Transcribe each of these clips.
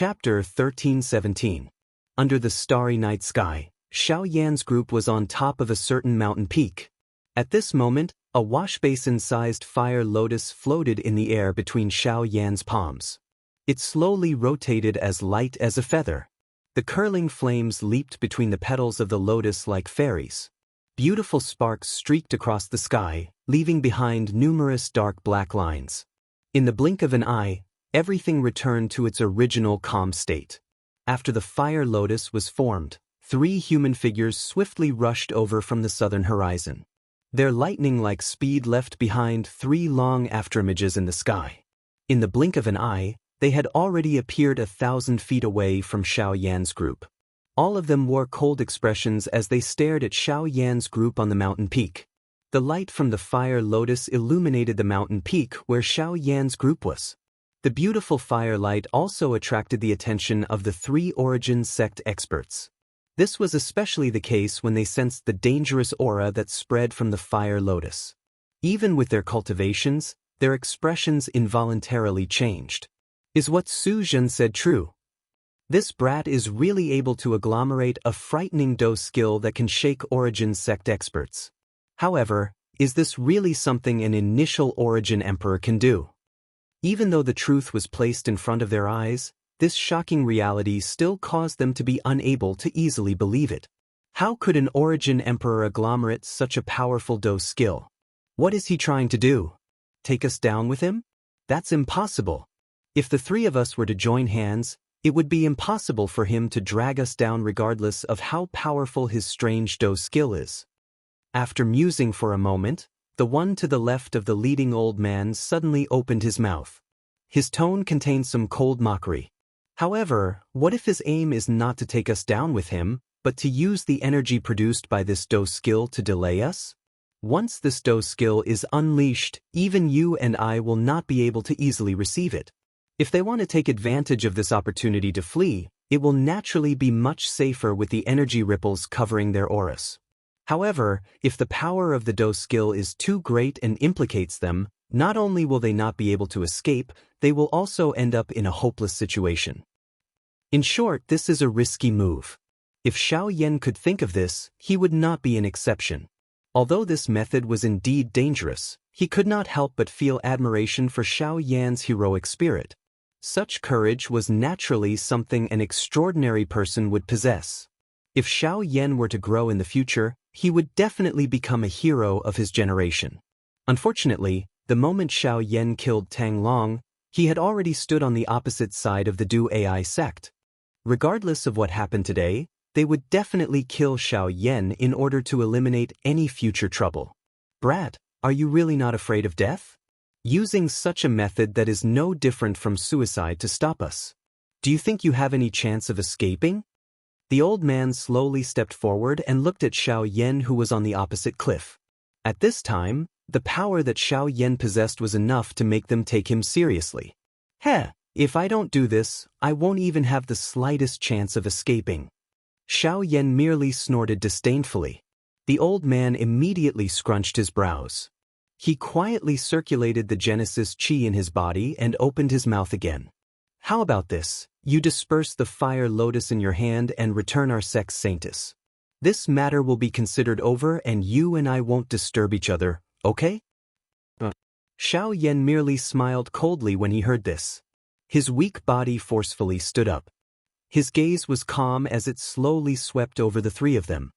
Chapter 1317. Under the starry night sky, Xiao Yan's group was on top of a certain mountain peak. At this moment, a washbasin-sized fire lotus floated in the air between Xiao Yan's palms. It slowly rotated as light as a feather. The curling flames leaped between the petals of the lotus like fairies. Beautiful sparks streaked across the sky, leaving behind numerous dark black lines. In the blink of an eye, everything returned to its original calm state. After the fire lotus was formed, 3 human figures swiftly rushed over from the southern horizon. Their lightning-like speed left behind 3 long afterimages in the sky. In the blink of an eye, they had already appeared 1,000 feet away from Xiao Yan's group. All of them wore cold expressions as they stared at Xiao Yan's group on the mountain peak. The light from the fire lotus illuminated the mountain peak where Xiao Yan's group was. The beautiful firelight also attracted the attention of the 3 Origin sect experts. This was especially the case when they sensed the dangerous aura that spread from the fire lotus. Even with their cultivations, their expressions involuntarily changed. Is what Su Zhen said true? This brat is really able to agglomerate a frightening Do skill that can shake Origin sect experts. However, is this really something an initial Origin emperor can do? Even though the truth was placed in front of their eyes, this shocking reality still caused them to be unable to easily believe it. How could an Origin emperor agglomerate such a powerful Do skill? What is he trying to do? Take us down with him? That's impossible. If the 3 of us were to join hands, it would be impossible for him to drag us down regardless of how powerful his strange Do skill is. After musing for a moment, the one to the left of the leading old man suddenly opened his mouth. His tone contained some cold mockery. However, what if his aim is not to take us down with him, but to use the energy produced by this Do skill to delay us? Once this Do skill is unleashed, even you and I will not be able to easily receive it. If they want to take advantage of this opportunity to flee, it will naturally be much safer with the energy ripples covering their auras. However, if the power of the Do skill is too great and implicates them, not only will they not be able to escape, they will also end up in a hopeless situation. In short, this is a risky move. If Xiao Yan could think of this, he would not be an exception. Although this method was indeed dangerous, he could not help but feel admiration for Xiao Yan's heroic spirit. Such courage was naturally something an extraordinary person would possess. If Xiao Yan were to grow in the future, he would definitely become a hero of his generation. Unfortunately, the moment Xiao Yan killed Tang Long, he had already stood on the opposite side of the Du AI sect. Regardless of what happened today, they would definitely kill Xiao Yan in order to eliminate any future trouble. Brat, are you really not afraid of death? Using such a method that is no different from suicide to stop us. Do you think you have any chance of escaping? The old man slowly stepped forward and looked at Xiao Yan, who was on the opposite cliff. At this time, the power that Xiao Yan possessed was enough to make them take him seriously. Heh, if I don't do this, I won't even have the slightest chance of escaping. Xiao Yan merely snorted disdainfully. The old man immediately scrunched his brows. He quietly circulated the Genesis Chi in his body and opened his mouth again. How about this? You disperse the fire lotus in your hand and return our sex saintus. This matter will be considered over and you and I won't disturb each other, okay? Xiao Yan merely smiled coldly when he heard this. His weak body forcefully stood up. His gaze was calm as it slowly swept over the 3 of them.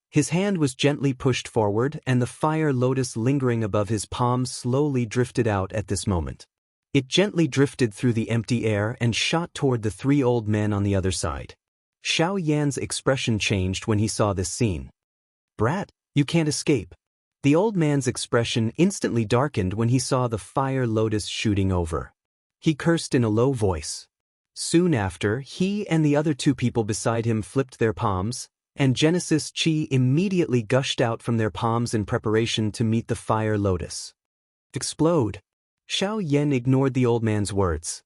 His hand was gently pushed forward and the fire lotus lingering above his palm slowly drifted out at this moment. It gently drifted through the empty air and shot toward the 3 old men on the other side. Xiao Yan's expression changed when he saw this scene. Brat, you can't escape. The old man's expression instantly darkened when he saw the fire lotus shooting over. He cursed in a low voice. Soon after, he and the other 2 people beside him flipped their palms, and Genesis Chi immediately gushed out from their palms in preparation to meet the fire lotus. Explode. Xiao Yan ignored the old man's words.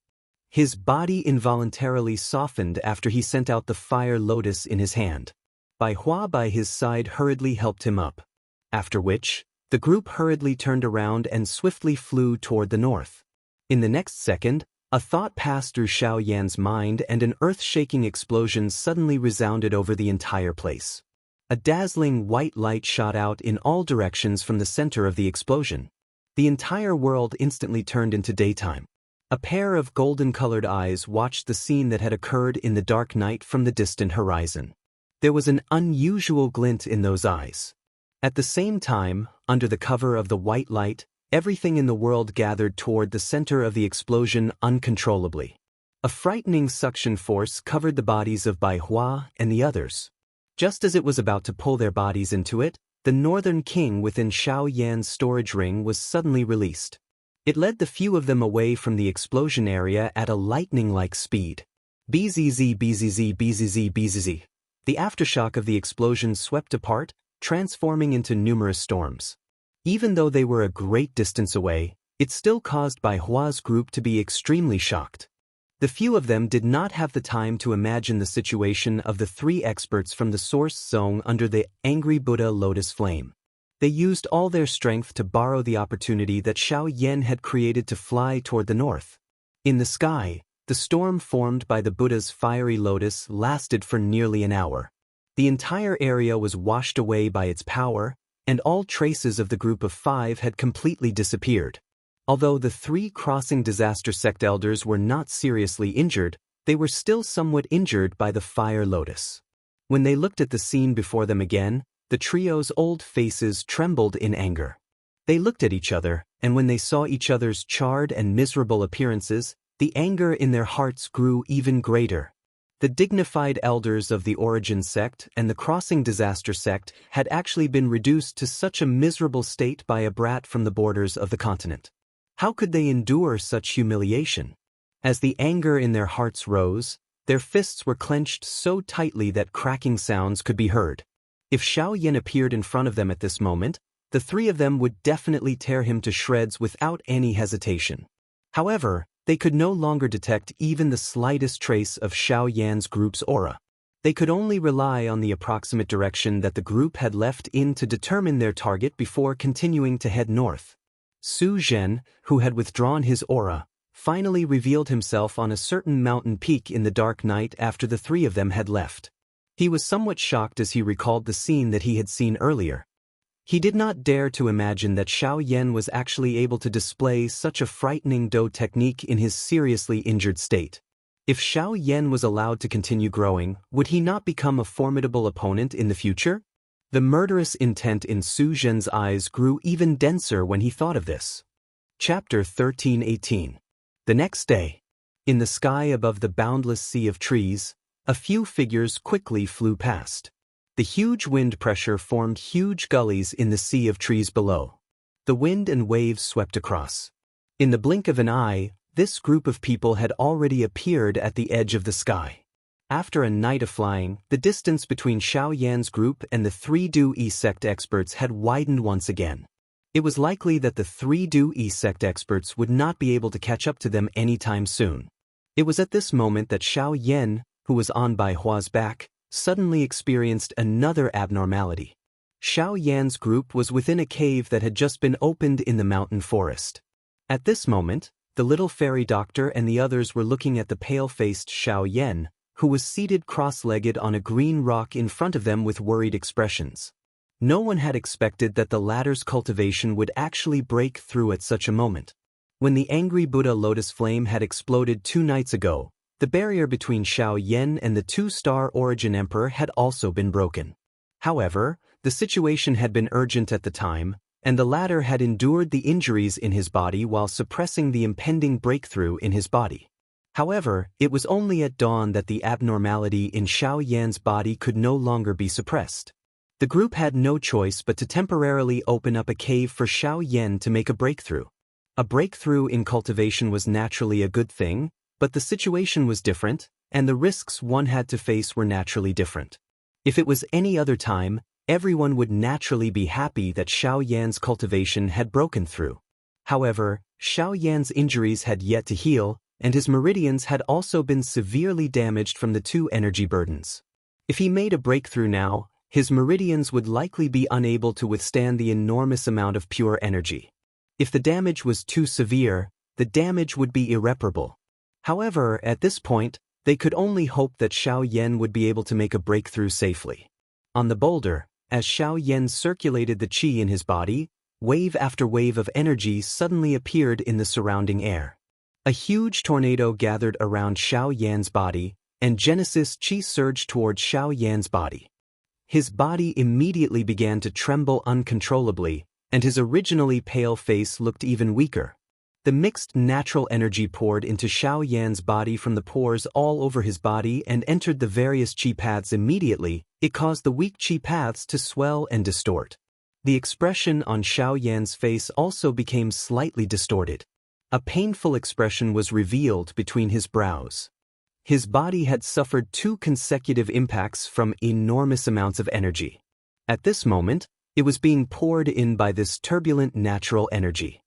His body involuntarily softened after he sent out the fire lotus in his hand. Bai Hua by his side hurriedly helped him up. After which, the group hurriedly turned around and swiftly flew toward the north. In the next second, A thought passed through Xiao Yan's mind and an earth-shaking explosion suddenly resounded over the entire place. A dazzling white light shot out in all directions from the center of the explosion. The entire world instantly turned into daytime. A pair of golden-colored eyes watched the scene that had occurred in the dark night from the distant horizon. There was an unusual glint in those eyes. At the same time, under the cover of the white light, everything in the world gathered toward the center of the explosion uncontrollably. A frightening suction force covered the bodies of Bai Hua and the others. Just as it was about to pull their bodies into it, the northern king within Xiao Yan's storage ring was suddenly released. It led the few of them away from the explosion area at a lightning-like speed. Bzz bzz bzz bzz. The aftershock of the explosion swept apart, transforming into numerous storms. Even though they were a great distance away, it still caused Bai Hua's group to be extremely shocked. The few of them did not have the time to imagine the situation of the three experts from the source zone under the angry Buddha lotus flame. They used all their strength to borrow the opportunity that Xiao Yan had created to fly toward the north. In the sky, the storm formed by the Buddha's fiery lotus lasted for nearly an hour. The entire area was washed away by its power, and all traces of the group of 5 had completely disappeared. Although the 3 crossing disaster sect elders were not seriously injured, they were still somewhat injured by the fire lotus. When they looked at the scene before them again, the trio's old faces trembled in anger. They looked at each other, and when they saw each other's charred and miserable appearances, the anger in their hearts grew even greater. The dignified elders of the Origin sect and the Crossing Disaster sect had actually been reduced to such a miserable state by a brat from the borders of the continent. How could they endure such humiliation? As the anger in their hearts rose, their fists were clenched so tightly that cracking sounds could be heard. If Xiao Yan appeared in front of them at this moment, the 3 of them would definitely tear him to shreds without any hesitation. However, they could no longer detect even the slightest trace of Xiao Yan's group's aura. They could only rely on the approximate direction that the group had left in to determine their target before continuing to head north. Su Zhen, who had withdrawn his aura, finally revealed himself on a certain mountain peak in the dark night after the 3 of them had left. He was somewhat shocked as he recalled the scene that he had seen earlier. He did not dare to imagine that Xiao Yan was actually able to display such a frightening Do technique in his seriously injured state. If Xiao Yan was allowed to continue growing, would he not become a formidable opponent in the future? The murderous intent in Su Zhen's eyes grew even denser when he thought of this. Chapter 13:18. The next day. In the sky above the boundless sea of trees, a few figures quickly flew past. The huge wind pressure formed huge gullies in the sea of trees below. The wind and waves swept across. In the blink of an eye, this group of people had already appeared at the edge of the sky. After a night of flying, the distance between Xiao Yan's group and the 3 Daoist sect experts had widened once again. It was likely that the 3 Daoist sect experts would not be able to catch up to them anytime soon. It was at this moment that Xiao Yan, who was on Bai Hua's back, suddenly experienced another abnormality. Xiao Yan's group was within a cave that had just been opened in the mountain forest. At this moment, the little fairy doctor and the others were looking at the pale-faced Xiao Yan, who was seated cross-legged on a green rock in front of them with worried expressions. No one had expected that the latter's cultivation would actually break through at such a moment. When the angry Buddha lotus flame had exploded 2 nights ago, the barrier between Xiao Yan and the 2-star Origin Emperor had also been broken. However, the situation had been urgent at the time, and the latter had endured the injuries in his body while suppressing the impending breakthrough in his body. However, it was only at dawn that the abnormality in Xiao Yan's body could no longer be suppressed. The group had no choice but to temporarily open up a cave for Xiao Yan to make a breakthrough. A breakthrough in cultivation was naturally a good thing, but the situation was different, and the risks one had to face were naturally different. If it was any other time, everyone would naturally be happy that Xiao Yan's cultivation had broken through. However, Xiao Yan's injuries had yet to heal, and his meridians had also been severely damaged from the 2 energy burdens. If he made a breakthrough now, his meridians would likely be unable to withstand the enormous amount of pure energy. If the damage was too severe, the damage would be irreparable. However, at this point, they could only hope that Xiao Yan would be able to make a breakthrough safely. On the boulder, as Xiao Yan circulated the qi in his body, wave after wave of energy suddenly appeared in the surrounding air. A huge tornado gathered around Xiao Yan's body, and Genesis qi surged towards Xiao Yan's body. His body immediately began to tremble uncontrollably, and his originally pale face looked even weaker. The mixed natural energy poured into Xiao Yan's body from the pores all over his body and entered the various qi paths immediately. It caused the weak qi paths to swell and distort. The expression on Xiao Yan's face also became slightly distorted. A painful expression was revealed between his brows. His body had suffered 2 consecutive impacts from enormous amounts of energy. At this moment, it was being poured in by this turbulent natural energy.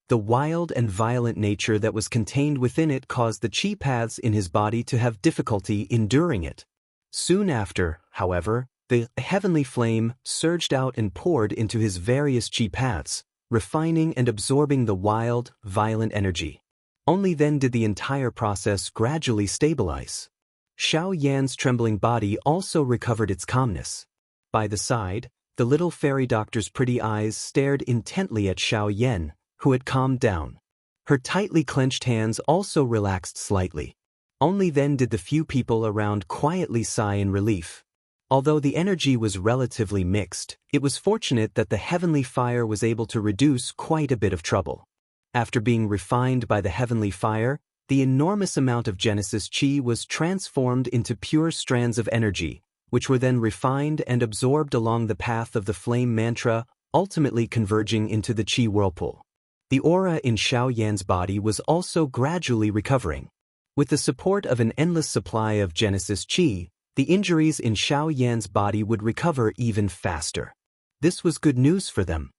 The wild and violent nature that was contained within it caused the qi paths in his body to have difficulty enduring it. Soon after, however, the heavenly flame surged out and poured into his various qi paths, refining and absorbing the wild, violent energy. Only then did the entire process gradually stabilize. Xiao Yan's trembling body also recovered its calmness. By the side, the little fairy doctor's pretty eyes stared intently at Xiao Yan, who had calmed down. Her tightly clenched hands also relaxed slightly. Only then did the few people around quietly sigh in relief. Although the energy was relatively mixed, it was fortunate that the heavenly fire was able to reduce quite a bit of trouble. After being refined by the heavenly fire, the enormous amount of Genesis qi was transformed into pure strands of energy, which were then refined and absorbed along the path of the flame mantra, ultimately converging into the qi whirlpool. The aura in Xiao Yan's body was also gradually recovering. With the support of an endless supply of Genesis qi, the injuries in Xiao Yan's body would recover even faster. This was good news for them.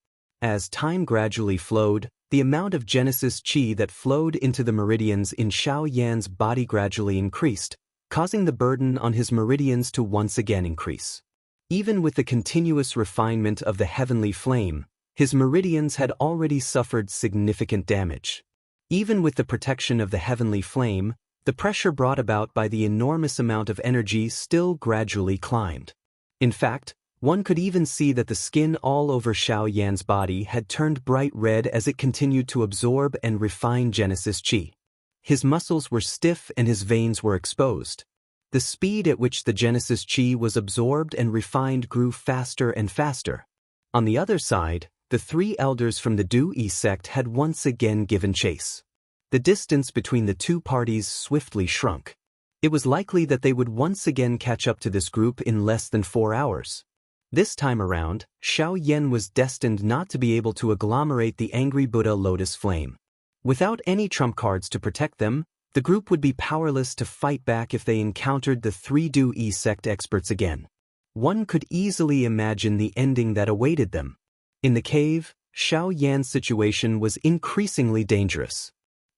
As time gradually flowed, the amount of Genesis qi that flowed into the meridians in Xiao Yan's body gradually increased, causing the burden on his meridians to once again increase. Even with the continuous refinement of the heavenly flame, his meridians had already suffered significant damage. Even with the protection of the heavenly flame, the pressure brought about by the enormous amount of energy still gradually climbed. In fact, one could even see that the skin all over Xiao Yan's body had turned bright red as it continued to absorb and refine Genesis qi. His muscles were stiff and his veins were exposed. The speed at which the Genesis qi was absorbed and refined grew faster and faster. On the other side, the 3 elders from the Daoist sect had once again given chase. The distance between the 2 parties swiftly shrunk. It was likely that they would once again catch up to this group in less than 4 hours. This time around, Xiao Yan was destined not to be able to agglomerate the angry Buddha lotus flame. Without any trump cards to protect them, the group would be powerless to fight back if they encountered the 3 Daoist sect experts again. One could easily imagine the ending that awaited them. In the cave, Xiao Yan's situation was increasingly dangerous.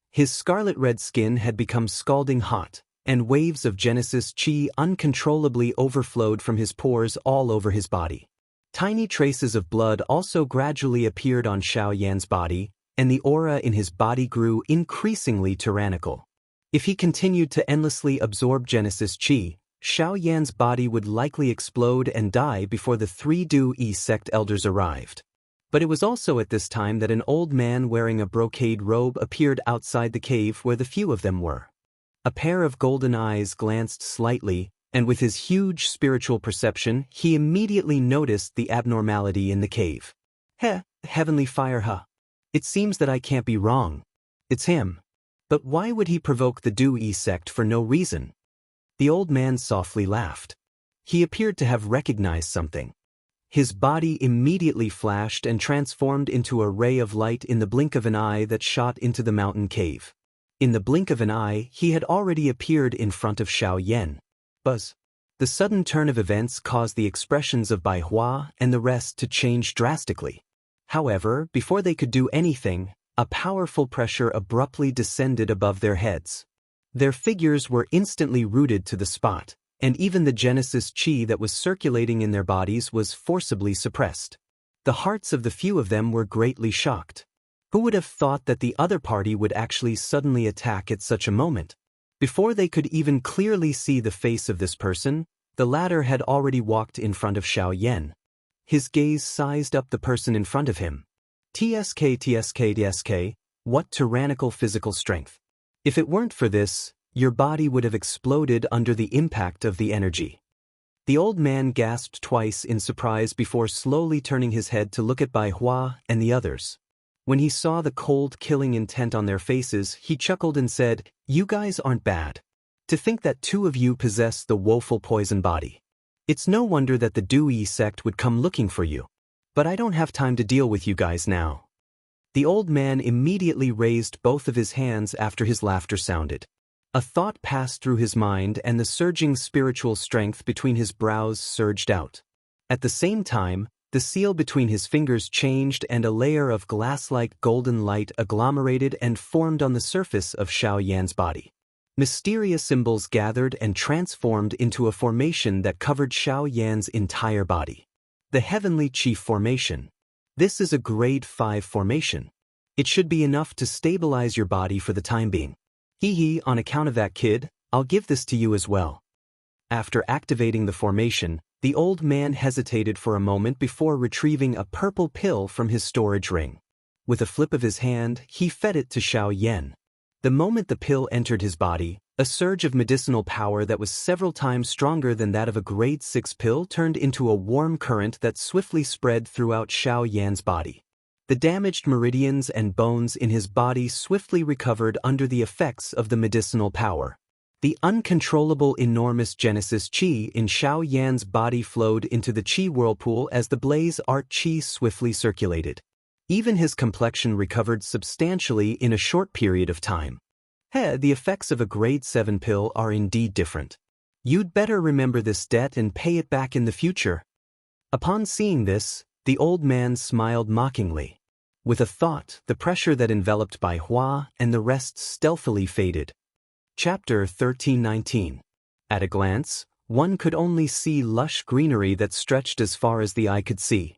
His scarlet-red skin had become scalding hot, and waves of Genesis qi uncontrollably overflowed from his pores all over his body. Tiny traces of blood also gradually appeared on Xiao Yan's body, and the aura in his body grew increasingly tyrannical. If he continued to endlessly absorb Genesis qi, Xiao Yan's body would likely explode and die before the 3 Daoist sect elders arrived. But it was also at this time that an old man wearing a brocade robe appeared outside the cave where the few of them were. A pair of golden eyes glanced slightly, and with his huge spiritual perception, he immediately noticed the abnormality in the cave. Heavenly fire, huh? It seems that I can't be wrong. It's him. But why would he provoke the Daoist sect for no reason? The old man softly laughed. He appeared to have recognized something. His body immediately flashed and transformed into a ray of light in the blink of an eye that shot into the mountain cave. In the blink of an eye, he had already appeared in front of Xiao Yan. Buzz. The sudden turn of events caused the expressions of Bai Hua and the rest to change drastically. However, before they could do anything, a powerful pressure abruptly descended above their heads. Their figures were instantly rooted to the spot, and even the Genesis qi that was circulating in their bodies was forcibly suppressed. The hearts of the few of them were greatly shocked. Who would have thought that the other party would actually suddenly attack at such a moment? Before they could even clearly see the face of this person, the latter had already walked in front of Xiao Yan. His gaze sized up the person in front of him. TSK, what tyrannical physical strength. If it weren't for this, your body would have exploded under the impact of the energy. The old man gasped twice in surprise before slowly turning his head to look at Bai Hua and the others. When he saw the cold, killing intent on their faces, he chuckled and said, "You guys aren't bad. To think that two of you possess the woeful poison body. It's no wonder that the Daoist sect would come looking for you. But I don't have time to deal with you guys now." The old man immediately raised both of his hands after his laughter sounded. A thought passed through his mind and the surging spiritual strength between his brows surged out. At the same time, the seal between his fingers changed and a layer of glass-like golden light agglomerated and formed on the surface of Xiao Yan's body. Mysterious symbols gathered and transformed into a formation that covered Xiao Yan's entire body. The Heavenly Chief Formation. This is a Grade 5 formation. It should be enough to stabilize your body for the time being. On account of that, kid, I'll give this to you as well. After activating the formation, the old man hesitated for a moment before retrieving a purple pill from his storage ring. With a flip of his hand, he fed it to Xiao Yan. The moment the pill entered his body, a surge of medicinal power that was several times stronger than that of a grade 6 pill turned into a warm current that swiftly spread throughout Xiao Yan's body. The damaged meridians and bones in his body swiftly recovered under the effects of the medicinal power. The uncontrollable enormous Genesis Qi in Xiao Yan's body flowed into the Qi whirlpool as the blaze art Qi swiftly circulated. Even his complexion recovered substantially in a short period of time. The effects of a grade 7 pill are indeed different. You'd better remember this debt and pay it back in the future. Upon seeing this, the old man smiled mockingly. With a thought, the pressure that enveloped Bai Hua and the rest stealthily faded. Chapter 1319. At a glance, one could only see lush greenery that stretched as far as the eye could see.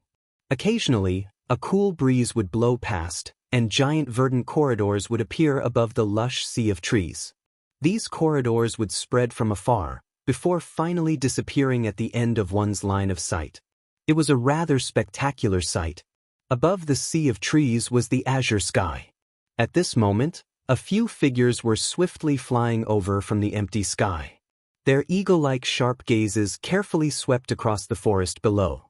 Occasionally, a cool breeze would blow past, and giant verdant corridors would appear above the lush sea of trees. These corridors would spread from afar, before finally disappearing at the end of one's line of sight. It was a rather spectacular sight. Above the sea of trees was the azure sky. At this moment, a few figures were swiftly flying over from the empty sky. Their eagle-like sharp gazes carefully swept across the forest below.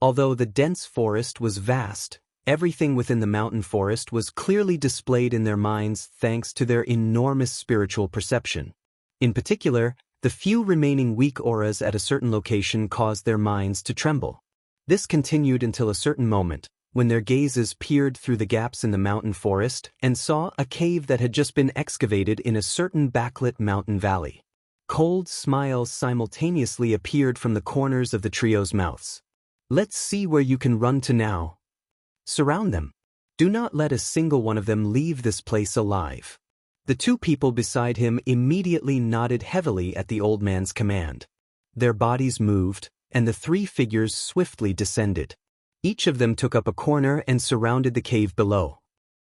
Although the dense forest was vast, everything within the mountain forest was clearly displayed in their minds thanks to their enormous spiritual perception. In particular, the few remaining weak auras at a certain location caused their minds to tremble. This continued until a certain moment, when their gazes peered through the gaps in the mountain forest and saw a cave that had just been excavated in a certain backlit mountain valley. Cold smiles simultaneously appeared from the corners of the trio's mouths. "Let's see where you can run to now. Surround them. Do not let a single one of them leave this place alive." The two people beside him immediately nodded heavily at the old man's command. Their bodies moved, and the three figures swiftly descended. Each of them took up a corner and surrounded the cave below.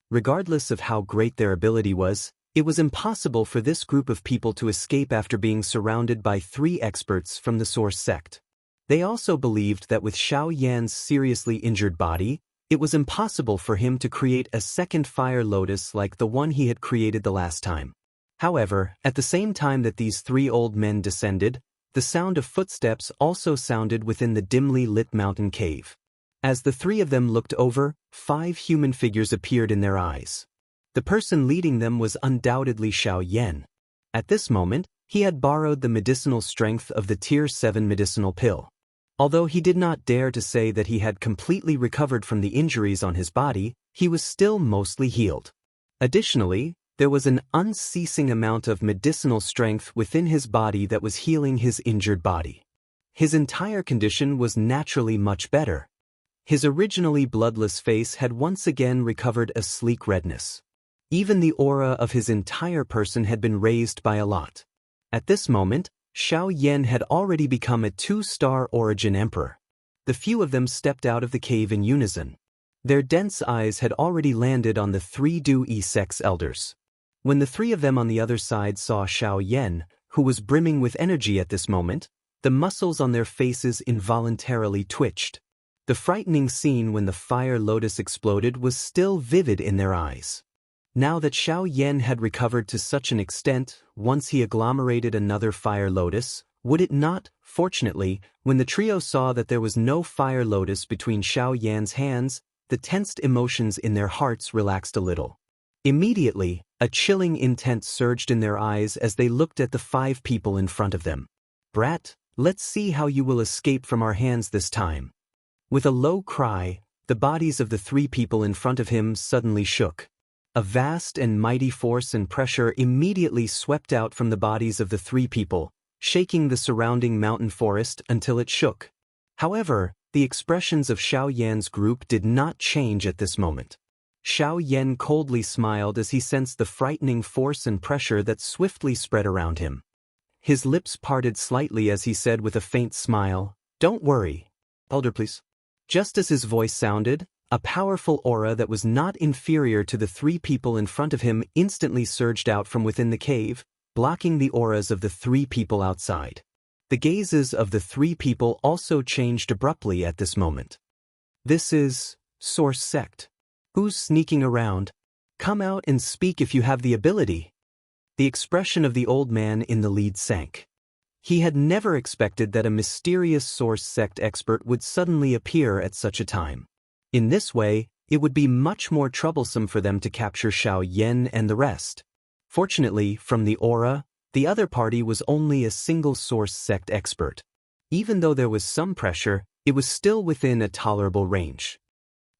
Regardless of how great their ability was, it was impossible for this group of people to escape after being surrounded by three experts from the Source sect. They also believed that with Xiao Yan's seriously injured body, it was impossible for him to create a second fire lotus like the one he had created the last time. However, at the same time that these three old men descended, the sound of footsteps also sounded within the dimly lit mountain cave. As the three of them looked over, 5 human figures appeared in their eyes. The person leading them was undoubtedly Xiao Yan. At this moment, he had borrowed the medicinal strength of the Tier 7 medicinal pill. Although he did not dare to say that he had completely recovered from the injuries on his body, he was still mostly healed. Additionally, there was an unceasing amount of medicinal strength within his body that was healing his injured body. His entire condition was naturally much better. His originally bloodless face had once again recovered a sleek redness. Even the aura of his entire person had been raised by a lot. At this moment, Xiao Yan had already become a 2-star origin emperor. The few of them stepped out of the cave in unison. Their dense eyes had already landed on the 3 Daoist sect's elders. When the three of them on the other side saw Xiao Yan, who was brimming with energy at this moment, the muscles on their faces involuntarily twitched. The frightening scene when the fire lotus exploded was still vivid in their eyes. Now that Xiao Yan had recovered to such an extent, once he agglomerated another fire lotus, would it not? Fortunately, when the trio saw that there was no fire lotus between Xiao Yan's hands, the tensed emotions in their hearts relaxed a little. Immediately, a chilling intent surged in their eyes as they looked at the 5 people in front of them. "Brat, let's see how you will escape from our hands this time." With a low cry, the bodies of the 3 people in front of him suddenly shook. A vast and mighty force and pressure immediately swept out from the bodies of the 3 people, shaking the surrounding mountain forest until it shook. However, the expressions of Xiao Yan's group did not change at this moment. Xiao Yan coldly smiled as he sensed the frightening force and pressure that swiftly spread around him. His lips parted slightly as he said with a faint smile, "Don't worry. Elder, please." Just as his voice sounded, a powerful aura that was not inferior to the 3 people in front of him instantly surged out from within the cave, blocking the auras of the 3 people outside. The gazes of the 3 people also changed abruptly at this moment. "This is Source Sect. Who's sneaking around? Come out and speak if you have the ability." The expression of the old man in the lead sank. He had never expected that a mysterious Source Sect expert would suddenly appear at such a time. In this way, it would be much more troublesome for them to capture Xiao Yan and the rest. Fortunately, from the aura, the other party was only a single Source Sect expert. Even though there was some pressure, it was still within a tolerable range.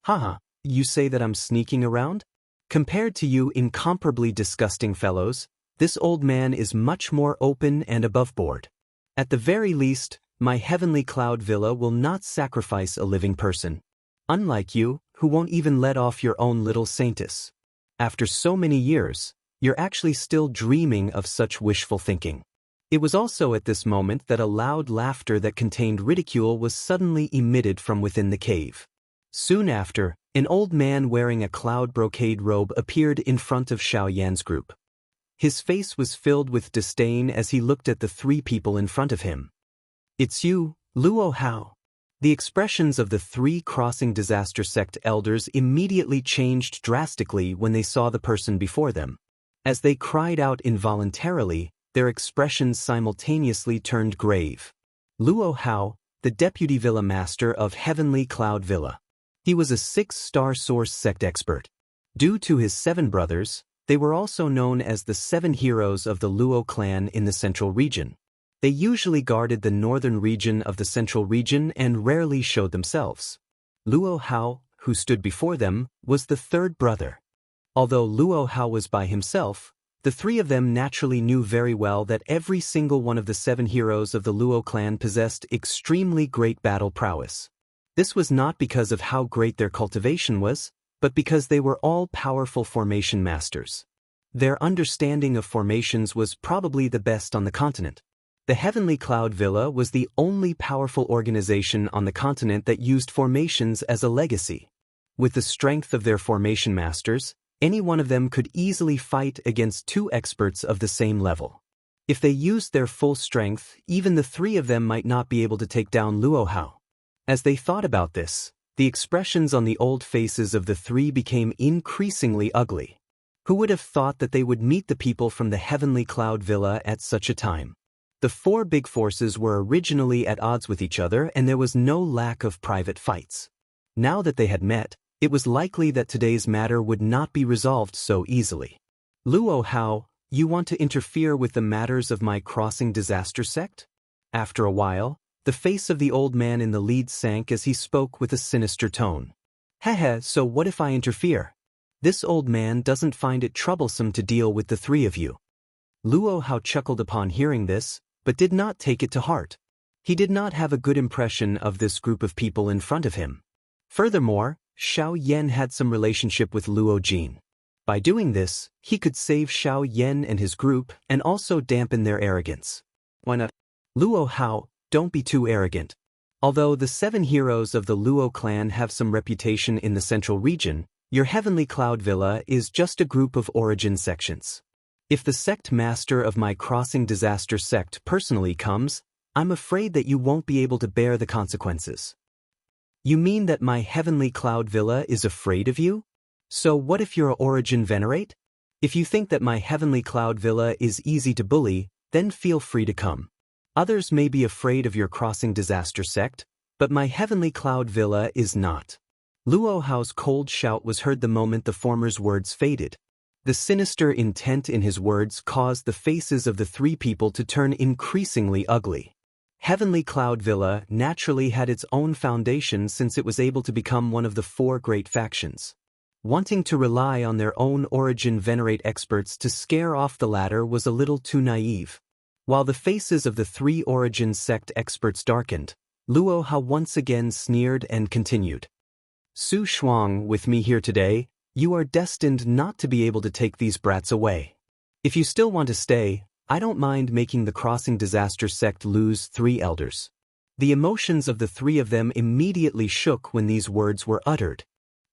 "Haha, you say that I'm sneaking around? Compared to you incomparably disgusting fellows, this old man is much more open and above board. At the very least, my heavenly cloud villa will not sacrifice a living person. Unlike you, who won't even let off your own little saintess. After so many years, you're actually still dreaming of such wishful thinking." It was also at this moment that a loud laughter that contained ridicule was suddenly emitted from within the cave. Soon after, an old man wearing a cloud brocade robe appeared in front of Xiao Yan's group. His face was filled with disdain as he looked at the 3 people in front of him. "It's you, Luo Hao." The expressions of the 3 crossing disaster sect elders immediately changed drastically when they saw the person before them. As they cried out involuntarily, their expressions simultaneously turned grave. Luo Hao, the deputy villa master of Heavenly Cloud Villa. He was a 6-star Source Sect expert. Due to his 7 brothers, they were also known as the 7 heroes of the Luo clan in the central region. They usually guarded the northern region of the central region and rarely showed themselves. Luo Hao, who stood before them, was the 3rd brother. Although Luo Hao was by himself, the 3 of them naturally knew very well that every single one of the 7 heroes of the Luo clan possessed extremely great battle prowess. This was not because of how great their cultivation was, but because they were all powerful formation masters. Their understanding of formations was probably the best on the continent. The Heavenly Cloud Villa was the only powerful organization on the continent that used formations as a legacy. With the strength of their formation masters, any one of them could easily fight against 2 experts of the same level. If they used their full strength, even the 3 of them might not be able to take down Luo Hao. As they thought about this, the expressions on the old faces of the 3 became increasingly ugly. Who would have thought that they would meet the people from the Heavenly Cloud Villa at such a time? The 4 big forces were originally at odds with each other and there was no lack of private fights. Now that they had met, it was likely that today's matter would not be resolved so easily. "Luo Hao, you want to interfere with the matters of my crossing disaster sect?" After a while, the face of the old man in the lead sank as he spoke with a sinister tone. "Heh, so what if I interfere? This old man doesn't find it troublesome to deal with the 3 of you." Luo Hao chuckled upon hearing this, but did not take it to heart. He did not have a good impression of this group of people in front of him. Furthermore, Xiao Yan had some relationship with Luo Jin. By doing this, he could save Xiao Yan and his group and also dampen their arrogance. "Why not? Luo Hao, don't be too arrogant. Although the 7 heroes of the Luo clan have some reputation in the central region, your Heavenly Cloud Villa is just a group of origin sections. If the sect master of my crossing disaster sect personally comes, I'm afraid that you won't be able to bear the consequences. You mean that my heavenly cloud villa is afraid of you? So what if your origin venerate? If you think that my heavenly cloud villa is easy to bully, then feel free to come. Others may be afraid of your crossing disaster sect, but my heavenly cloud villa is not. Luo Hao's cold shout was heard the moment the former's words faded. The sinister intent in his words caused the faces of the three people to turn increasingly ugly. Heavenly Cloud Villa naturally had its own foundation since it was able to become one of the four great factions. Wanting to rely on their own origin venerate experts to scare off the latter was a little too naive. While the faces of the three origin sect experts darkened, Luo Hao once again sneered and continued. Su Shuang, with me here today, you are destined not to be able to take these brats away. If you still want to stay, I don't mind making the crossing disaster sect lose 3 elders. The emotions of the 3 of them immediately shook when these words were uttered.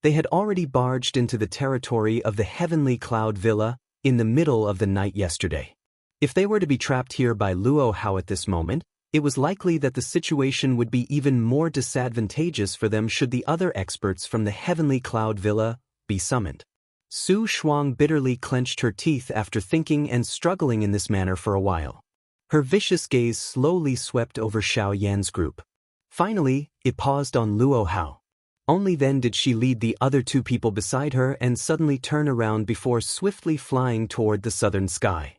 They had already barged into the territory of the Heavenly Cloud Villa in the middle of the night yesterday. If they were to be trapped here by Luo Hao at this moment, it was likely that the situation would be even more disadvantageous for them should the other experts from the Heavenly Cloud Villa be summoned. Su Shuang bitterly clenched her teeth after thinking and struggling in this manner for a while. Her vicious gaze slowly swept over Xiao Yan's group. Finally, it paused on Luo Hao. Only then did she lead the other 2 people beside her and suddenly turn around before swiftly flying toward the southern sky.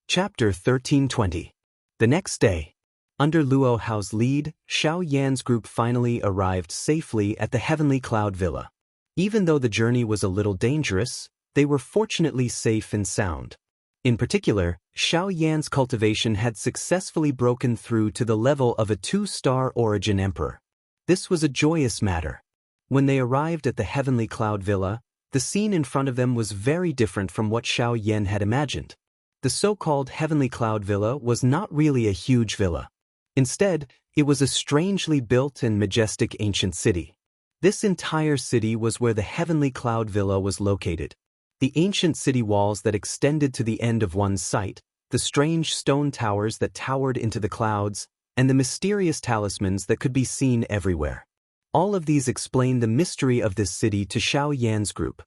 Chapter 1320. The next day. Under Luo Hao's lead, Xiao Yan's group finally arrived safely at the Heavenly Cloud Villa. Even though the journey was a little dangerous, they were fortunately safe and sound. In particular, Xiao Yan's cultivation had successfully broken through to the level of a 2-star origin emperor. This was a joyous matter. When they arrived at the Heavenly Cloud Villa, the scene in front of them was very different from what Xiao Yan had imagined. The so-called Heavenly Cloud Villa was not really a huge villa. Instead, it was a strangely built and majestic ancient city. This entire city was where the Heavenly Cloud Villa was located. The ancient city walls that extended to the end of one's sight, the strange stone towers that towered into the clouds, and the mysterious talismans that could be seen everywhere. All of these explain the mystery of this city to Xiao Yan's group.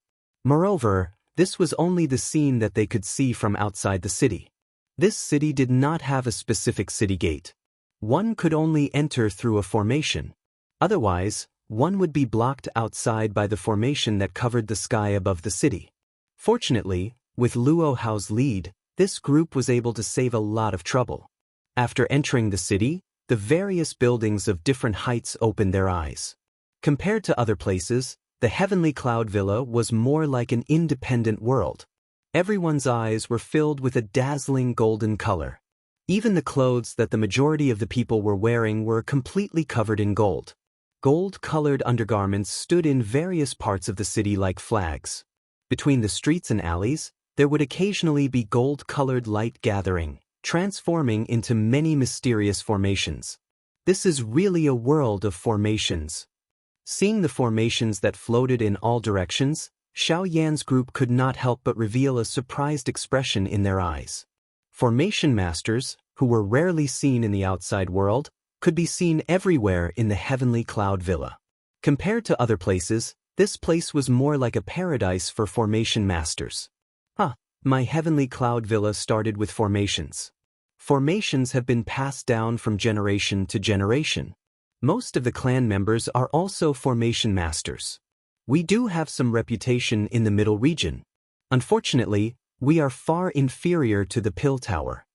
Moreover, this was only the scene that they could see from outside the city. This city did not have a specific city gate. One could only enter through a formation. Otherwise, one would be blocked outside by the formation that covered the sky above the city. Fortunately, with Luo Hao's lead, this group was able to save a lot of trouble. After entering the city, the various buildings of different heights opened their eyes. Compared to other places, the Heavenly Cloud Villa was more like an independent world. Everyone's eyes were filled with a dazzling golden color. Even the clothes that the majority of the people were wearing were completely covered in gold. Gold-colored undergarments stood in various parts of the city like flags. Between the streets and alleys, there would occasionally be gold-colored light gathering, transforming into many mysterious formations. This is really a world of formations. Seeing the formations that floated in all directions, Xiao Yan's group could not help but reveal a surprised expression in their eyes. Formation masters, who were rarely seen in the outside world, could be seen everywhere in the Heavenly Cloud Villa. Compared to other places, this place was more like a paradise for formation masters. My Heavenly Cloud Villa started with formations. Formations have been passed down from generation to generation. Most of the clan members are also formation masters. We do have some reputation in the middle region. Unfortunately, we are far inferior to the Pill Tower.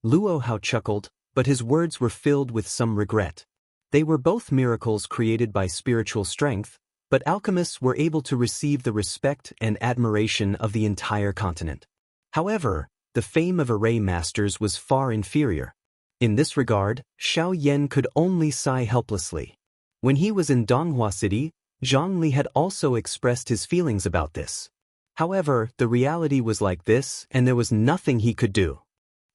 Luo Hao chuckled, but his words were filled with some regret. They were both miracles created by spiritual strength, but alchemists were able to receive the respect and admiration of the entire continent. However, the fame of array masters was far inferior. In this regard, Xiao Yan could only sigh helplessly. When he was in Donghua City, Zhongli had also expressed his feelings about this. However, the reality was like this, and there was nothing he could do.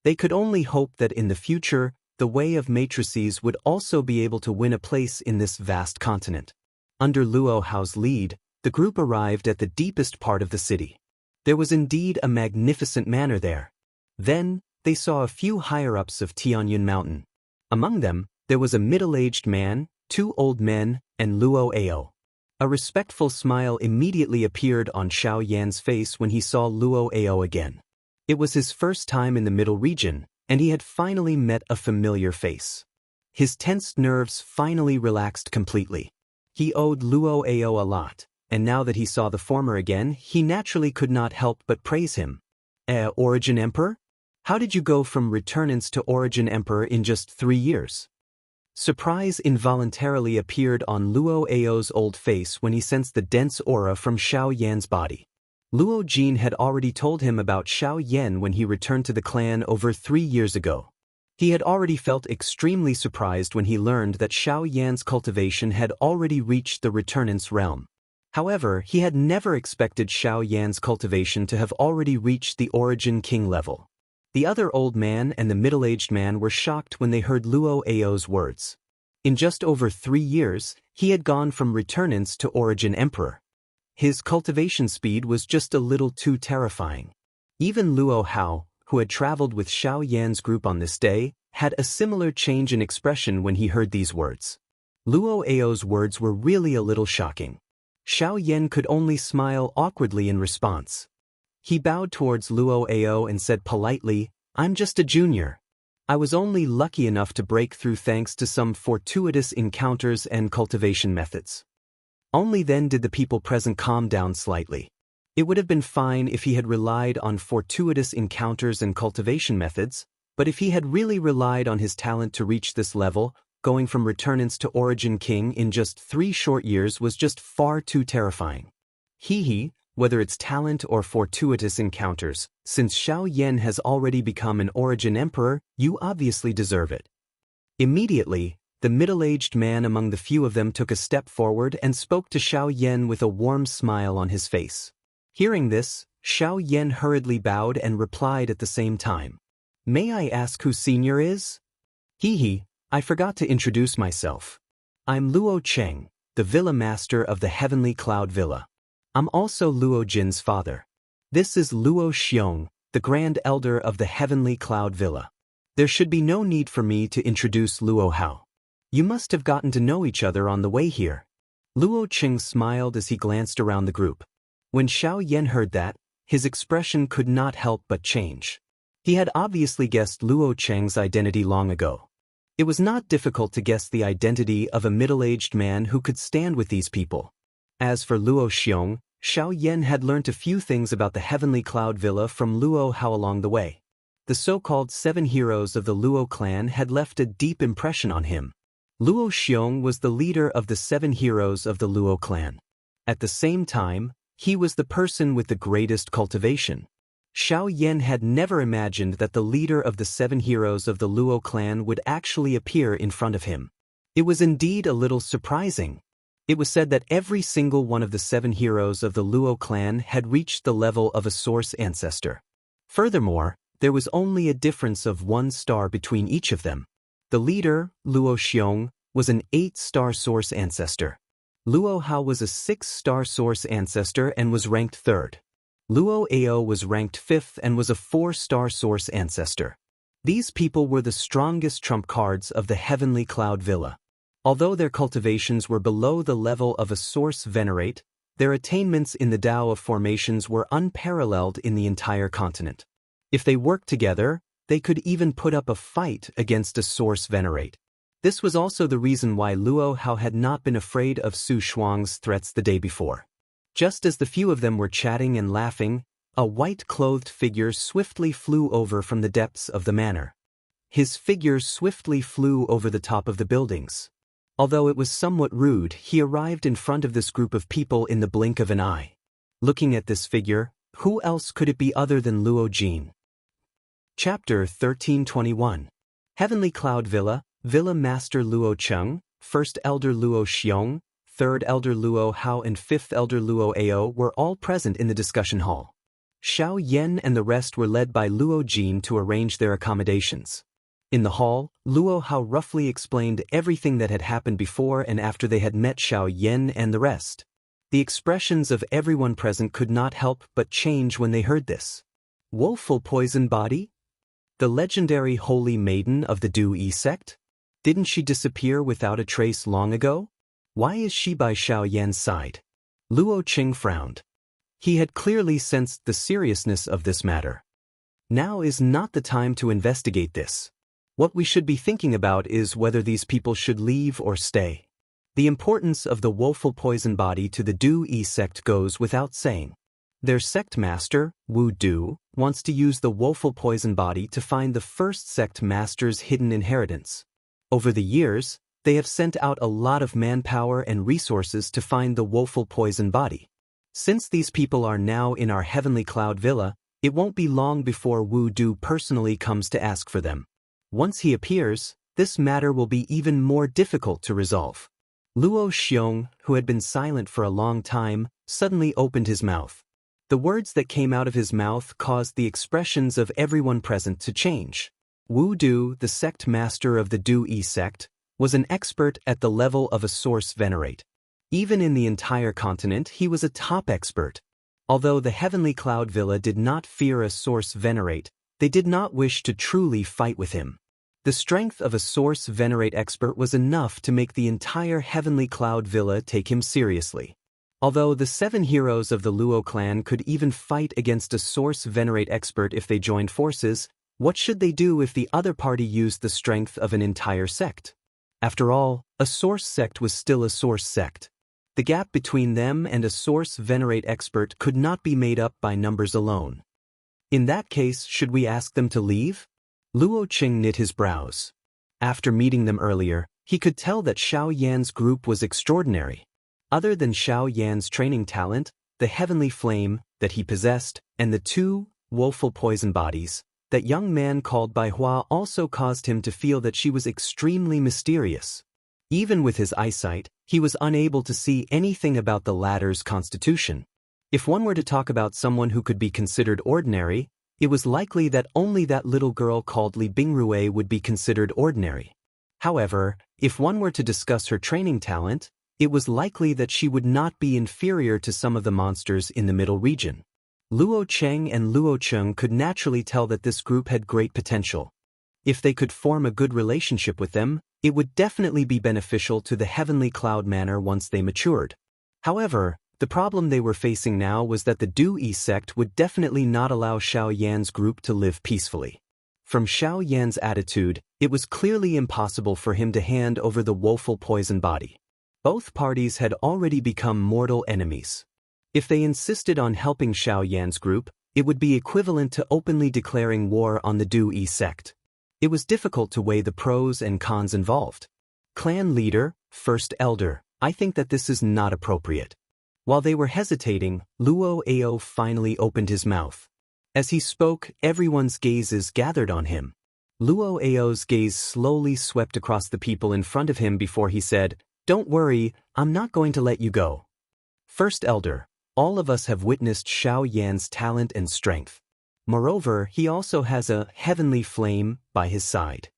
They could only hope that in the future, the way of matrices would also be able to win a place in this vast continent. Under Luo Hao's lead, the group arrived at the deepest part of the city. There was indeed a magnificent manor there. Then, they saw a few higher-ups of Tianyun Mountain. Among them, there was a middle-aged man, 2 old men, and Luo Ao. A respectful smile immediately appeared on Xiao Yan's face when he saw Luo Ao again. It was his first time in the middle region, and he had finally met a familiar face. His tensed nerves finally relaxed completely. He owed Luo Ao a lot, and now that he saw the former again, he naturally could not help but praise him. Origin Emperor? How did you go from Returnance to Origin Emperor in just 3 years? Surprise involuntarily appeared on Luo Ao's old face when he sensed the dense aura from Xiao Yan's body. Luo Jin had already told him about Xiao Yan when he returned to the clan over 3 years ago. He had already felt extremely surprised when he learned that Xiao Yan's cultivation had already reached the Returnance realm. However, he had never expected Xiao Yan's cultivation to have already reached the Origin King level. The other old man and the middle-aged man were shocked when they heard Luo Ao's words. In just over 3 years, he had gone from Returnance to Origin Emperor. His cultivation speed was just a little too terrifying. Even Luo Hao, who had traveled with Xiao Yan's group on this day, had a similar change in expression when he heard these words. Luo Ao's words were really a little shocking. Xiao Yan could only smile awkwardly in response. He bowed towards Luo Ao and said politely, "I'm just a junior. I was only lucky enough to break through thanks to some fortuitous encounters and cultivation methods." Only then did the people present calm down slightly. It would have been fine if he had relied on fortuitous encounters and cultivation methods, but if he had really relied on his talent to reach this level, going from Returnance to Origin King in just 3 short years was just far too terrifying. Whether it's talent or fortuitous encounters, since Xiao Yan has already become an Origin Emperor, you obviously deserve it. Immediately, the middle-aged man among the few of them took a step forward and spoke to Xiao Yan with a warm smile on his face. Hearing this, Xiao Yan hurriedly bowed and replied at the same time. "May I ask who senior is?" I forgot to introduce myself. I'm Luo Cheng, the Villa Master of the Heavenly Cloud Villa. I'm also Luo Jin's father. This is Luo Xiong, the Grand Elder of the Heavenly Cloud Villa. There should be no need for me to introduce Luo Hao. You must have gotten to know each other on the way here. Luo Cheng smiled as he glanced around the group. When Xiao Yan heard that, his expression could not help but change. He had obviously guessed Luo Cheng's identity long ago. It was not difficult to guess the identity of a middle-aged man who could stand with these people. As for Luo Xiong, Xiao Yan had learnt a few things about the Heavenly Cloud Villa from Luo Hao along the way. The so-called 7 heroes of the Luo clan had left a deep impression on him. Luo Xiong was the leader of the 7 heroes of the Luo clan. At the same time, he was the person with the greatest cultivation. Xiao Yan had never imagined that the leader of the 7 heroes of the Luo clan would actually appear in front of him. It was indeed a little surprising. It was said that every single one of the 7 heroes of the Luo clan had reached the level of a source ancestor. Furthermore, there was only a difference of 1 star between each of them. The leader, Luo Xiong, was an 8-star source ancestor. Luo Hao was a 6-star source ancestor and was ranked 3rd. Luo Ao was ranked 5th and was a 4-star source ancestor. These people were the strongest trump cards of the Heavenly Cloud Villa. Although their cultivations were below the level of a source venerate, their attainments in the Tao of formations were unparalleled in the entire continent. If they worked together, they could even put up a fight against a source venerate. This was also the reason why Luo Hao had not been afraid of Su Shuang's threats the day before. Just as the few of them were chatting and laughing, a white-clothed figure swiftly flew over from the depths of the manor. His figure swiftly flew over the top of the buildings. Although it was somewhat rude, he arrived in front of this group of people in the blink of an eye. Looking at this figure, who else could it be other than Luo Jin? Chapter 1321. Heavenly Cloud Villa, Villa Master Luo Cheng, First Elder Luo Xiong, Third Elder Luo Hao and Fifth Elder Luo Ao were all present in the discussion hall. Xiao Yan and the rest were led by Luo Jin to arrange their accommodations. In the hall, Luo Hao roughly explained everything that had happened before and after they had met Xiao Yan and the rest. The expressions of everyone present could not help but change when they heard this. Woeful poison body? The legendary holy maiden of the Daoist sect? Didn't she disappear without a trace long ago? Why is she by Xiao Yan's side? Luo Qing frowned. He had clearly sensed the seriousness of this matter. Now is not the time to investigate this. What we should be thinking about is whether these people should leave or stay. The importance of the woeful poison body to the Daoist sect goes without saying. Their sect master, Wu Du, wants to use the woeful poison body to find the first sect master's hidden inheritance. Over the years, they have sent out a lot of manpower and resources to find the woeful poison body. Since these people are now in our heavenly cloud villa, it won't be long before Wu Du personally comes to ask for them. Once he appears, this matter will be even more difficult to resolve. Luo Xiong, who had been silent for a long time, suddenly opened his mouth. The words that came out of his mouth caused the expressions of everyone present to change. Wu Du, the sect master of the Daoist sect, was an expert at the level of a source venerate. Even in the entire continent, he was a top expert. Although the Heavenly Cloud Villa did not fear a source venerate, they did not wish to truly fight with him. The strength of a source venerate expert was enough to make the entire Heavenly Cloud Villa take him seriously. Although the 7 heroes of the Luo clan could even fight against a source venerate expert if they joined forces, what should they do if the other party used the strength of an entire sect? After all, a source sect was still a source sect. The gap between them and a source venerate expert could not be made up by numbers alone. In that case, should we ask them to leave? Luo Qing knit his brows. After meeting them earlier, he could tell that Xiao Yan's group was extraordinary. Other than Xiao Yan's training talent, the heavenly flame that he possessed, and the 2 woeful poison bodies, that young man called Bai Hua also caused him to feel that she was extremely mysterious. Even with his eyesight, he was unable to see anything about the latter's constitution. If one were to talk about someone who could be considered ordinary, it was likely that only that little girl called Li Bingrue would be considered ordinary. However, if one were to discuss her training talent, it was likely that she would not be inferior to some of the monsters in the middle region. Luo Cheng and Luo Cheng could naturally tell that this group had great potential. If they could form a good relationship with them, it would definitely be beneficial to the Heavenly Cloud Manor once they matured. However, the problem they were facing now was that the Daoist sect would definitely not allow Xiao Yan's group to live peacefully. From Xiao Yan's attitude, it was clearly impossible for him to hand over the woeful poison body. Both parties had already become mortal enemies. If they insisted on helping Xiao Yan's group, it would be equivalent to openly declaring war on the Daoist sect. It was difficult to weigh the pros and cons involved. Clan leader, first elder, I think that this is not appropriate. While they were hesitating, Luo Ao finally opened his mouth. As he spoke, everyone's gazes gathered on him. Luo Ao's gaze slowly swept across the people in front of him before he said, "Don't worry, I'm not going to let you go. First elder, all of us have witnessed Xiao Yan's talent and strength. Moreover, he also has a heavenly flame by his side.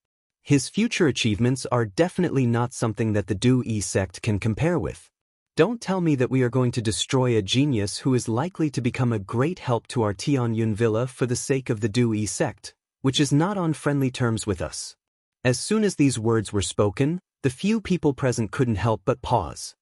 His future achievements are definitely not something that the Daoist sect can compare with. Don't tell me that we are going to destroy a genius who is likely to become a great help to our Tianyun villa for the sake of the Daoist sect, which is not on friendly terms with us." As soon as these words were spoken, the few people present couldn't help but pause.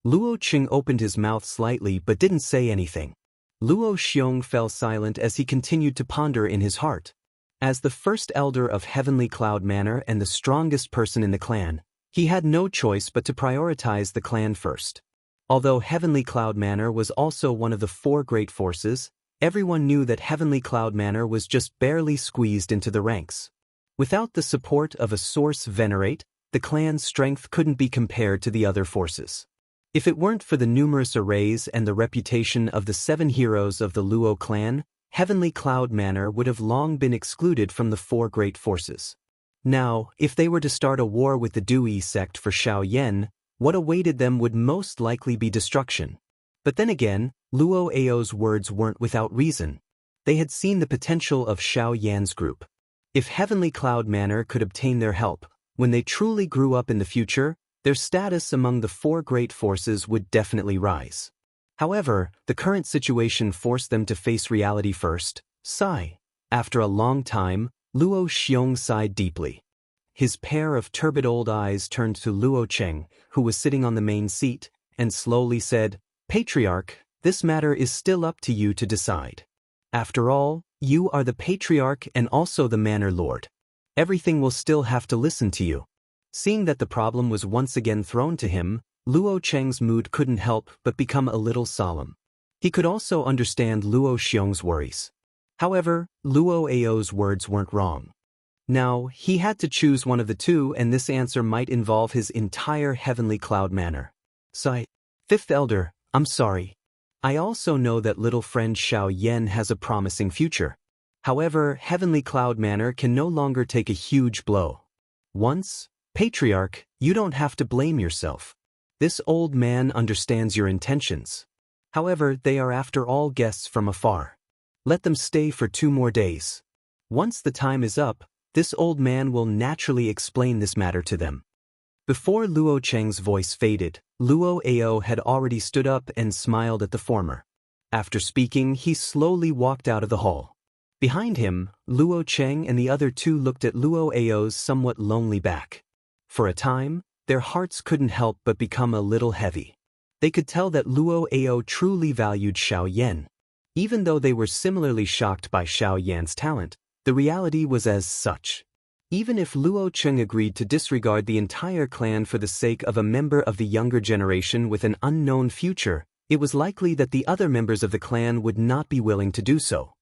Luo Qing opened his mouth slightly but didn't say anything. Luo Xiong fell silent as he continued to ponder in his heart. As the first elder of Heavenly Cloud Manor and the strongest person in the clan, he had no choice but to prioritize the clan first. Although Heavenly Cloud Manor was also one of the 4 great forces, everyone knew that Heavenly Cloud Manor was just barely squeezed into the ranks. Without the support of a source venerate, the clan's strength couldn't be compared to the other forces. If it weren't for the numerous arrays and the reputation of the 7 heroes of the Luo clan, Heavenly Cloud Manor would have long been excluded from the 4 great forces. Now, if they were to start a war with the Daoist sect for Xiao Yan, what awaited them would most likely be destruction. But then again, Luo Ao's words weren't without reason. They had seen the potential of Xiao Yan's group. If Heavenly Cloud Manor could obtain their help, when they truly grew up in the future, their status among the 4 great forces would definitely rise. However, the current situation forced them to face reality first. Sigh. After a long time, Luo Xiong sighed deeply. His pair of turbid old eyes turned to Luo Cheng, who was sitting on the main seat, and slowly said, "Patriarch, this matter is still up to you to decide. After all, you are the patriarch and also the manor lord. Everything will still have to listen to you." Seeing that the problem was once again thrown to him, Luo Cheng's mood couldn't help but become a little solemn. He could also understand Luo Xiong's worries. However, Luo Ao's words weren't wrong. Now, he had to choose one of the two, and this answer might involve his entire heavenly cloud manor. Sigh. Fifth Elder, I'm sorry. I also know that little friend Xiao Yan has a promising future. However, Heavenly Cloud Manor can no longer take a huge blow. Once, Patriarch, you don't have to blame yourself. This old man understands your intentions. However, they are after all guests from afar. Let them stay for 2 more days. Once the time is up, this old man will naturally explain this matter to them. Before Luo Cheng's voice faded, Luo Ao had already stood up and smiled at the former. After speaking, he slowly walked out of the hall. Behind him, Luo Cheng and the other two looked at Luo Ao's somewhat lonely back. For a time, their hearts couldn't help but become a little heavy. They could tell that Luo Ao truly valued Xiao Yan. Even though they were similarly shocked by Xiao Yan's talent, the reality was as such. Even if Luo Cheng agreed to disregard the entire clan for the sake of a member of the younger generation with an unknown future, it was likely that the other members of the clan would not be willing to do so.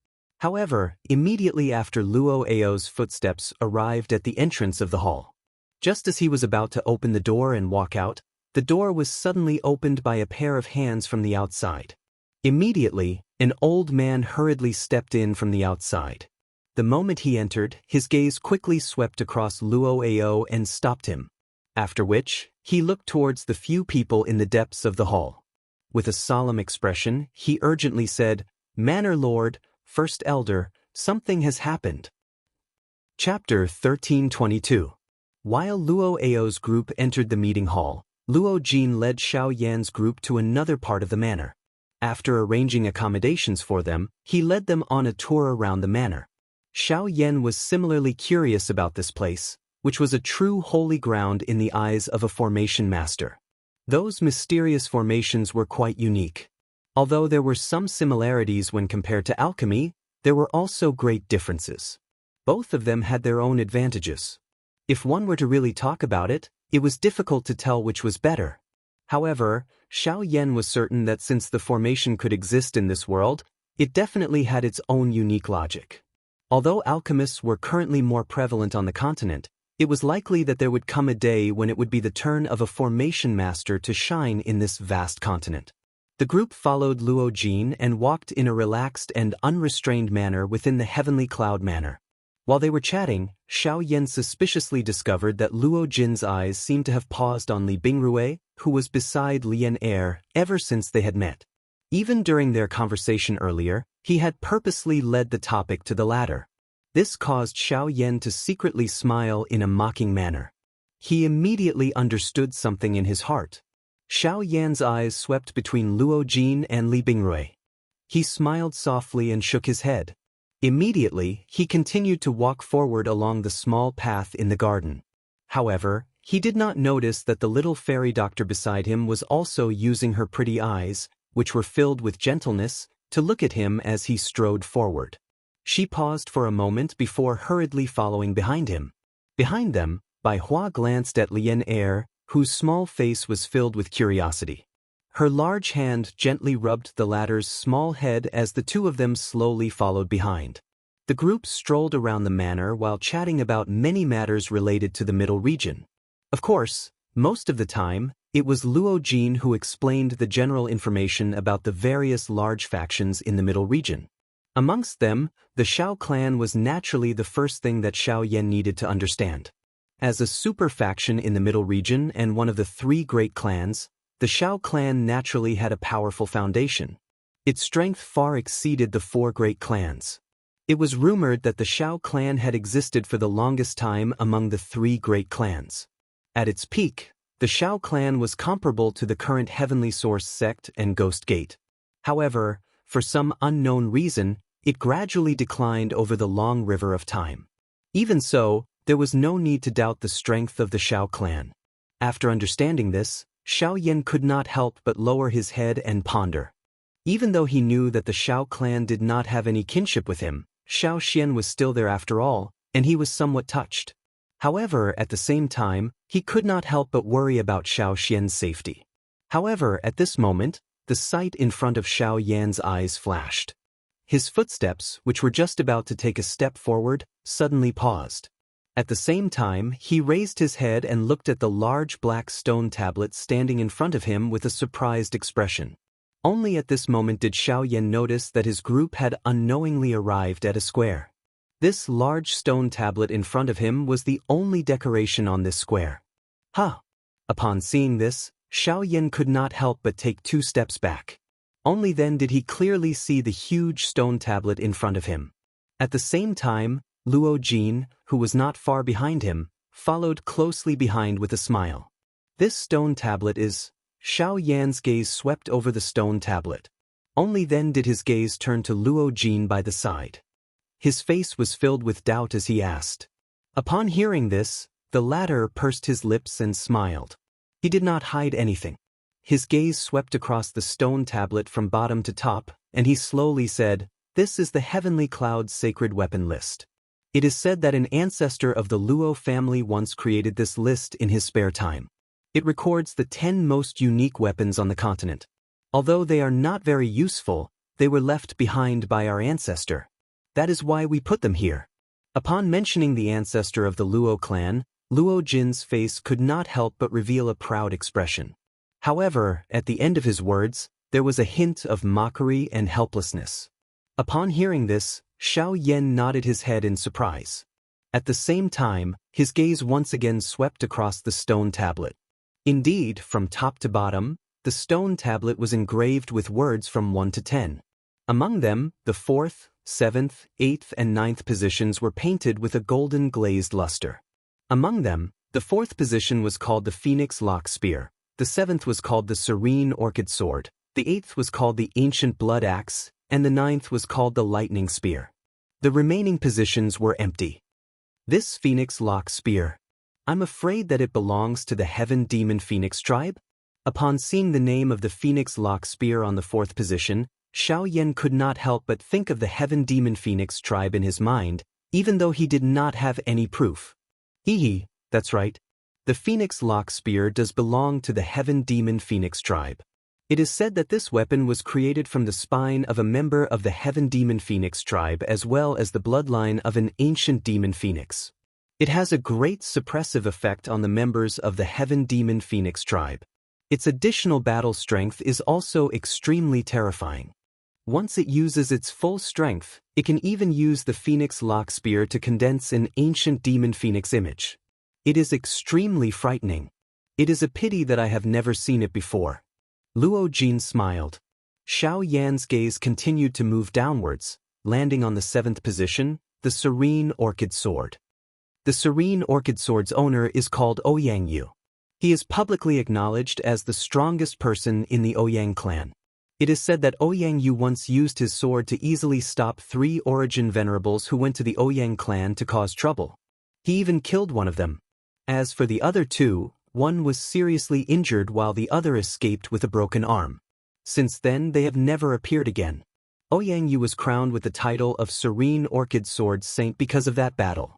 However, immediately after Luo Ao's footsteps arrived at the entrance of the hall. Just as he was about to open the door and walk out, the door was suddenly opened by a pair of hands from the outside. Immediately, an old man hurriedly stepped in from the outside. The moment he entered, his gaze quickly swept across Luo Ao and stopped him. After which, he looked towards the few people in the depths of the hall. With a solemn expression, he urgently said, "Manor Lord, First Elder, something has happened." Chapter 1322. While Luo Ao's group entered the meeting hall, Luo Jin led Xiao Yan's group to another part of the manor. After arranging accommodations for them, he led them on a tour around the manor. Xiao Yan was similarly curious about this place, which was a true holy ground in the eyes of a formation master. Those mysterious formations were quite unique. Although there were some similarities when compared to alchemy, there were also great differences. Both of them had their own advantages. If one were to really talk about it, it was difficult to tell which was better. However, Xiao Yan was certain that since the formation could exist in this world, it definitely had its own unique logic. Although alchemists were currently more prevalent on the continent, it was likely that there would come a day when it would be the turn of a formation master to shine in this vast continent. The group followed Luo Jin and walked in a relaxed and unrestrained manner within the Heavenly Cloud Manor. While they were chatting, Xiao Yan suspiciously discovered that Luo Jin's eyes seemed to have paused on Li Bingrui, who was beside Lian Er, ever since they had met. Even during their conversation earlier, he had purposely led the topic to the latter. This caused Xiao Yan to secretly smile in a mocking manner. He immediately understood something in his heart. Xiao Yan's eyes swept between Luo Jin and Li Bingrui. He smiled softly and shook his head. Immediately, he continued to walk forward along the small path in the garden. However, he did not notice that the little fairy doctor beside him was also using her pretty eyes, which were filled with gentleness, to look at him as he strode forward. She paused for a moment before hurriedly following behind him. Behind them, Bai Hua glanced at Lian Er, whose small face was filled with curiosity. Her large hand gently rubbed the latter's small head as the two of them slowly followed behind. The group strolled around the manor while chatting about many matters related to the Middle region. Of course, most of the time, it was Luo Jin who explained the general information about the various large factions in the Middle region. Amongst them, the Xiao clan was naturally the first thing that Xiao Yan needed to understand. As a super faction in the Middle region and one of the 3 great clans, the Xiao clan naturally had a powerful foundation. Its strength far exceeded the 4 great clans. It was rumored that the Xiao clan had existed for the longest time among the 3 great clans. At its peak, the Xiao clan was comparable to the current Heavenly Source sect and Ghost Gate. However, for some unknown reason, it gradually declined over the long river of time. Even so, there was no need to doubt the strength of the Xiao clan. After understanding this, Xiao Yan could not help but lower his head and ponder. Even though he knew that the Xiao clan did not have any kinship with him, Xiao Xian was still there after all, and he was somewhat touched. However, at the same time, he could not help but worry about Xiao Xian's safety. However, at this moment, the sight in front of Xiao Yan's eyes flashed. His footsteps, which were just about to take a step forward, suddenly paused. At the same time, he raised his head and looked at the large black stone tablet standing in front of him with a surprised expression. Only at this moment did Xiao Yan notice that his group had unknowingly arrived at a square. This large stone tablet in front of him was the only decoration on this square. Huh! Upon seeing this, Xiao Yan could not help but take 2 steps back. Only then did he clearly see the huge stone tablet in front of him. At the same time, Luo Jin, who was not far behind him, followed closely behind with a smile. This stone tablet is... Xiao Yan's gaze swept over the stone tablet. Only then did his gaze turn to Luo Jin by the side. His face was filled with doubt as he asked. Upon hearing this, the latter pursed his lips and smiled. He did not hide anything. His gaze swept across the stone tablet from bottom to top, and he slowly said, "This is the Heavenly Cloud's sacred weapon list." It is said that an ancestor of the Luo family once created this list in his spare time. It records the 10 most unique weapons on the continent. Although they are not very useful, they were left behind by our ancestor. That is why we put them here. Upon mentioning the ancestor of the Luo clan, Luo Jin's face could not help but reveal a proud expression. However, at the end of his words, there was a hint of mockery and helplessness. Upon hearing this, Xiao Yan nodded his head in surprise. At the same time, his gaze once again swept across the stone tablet. Indeed, from top to bottom, the stone tablet was engraved with words from 1 to 10. Among them, the 4th, 7th, 8th and 9th positions were painted with a golden glazed luster. Among them, the 4th position was called the Phoenix Lock Spear, the 7th was called the Serene Orchid Sword, the 8th was called the Ancient Blood Axe, and the 9th was called the Lightning Spear. The remaining positions were empty. This Phoenix Lock Spear. I'm afraid that it belongs to the Heaven Demon Phoenix tribe? Upon seeing the name of the Phoenix Lock Spear on the 4th position, Xiao Yan could not help but think of the Heaven Demon Phoenix tribe in his mind, even though he did not have any proof. Hee, that's right. The Phoenix Lock Spear does belong to the Heaven Demon Phoenix tribe. It is said that this weapon was created from the spine of a member of the Heaven Demon Phoenix tribe as well as the bloodline of an ancient demon phoenix. It has a great suppressive effect on the members of the Heaven Demon Phoenix tribe. Its additional battle strength is also extremely terrifying. Once it uses its full strength, it can even use the Phoenix Lock Spear to condense an ancient demon phoenix image. It is extremely frightening. It is a pity that I have never seen it before. Luo Jin smiled. Xiao Yan's gaze continued to move downwards, landing on the 7th position, the Serene Orchid Sword. The Serene Orchid Sword's owner is called Ouyang Yu. He is publicly acknowledged as the strongest person in the Ouyang clan. It is said that Ouyang Yu once used his sword to easily stop 3 origin venerables who went to the Ouyang clan to cause trouble. He even killed one of them. As for the other 2, one was seriously injured while the other escaped with a broken arm. Since then they have never appeared again. Ouyang Yu was crowned with the title of Serene Orchid Sword Saint because of that battle.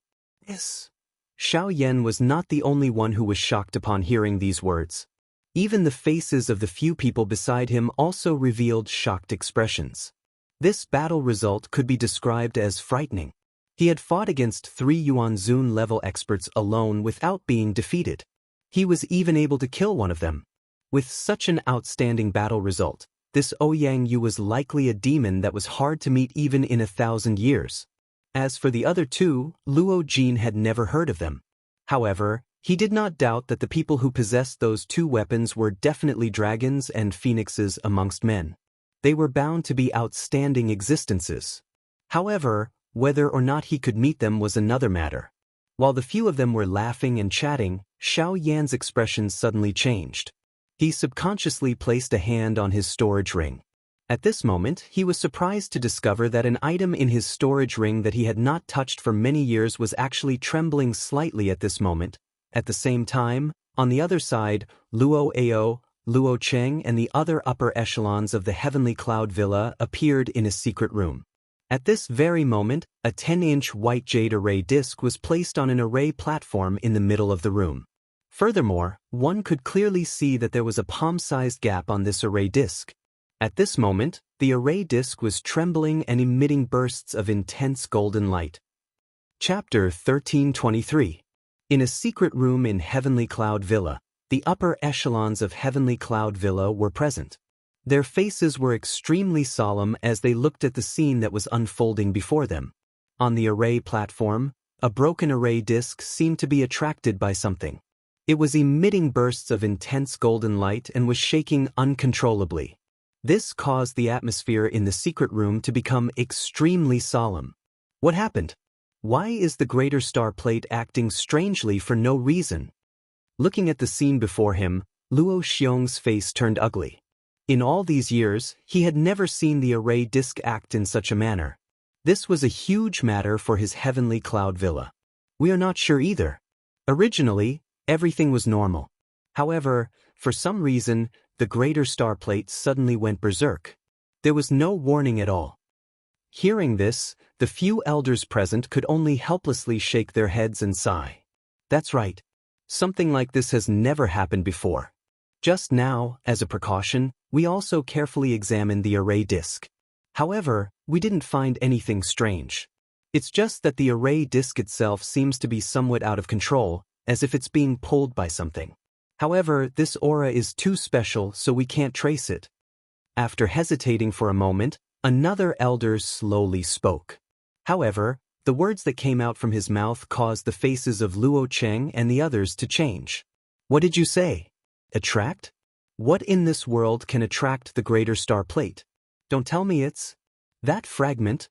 Yes. Xiao Yan was not the only one who was shocked upon hearing these words. Even the faces of the few people beside him also revealed shocked expressions. This battle result could be described as frightening. He had fought against 3 Yuanzun level experts alone without being defeated. He was even able to kill one of them. With such an outstanding battle result, this Ouyang Yu was likely a demon that was hard to meet even in 1,000 years. As for the other 2, Luo Jin had never heard of them. However, he did not doubt that the people who possessed those 2 weapons were definitely dragons and phoenixes amongst men. They were bound to be outstanding existences. However, whether or not he could meet them was another matter. While the few of them were laughing and chatting, Xiao Yan's expression suddenly changed. He subconsciously placed a hand on his storage ring. At this moment, he was surprised to discover that an item in his storage ring that he had not touched for many years was actually trembling slightly at this moment. At the same time, on the other side, Luo Ao, Luo Cheng and the other upper echelons of the Heavenly Cloud Villa appeared in a secret room. At this very moment, a 10-inch white jade array disc was placed on an array platform in the middle of the room. Furthermore, one could clearly see that there was a palm-sized gap on this array disc. At this moment, the array disc was trembling and emitting bursts of intense golden light. Chapter 1323. In a secret room in Heavenly Cloud Villa, the upper echelons of Heavenly Cloud Villa were present. Their faces were extremely solemn as they looked at the scene that was unfolding before them. On the array platform, a broken array disc seemed to be attracted by something. It was emitting bursts of intense golden light and was shaking uncontrollably. This caused the atmosphere in the secret room to become extremely solemn. What happened? Why is the greater star plate acting strangely for no reason? Looking at the scene before him, Luo Xiong's face turned ugly. In all these years, he had never seen the array disc act in such a manner. This was a huge matter for his Heavenly Cloud Villa. We are not sure either. Originally, everything was normal. However, for some reason, the greater star plate suddenly went berserk. There was no warning at all. Hearing this, the few elders present could only helplessly shake their heads and sigh. That's right. Something like this has never happened before. Just now, as a precaution, we also carefully examined the array disc. However, we didn't find anything strange. It's just that the array disc itself seems to be somewhat out of control, as if it's being pulled by something. However, this aura is too special, so we can't trace it. After hesitating for a moment, another elder slowly spoke. However, the words that came out from his mouth caused the faces of Luo Cheng and the others to change. What did you say? Attract? What in this world can attract the greater star plate? Don't tell me it's that fragment.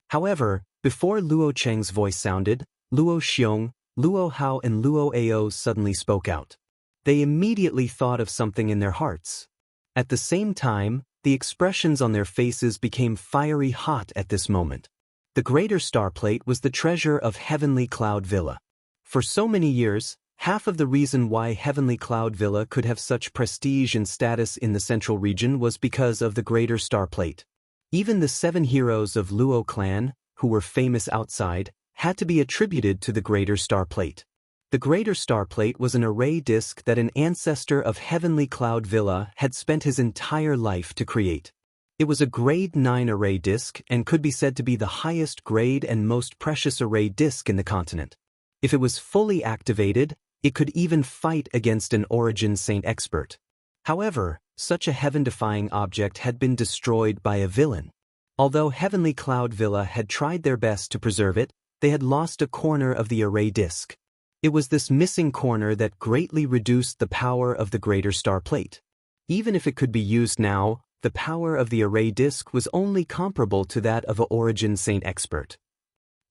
However, before Luo Cheng's voice sounded, Luo Xiong, Luo Hao and Luo Ao suddenly spoke out. They immediately thought of something in their hearts. At the same time, the expressions on their faces became fiery hot at this moment. The greater star plate was the treasure of Heavenly Cloud Villa. For so many years, half of the reason why Heavenly Cloud Villa could have such prestige and status in the central region was because of the greater star plate. Even the 7 heroes of Luo clan, who were famous outside, had to be attributed to the greater star plate. The greater star plate was an array disc that an ancestor of Heavenly Cloud Villa had spent his entire life to create. It was a grade 9 array disc and could be said to be the highest grade and most precious array disc in the continent. If it was fully activated, it could even fight against an Origin Saint expert. However, such a heaven-defying object had been destroyed by a villain. Although Heavenly Cloud Villa had tried their best to preserve it, they had lost a corner of the array disc. It was this missing corner that greatly reduced the power of the greater star plate. Even if it could be used now, the power of the array disc was only comparable to that of an Origin Saint expert.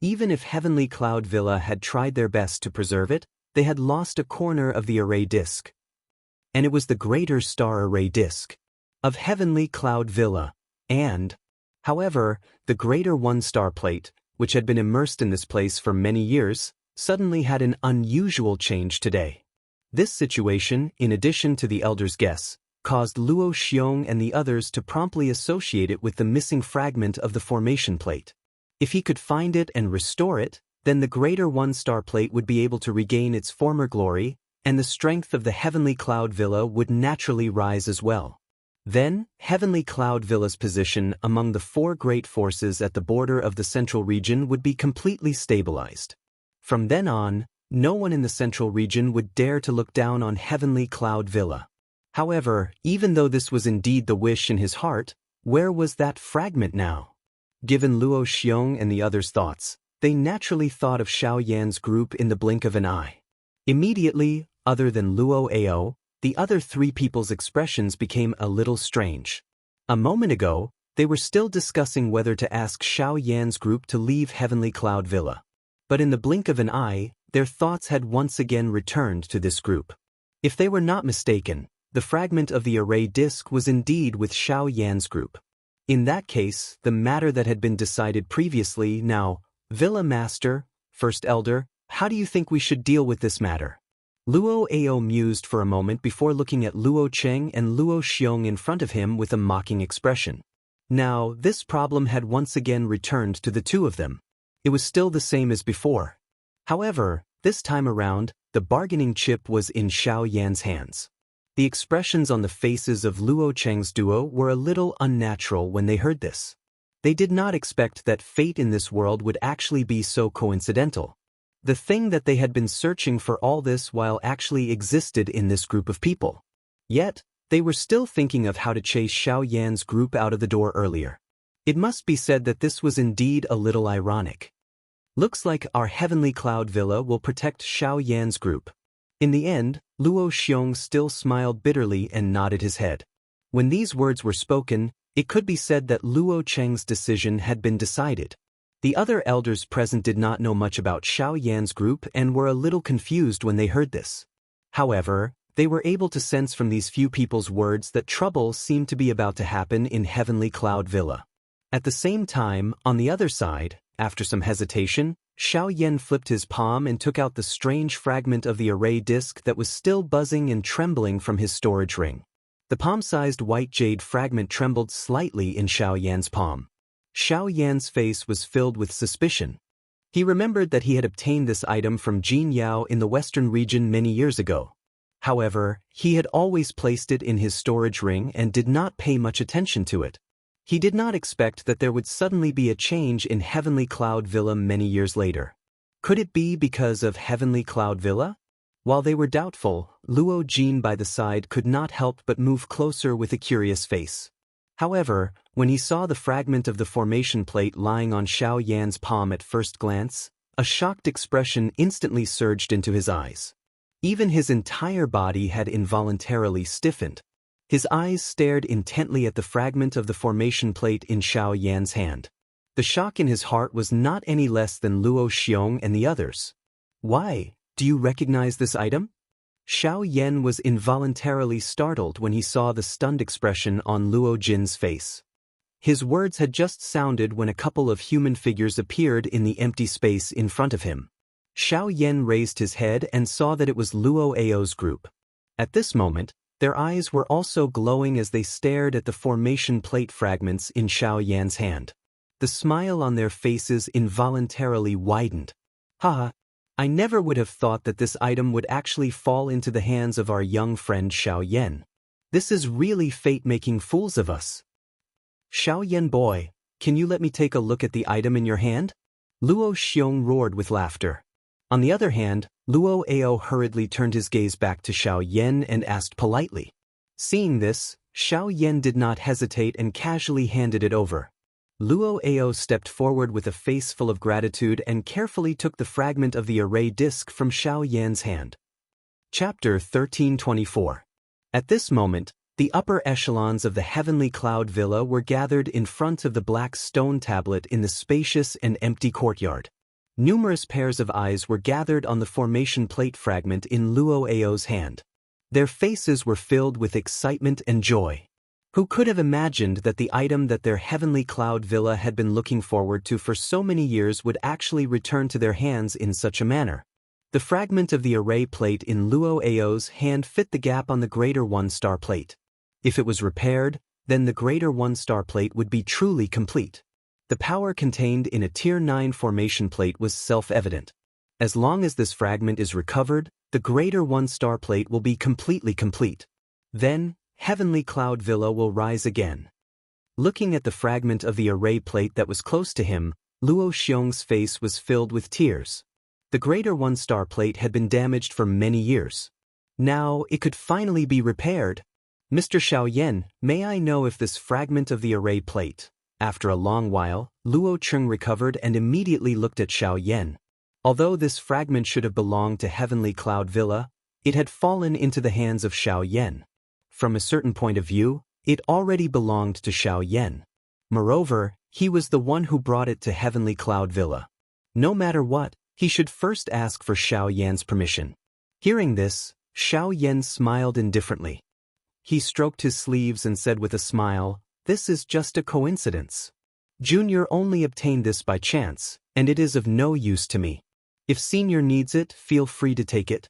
Even if Heavenly Cloud Villa had tried their best to preserve it, they had lost a corner of the array disc. And it was the greater star array disc of Heavenly Cloud Villa. And, however, the greater 1-star plate, which had been immersed in this place for many years, suddenly had an unusual change today. This situation, in addition to the elder's guess, caused Luo Xiong and the others to promptly associate it with the missing fragment of the formation plate. If he could find it and restore it, then the greater 1-star plate would be able to regain its former glory, and the strength of the Heavenly Cloud Villa would naturally rise as well. Then, Heavenly Cloud Villa's position among the 4 great forces at the border of the central region would be completely stabilized. From then on, no one in the central region would dare to look down on Heavenly Cloud Villa. However, even though this was indeed the wish in his heart, where was that fragment now? Given Luo Xiong and the others' thoughts, they naturally thought of Xiao Yan's group in the blink of an eye. Immediately, other than Luo Ao, the other 3 people's expressions became a little strange. A moment ago, they were still discussing whether to ask Xiao Yan's group to leave Heavenly Cloud Villa. But in the blink of an eye, their thoughts had once again returned to this group. If they were not mistaken, the fragment of the array disc was indeed with Xiao Yan's group. In that case, the matter that had been decided previously now, Villa Master, First Elder, how do you think we should deal with this matter? Luo Ao mused for a moment before looking at Luo Cheng and Luo Xiong in front of him with a mocking expression. Now, this problem had once again returned to the two of them. It was still the same as before. However, this time around, the bargaining chip was in Xiao Yan's hands. The expressions on the faces of Luo Cheng's duo were a little unnatural when they heard this. They did not expect that fate in this world would actually be so coincidental. The thing that they had been searching for all this while actually existed in this group of people. Yet, they were still thinking of how to chase Xiao Yan's group out of the door earlier. It must be said that this was indeed a little ironic. Looks like our Heavenly Cloud Villa will protect Xiao Yan's group. In the end, Luo Xiong still smiled bitterly and nodded his head. When these words were spoken, it could be said that Luo Cheng's decision had been decided. The other elders present did not know much about Xiao Yan's group and were a little confused when they heard this. However, they were able to sense from these few people's words that trouble seemed to be about to happen in Heavenly Cloud Villa. At the same time, on the other side, after some hesitation, Xiao Yan flipped his palm and took out the strange fragment of the array disc that was still buzzing and trembling from his storage ring. The palm-sized white jade fragment trembled slightly in Xiao Yan's palm. Xiao Yan's face was filled with suspicion. He remembered that he had obtained this item from Jin Yao in the western region many years ago. However, he had always placed it in his storage ring and did not pay much attention to it. He did not expect that there would suddenly be a change in Heavenly Cloud Villa many years later. Could it be because of Heavenly Cloud Villa? While they were doubtful, Luo Jin by the side could not help but move closer with a curious face. However, when he saw the fragment of the formation plate lying on Xiao Yan's palm at first glance, a shocked expression instantly surged into his eyes. Even his entire body had involuntarily stiffened. His eyes stared intently at the fragment of the formation plate in Xiao Yan's hand. The shock in his heart was not any less than Luo Xiong and the others. Why? Do you recognize this item? Xiao Yan was involuntarily startled when he saw the stunned expression on Luo Jin's face. His words had just sounded when a couple of human figures appeared in the empty space in front of him. Xiao Yan raised his head and saw that it was Luo Ao's group. At this moment, their eyes were also glowing as they stared at the formation plate fragments in Xiao Yan's hand. The smile on their faces involuntarily widened. Haha, I never would have thought that this item would actually fall into the hands of our young friend Xiao Yan. This is really fate making fools of us. Xiao Yan boy, can you let me take a look at the item in your hand? Luo Xiong roared with laughter. On the other hand, Luo Ao hurriedly turned his gaze back to Xiao Yan and asked politely. Seeing this, Xiao Yan did not hesitate and casually handed it over. Luo Ao stepped forward with a face full of gratitude and carefully took the fragment of the array disc from Xiao Yan's hand. Chapter 1324. At this moment, the upper echelons of the Heavenly Cloud Villa were gathered in front of the black stone tablet in the spacious and empty courtyard. Numerous pairs of eyes were gathered on the formation plate fragment in Luo Ao's hand. Their faces were filled with excitement and joy. Who could have imagined that the item that their Heavenly Cloud Villa had been looking forward to for so many years would actually return to their hands in such a manner? The fragment of the array plate in Luo Ao's hand fit the gap on the greater one-star plate. If it was repaired, then the greater one-star plate would be truly complete. The power contained in a Tier 9 formation plate was self-evident. As long as this fragment is recovered, the greater one-star plate will be completely complete. Then, Heavenly Cloud Villa will rise again. Looking at the fragment of the array plate that was close to him, Luo Xiong's face was filled with tears. The greater one-star plate had been damaged for many years. Now, it could finally be repaired. Mr. Xiao Yan, may I know if this fragment of the array plate... After a long while, Luo Cheng recovered and immediately looked at Xiao Yan. Although this fragment should have belonged to Heavenly Cloud Villa, it had fallen into the hands of Xiao Yan. From a certain point of view, it already belonged to Xiao Yan. Moreover, he was the one who brought it to Heavenly Cloud Villa. No matter what, he should first ask for Xiao Yan's permission. Hearing this, Xiao Yan smiled indifferently. He stroked his sleeves and said with a smile, This is just a coincidence. Junior only obtained this by chance, and it is of no use to me. If Senior needs it, feel free to take it."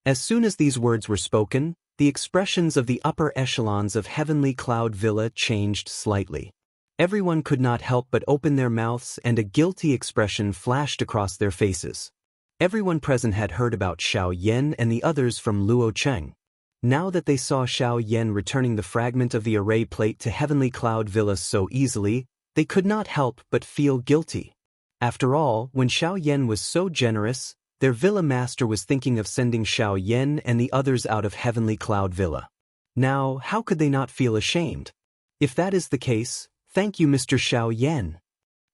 As soon as these words were spoken, the expressions of the upper echelons of Heavenly Cloud Villa changed slightly. Everyone could not help but open their mouths, and a guilty expression flashed across their faces. Everyone present had heard about Xiao Yan and the others from Luo Cheng. Now that they saw Xiao Yan returning the fragment of the array plate to Heavenly Cloud Villa so easily, they could not help but feel guilty. After all, when Xiao Yan was so generous, their villa master was thinking of sending Xiao Yan and the others out of Heavenly Cloud Villa. Now, how could they not feel ashamed? If that is the case, thank you, Mr. Xiao Yan.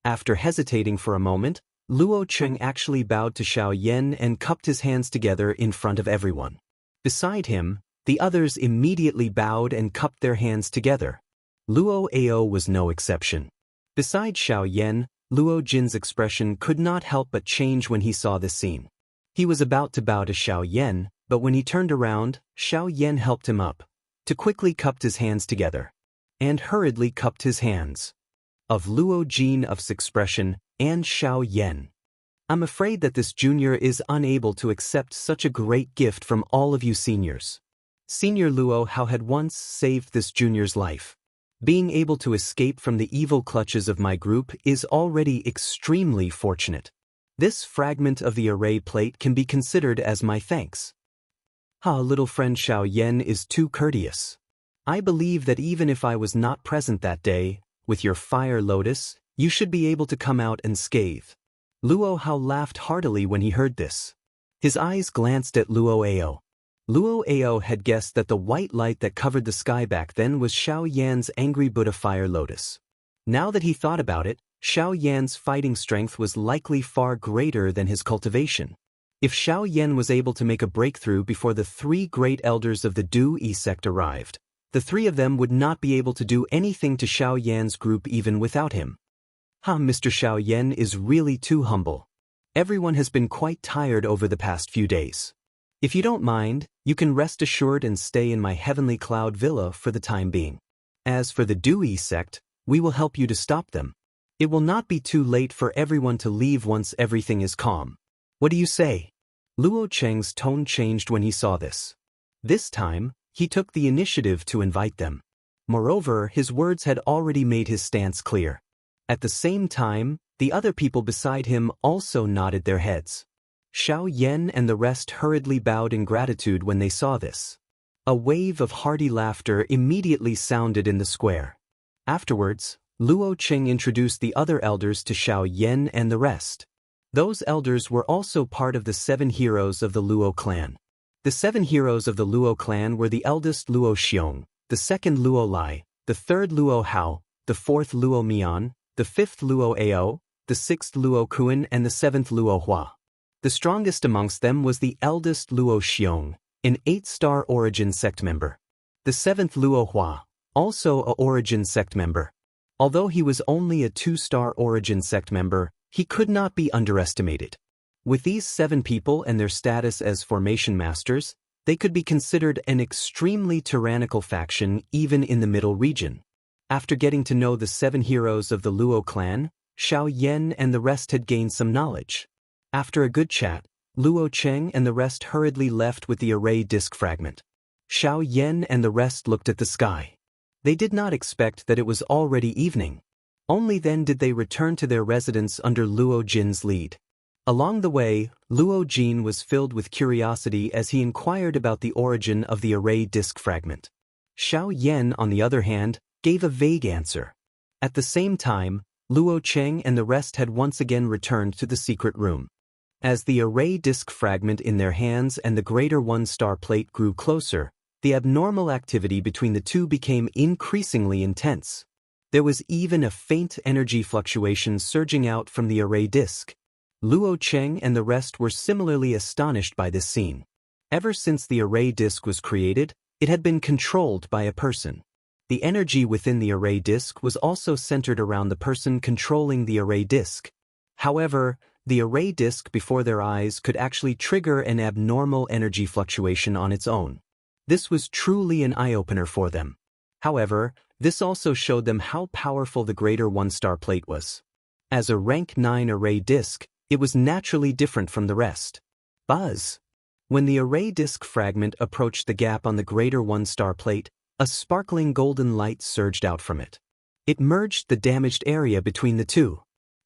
After hesitating for a moment, Luo Cheng actually bowed to Xiao Yan and cupped his hands together in front of everyone. Beside him, the others immediately bowed and cupped their hands together. Luo Ao was no exception. Besides Xiao Yan, Luo Jin's expression could not help but change when he saw this scene. He was about to bow to Xiao Yan, but when he turned around, Xiao Yan helped him up, to quickly cupped his hands together, and hurriedly cupped his hands. Of Luo Jin's expression, and Xiao Yan. I'm afraid that this junior is unable to accept such a great gift from all of you seniors. Senior Luo Hao had once saved this junior's life. Being able to escape from the evil clutches of my group is already extremely fortunate. This fragment of the array plate can be considered as my thanks. Little friend Xiao Yan is too courteous. I believe that even if I was not present that day, with your fire lotus, you should be able to come out unscathed. Luo Hao laughed heartily when he heard this. His eyes glanced at Luo Ao. Luo Ao had guessed that the white light that covered the sky back then was Xiao Yan's angry Buddha fire lotus. Now that he thought about it, Xiao Yan's fighting strength was likely far greater than his cultivation. If Xiao Yan was able to make a breakthrough before the three great elders of the Daoist sect arrived, the three of them would not be able to do anything to Xiao Yan's group even without him. Mr. Xiao Yan is really too humble. Everyone has been quite tired over the past few days. If you don't mind, you can rest assured and stay in my Heavenly Cloud Villa for the time being. As for the Daoist sect, we will help you to stop them. It will not be too late for everyone to leave once everything is calm. What do you say? Luo Cheng's tone changed when he saw this. This time, he took the initiative to invite them. Moreover, his words had already made his stance clear. At the same time, the other people beside him also nodded their heads. Xiao Yan and the rest hurriedly bowed in gratitude when they saw this. A wave of hearty laughter immediately sounded in the square. Afterwards, Luo Cheng introduced the other elders to Xiao Yan and the rest. Those elders were also part of the 7 heroes of the Luo clan. The 7 heroes of the Luo clan were the eldest Luo Xiong, the second Luo Lai, the third Luo Hao, the fourth Luo Mian, the fifth Luo Ao, the sixth Luo Kuan and the 7th Luo Hua. The strongest amongst them was the eldest Luo Xiong, an 8-star Origin sect member. The 7th Luo Hua, also a Origin sect member. Although he was only a 2-star Origin sect member, he could not be underestimated. With these 7 people and their status as formation masters, they could be considered an extremely tyrannical faction even in the middle region. After getting to know the 7 heroes of the Luo clan, Xiao Yan and the rest had gained some knowledge. After a good chat, Luo Cheng and the rest hurriedly left with the array disk fragment. Xiao Yan and the rest looked at the sky. They did not expect that it was already evening. Only then did they return to their residence under Luo Jin's lead. Along the way, Luo Jin was filled with curiosity as he inquired about the origin of the array disk fragment. Xiao Yan, on the other hand, gave a vague answer. At the same time, Luo Cheng and the rest had once again returned to the secret room. As the array disk fragment in their hands and the greater 1-star plate grew closer, the abnormal activity between the two became increasingly intense. There was even a faint energy fluctuation surging out from the array disk. Luo Cheng and the rest were similarly astonished by this scene. Ever since the array disk was created, it had been controlled by a person. The energy within the array disk was also centered around the person controlling the array disk. However, the array disk before their eyes could actually trigger an abnormal energy fluctuation on its own. This was truly an eye-opener for them. However, this also showed them how powerful the greater one-star plate was. As a rank 9 array disk, it was naturally different from the rest. Buzz! When the array disk fragment approached the gap on the greater one-star plate, a sparkling golden light surged out from it. It merged the damaged area between the two,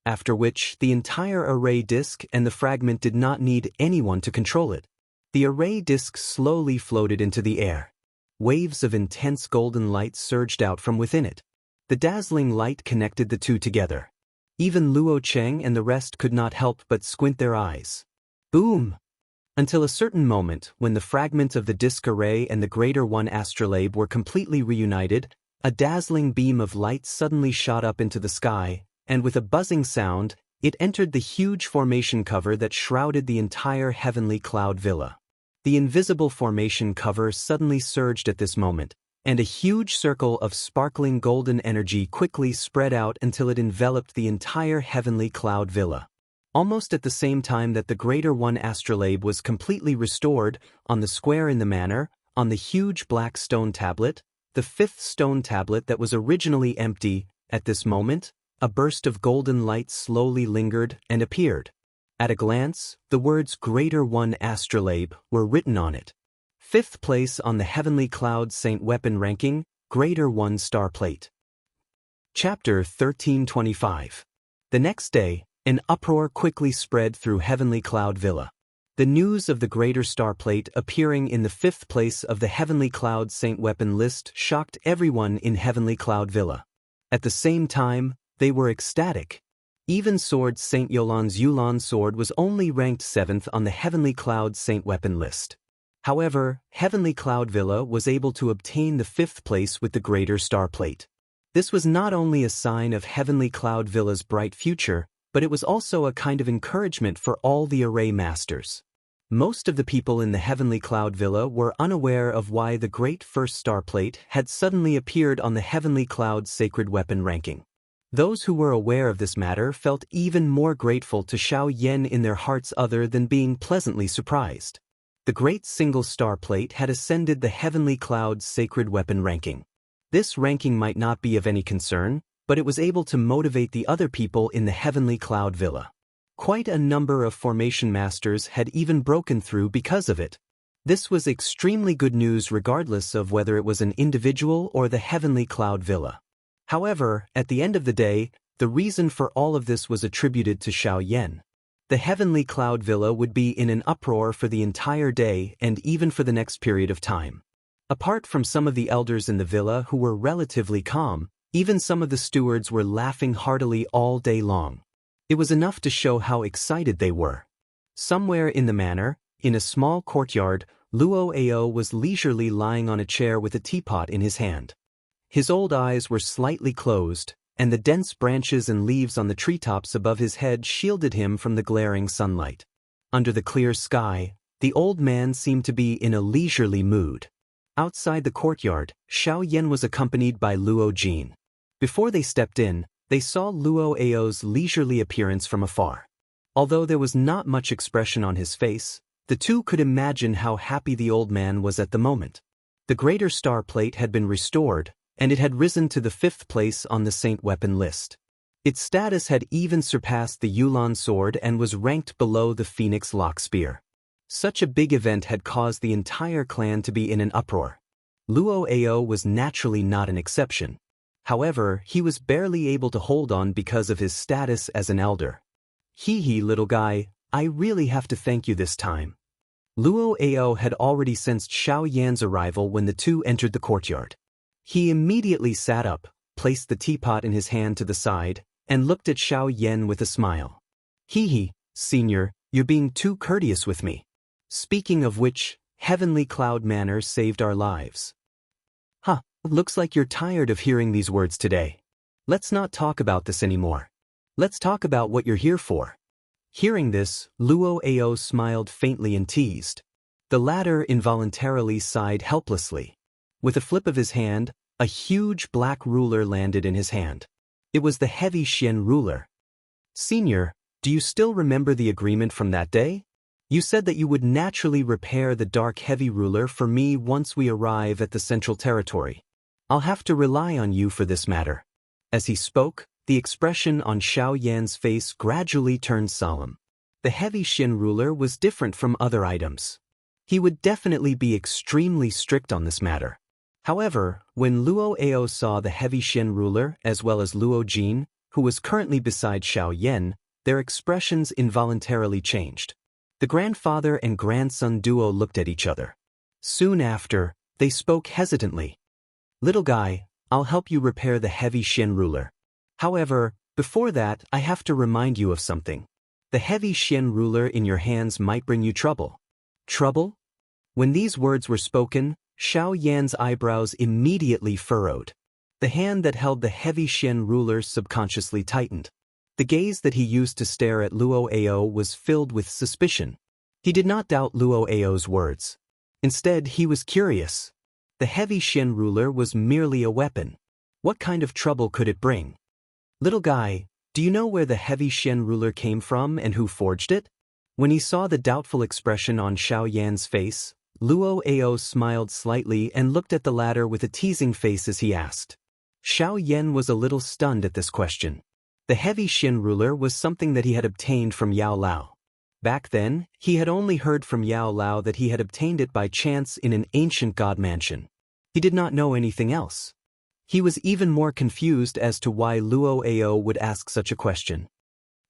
after which the entire array disk and the fragment did not need anyone to control it. The array disk slowly floated into the air. Waves of intense golden light surged out from within it. The dazzling light connected the two together. Even Luo Cheng and the rest could not help but squint their eyes. Boom! Until a certain moment when the fragment of the disk array and the greater one astrolabe were completely reunited, a dazzling beam of light suddenly shot up into the sky, and with a buzzing sound, it entered the huge formation cover that shrouded the entire heavenly cloud villa. The invisible formation cover suddenly surged at this moment, and a huge circle of sparkling golden energy quickly spread out until it enveloped the entire heavenly cloud villa. Almost at the same time that the greater one astrolabe was completely restored, on the square in the manor, on the huge black stone tablet, the fifth stone tablet that was originally empty, at this moment, a burst of golden light slowly lingered and appeared. At a glance, the words Greater One Astrolabe were written on it. 5th place on the Heavenly Cloud Saint Weapon ranking, Greater One Star Plate. Chapter 1325. The next day, an uproar quickly spread through Heavenly Cloud Villa. The news of the Greater Star Plate appearing in the 5th place of the Heavenly Cloud Saint Weapon list shocked everyone in Heavenly Cloud Villa. At the same time, they were ecstatic. Even Sword Saint Yolan's Yulan sword was only ranked 7th on the Heavenly Cloud Saint Weapon list. However, Heavenly Cloud Villa was able to obtain the 5th place with the Greater Star Plate. This was not only a sign of Heavenly Cloud Villa's bright future, but it was also a kind of encouragement for all the array masters. Most of the people in the Heavenly Cloud Villa were unaware of why the Great First Star Plate had suddenly appeared on the Heavenly Cloud Sacred Weapon ranking. Those who were aware of this matter felt even more grateful to Xiao Yan in their hearts other than being pleasantly surprised. The Great Single Star Plate had ascended the Heavenly Cloud Sacred Weapon ranking. This ranking might not be of any concern, but it was able to motivate the other people in the Heavenly Cloud Villa. Quite a number of formation masters had even broken through because of it. This was extremely good news regardless of whether it was an individual or the Heavenly Cloud Villa. However, at the end of the day, the reason for all of this was attributed to Xiao Yan. The Heavenly Cloud Villa would be in an uproar for the entire day and even for the next period of time. Apart from some of the elders in the villa who were relatively calm, even some of the stewards were laughing heartily all day long. It was enough to show how excited they were. Somewhere in the manor, in a small courtyard, Luo Ao was leisurely lying on a chair with a teapot in his hand. His old eyes were slightly closed, and the dense branches and leaves on the treetops above his head shielded him from the glaring sunlight. Under the clear sky, the old man seemed to be in a leisurely mood. Outside the courtyard, Xiao Yan was accompanied by Luo Jin. Before they stepped in, they saw Luo Ao's leisurely appearance from afar. Although there was not much expression on his face, the two could imagine how happy the old man was at the moment. The Greater Star Plate had been restored, and it had risen to the 5th place on the Saint Weapon list. Its status had even surpassed the Yulan sword and was ranked below the Phoenix Lock Spear. Such a big event had caused the entire clan to be in an uproar. Luo Ao was naturally not an exception. However, he was barely able to hold on because of his status as an elder. Hee little guy, I really have to thank you this time. Luo Ao had already sensed Xiao Yan's arrival when the two entered the courtyard. He immediately sat up, placed the teapot in his hand to the side, and looked at Xiao Yan with a smile. Hee, senior, you're being too courteous with me. Speaking of which, Heavenly Cloud Manor saved our lives. Looks like you're tired of hearing these words today. Let's not talk about this anymore. Let's talk about what you're here for. Hearing this, Luo Ao smiled faintly and teased. The latter involuntarily sighed helplessly. With a flip of his hand, a huge black ruler landed in his hand. It was the heavy Xian ruler. Senior, do you still remember the agreement from that day? You said that you would naturally repair the dark heavy ruler for me once we arrive at the Central Territory. I'll have to rely on you for this matter. As he spoke, the expression on Xiao Yan's face gradually turned solemn. The heavy Xin ruler was different from other items. He would definitely be extremely strict on this matter. However, when Luo Ao saw the heavy Xin ruler as well as Luo Jin, who was currently beside Xiao Yan, their expressions involuntarily changed. The grandfather and grandson duo looked at each other. Soon after, they spoke hesitantly. Little guy, I'll help you repair the heavy Xin ruler. However, before that, I have to remind you of something. The heavy Xin ruler in your hands might bring you trouble. Trouble? When these words were spoken, Xiao Yan's eyebrows immediately furrowed. The hand that held the heavy Xin ruler subconsciously tightened. The gaze that he used to stare at Luo Ao was filled with suspicion. He did not doubt Luo Ao's words. Instead, he was curious. The heavy Xin ruler was merely a weapon. What kind of trouble could it bring? Little guy, do you know where the heavy Xin ruler came from and who forged it? When he saw the doubtful expression on Xiao Yan's face, Luo Ao smiled slightly and looked at the latter with a teasing face as he asked. Xiao Yan was a little stunned at this question. The heavy Xin ruler was something that he had obtained from Yao Lao. Back then, he had only heard from Yao Lao that he had obtained it by chance in an ancient god mansion. He did not know anything else. He was even more confused as to why Luo Ao would ask such a question.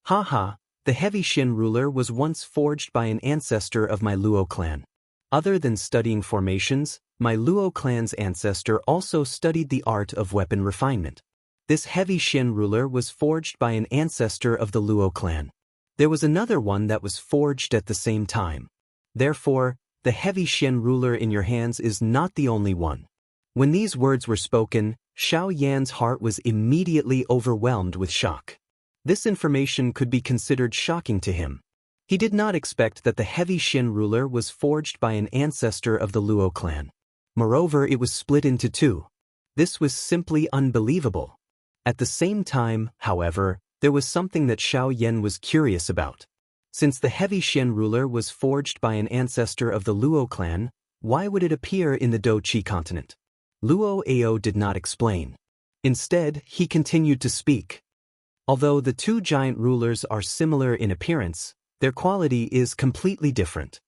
Haha, the heavy Xin ruler was once forged by an ancestor of my Luo clan. Other than studying formations, my Luo clan's ancestor also studied the art of weapon refinement. This heavy Xin ruler was forged by an ancestor of the Luo clan. There was another one that was forged at the same time. Therefore, the heavy Xin ruler in your hands is not the only one. When these words were spoken, Xiao Yan's heart was immediately overwhelmed with shock. This information could be considered shocking to him. He did not expect that the heavy Xin ruler was forged by an ancestor of the Luo clan. Moreover, it was split into two. This was simply unbelievable. At the same time, however, there was something that Xiao Yan was curious about. Since the heavy Xin ruler was forged by an ancestor of the Luo clan, why would it appear in the Do-Chi continent? Luo Ao did not explain. Instead, he continued to speak. Although the two giant rulers are similar in appearance, their quality is completely different.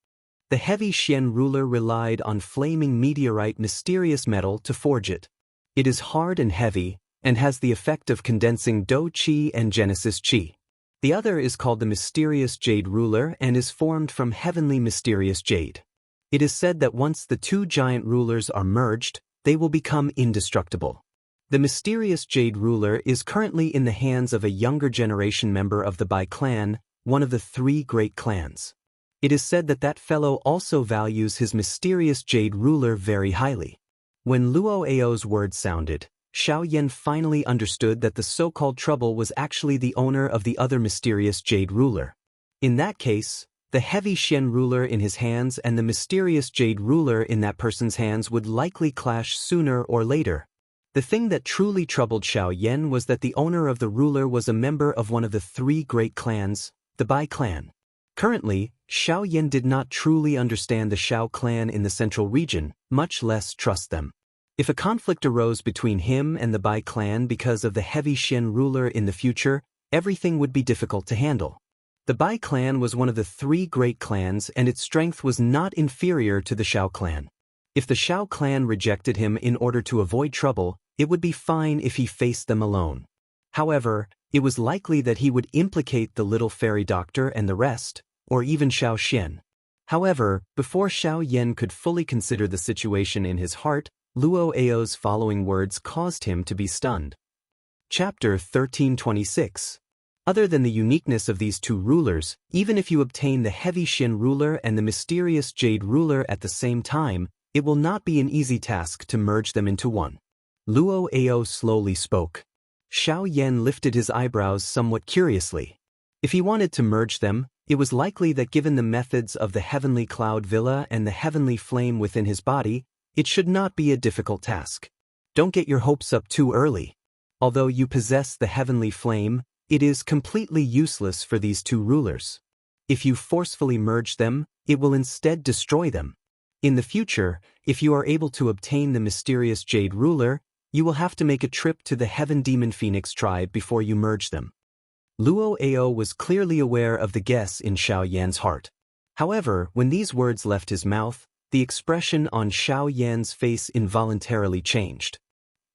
The heavy Xian ruler relied on flaming meteorite mysterious metal to forge it. It is hard and heavy, and has the effect of condensing Do-Chi and Genesis Chi. The other is called the mysterious jade ruler and is formed from heavenly mysterious jade. It is said that once the two giant rulers are merged, they will become indestructible. The mysterious jade ruler is currently in the hands of a younger generation member of the Bai clan, one of the three great clans. It is said that that fellow also values his mysterious jade ruler very highly. When Luo Ao's words sounded, Xiao Yan finally understood that the so-called trouble was actually the owner of the other mysterious jade ruler. In that case, the heavy Xian ruler in his hands and the mysterious jade ruler in that person's hands would likely clash sooner or later. The thing that truly troubled Xiao Yan was that the owner of the ruler was a member of one of the three great clans, the Bai clan. Currently, Xiao Yan did not truly understand the Xiao clan in the central region, much less trust them. If a conflict arose between him and the Bai clan because of the heavy Xian ruler in the future, everything would be difficult to handle. The Bai clan was one of the three great clans and its strength was not inferior to the Xiao clan. If the Xiao clan rejected him in order to avoid trouble, it would be fine if he faced them alone. However, it was likely that he would implicate the little fairy doctor and the rest, or even Xiao Xian. However, before Xiao Yan could fully consider the situation in his heart, Luo Ao's following words caused him to be stunned. Chapter 1326. Other than the uniqueness of these two rulers, even if you obtain the heavy Xin ruler and the mysterious jade ruler at the same time, it will not be an easy task to merge them into one. Luo Ao slowly spoke. Xiao Yan lifted his eyebrows somewhat curiously. If he wanted to merge them, it was likely that given the methods of the heavenly cloud villa and the heavenly flame within his body, it should not be a difficult task. Don't get your hopes up too early. Although you possess the heavenly flame, it is completely useless for these two rulers. If you forcefully merge them, it will instead destroy them. In the future, if you are able to obtain the mysterious jade ruler, You will have to make a trip to the Heaven Demon Phoenix tribe before you merge them. Luo Ao was clearly aware of the guess in Xiao Yan's heart. However, when these words left his mouth, the expression on Xiao Yan's face involuntarily changed.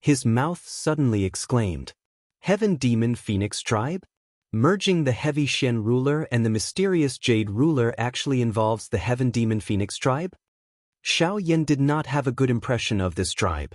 His mouth suddenly exclaimed, "Heaven Demon Phoenix Tribe? Merging the Heavy Shen ruler and the mysterious Jade ruler actually involves the Heaven Demon Phoenix Tribe?" Xiao Yan did not have a good impression of this tribe.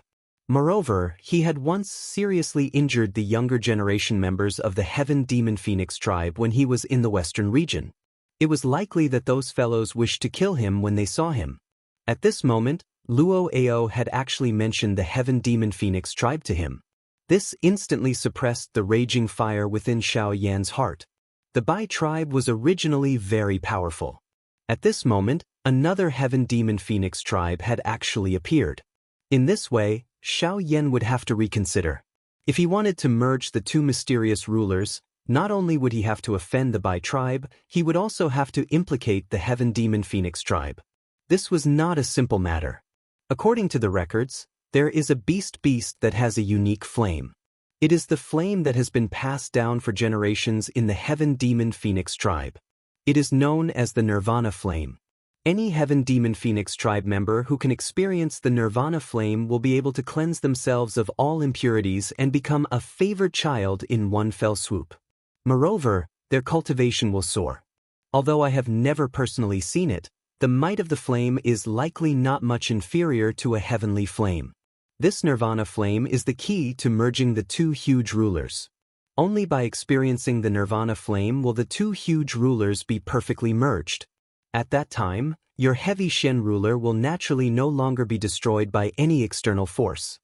Moreover, he had once seriously injured the younger generation members of the Heaven Demon Phoenix tribe when he was in the western region. It was likely that those fellows wished to kill him when they saw him. At this moment, Luo Ao had actually mentioned the Heaven Demon Phoenix tribe to him. This instantly suppressed the raging fire within Xiao Yan's heart. The Bai tribe was originally very powerful. At this moment, another Heaven Demon Phoenix tribe had actually appeared. In this way, Xiao Yan would have to reconsider. If he wanted to merge the two mysterious rulers, not only would he have to offend the Bai tribe, he would also have to implicate the Heaven Demon Phoenix tribe. This was not a simple matter. According to the records, there is a beast that has a unique flame. It is the flame that has been passed down for generations in the Heaven Demon Phoenix tribe. It is known as the Nirvana flame. Any Heaven Demon Phoenix tribe member who can experience the Nirvana flame will be able to cleanse themselves of all impurities and become a favored child in one fell swoop. Moreover, their cultivation will soar. Although I have never personally seen it, the might of the flame is likely not much inferior to a heavenly flame. This Nirvana flame is the key to merging the two huge rulers. Only by experiencing the Nirvana flame will the two huge rulers be perfectly merged. At that time, your Heavy Shen ruler will naturally no longer be destroyed by any external force.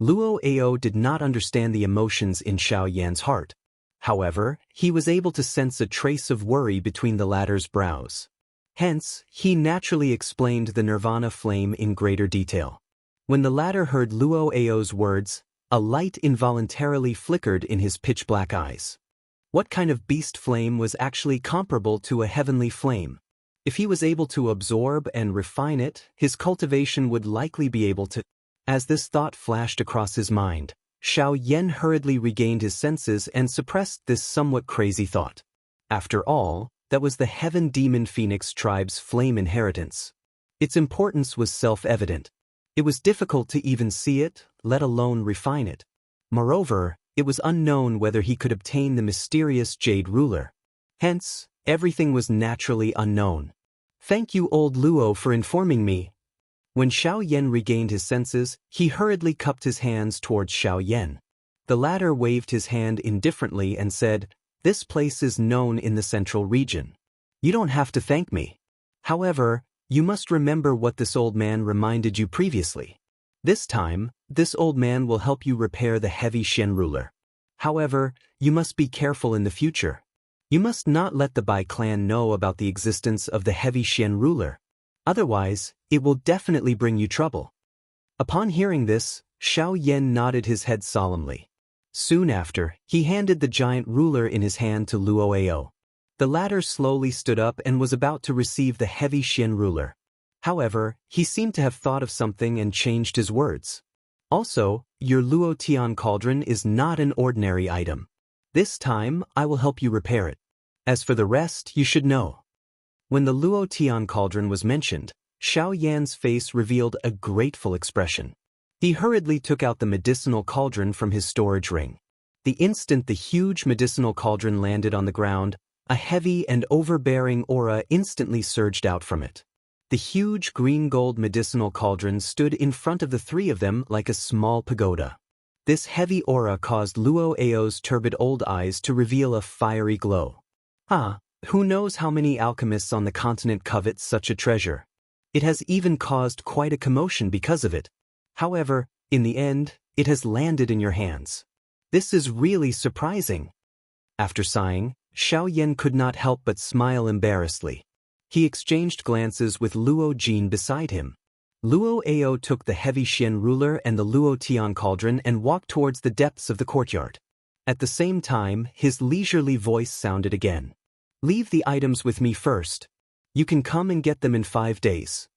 Luo Ao did not understand the emotions in Xiao Yan's heart. However, he was able to sense a trace of worry between the latter's brows. Hence, he naturally explained the Nirvana flame in greater detail. When the latter heard Luo Ao's words, a light involuntarily flickered in his pitch-black eyes. What kind of beast flame was actually comparable to a heavenly flame? If he was able to absorb and refine it, his cultivation would likely be able to. As this thought flashed across his mind, Xiao Yan hurriedly regained his senses and suppressed this somewhat crazy thought. After all, that was the Heaven Demon Phoenix tribe's flame inheritance. Its importance was self-evident. It was difficult to even see it, let alone refine it. Moreover, it was unknown whether he could obtain the mysterious Jade ruler. Hence, everything was naturally unknown. Thank you, old Luo, for informing me. When Xiao Yan regained his senses, he hurriedly cupped his hands towards Xiao Yan. The latter waved his hand indifferently and said, "This place is known in the central region. You don't have to thank me. However, you must remember what this old man reminded you previously. This time, this old man will help you repair the Heavy Shen ruler. However, you must be careful in the future. You must not let the Bai clan know about the existence of the Heavy Shen ruler. Otherwise, it will definitely bring you trouble." Upon hearing this, Xiao Yan nodded his head solemnly. Soon after, he handed the giant ruler in his hand to Luo Ao. The latter slowly stood up and was about to receive the Heavy Shen ruler. However, he seemed to have thought of something and changed his words. "Also, your Luo Tian cauldron is not an ordinary item. This time, I will help you repair it. As for the rest, you should know." When the Luo Tian cauldron was mentioned, Xiao Yan's face revealed a grateful expression. He hurriedly took out the medicinal cauldron from his storage ring. The instant the huge medicinal cauldron landed on the ground, a heavy and overbearing aura instantly surged out from it. The huge green-gold medicinal cauldron stood in front of the three of them like a small pagoda. This heavy aura caused Luo Ao's turbid old eyes to reveal a fiery glow. Who knows how many alchemists on the continent covet such a treasure? It has even caused quite a commotion because of it. However, in the end, it has landed in your hands. This is really surprising. After sighing, Xiao Yan could not help but smile embarrassedly. He exchanged glances with Luo Jin beside him. Luo Ao took the Heavy Shen ruler and the Luo Tian cauldron and walked towards the depths of the courtyard. At the same time, his leisurely voice sounded again. "Leave the items with me first. You can come and get them in 5 days."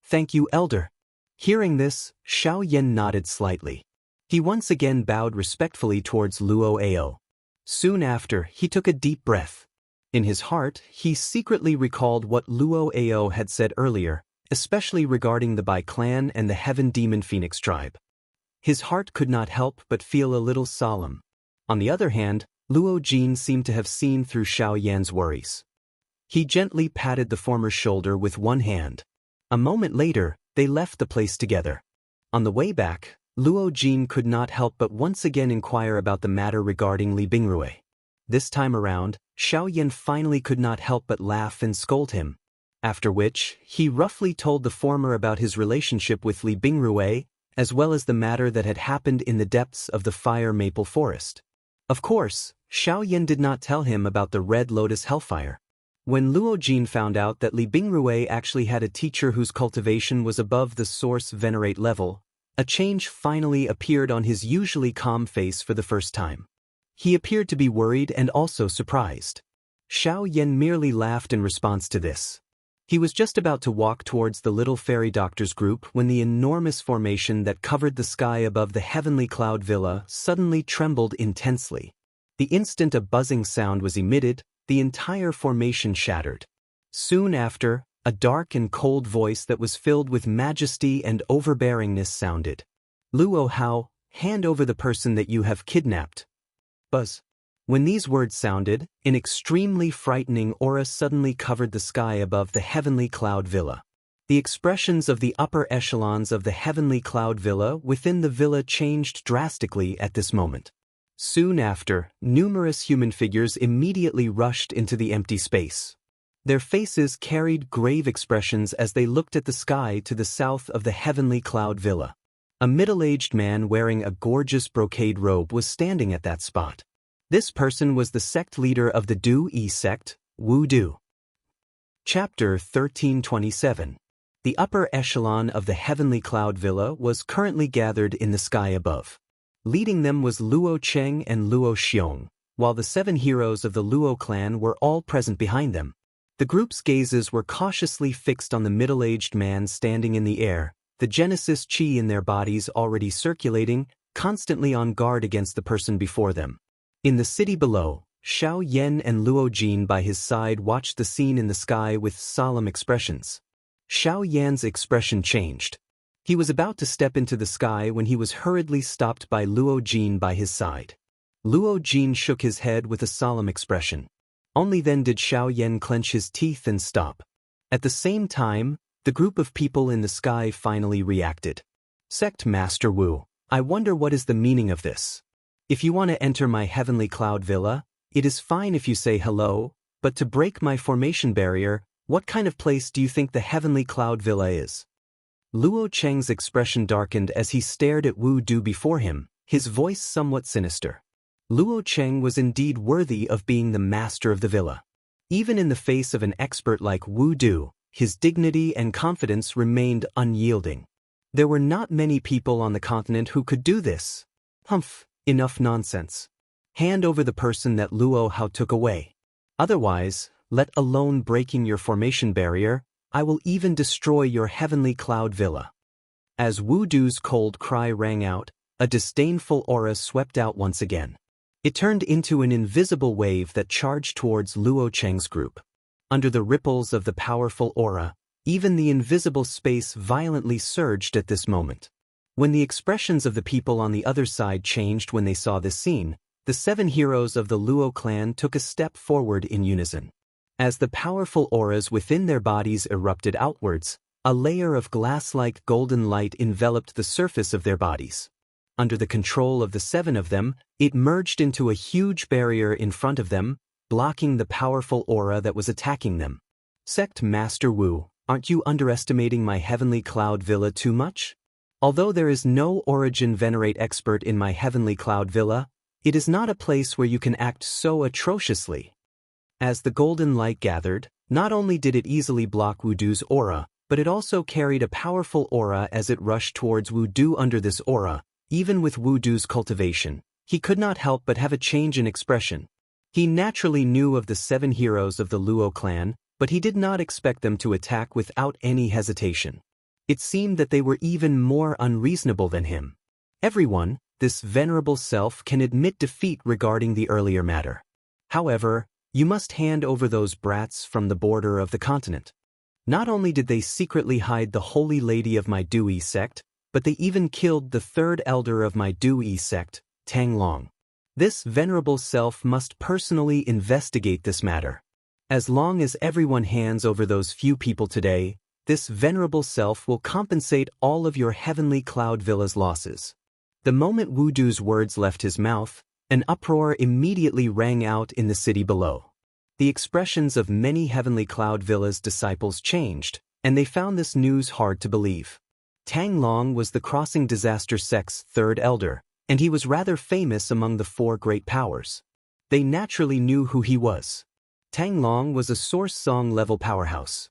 "Thank you, Elder." Hearing this, Xiao Yan nodded slightly. He once again bowed respectfully towards Luo Ao. Soon after, he took a deep breath. In his heart, he secretly recalled what Luo Ao had said earlier, especially regarding the Bai clan and the Heaven Demon Phoenix tribe. His heart could not help but feel a little solemn. On the other hand, Luo Jin seemed to have seen through Xiao Yan's worries. He gently patted the former's shoulder with one hand. A moment later, they left the place together. On the way back, Luo Jin could not help but once again inquire about the matter regarding Li Bingrui. This time around, Xiao Yan finally could not help but laugh and scold him. After which, he roughly told the former about his relationship with Li Bingrui, as well as the matter that had happened in the depths of the fire maple forest. Of course, Xiao Yan did not tell him about the Red Lotus Hellfire. When Luo Jin found out that Li Bingrui actually had a teacher whose cultivation was above the source venerate level, a change finally appeared on his usually calm face for the first time. He appeared to be worried and also surprised. Xiao Yan merely laughed in response to this. He was just about to walk towards the little fairy doctor's group when the enormous formation that covered the sky above the heavenly cloud villa suddenly trembled intensely. The instant a buzzing sound was emitted, the entire formation shattered. Soon after, a dark and cold voice that was filled with majesty and overbearingness sounded. "Luo Hao, hand over the person that you have kidnapped." Buzz. When these words sounded, an extremely frightening aura suddenly covered the sky above the heavenly cloud villa. The expressions of the upper echelons of the heavenly cloud villa within the villa changed drastically at this moment. Soon after, numerous human figures immediately rushed into the empty space. Their faces carried grave expressions as they looked at the sky to the south of the heavenly cloud villa. A middle-aged man wearing a gorgeous brocade robe was standing at that spot. This person was the sect leader of the Du-Yi sect, Wu Du. Chapter 1327. The upper echelon of the heavenly cloud villa was currently gathered in the sky above. Leading them was Luo Cheng and Luo Xiong, while the 7 heroes of the Luo clan were all present behind them. The group's gazes were cautiously fixed on the middle-aged man standing in the air, the Genesis chi in their bodies already circulating, constantly on guard against the person before them. In the city below, Xiao Yan and Luo Jin by his side watched the scene in the sky with solemn expressions. Xiao Yan's expression changed. He was about to step into the sky when he was hurriedly stopped by Luo Jin by his side. Luo Jin shook his head with a solemn expression. Only then did Xiao Yan clench his teeth and stop. At the same time, the group of people in the sky finally reacted. "Sect Master Wu, I wonder what is the meaning of this. If you want to enter my heavenly cloud villa, it is fine if you say hello, but to break my formation barrier, what kind of place do you think the heavenly cloud villa is?" Luo Cheng's expression darkened as he stared at Wu Du before him, his voice somewhat sinister. Luo Cheng was indeed worthy of being the master of the villa. Even in the face of an expert like Wu Du, his dignity and confidence remained unyielding. There were not many people on the continent who could do this. Humph. Enough nonsense. Hand over the person that Luo Hao took away. Otherwise, let alone breaking your formation barrier, I will even destroy your heavenly cloud villa. As Wu Du's cold cry rang out, a disdainful aura swept out once again. It turned into an invisible wave that charged towards Luo Cheng's group. Under the ripples of the powerful aura, even the invisible space violently surged at this moment. When the expressions of the people on the other side changed when they saw this scene, the 7 heroes of the Luo clan took a step forward in unison. As the powerful auras within their bodies erupted outwards, a layer of glass-like golden light enveloped the surface of their bodies. Under the control of the 7 of them, it merged into a huge barrier in front of them, blocking the powerful aura that was attacking them. "Sect Master Wu, aren't you underestimating my heavenly cloud villa too much? Although there is no origin venerate expert in my heavenly cloud villa, it is not a place where you can act so atrociously." As the golden light gathered, not only did it easily block Wu Du's aura, but it also carried a powerful aura as it rushed towards Wu Du. Under this aura, even with Wu Du's cultivation, he could not help but have a change in expression. He naturally knew of the 7 heroes of the Luo clan, but he did not expect them to attack without any hesitation. It seemed that they were even more unreasonable than him. Everyone, this venerable self can admit defeat regarding the earlier matter. However, you must hand over those brats from the border of the continent. Not only did they secretly hide the holy lady of my Dui sect, but they even killed the third elder of my Dui sect, Tang Long. This venerable self must personally investigate this matter. As long as everyone hands over those few people today, this venerable self will compensate all of your heavenly cloud villa's losses. The moment Wu Du's words left his mouth, an uproar immediately rang out in the city below. The expressions of many heavenly cloud villa's disciples changed, and they found this news hard to believe. Tang Long was the Crossing Disaster sect's third elder, and he was rather famous among the four great powers. They naturally knew who he was. Tang Long was a Source Song level powerhouse.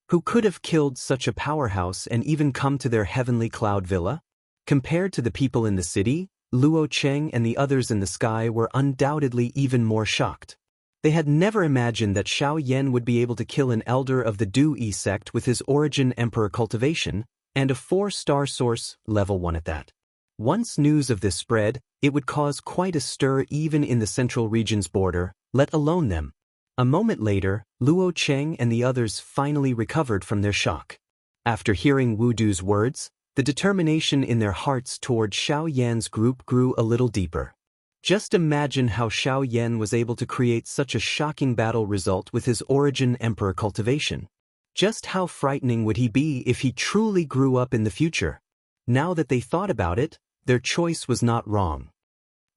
Who could have killed such a powerhouse and even come to their heavenly cloud villa? Compared to the people in the city, Luo Cheng and the others in the sky were undoubtedly even more shocked. They had never imagined that Xiao Yan would be able to kill an elder of the Du-Yi sect with his origin Emperor Cultivation, and a 4-star source, level 1 at that. Once news of this spread, it would cause quite a stir even in the central region's border, let alone them. A moment later, Luo Cheng and the others finally recovered from their shock. After hearing Wu Du's words, the determination in their hearts toward Xiao Yan's group grew a little deeper. Just imagine how Xiao Yan was able to create such a shocking battle result with his origin Emperor Cultivation. Just how frightening would he be if he truly grew up in the future? Now that they thought about it, their choice was not wrong.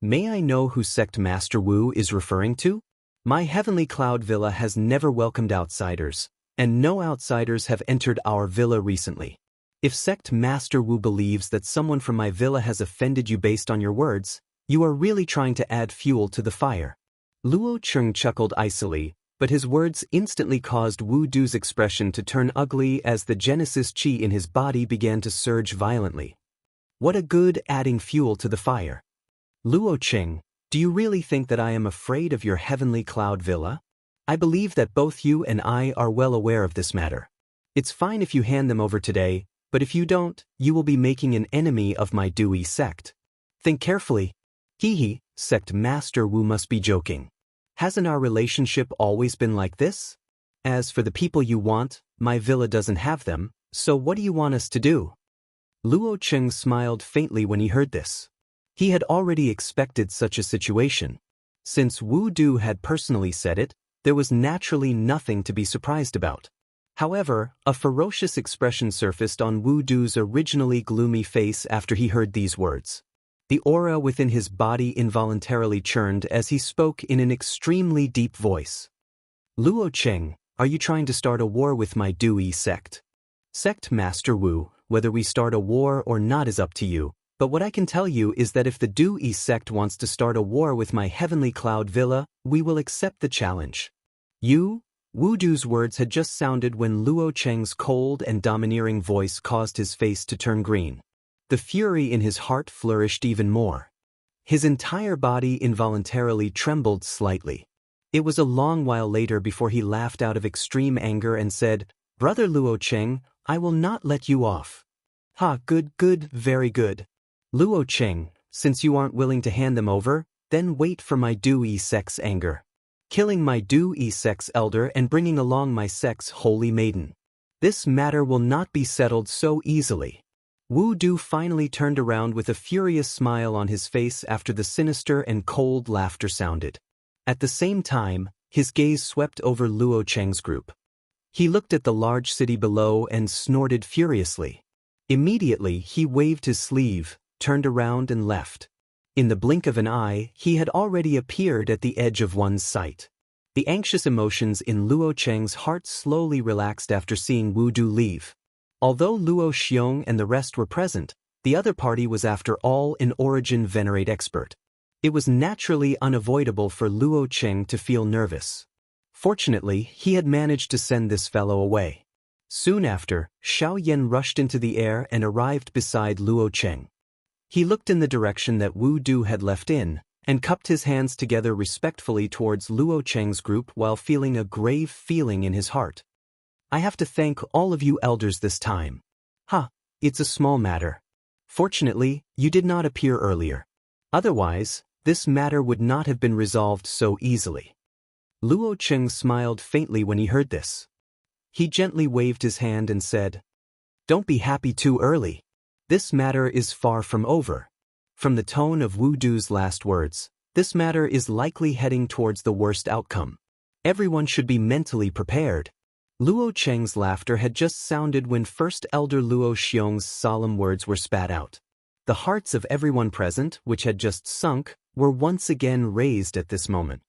May I know who Sect Master Wu is referring to? My heavenly cloud villa has never welcomed outsiders, and no outsiders have entered our villa recently. If Sect Master Wu believes that someone from my villa has offended you based on your words, you are really trying to add fuel to the fire. Luo Cheng chuckled icily, but his words instantly caused Wu Du's expression to turn ugly as the Genesis Qi in his body began to surge violently. What a good adding fuel to the fire. Luo Cheng, do you really think that I am afraid of your heavenly cloud villa? I believe that both you and I are well aware of this matter. It's fine if you hand them over today, but if you don't, you will be making an enemy of my Dui sect. Think carefully. Hee, Sect Master Wu must be joking. Hasn't our relationship always been like this? As for the people you want, my villa doesn't have them, so what do you want us to do? Luo Cheng smiled faintly when he heard this. He had already expected such a situation. Since Wu Du had personally said it, there was naturally nothing to be surprised about. However, a ferocious expression surfaced on Wu Du's originally gloomy face after he heard these words. The aura within his body involuntarily churned as he spoke in an extremely deep voice. Luo Cheng, are you trying to start a war with my Dui sect? Sect Master Wu, whether we start a war or not is up to you, but what I can tell you is that if the Dui sect wants to start a war with my heavenly cloud villa, we will accept the challenge. You? Wu Du's words had just sounded when Luo Cheng's cold and domineering voice caused his face to turn green. The fury in his heart flourished even more. His entire body involuntarily trembled slightly. It was a long while later before he laughed out of extreme anger and said, "Brother Luo Cheng, I will not let you off." "Ha, good, very good. Luo Cheng, since you aren't willing to hand them over, then wait for my Dui sect's anger. Killing my Dui sect's elder and bringing along my sect's holy maiden. This matter will not be settled so easily." Wu Du finally turned around with a furious smile on his face after the sinister and cold laughter sounded. At the same time, his gaze swept over Luo Cheng's group. He looked at the large city below and snorted furiously. Immediately, he waved his sleeve, turned around and left. In the blink of an eye, he had already appeared at the edge of one's sight. The anxious emotions in Luo Cheng's heart slowly relaxed after seeing Wu Du leave. Although Luo Xiong and the rest were present, the other party was after all an origin venerate expert. It was naturally unavoidable for Luo Cheng to feel nervous. Fortunately, he had managed to send this fellow away. Soon after, Xiao Yan rushed into the air and arrived beside Luo Cheng. He looked in the direction that Wu Du had left in, and cupped his hands together respectfully towards Luo Cheng's group while feeling a grave feeling in his heart. "I have to thank all of you elders this time. It's a small matter. Fortunately, you did not appear earlier. Otherwise, this matter would not have been resolved so easily. Luo Cheng smiled faintly when he heard this. He gently waved his hand and said, "Don't be happy too early. This matter is far from over." From the tone of Wu Du's last words, this matter is likely heading towards the worst outcome. Everyone should be mentally prepared. Luo Cheng's laughter had just sounded when First Elder Luo Xiong's solemn words were spat out. The hearts of everyone present, which had just sunk, were once again raised at this moment.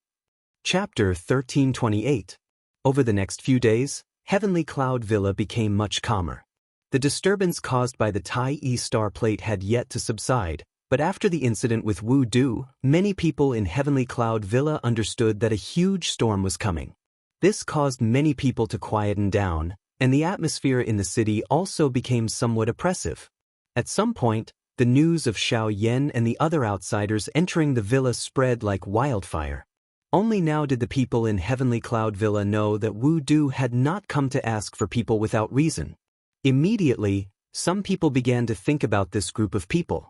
Chapter 1328. Over the next few days, Heavenly Cloud Villa became much calmer. The disturbance caused by the Tai star plate had yet to subside, but after the incident with Wu Du, many people in Heavenly Cloud Villa understood that a huge storm was coming. This caused many people to quieten down, and the atmosphere in the city also became somewhat oppressive. At some point, the news of Xiao Yan and the other outsiders entering the villa spread like wildfire. Only now did the people in Heavenly Cloud Villa know that Wu Du had not come to ask for people without reason. Immediately, some people began to think about this group of people.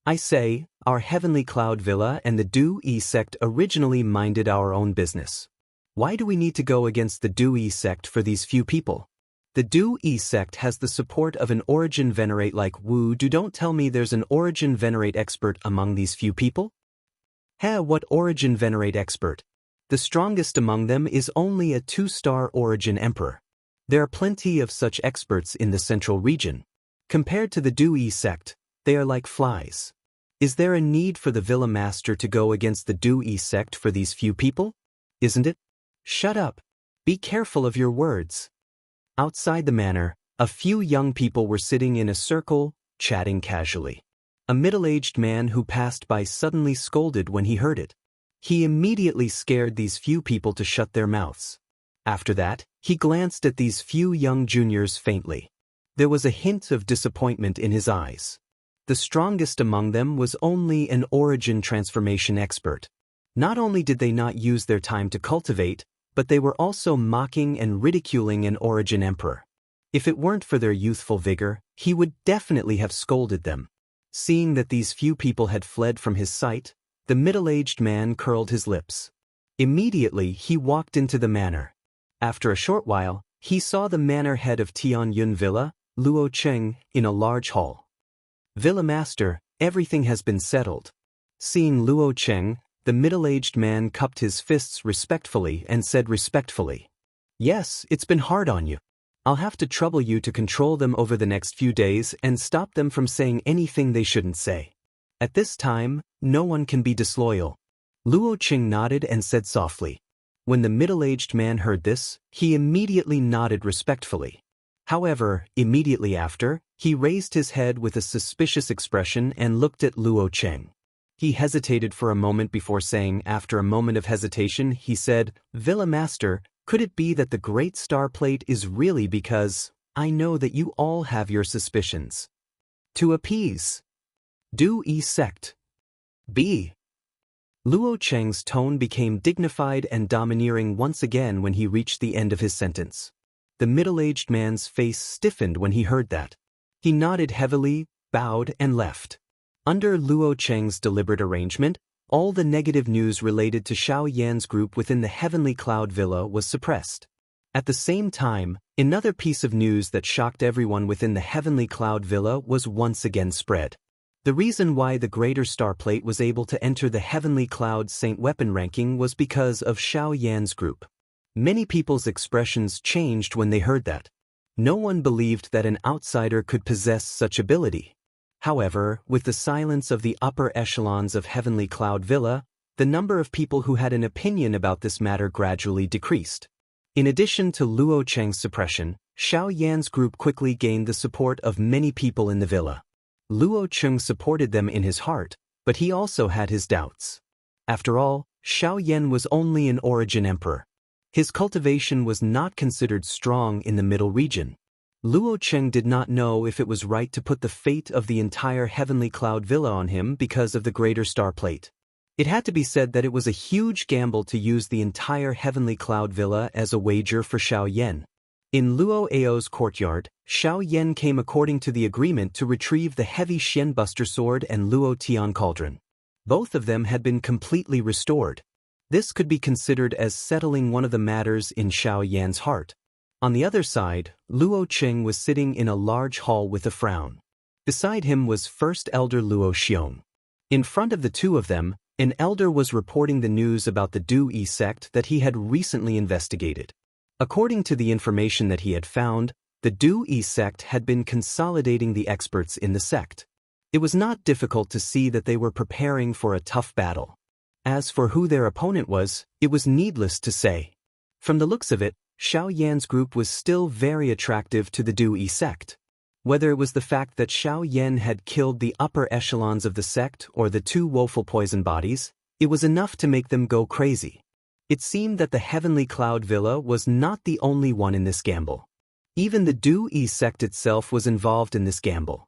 I say, our Heavenly Cloud Villa and the Du-Yi sect originally minded our own business. Why do we need to go against the Du-Yi sect for these few people? The Du-Yi sect has the support of an origin venerate like Wu Du. Don't tell me there's an origin venerate expert among these few people? What origin venerate expert? The strongest among them is only a 2-star origin emperor. There are plenty of such experts in the central region. Compared to the Du-Yi sect, they are like flies. Is there a need for the Villa Master to go against the Du-Yi sect for these few people? Isn't it? Shut up. Be careful of your words. Outside the manor, a few young people were sitting in a circle, chatting casually. A middle-aged man who passed by suddenly scolded when he heard it. He immediately scared these few people to shut their mouths. After that, he glanced at these few young juniors faintly. There was a hint of disappointment in his eyes. The strongest among them was only an origin transformation expert. Not only did they not use their time to cultivate, but they were also mocking and ridiculing an origin emperor. If it weren't for their youthful vigor, he would definitely have scolded them. Seeing that these few people had fled from his sight, the middle-aged man curled his lips. Immediately he walked into the manor. After a short while, he saw the manor head of Tianyun Villa, Luo Cheng, in a large hall. "Villa Master, everything has been settled." Seeing Luo Cheng, the middle-aged man cupped his fists respectfully and said respectfully, "Yes, it's been hard on you. I'll have to trouble you to control them over the next few days and stop them from saying anything they shouldn't say. At this time, no one can be disloyal." Luo Cheng nodded and said softly. When the middle-aged man heard this, he immediately nodded respectfully. However, immediately after, he raised his head with a suspicious expression and looked at Luo Cheng. He hesitated for a moment before saying, after a moment of hesitation, he said, "Villa Master, could it be that the Great Star Plate is really because I know that you all have your suspicions? To appease Du-Yi sect. B." Luo Cheng's tone became dignified and domineering once again when he reached the end of his sentence. The middle-aged man's face stiffened when he heard that. He nodded heavily, bowed, and left. Under Luo Cheng's deliberate arrangement, all the negative news related to Xiao Yan's group within the Heavenly Cloud Villa was suppressed. At the same time, another piece of news that shocked everyone within the Heavenly Cloud Villa was once again spread. The reason why the Greater Star Plate was able to enter the Heavenly Cloud Saint Weapon ranking was because of Xiao Yan's group. Many people's expressions changed when they heard that. No one believed that an outsider could possess such ability. However, with the silence of the upper echelons of Heavenly Cloud Villa, the number of people who had an opinion about this matter gradually decreased. In addition to Luo Cheng's suppression, Xiao Yan's group quickly gained the support of many people in the villa. Luo Cheng supported them in his heart, but he also had his doubts. After all, Xiao Yan was only an origin emperor. His cultivation was not considered strong in the middle region. Luo Cheng did not know if it was right to put the fate of the entire Heavenly Cloud Villa on him because of the Greater Star Plate. It had to be said that it was a huge gamble to use the entire Heavenly Cloud Villa as a wager for Xiao Yan. In Luo Ao's courtyard, Xiao Yan came according to the agreement to retrieve the heavy Shenbuster sword and Luo Tian cauldron. Both of them had been completely restored. This could be considered as settling one of the matters in Xiao Yan's heart. On the other side, Luo Qing was sitting in a large hall with a frown. Beside him was First Elder Luo Xiong. In front of the two of them, an elder was reporting the news about the Daoist sect that he had recently investigated. According to the information that he had found, the Daoist sect had been consolidating the experts in the sect. It was not difficult to see that they were preparing for a tough battle. As for who their opponent was, it was needless to say. From the looks of it, Xiao Yan's group was still very attractive to the Daoist sect. Whether it was the fact that Xiao Yan had killed the upper echelons of the sect or the two woeful poison bodies, it was enough to make them go crazy. It seemed that the Heavenly Cloud Villa was not the only one in this gamble. Even the Daoist sect itself was involved in this gamble.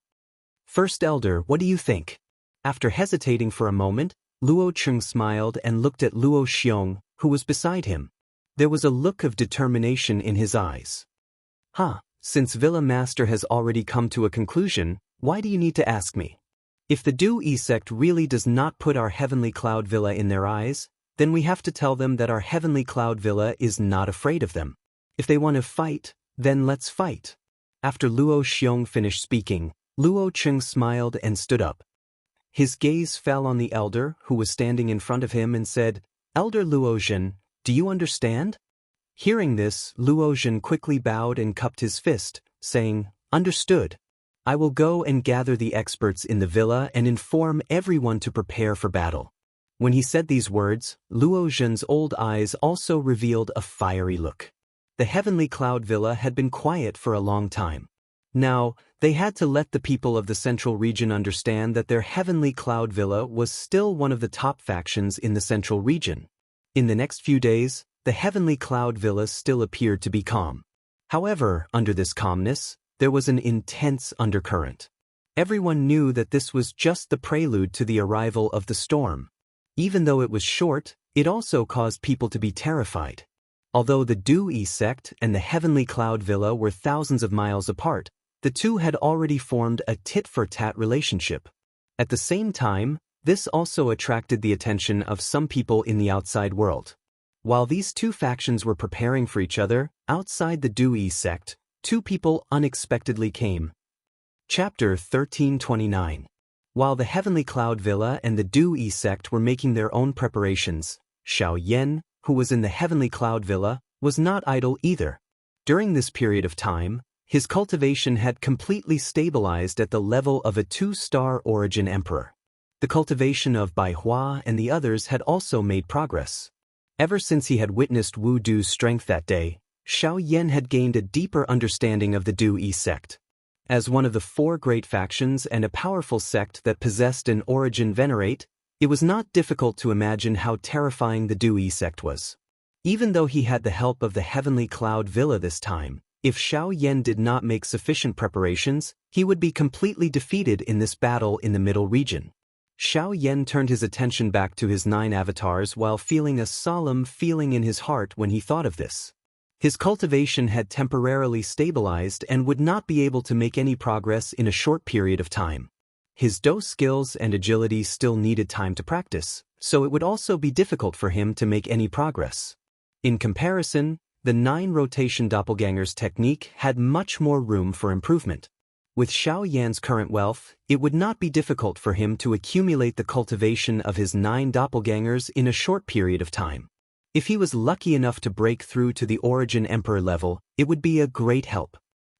First Elder, what do you think? After hesitating for a moment, Luo Qing smiled and looked at Luo Xiong, who was beside him. There was a look of determination in his eyes. Since Villa Master has already come to a conclusion, why do you need to ask me? If the Daoist sect really does not put our Heavenly Cloud Villa in their eyes, then we have to tell them that our Heavenly Cloud Villa is not afraid of them. If they want to fight, then let's fight. After Luo Xiong finished speaking, Luo Qing smiled and stood up. His gaze fell on the elder, who was standing in front of him, and said, "Elder Luo Zhen, do you understand?" Hearing this, Luo Zhen quickly bowed and cupped his fist, saying, "Understood. I will go and gather the experts in the villa and inform everyone to prepare for battle." When he said these words, Luo Zhen's old eyes also revealed a fiery look. The Heavenly Cloud Villa had been quiet for a long time. Now, they had to let the people of the Central Region understand that their Heavenly Cloud Villa was still one of the top factions in the Central Region. In the next few days, the Heavenly Cloud Villa still appeared to be calm. However, under this calmness, there was an intense undercurrent. Everyone knew that this was just the prelude to the arrival of the storm. Even though it was short, it also caused people to be terrified. Although the Daoist sect and the Heavenly Cloud Villa were thousands of miles apart, the two had already formed a tit-for-tat relationship. At the same time, this also attracted the attention of some people in the outside world. While these two factions were preparing for each other, outside the Daoist sect, two people unexpectedly came. Chapter 1329. While the Heavenly Cloud Villa and the Daoist sect were making their own preparations, Xiao Yan, who was in the Heavenly Cloud Villa, was not idle either. During this period of time, his cultivation had completely stabilized at the level of a 2-star origin emperor. The cultivation of Bai Hua and the others had also made progress. Ever since he had witnessed Wu Du's strength that day, Xiao Yan had gained a deeper understanding of the Daoist sect. As one of the 4 great factions and a powerful sect that possessed an origin venerate, it was not difficult to imagine how terrifying the Daoist sect was. Even though he had the help of the Heavenly Cloud Villa this time, if Xiao Yan did not make sufficient preparations, he would be completely defeated in this battle in the Middle Region. Xiao Yan turned his attention back to his 9 avatars while feeling a solemn feeling in his heart when he thought of this. His cultivation had temporarily stabilized and would not be able to make any progress in a short period of time. His Do skills and agility still needed time to practice, so it would also be difficult for him to make any progress. In comparison, the 9 rotation doppelgangers technique had much more room for improvement. With Xiao Yan's current wealth, it would not be difficult for him to accumulate the cultivation of his 9 doppelgangers in a short period of time. If he was lucky enough to break through to the Origin Emperor level, it would be a great help.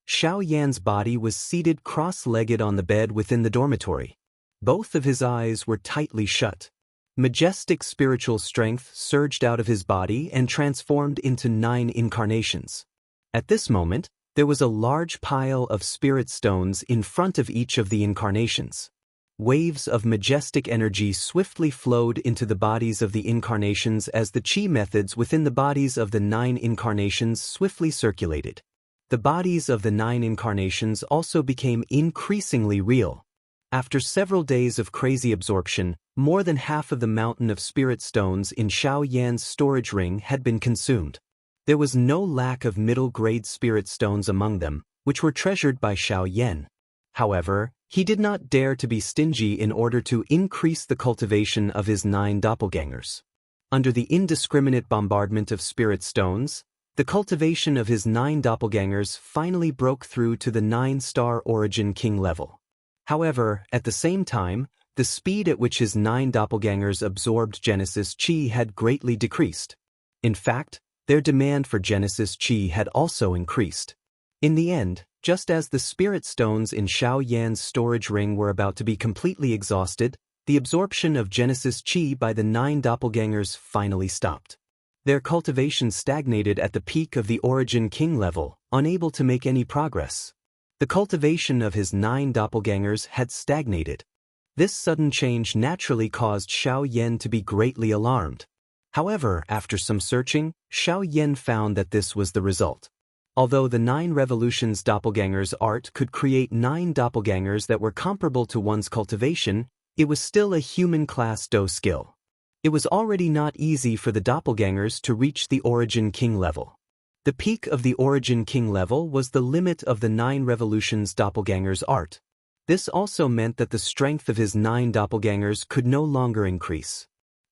Xiao Yan's body was seated cross-legged on the bed within the dormitory. Both of his eyes were tightly shut. Majestic spiritual strength surged out of his body and transformed into 9 incarnations. At this moment, there was a large pile of spirit stones in front of each of the incarnations. Waves of majestic energy swiftly flowed into the bodies of the incarnations as the chi methods within the bodies of the 9 incarnations swiftly circulated. The bodies of the 9 incarnations also became increasingly real. After several days of crazy absorption, more than half of the mountain of spirit stones in Xiao Yan's storage ring had been consumed. There was no lack of middle-grade spirit stones among them, which were treasured by Xiao Yan. However, He did not dare to be stingy in order to increase the cultivation of his 9 doppelgangers. Under the indiscriminate bombardment of spirit stones, the cultivation of his 9 doppelgangers finally broke through to the 9-star origin king level. However, at the same time, the speed at which his 9 doppelgangers absorbed Genesis Chi had greatly decreased. In fact, their demand for Genesis Chi had also increased. In the end, just as the spirit stones in Xiao Yan's storage ring were about to be completely exhausted, the absorption of Genesis Chi by the 9 doppelgangers finally stopped. Their cultivation stagnated at the peak of the origin king level, unable to make any progress. The cultivation of his 9 doppelgangers had stagnated. This sudden change naturally caused Xiao Yan to be greatly alarmed. However, after some searching, Xiao Yan found that this was the result. Although the 9 Revolutions doppelgangers art could create 9 doppelgangers that were comparable to one's cultivation, it was still a human-class Do skill. It was already not easy for the doppelgangers to reach the Origin King level. The peak of the Origin King level was the limit of the 9 Revolutions doppelgangers art. This also meant that the strength of his 9 doppelgangers could no longer increase.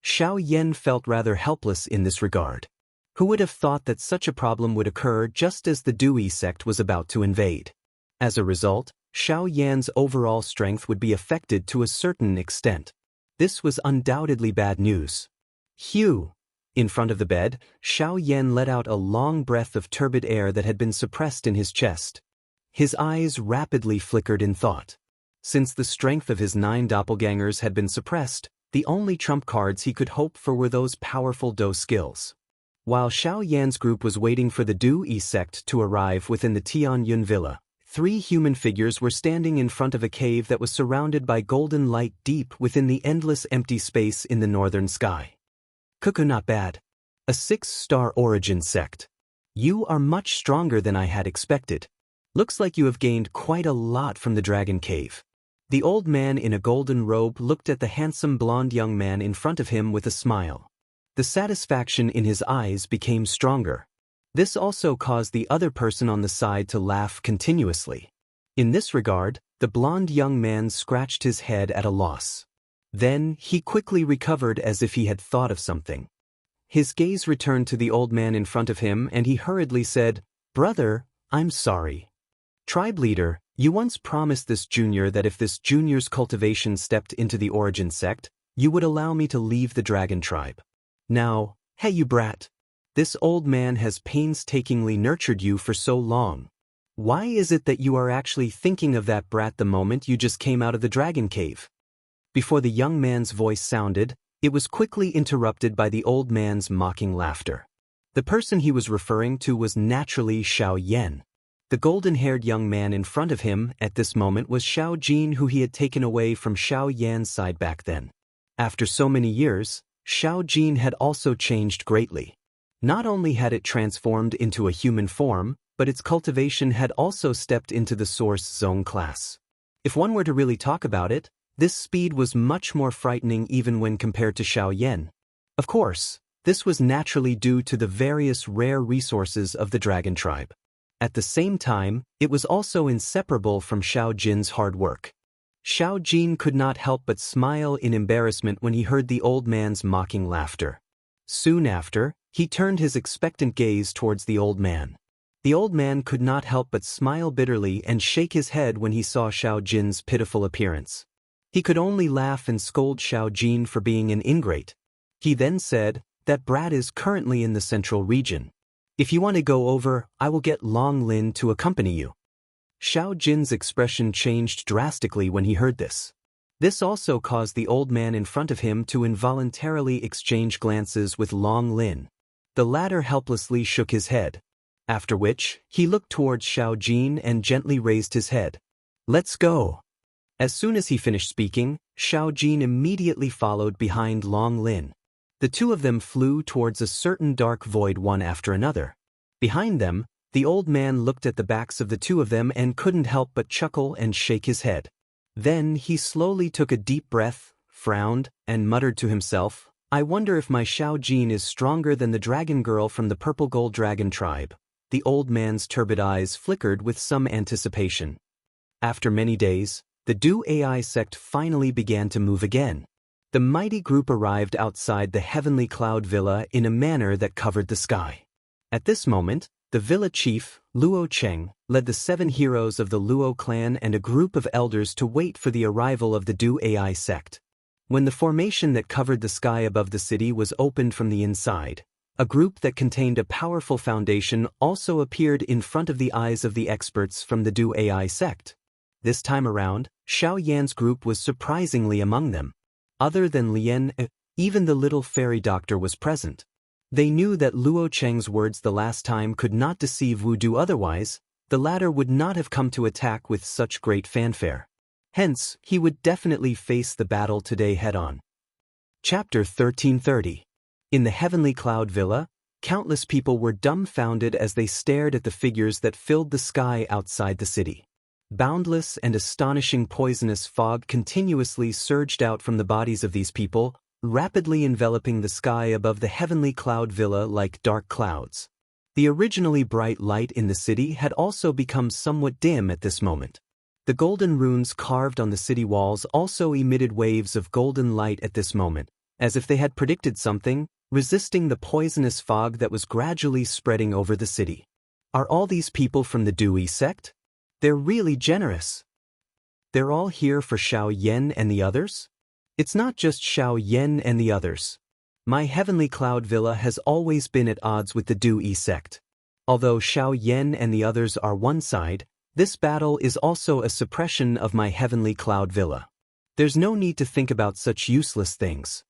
Xiao Yan felt rather helpless in this regard. Who would have thought that such a problem would occur just as the Dui sect was about to invade? As a result, Xiao Yan's overall strength would be affected to a certain extent. This was undoubtedly bad news. Phew! In front of the bed, Xiao Yan let out a long breath of turbid air that had been suppressed in his chest. His eyes rapidly flickered in thought. Since the strength of his 9 doppelgangers had been suppressed, the only trump cards he could hope for were those powerful Do skills. While Xiao Yan's group was waiting for the Dui sect to arrive within the Tianyun villa, 3 human figures were standing in front of a cave that was surrounded by golden light deep within the endless empty space in the northern sky. Cuckoo, not bad. A 6-star origin sect. You are much stronger than I had expected. Looks like you have gained quite a lot from the dragon cave. The old man in a golden robe looked at the handsome blonde young man in front of him with a smile. The satisfaction in his eyes became stronger. This also caused the other person on the side to laugh continuously. In this regard, the blonde young man scratched his head at a loss. Then, he quickly recovered as if he had thought of something. His gaze returned to the old man in front of him and he hurriedly said, "Brother, I'm sorry. Tribe leader, you once promised this junior that if this junior's cultivation stepped into the origin sect, you would allow me to leave the dragon tribe. Now, hey you brat. This old man has painstakingly nurtured you for so long. Why is it that you are actually thinking of that brat the moment you just came out of the dragon cave?" Before the young man's voice sounded, it was quickly interrupted by the old man's mocking laughter. The person he was referring to was naturally Xiao Yan. The golden-haired young man in front of him at this moment was Xiao Jin, who he had taken away from Xiao Yan's side back then. After so many years, Xiao Jin had also changed greatly. Not only had it transformed into a human form, but its cultivation had also stepped into the Source Zone class. If one were to really talk about it, this speed was much more frightening even when compared to Xiao Yan. Of course, this was naturally due to the various rare resources of the dragon tribe. At the same time, it was also inseparable from Xiao Jin's hard work. Xiao Jin could not help but smile in embarrassment when he heard the old man's mocking laughter. Soon after, he turned his expectant gaze towards the old man. The old man could not help but smile bitterly and shake his head when he saw Xiao Jin's pitiful appearance. He could only laugh and scold Xiao Jin for being an ingrate. He then said, "That brat is currently in the central region. If you want to go over, I will get Wang Lin to accompany you." Xiao Jin's expression changed drastically when he heard this. This also caused the old man in front of him to involuntarily exchange glances with Wang Lin. The latter helplessly shook his head. After which, he looked towards Xiao Jin and gently raised his head. "Let's go." As soon as he finished speaking, Xiao Jin immediately followed behind Wang Lin. The two of them flew towards a certain dark void one after another. Behind them, the old man looked at the backs of the two of them and couldn't help but chuckle and shake his head. Then he slowly took a deep breath, frowned, and muttered to himself, "I wonder if my Xiao Jin is stronger than the dragon girl from the purple gold dragon tribe." The old man's turbid eyes flickered with some anticipation. After many days, the Du AI sect finally began to move again. The mighty group arrived outside the heavenly cloud villa in a manner that covered the sky. At this moment, the villa chief, Luo Cheng, led the 7 heroes of the Luo clan and a group of elders to wait for the arrival of the Du AI sect. When the formation that covered the sky above the city was opened from the inside, a group that contained a powerful foundation also appeared in front of the eyes of the experts from the Du AI sect. This time around, Xiao Yan's group was surprisingly among them. Other than Lien, even the little fairy doctor was present. They knew that Luo Cheng's words the last time could not deceive Wu Du, otherwise, the latter would not have come to attack with such great fanfare. Hence, he would definitely face the battle today head-on. Chapter 1330. In the Heavenly Cloud Villa, countless people were dumbfounded as they stared at the figures that filled the sky outside the city. Boundless and astonishing poisonous fog continuously surged out from the bodies of these people, rapidly enveloping the sky above the Heavenly Cloud Villa like dark clouds. The originally bright light in the city had also become somewhat dim at this moment. The golden runes carved on the city walls also emitted waves of golden light at this moment, as if they had predicted something, resisting the poisonous fog that was gradually spreading over the city. Are all these people from the Dewey sect? They're really generous. They're all here for Xiao Yan and the others? It's not just Xiao Yan and the others. My Heavenly Cloud Villa has always been at odds with the Dewey sect. Although Xiao Yan and the others are one side, this battle is also a suppression of my Heavenly Cloud Villa. There's no need to think about such useless things.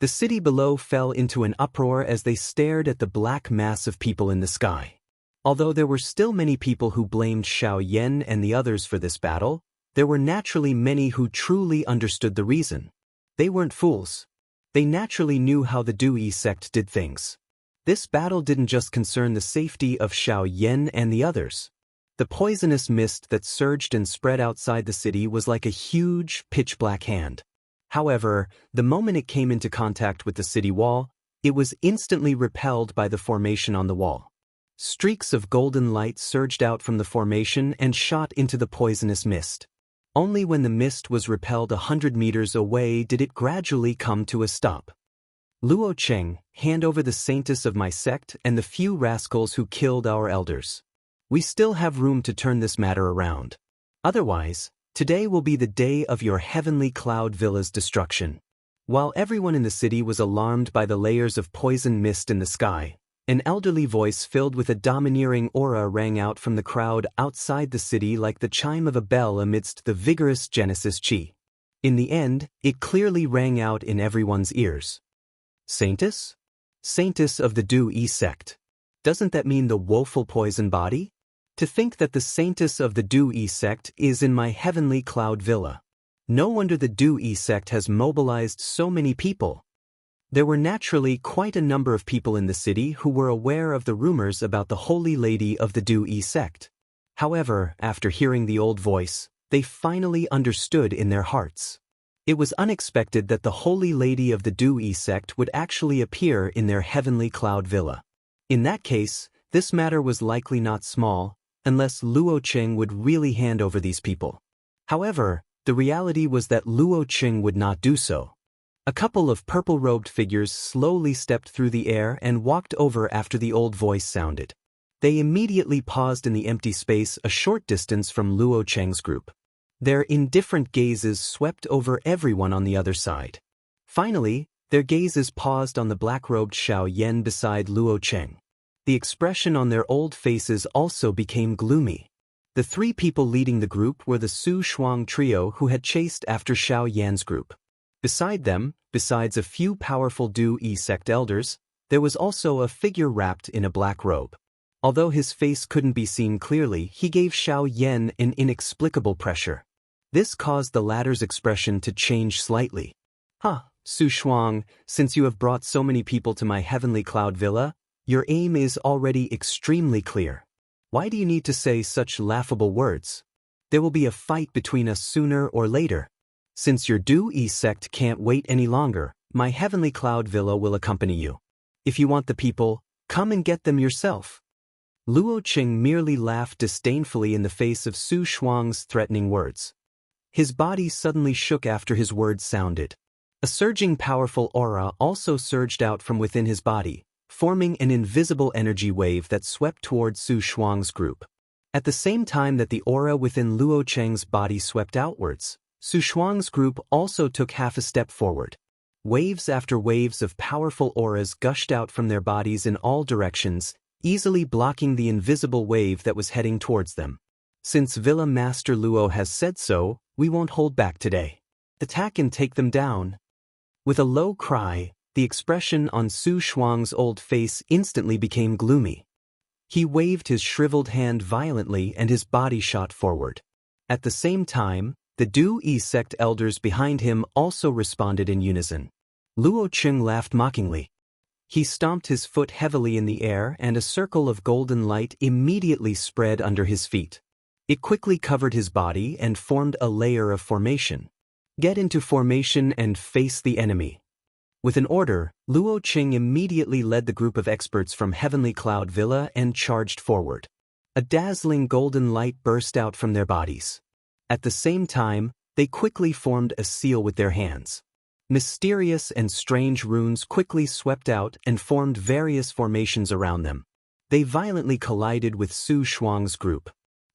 The city below fell into an uproar as they stared at the black mass of people in the sky. Although there were still many people who blamed Xiao Yan and the others for this battle, there were naturally many who truly understood the reason. They weren't fools. They naturally knew how the Dewey sect did things. This battle didn't just concern the safety of Xiao Yan and the others. The poisonous mist that surged and spread outside the city was like a huge, pitch-black hand. However, the moment it came into contact with the city wall, it was instantly repelled by the formation on the wall. Streaks of golden light surged out from the formation and shot into the poisonous mist. Only when the mist was repelled 100 meters away did it gradually come to a stop. Luo Cheng, hand over the saintess of my sect and the few rascals who killed our elders. We still have room to turn this matter around. Otherwise, today will be the day of your Heavenly Cloud Villa's destruction. While everyone in the city was alarmed by the layers of poison mist in the sky, an elderly voice filled with a domineering aura rang out from the crowd outside the city like the chime of a bell amidst the vigorous Genesis chi. In the end, it clearly rang out in everyone's ears. Saintess? Saintess of the Dewey sect. Doesn't that mean the woeful poison body? To think that the saintess of the Dewey sect is in my Heavenly Cloud Villa. No wonder the Dewey sect has mobilized so many people. There were naturally quite a number of people in the city who were aware of the rumors about the Holy Lady of the Dewey sect. However, after hearing the old voice, they finally understood in their hearts. It was unexpected that the Holy Lady of the Dewey sect would actually appear in their Heavenly Cloud Villa. In that case, this matter was likely not small, unless Luo Cheng would really hand over these people. However, the reality was that Luo Cheng would not do so. A couple of purple-robed figures slowly stepped through the air and walked over after the old voice sounded. They immediately paused in the empty space a short distance from Luo Cheng's group. Their indifferent gazes swept over everyone on the other side. Finally, their gazes paused on the black-robed Xiao Yan beside Luo Cheng. The expression on their old faces also became gloomy. The 3 people leading the group were the Su Shuang trio who had chased after Xiao Yan's group. Beside them, besides a few powerful Dewey sect elders, there was also a figure wrapped in a black robe. Although his face couldn't be seen clearly, he gave Xiao Yan an inexplicable pressure. This caused the latter's expression to change slightly. Su Shuang, since you have brought so many people to my Heavenly Cloud Villa, your aim is already extremely clear. Why do you need to say such laughable words? There will be a fight between us sooner or later. Since your Dewey sect can't wait any longer, my Heavenly Cloud Villa will accompany you. If you want the people, come and get them yourself. Luo Cheng merely laughed disdainfully in the face of Su Shuang's threatening words. His body suddenly shook after his words sounded. A surging powerful aura also surged out from within his body, forming an invisible energy wave that swept towards Su Shuang's group. At the same time that the aura within Luo Cheng's body swept outwards, Su Shuang's group also took half a step forward. Waves after waves of powerful auras gushed out from their bodies in all directions, easily blocking the invisible wave that was heading towards them. Since Villa Master Luo has said so, we won't hold back today. Attack and take them down. With a low cry, the expression on Su Shuang's old face instantly became gloomy. He waved his shriveled hand violently and his body shot forward. At the same time, the Daoist sect elders behind him also responded in unison. Luo Cheng laughed mockingly. He stomped his foot heavily in the air and a circle of golden light immediately spread under his feet. It quickly covered his body and formed a layer of formation. Get into formation and face the enemy. With an order, Luo Cheng immediately led the group of experts from Heavenly Cloud Villa and charged forward. A dazzling golden light burst out from their bodies. At the same time, they quickly formed a seal with their hands. Mysterious and strange runes quickly swept out and formed various formations around them. They violently collided with Su Shuang's group.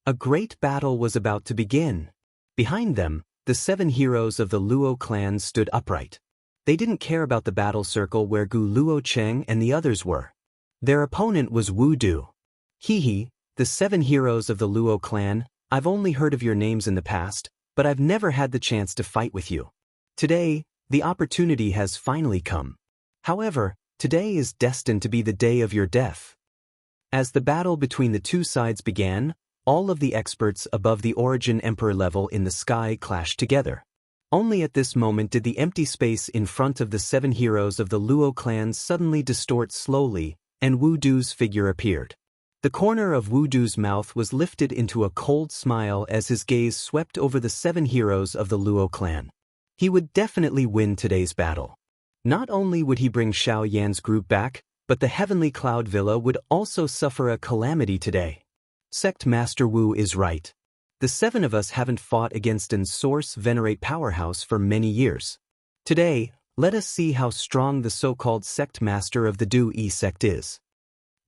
A great battle was about to begin. Behind them, the 7 heroes of the Luo clan stood upright. They didn't care about the battle circle where Gu Luo Cheng and the others were. Their opponent was Wu Du. He, the 7 heroes of the Luo clan, I've only heard of your names in the past, but I've never had the chance to fight with you. Today, the opportunity has finally come. However, today is destined to be the day of your death. As the battle between the two sides began, all of the experts above the Origin Emperor level in the sky clashed together. Only at this moment did the empty space in front of the 7 heroes of the Luo clan suddenly distort slowly, and Wu Du's figure appeared. The corner of Wu Du's mouth was lifted into a cold smile as his gaze swept over the 7 heroes of the Luo clan. He would definitely win today's battle. Not only would he bring Xiao Yan's group back, but the Heavenly Cloud Villa would also suffer a calamity today. Sect Master Wu is right. The 7 of us haven't fought against an Source Venerate powerhouse for many years. Today, let us see how strong the so-called sect master of the Daoist sect is.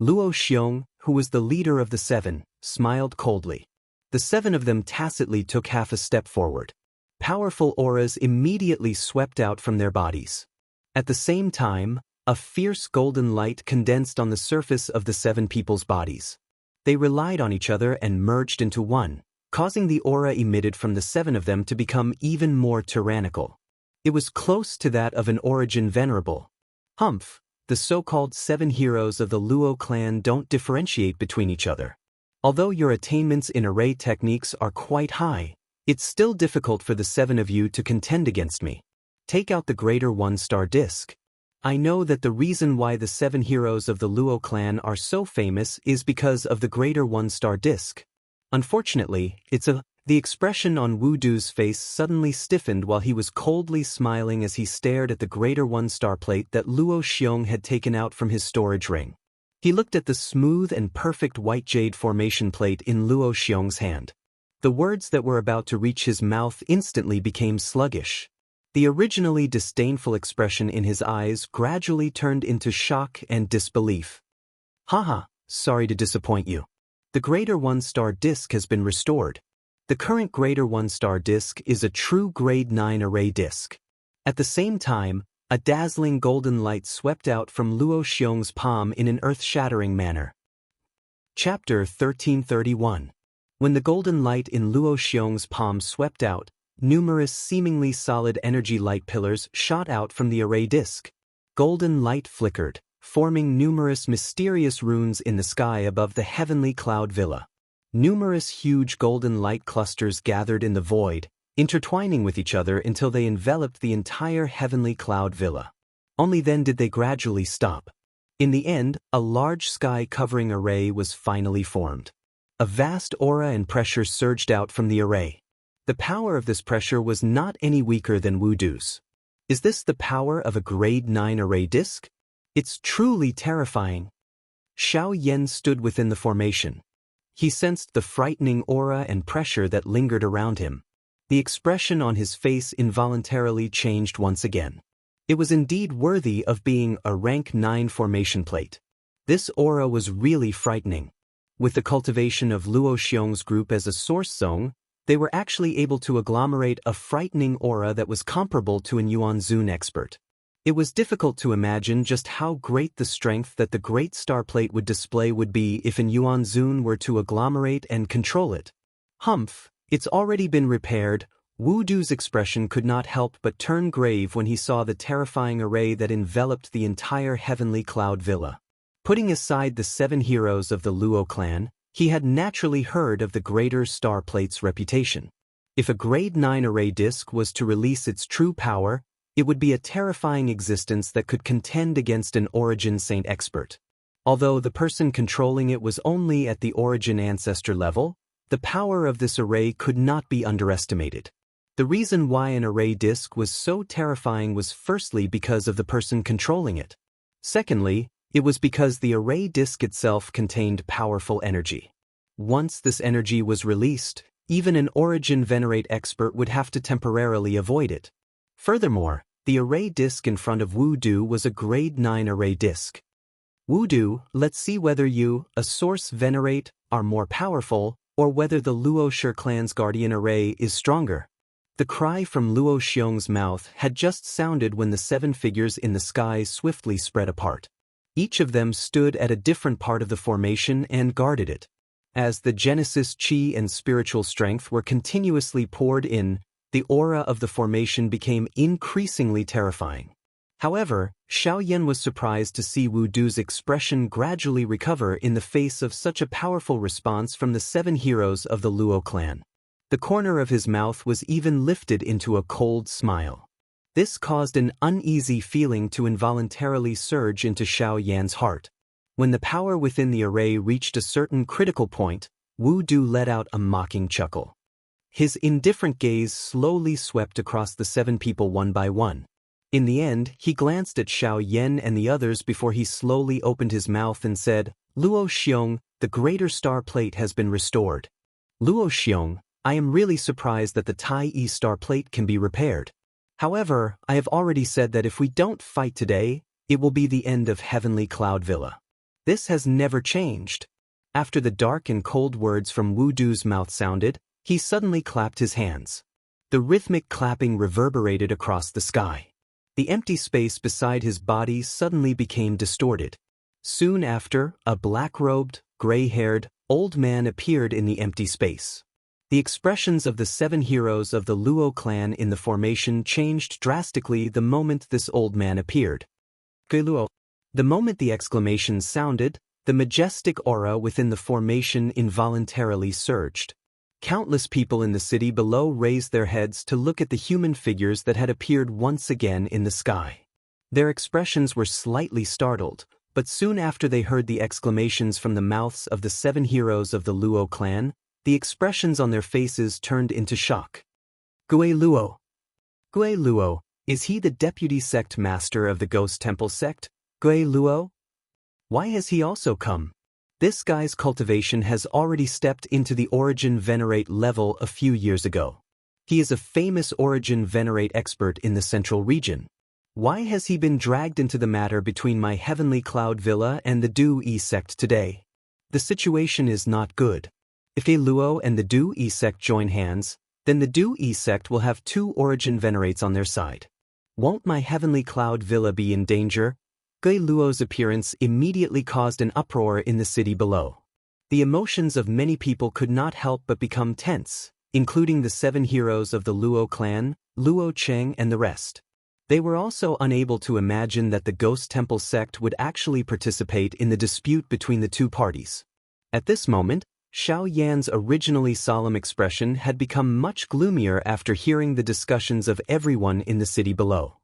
Luo Xiong, who was the leader of the 7, smiled coldly. The 7 of them tacitly took half a step forward. Powerful auras immediately swept out from their bodies. At the same time, a fierce golden light condensed on the surface of the 7 people's bodies. They relied on each other and merged into one, causing the aura emitted from the 7 of them to become even more tyrannical. It was close to that of an Origin Venerable. Humph, the so-called 7 heroes of the Luo clan don't differentiate between each other. Although your attainments in array techniques are quite high, it's still difficult for the 7 of you to contend against me. Take out the greater 1-star disc. I know that the reason why the 7 heroes of the Luo clan are so famous is because of the greater 1-star disc. Unfortunately, the expression on Wu Du's face suddenly stiffened while he was coldly smiling as he stared at the greater 1-star plate that Luo Xiong had taken out from his storage ring. He looked at the smooth and perfect white jade formation plate in Luo Xiong's hand. The words that were about to reach his mouth instantly became sluggish. The originally disdainful expression in his eyes gradually turned into shock and disbelief. Haha, sorry to disappoint you. The greater 1-star disc has been restored. The current greater 1-star disc is a true grade 9 array disc. At the same time, a dazzling golden light swept out from Luo Xiong's palm in an earth-shattering manner. Chapter 1331. When the golden light in Luo Xiong's palm swept out, numerous seemingly solid energy light pillars shot out from the array disc. Golden light flickered, forming numerous mysterious runes in the sky above the Heavenly Cloud Villa. Numerous huge golden light clusters gathered in the void, intertwining with each other until they enveloped the entire Heavenly Cloud Villa. Only then did they gradually stop. In the end, a large sky-covering array was finally formed. A vast aura and pressure surged out from the array. The power of this pressure was not any weaker than Wu Du's. Is this the power of a grade 9 array disc? It's truly terrifying. Xiao Yan stood within the formation. He sensed the frightening aura and pressure that lingered around him. The expression on his face involuntarily changed once again. It was indeed worthy of being a rank 9 formation plate. This aura was really frightening. With the cultivation of Luo Xiong's group as a source zone, they were actually able to agglomerate a frightening aura that was comparable to an Yuan-Zun expert. It was difficult to imagine just how great the strength that the Great Star Plate would display would be if an Yuan-Zun were to agglomerate and control it. Humph, it's already been repaired. Wu Du's expression could not help but turn grave when he saw the terrifying array that enveloped the entire heavenly cloud villa. Putting aside the 7 heroes of the Luo clan, he had naturally heard of the Greater Star Plate's reputation. If a Grade 9 array disk was to release its true power, it would be a terrifying existence that could contend against an Origin Saint expert. Although the person controlling it was only at the Origin Ancestor level, the power of this array could not be underestimated. The reason why an array disk was so terrifying was firstly because of the person controlling it. Secondly, it was because the array disk itself contained powerful energy. Once this energy was released, even an Origin Venerate expert would have to temporarily avoid it. Furthermore, the array disk in front of Wu Du was a Grade 9 array disk. Wu Du, let's see whether you, a Source Venerate, are more powerful, or whether the Luo Shi clan's Guardian array is stronger. The cry from Luo Xiong's mouth had just sounded when the 7 figures in the sky swiftly spread apart. Each of them stood at a different part of the formation and guarded it. As the Genesis Qi and spiritual strength were continuously poured in, the aura of the formation became increasingly terrifying. However, Xiaoyan was surprised to see Wu Du's expression gradually recover in the face of such a powerful response from the 7 heroes of the Luo clan. The corner of his mouth was even lifted into a cold smile. This caused an uneasy feeling to involuntarily surge into Xiaoyan's heart. When the power within the array reached a certain critical point, Wu Du let out a mocking chuckle. His indifferent gaze slowly swept across the 7 people one by one. In the end, he glanced at Xiaoyan and the others before he slowly opened his mouth and said, "Luo Xiong, the Greater Star Plate has been restored. Luo Xiong, I am really surprised that the Tai Yi Star Plate can be repaired. However, I have already said that if we don't fight today, it will be the end of Heavenly Cloud Villa. This has never changed." After the dark and cold words from Wu Du's mouth sounded, he suddenly clapped his hands. The rhythmic clapping reverberated across the sky. The empty space beside his body suddenly became distorted. Soon after, a black-robed, gray-haired, old man appeared in the empty space. The expressions of the 7 heroes of the Luo clan in the formation changed drastically the moment this old man appeared. "Luo." The moment the exclamation sounded, the majestic aura within the formation involuntarily surged. Countless people in the city below raised their heads to look at the human figures that had appeared once again in the sky. Their expressions were slightly startled, but soon after they heard the exclamations from the mouths of the 7 heroes of the Luo clan, the expressions on their faces turned into shock. "Gui Luo. Gui Luo, is he the deputy sect master of the Ghost Temple sect? Gui Luo? Why has he also come? This guy's cultivation has already stepped into the Origin Venerate level a few years ago. He is a famous Origin Venerate expert in the central region. Why has he been dragged into the matter between my Heavenly Cloud Villa and the Du-Yi sect today? The situation is not good. If Gui Luo and the Du-Yi sect join hands, then the Du-Yi sect will have 2 Origin Venerates on their side. Won't my Heavenly Cloud Villa be in danger?" Gui Luo's appearance immediately caused an uproar in the city below. The emotions of many people could not help but become tense, including the 7 heroes of the Luo clan, Luo Cheng and the rest. They were also unable to imagine that the Ghost Temple sect would actually participate in the dispute between the 2 parties. At this moment, Xiaoyan's originally solemn expression had become much gloomier after hearing the discussions of everyone in the city below.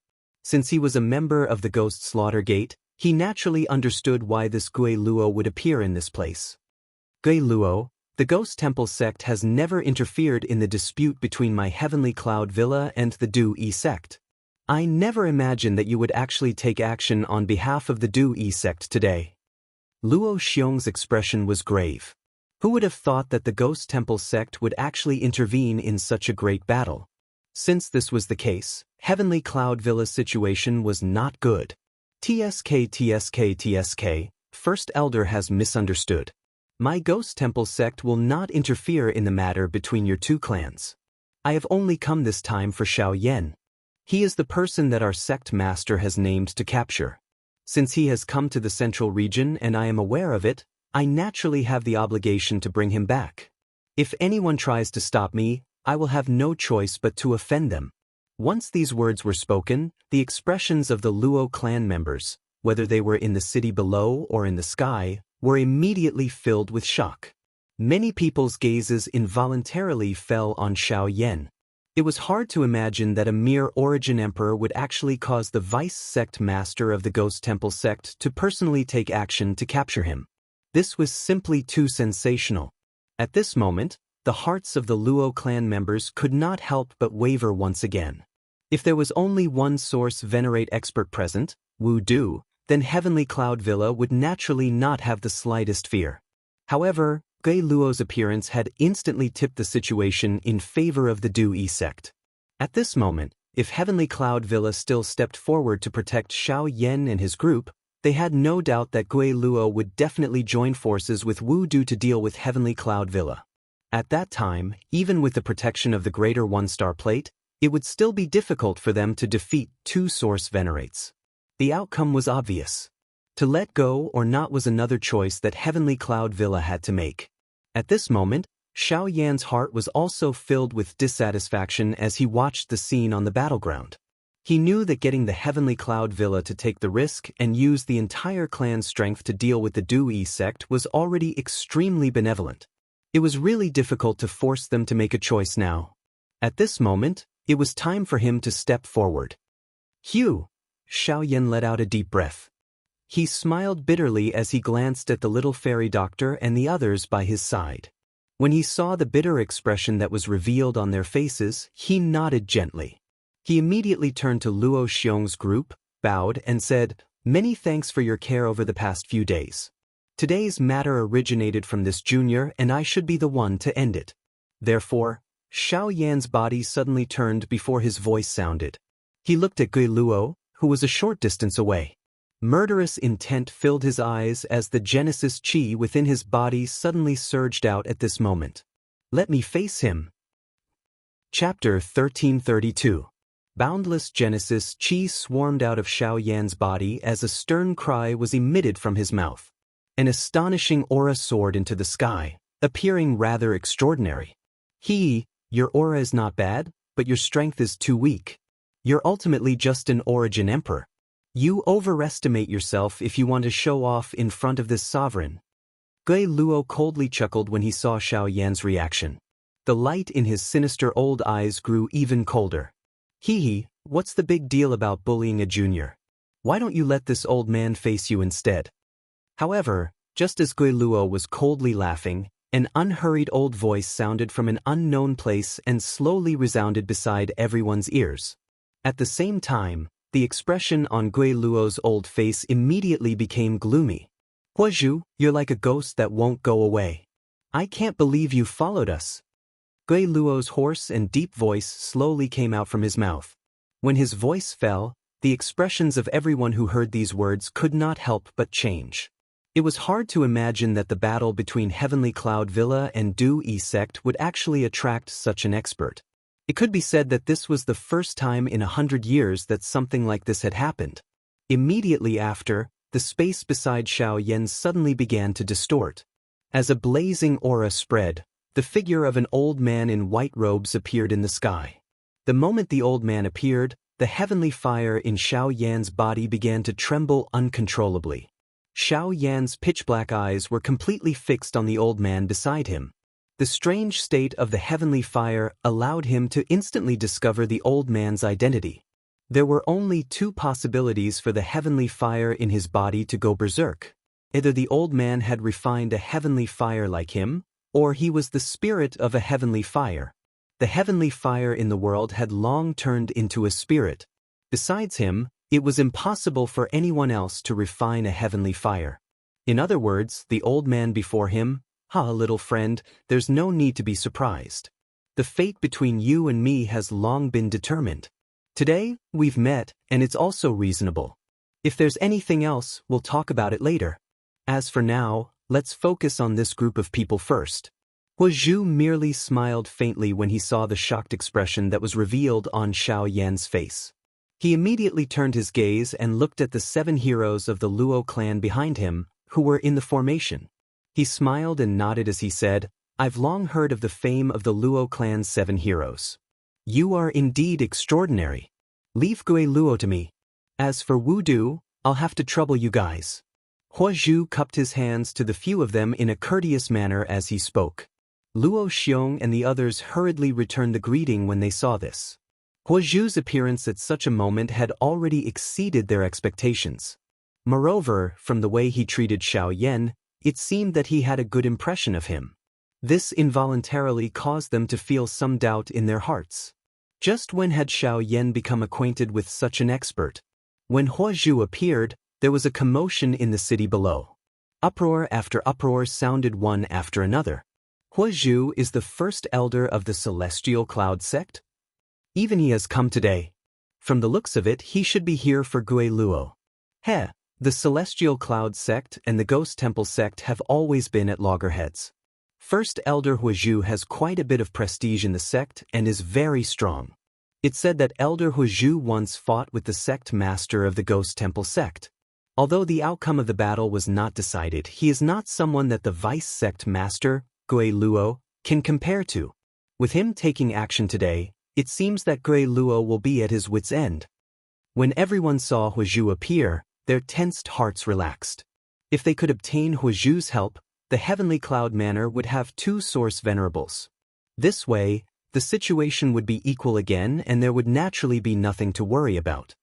Since he was a member of the Ghost Slaughter Gate, he naturally understood why this Gui Luo would appear in this place. "Gui Luo, the Ghost Temple sect has never interfered in the dispute between my Heavenly Cloud Villa and the Du-Yi sect. I never imagined that you would actually take action on behalf of the Du-Yi sect today." Luo Xiong's expression was grave. Who would have thought that the Ghost Temple sect would actually intervene in such a great battle? Since this was the case, Heavenly Cloud Villa's situation was not good. TSK, First Elder has misunderstood. My Ghost Temple sect will not interfere in the matter between your two clans. I have only come this time for Xiao Yan. He is the person that our sect master has named to capture. Since he has come to the central region and I am aware of it, I naturally have the obligation to bring him back. If anyone tries to stop me, I will have no choice but to offend them. Once these words were spoken, the expressions of the Luo clan members, whether they were in the city below or in the sky, were immediately filled with shock. Many people's gazes involuntarily fell on Xiao Yan. It was hard to imagine that a mere origin emperor would actually cause the vice sect master of the Ghost Temple sect to personally take action to capture him. This was simply too sensational. At this moment, the hearts of the Luo clan members could not help but waver once again. If there was only one source venerate expert present, Wu Du, then Heavenly Cloud Villa would naturally not have the slightest fear. However, Gui Luo's appearance had instantly tipped the situation in favor of the Du sect. At this moment, if Heavenly Cloud Villa still stepped forward to protect Xiao Yan and his group, they had no doubt that Gui Luo would definitely join forces with Wu Du to deal with Heavenly Cloud Villa. At that time, even with the protection of the greater one-star plate, it would still be difficult for them to defeat two source venerates. The outcome was obvious. To let go or not was another choice that Heavenly Cloud Villa had to make. At this moment, Xiao Yan's heart was also filled with dissatisfaction as he watched the scene on the battleground. He knew that getting the Heavenly Cloud Villa to take the risk and use the entire clan's strength to deal with the Du sect was already extremely benevolent. It was really difficult to force them to make a choice now. At this moment, it was time for him to step forward. Hugh! Xiao Yan let out a deep breath. He smiled bitterly as he glanced at the little fairy doctor and the others by his side. When he saw the bitter expression that was revealed on their faces, he nodded gently. He immediately turned to Luo Xiong's group, bowed, and said, "Many thanks for your care over the past few days. Today's matter originated from this junior and I should be the one to end it." Therefore, Xiao Yan's body suddenly turned before his voice sounded. He looked at Gui Luo, who was a short distance away. Murderous intent filled his eyes as the Genesis Qi within his body suddenly surged out at this moment. "Let me face him." Chapter 1332. Boundless Genesis Qi swarmed out of Xiao Yan's body as a stern cry was emitted from his mouth. An astonishing aura soared into the sky, appearing rather extraordinary. Your aura is not bad, but your strength is too weak. You're ultimately just an origin emperor. You overestimate yourself if you want to show off in front of this sovereign. Gui Luo coldly chuckled when he saw Xiao Yan's reaction. The light in his sinister old eyes grew even colder. What's the big deal about bullying a junior? Why don't you let this old man face you instead? However, just as Gui Luo was coldly laughing, an unhurried old voice sounded from an unknown place and slowly resounded beside everyone's ears. At the same time, the expression on Gui Luo's old face immediately became gloomy. "Huozhu, you're like a ghost that won't go away. I can't believe you followed us." Gui Luo's hoarse and deep voice slowly came out from his mouth. When his voice fell, the expressions of everyone who heard these words could not help but change. It was hard to imagine that the battle between Heavenly Cloud Villa and Du sect would actually attract such an expert. It could be said that this was the first time in 100 years that something like this had happened. Immediately after, the space beside Xiao Yan suddenly began to distort. As a blazing aura spread, the figure of an old man in white robes appeared in the sky. The moment the old man appeared, the heavenly fire in Xiao Yan's body began to tremble uncontrollably. Xiao Yan's pitch-black eyes were completely fixed on the old man beside him. The strange state of the heavenly fire allowed him to instantly discover the old man's identity. There were only two possibilities for the heavenly fire in his body to go berserk. Either the old man had refined a heavenly fire like him, or he was the spirit of a heavenly fire. The heavenly fire in the world had long turned into a spirit. Besides him, it was impossible for anyone else to refine a heavenly fire. In other words, the old man before him, "Ha, little friend, there's no need to be surprised. The fate between you and me has long been determined. Today, we've met, and it's also reasonable. If there's anything else, we'll talk about it later. As for now, let's focus on this group of people first." Hua Zhu merely smiled faintly when he saw the shocked expression that was revealed on Xiao Yan's face. He immediately turned his gaze and looked at the 7 heroes of the Luo clan behind him, who were in the formation. He smiled and nodded as he said, "I've long heard of the fame of the Luo clan's 7 heroes. You are indeed extraordinary. Leave Gui Luo to me. As for Wu Du, I'll have to trouble you guys." Hua Zhu cupped his hands to the few of them in a courteous manner as he spoke. Luo Xiong and the others hurriedly returned the greeting when they saw this. Hua Zhu's appearance at such a moment had already exceeded their expectations. Moreover, from the way he treated Xiao Yan, it seemed that he had a good impression of him. This involuntarily caused them to feel some doubt in their hearts. Just when had Xiao Yan become acquainted with such an expert? When Hua Zhu appeared, there was a commotion in the city below. Uproar after uproar sounded one after another. Hua Zhu is the first elder of the Celestial Cloud sect? Even he has come today. From the looks of it, he should be here for Gui Luo. Heh, the Celestial Cloud sect and the Ghost Temple sect have always been at loggerheads. First Elder Hua Zhu has quite a bit of prestige in the sect and is very strong. It's said that Elder Hua Zhu once fought with the sect master of the Ghost Temple sect. Although the outcome of the battle was not decided, he is not someone that the vice sect master, Gui Luo, can compare to. With him taking action today, it seems that Gui Luo will be at his wit's end. When everyone saw Hua Zhu appear, their tensed hearts relaxed. If they could obtain Hua Zhu's help, the Heavenly Cloud Manor would have 2 source venerables. This way, the situation would be equal again and there would naturally be nothing to worry about.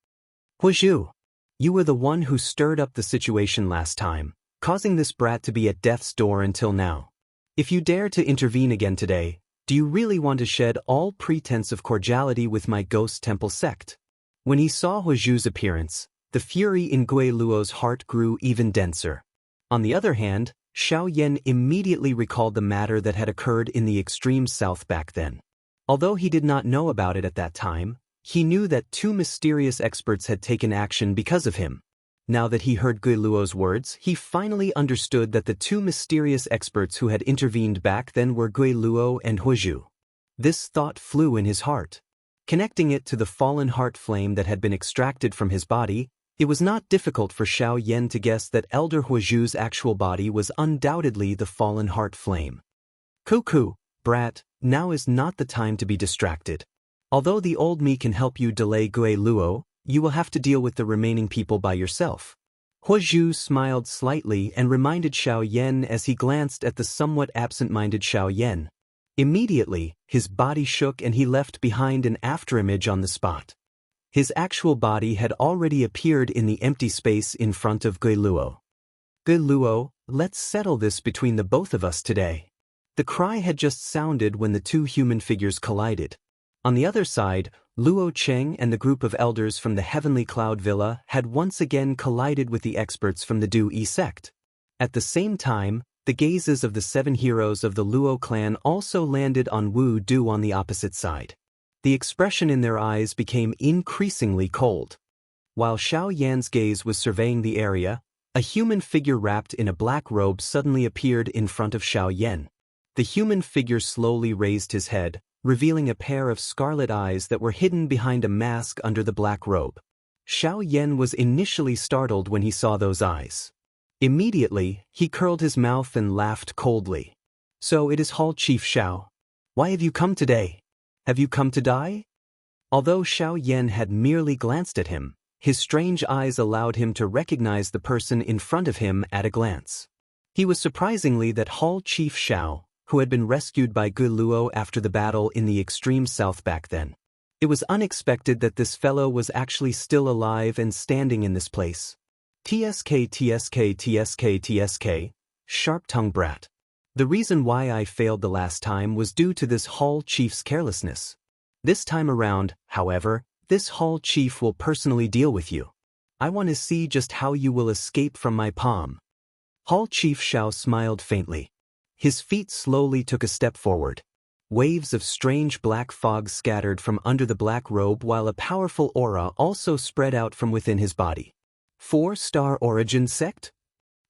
Hua Zhu, you were the one who stirred up the situation last time, causing this brat to be at death's door until now. If you dare to intervene again today, do you really want to shed all pretense of cordiality with my Ghost Temple sect? When he saw Hua Zhu's appearance, the fury in Gui Luo's heart grew even denser. On the other hand, Xiao Yan immediately recalled the matter that had occurred in the extreme south back then. Although he did not know about it at that time, he knew that 2 mysterious experts had taken action because of him. Now that he heard Gui Luo's words, he finally understood that the 2 mysterious experts who had intervened back then were Gui Luo and Hua Zhu. This thought flew in his heart. Connecting it to the fallen heart flame that had been extracted from his body, it was not difficult for Xiao Yan to guess that Elder Hua Zhu's actual body was undoubtedly the fallen heart flame. Cuckoo, brat, now is not the time to be distracted. Although the old me can help you delay Gui Luo, you will have to deal with the remaining people by yourself. Hua Zhu smiled slightly and reminded Xiao Yan as he glanced at the somewhat absent-minded Xiao Yan. Immediately, his body shook and he left behind an afterimage on the spot. His actual body had already appeared in the empty space in front of Gui Luo. Gui Luo, let's settle this between the both of us today. The cry had just sounded when the 2 human figures collided. On the other side, Luo Cheng and the group of elders from the Heavenly Cloud Villa had once again collided with the experts from the Du Yi sect. At the same time, the gazes of the 7 heroes of the Luo clan also landed on Wu Du on the opposite side. The expression in their eyes became increasingly cold. While Xiao Yan's gaze was surveying the area, a human figure wrapped in a black robe suddenly appeared in front of Xiao Yan. The human figure slowly raised his head, revealing a pair of scarlet eyes that were hidden behind a mask under the black robe. Xiao Yan was initially startled when he saw those eyes. Immediately, he curled his mouth and laughed coldly. "So it is Hall Chief Xiao. Why have you come today? Have you come to die?" Although Xiao Yan had merely glanced at him, his strange eyes allowed him to recognize the person in front of him at a glance. He was surprisingly that Hall Chief Xiao, who had been rescued by Gui Luo after the battle in the extreme south back then. It was unexpected that this fellow was actually still alive and standing in this place. TSK, sharp-tongued brat. The reason why I failed the last time was due to this Hall Chief's carelessness. This time around, however, this Hall Chief will personally deal with you. I want to see just how you will escape from my palm. Hall Chief Xiao smiled faintly. His feet slowly took a step forward. Waves of strange black fog scattered from under the black robe while a powerful aura also spread out from within his body. 4-star origin sect?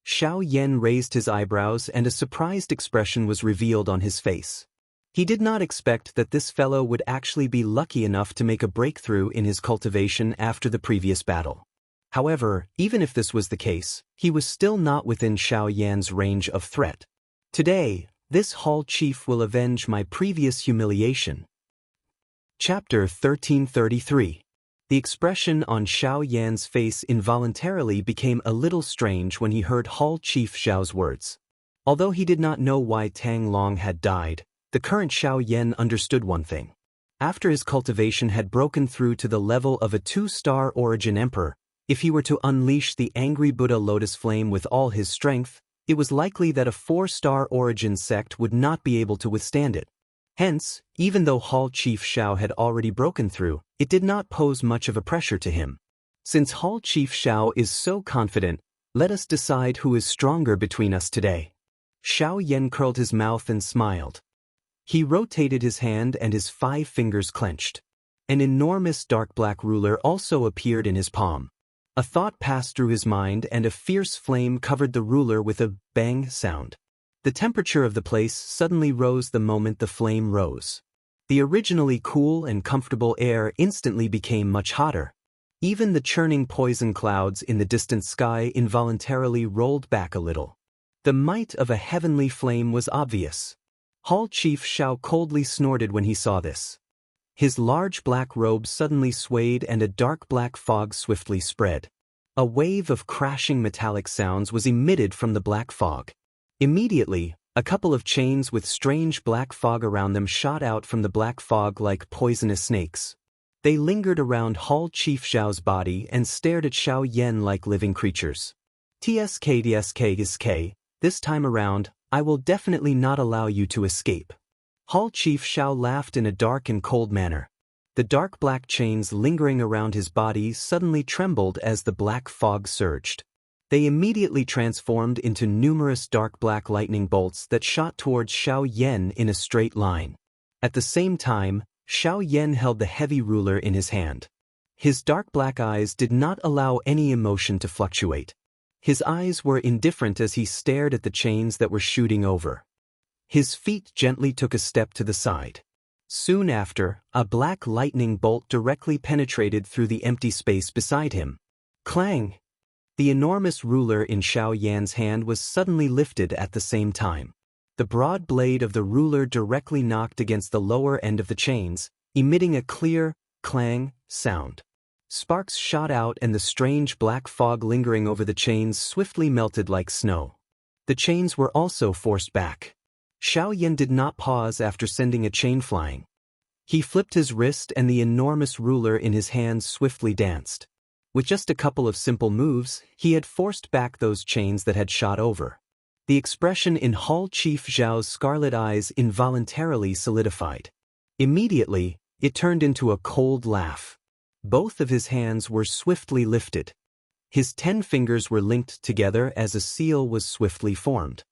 Xiao Yan raised his eyebrows and a surprised expression was revealed on his face. He did not expect that this fellow would actually be lucky enough to make a breakthrough in his cultivation after the previous battle. However, even if this was the case, he was still not within Xiao Yan's range of threat. Today, this hall chief will avenge my previous humiliation. Chapter 1333. The expression on Xiao Yan's face involuntarily became a little strange when he heard Hall Chief Xiao's words. Although he did not know why Tang Long had died, the current Xiao Yan understood one thing. After his cultivation had broken through to the level of a 2-star origin emperor, if he were to unleash the angry Buddha lotus flame with all his strength, it was likely that a 4-star origin sect would not be able to withstand it. Hence, even though Hall Chief Xiao had already broken through, it did not pose much of a pressure to him. Since Hall Chief Xiao is so confident, let us decide who is stronger between us today. Xiao Yan curled his mouth and smiled. He rotated his hand and his 5 fingers clenched. An enormous dark black ruler also appeared in his palm. A thought passed through his mind and a fierce flame covered the ruler with a bang sound. The temperature of the place suddenly rose the moment the flame rose. The originally cool and comfortable air instantly became much hotter. Even the churning poison clouds in the distant sky involuntarily rolled back a little. The might of a heavenly flame was obvious. Hall Chief Xiao coldly snorted when he saw this. His large black robe suddenly swayed and a dark black fog swiftly spread. A wave of crashing metallic sounds was emitted from the black fog. Immediately, a couple of chains with strange black fog around them shot out from the black fog like poisonous snakes. They lingered around Hall Chief Xiao's body and stared at Xiao Yan like living creatures. TSK, this time around, I will definitely not allow you to escape. Hall Chief Xiao laughed in a dark and cold manner. The dark black chains lingering around his body suddenly trembled as the black fog surged. They immediately transformed into numerous dark black lightning bolts that shot towards Xiao Yan in a straight line. At the same time, Xiao Yan held the heavy ruler in his hand. His dark black eyes did not allow any emotion to fluctuate. His eyes were indifferent as he stared at the chains that were shooting over. His feet gently took a step to the side. Soon after, a black lightning bolt directly penetrated through the empty space beside him. Clang! The enormous ruler in Xiao Yan's hand was suddenly lifted at the same time. The broad blade of the ruler directly knocked against the lower end of the chains, emitting a clear, clang sound. Sparks shot out and the strange black fog lingering over the chains swiftly melted like snow. The chains were also forced back. Xiao Yan did not pause after sending a chain flying. He flipped his wrist and the enormous ruler in his hands swiftly danced. With just a couple of simple moves, he had forced back those chains that had shot over. The expression in Hall Chief Xiao's scarlet eyes involuntarily solidified. Immediately, it turned into a cold laugh. Both of his hands were swiftly lifted. His 10 fingers were linked together as a seal was swiftly formed.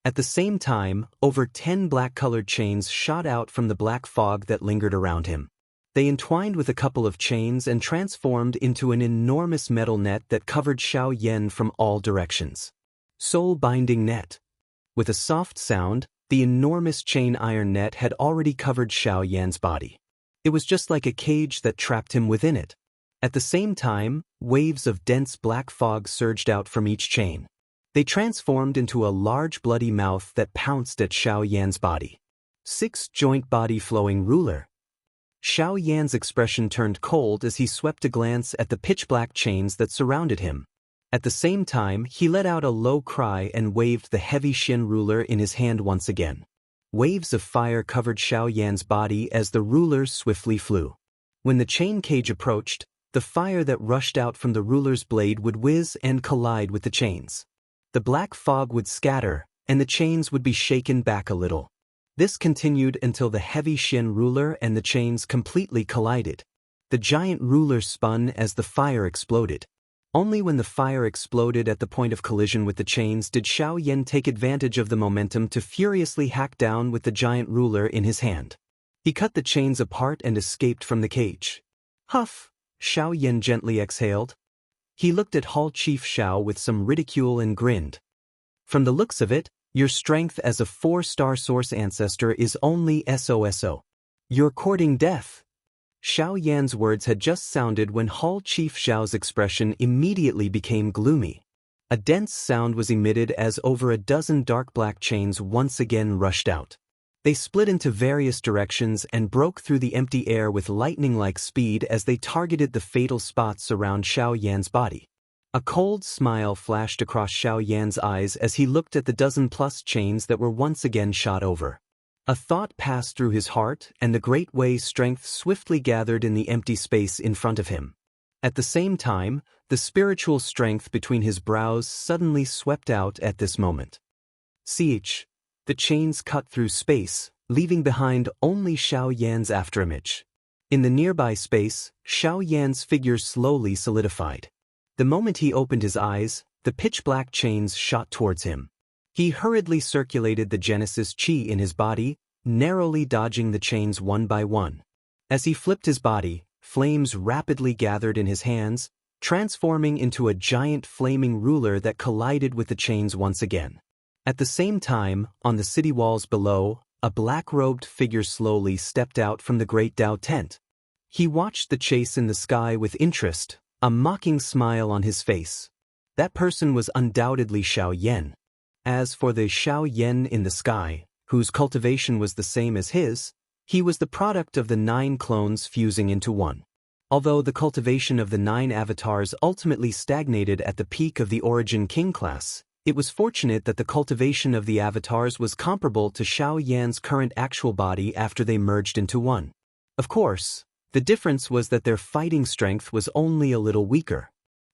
At the same time, over 10 black-colored chains shot out from the black fog that lingered around him. They entwined with a couple of chains and transformed into an enormous metal net that covered Xiao Yan from all directions. Soul-binding net. With a soft sound, the enormous chain iron net had already covered Xiao Yan's body. It was just like a cage that trapped him within it. At the same time, waves of dense black fog surged out from each chain. They transformed into a large bloody mouth that pounced at Xiao Yan's body. 6-joint body flowing ruler. Xiao Yan's expression turned cold as he swept a glance at the pitch-black chains that surrounded him. At the same time, he let out a low cry and waved the heavy Xin ruler in his hand once again. Waves of fire covered Xiao Yan's body as the ruler swiftly flew. When the chain cage approached, the fire that rushed out from the ruler's blade would whiz and collide with the chains. The black fog would scatter, and the chains would be shaken back a little. This continued until the heavy Xin ruler and the chains completely collided. The giant ruler spun as the fire exploded. Only when the fire exploded at the point of collision with the chains did Xiao Yan take advantage of the momentum to furiously hack down with the giant ruler in his hand. He cut the chains apart and escaped from the cage. Huff! Xiao Yan gently exhaled. He looked at Hall Chief Xiao with some ridicule and grinned. From the looks of it, your strength as a 4-star source ancestor is only SOSO. You're courting death. Xiao Yan's words had just sounded when Hall Chief Xiao's expression immediately became gloomy. A dense sound was emitted as over a dozen dark black chains once again rushed out. They split into various directions and broke through the empty air with lightning-like speed as they targeted the fatal spots around Xiao Yan's body. A cold smile flashed across Xiao Yan's eyes as he looked at the dozen-plus chains that were once again shot over. A thought passed through his heart, and the Great Way's strength swiftly gathered in the empty space in front of him. At the same time, the spiritual strength between his brows suddenly swept out at this moment. Ch. The chains cut through space, leaving behind only Xiao Yan's afterimage. In the nearby space, Xiao Yan's figure slowly solidified. The moment he opened his eyes, the pitch-black chains shot towards him. He hurriedly circulated the Genesis Qi in his body, narrowly dodging the chains one by one. As he flipped his body, flames rapidly gathered in his hands, transforming into a giant flaming ruler that collided with the chains once again. At the same time, on the city walls below, a black-robed figure slowly stepped out from the great Dao tent. He watched the chase in the sky with interest, a mocking smile on his face. That person was undoubtedly Xiao Yan. As for the Xiao Yan in the sky, whose cultivation was the same as his, he was the product of the 9 clones fusing into one. Although the cultivation of the 9 avatars ultimately stagnated at the peak of the Origin King class, it was fortunate that the cultivation of the avatars was comparable to Xiao Yan's current actual body after they merged into one. Of course, the difference was that their fighting strength was only a little weaker.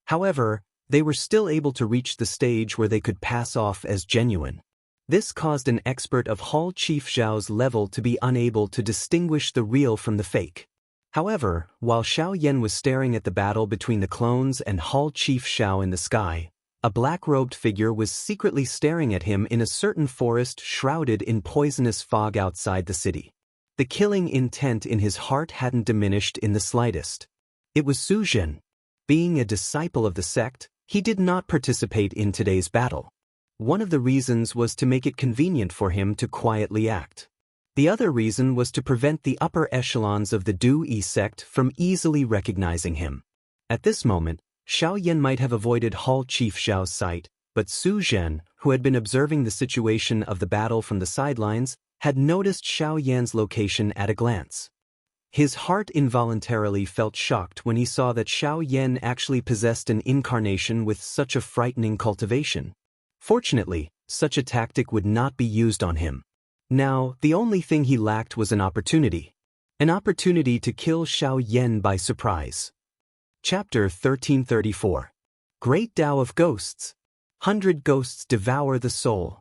However, they were still able to reach the stage where they could pass off as genuine. This caused an expert of Hall Chief Xiao's level to be unable to distinguish the real from the fake. However, while Xiao Yan was staring at the battle between the clones and Hall Chief Xiao in the sky, a black-robed figure was secretly staring at him in a certain forest shrouded in poisonous fog outside the city. The killing intent in his heart hadn't diminished in the slightest. It was Su Zhen. Being a disciple of the sect, he did not participate in today's battle. One of the reasons was to make it convenient for him to quietly act. The other reason was to prevent the upper echelons of the Daoist sect from easily recognizing him. At this moment, Xiao Yan might have avoided Hall Chief Xiao's sight, but Su Zhen, who had been observing the situation of the battle from the sidelines, had noticed Xiao Yan's location at a glance. His heart involuntarily felt shocked when he saw that Xiao Yan actually possessed an incarnation with such a frightening cultivation. Fortunately, such a tactic would not be used on him. Now, the only thing he lacked was an opportunity. An opportunity to kill Xiao Yan by surprise. Chapter 1334. Great Tao of Ghosts. 100 Ghosts Devour the Soul.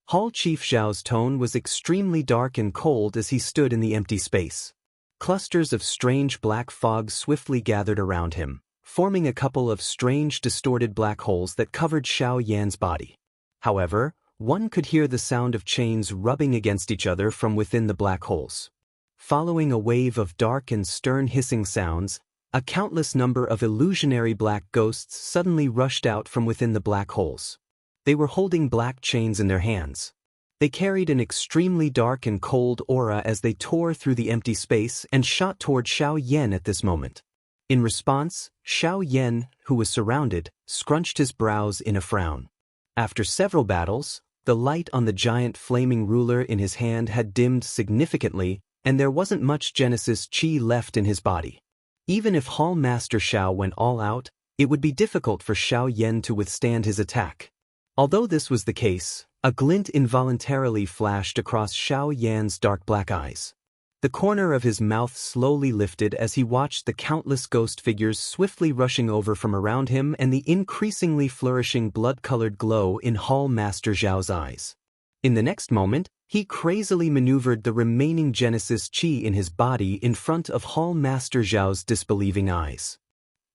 Hall Chief Xiao's tone was extremely dark and cold as he stood in the empty space. Clusters of strange black fog swiftly gathered around him, forming a couple of strange distorted black holes that covered Xiao Yan's body. However, one could hear the sound of chains rubbing against each other from within the black holes. Following a wave of dark and stern hissing sounds, a countless number of illusionary black ghosts suddenly rushed out from within the black holes. They were holding black chains in their hands. They carried an extremely dark and cold aura as they tore through the empty space and shot toward Xiao Yan at this moment. In response, Xiao Yan, who was surrounded, scrunched his brows in a frown. After several battles, the light on the giant flaming ruler in his hand had dimmed significantly, and there wasn't much Genesis Qi left in his body. Even if Hall Master Xiao went all out, it would be difficult for Xiao Yan to withstand his attack. Although this was the case, a glint involuntarily flashed across Xiao Yan's dark black eyes. The corner of his mouth slowly lifted as he watched the countless ghost figures swiftly rushing over from around him and the increasingly flourishing blood-colored glow in Hall Master Zhao's eyes. In the next moment, he crazily maneuvered the remaining Genesis Qi in his body in front of Hall Master Zhao's disbelieving eyes.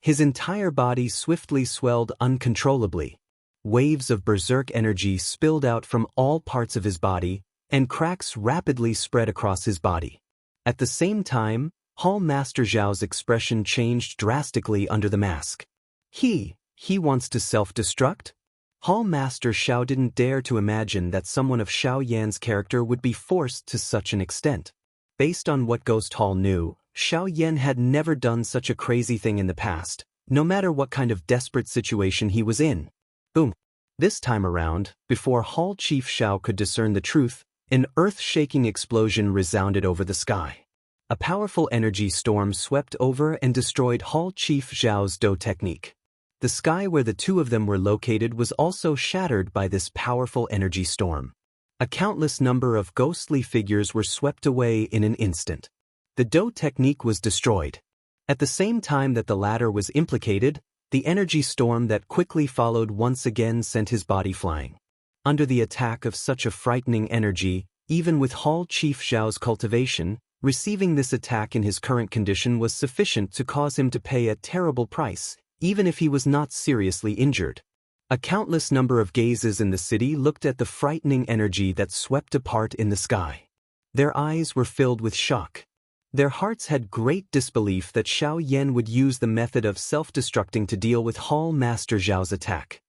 His entire body swiftly swelled uncontrollably. Waves of berserk energy spilled out from all parts of his body, and cracks rapidly spread across his body. At the same time, Hall Master Zhao's expression changed drastically under the mask. He wants to self-destruct? Hall Master Xiao didn't dare to imagine that someone of Xiao Yan's character would be forced to such an extent. Based on what Ghost Hall knew, Xiao Yan had never done such a crazy thing in the past, no matter what kind of desperate situation he was in. Boom. This time around, before Hall Chief Xiao could discern the truth, an earth-shaking explosion resounded over the sky. A powerful energy storm swept over and destroyed Hall Chief Xiao's Do technique. The sky where the two of them were located was also shattered by this powerful energy storm. A countless number of ghostly figures were swept away in an instant. The Do technique was destroyed. At the same time that the latter was implicated, the energy storm that quickly followed once again sent his body flying. Under the attack of such a frightening energy, even with Hall Chief Xiao's cultivation, receiving this attack in his current condition was sufficient to cause him to pay a terrible price, even if he was not seriously injured. A countless number of gazes in the city looked at the frightening energy that swept apart in the sky. Their eyes were filled with shock. Their hearts had great disbelief that Xiao Yan would use the method of self-destructing to deal with Hall Master Zhao's attack.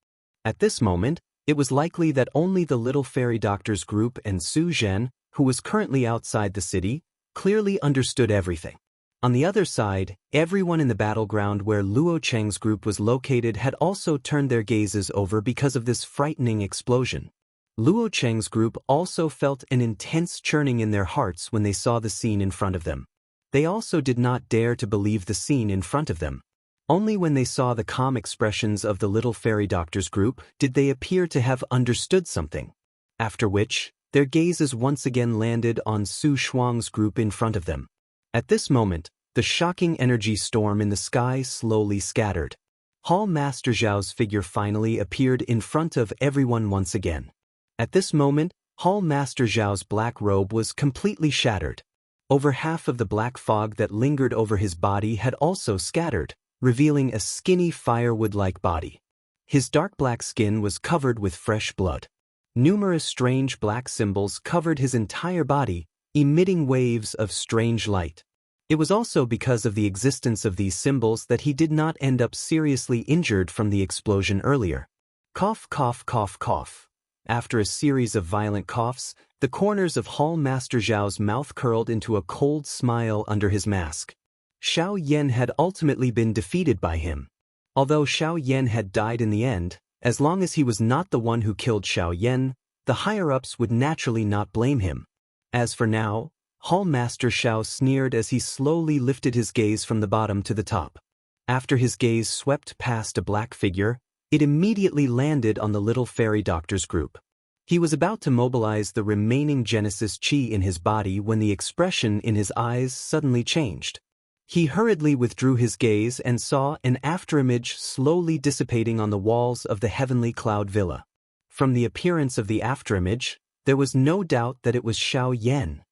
At this moment, it was likely that only the little fairy doctors group and Su Zhen, who was currently outside the city, clearly understood everything. On the other side, everyone in the battleground where Luo Cheng's group was located had also turned their gazes over because of this frightening explosion. Luo Cheng's group also felt an intense churning in their hearts when they saw the scene in front of them. They also did not dare to believe the scene in front of them. Only when they saw the calm expressions of the little fairy doctors group did they appear to have understood something. After which, their gazes once again landed on Su Shuang's group in front of them. At this moment, the shocking energy storm in the sky slowly scattered. Hall Master Zhao's figure finally appeared in front of everyone once again. At this moment, Hall Master Zhao's black robe was completely shattered. Over half of the black fog that lingered over his body had also scattered, revealing a skinny firewood-like body. His dark black skin was covered with fresh blood. Numerous strange black symbols covered his entire body, emitting waves of strange light. It was also because of the existence of these symbols that he did not end up seriously injured from the explosion earlier. Cough, cough, cough, cough. After a series of violent coughs, the corners of Hall Master Zhao's mouth curled into a cold smile under his mask. Xiao Yan had ultimately been defeated by him. Although Xiao Yan had died in the end, as long as he was not the one who killed Xiao Yan, the higher-ups would naturally not blame him. As for now, Hall Master Xiao sneered as he slowly lifted his gaze from the bottom to the top. After his gaze swept past a black figure, it immediately landed on the little fairy doctor's group. He was about to mobilize the remaining Genesis Qi in his body when the expression in his eyes suddenly changed. He hurriedly withdrew his gaze and saw an afterimage slowly dissipating on the walls of the heavenly cloud villa. From the appearance of the afterimage, there was no doubt that it was Xiao Yan.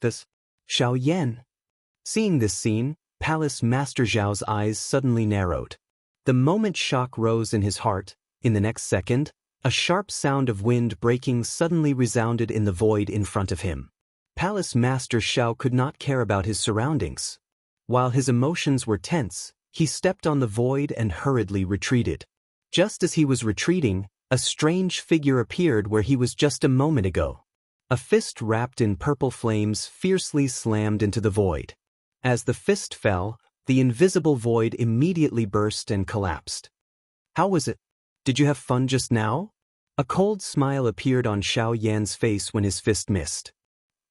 This Xiao Yan. Seeing this scene, Palace Master Zhao's eyes suddenly narrowed. The moment shock rose in his heart, in the next second, a sharp sound of wind breaking suddenly resounded in the void in front of him. Palace Master Xiao could not care about his surroundings. While his emotions were tense, he stepped on the void and hurriedly retreated. Just as he was retreating, a strange figure appeared where he was just a moment ago. A fist wrapped in purple flames fiercely slammed into the void. As the fist fell, the invisible void immediately burst and collapsed. How was it? Did you have fun just now? A cold smile appeared on Xiao Yan's face when his fist missed.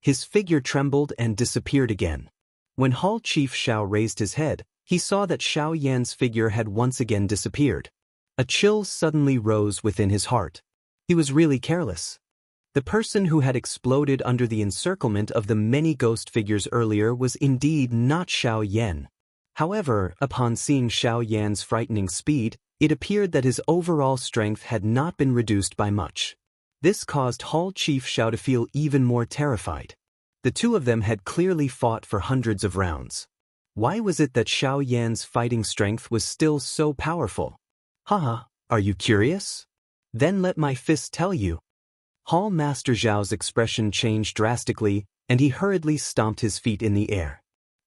His figure trembled and disappeared again. When Hall Chief Xiao raised his head, he saw that Xiao Yan's figure had once again disappeared. A chill suddenly rose within his heart. He was really careless. The person who had exploded under the encirclement of the many ghost figures earlier was indeed not Xiao Yan. However, upon seeing Xiao Yan's frightening speed, it appeared that his overall strength had not been reduced by much. This caused Hall Chief Xiao to feel even more terrified. The two of them had clearly fought for hundreds of rounds. Why was it that Xiao Yan's fighting strength was still so powerful? Haha, are you curious? Then let my fist tell you. Hall Master Zhao's expression changed drastically, and he hurriedly stomped his feet in the air.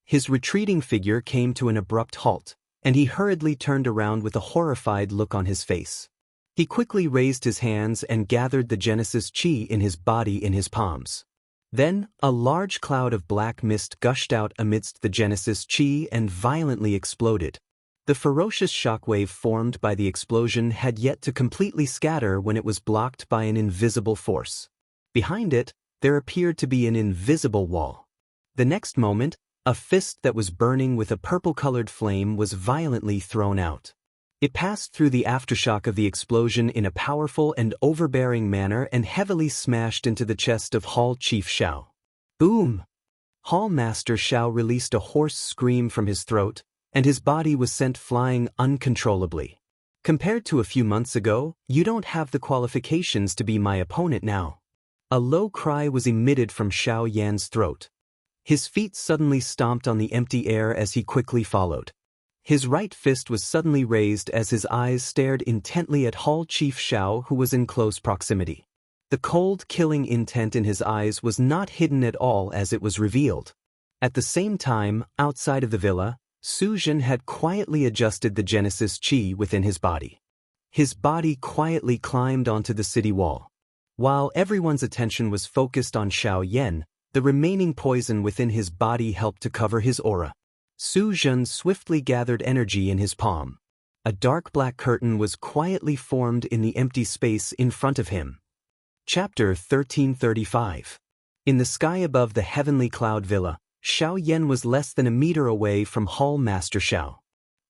His retreating figure came to an abrupt halt, and he hurriedly turned around with a horrified look on his face. He quickly raised his hands and gathered the Genesis Chi in his body in his palms. Then, a large cloud of black mist gushed out amidst the Genesis Chi and violently exploded. The ferocious shockwave formed by the explosion had yet to completely scatter when it was blocked by an invisible force. Behind it, there appeared to be an invisible wall. The next moment, a fist that was burning with a purple-colored flame was violently thrown out. It passed through the aftershock of the explosion in a powerful and overbearing manner and heavily smashed into the chest of Hall Chief Xiao. Boom! Hall Master Xiao released a hoarse scream from his throat, and his body was sent flying uncontrollably. Compared to a few months ago, you don't have the qualifications to be my opponent now. A low cry was emitted from Xiao Yan's throat. His feet suddenly stomped on the empty air as he quickly followed. His right fist was suddenly raised as his eyes stared intently at Hall Chief Xiao, who was in close proximity. The cold, killing intent in his eyes was not hidden at all as it was revealed. At the same time, outside of the villa, Su Zhen had quietly adjusted the Genesis Chi within his body. His body quietly climbed onto the city wall. While everyone's attention was focused on Xiao Yan, the remaining poison within his body helped to cover his aura. Su Zhen swiftly gathered energy in his palm. A dark black curtain was quietly formed in the empty space in front of him. Chapter 1335. In the sky above the heavenly cloud villa, Xiao Yan was less than a meter away from Hall Master Xiao.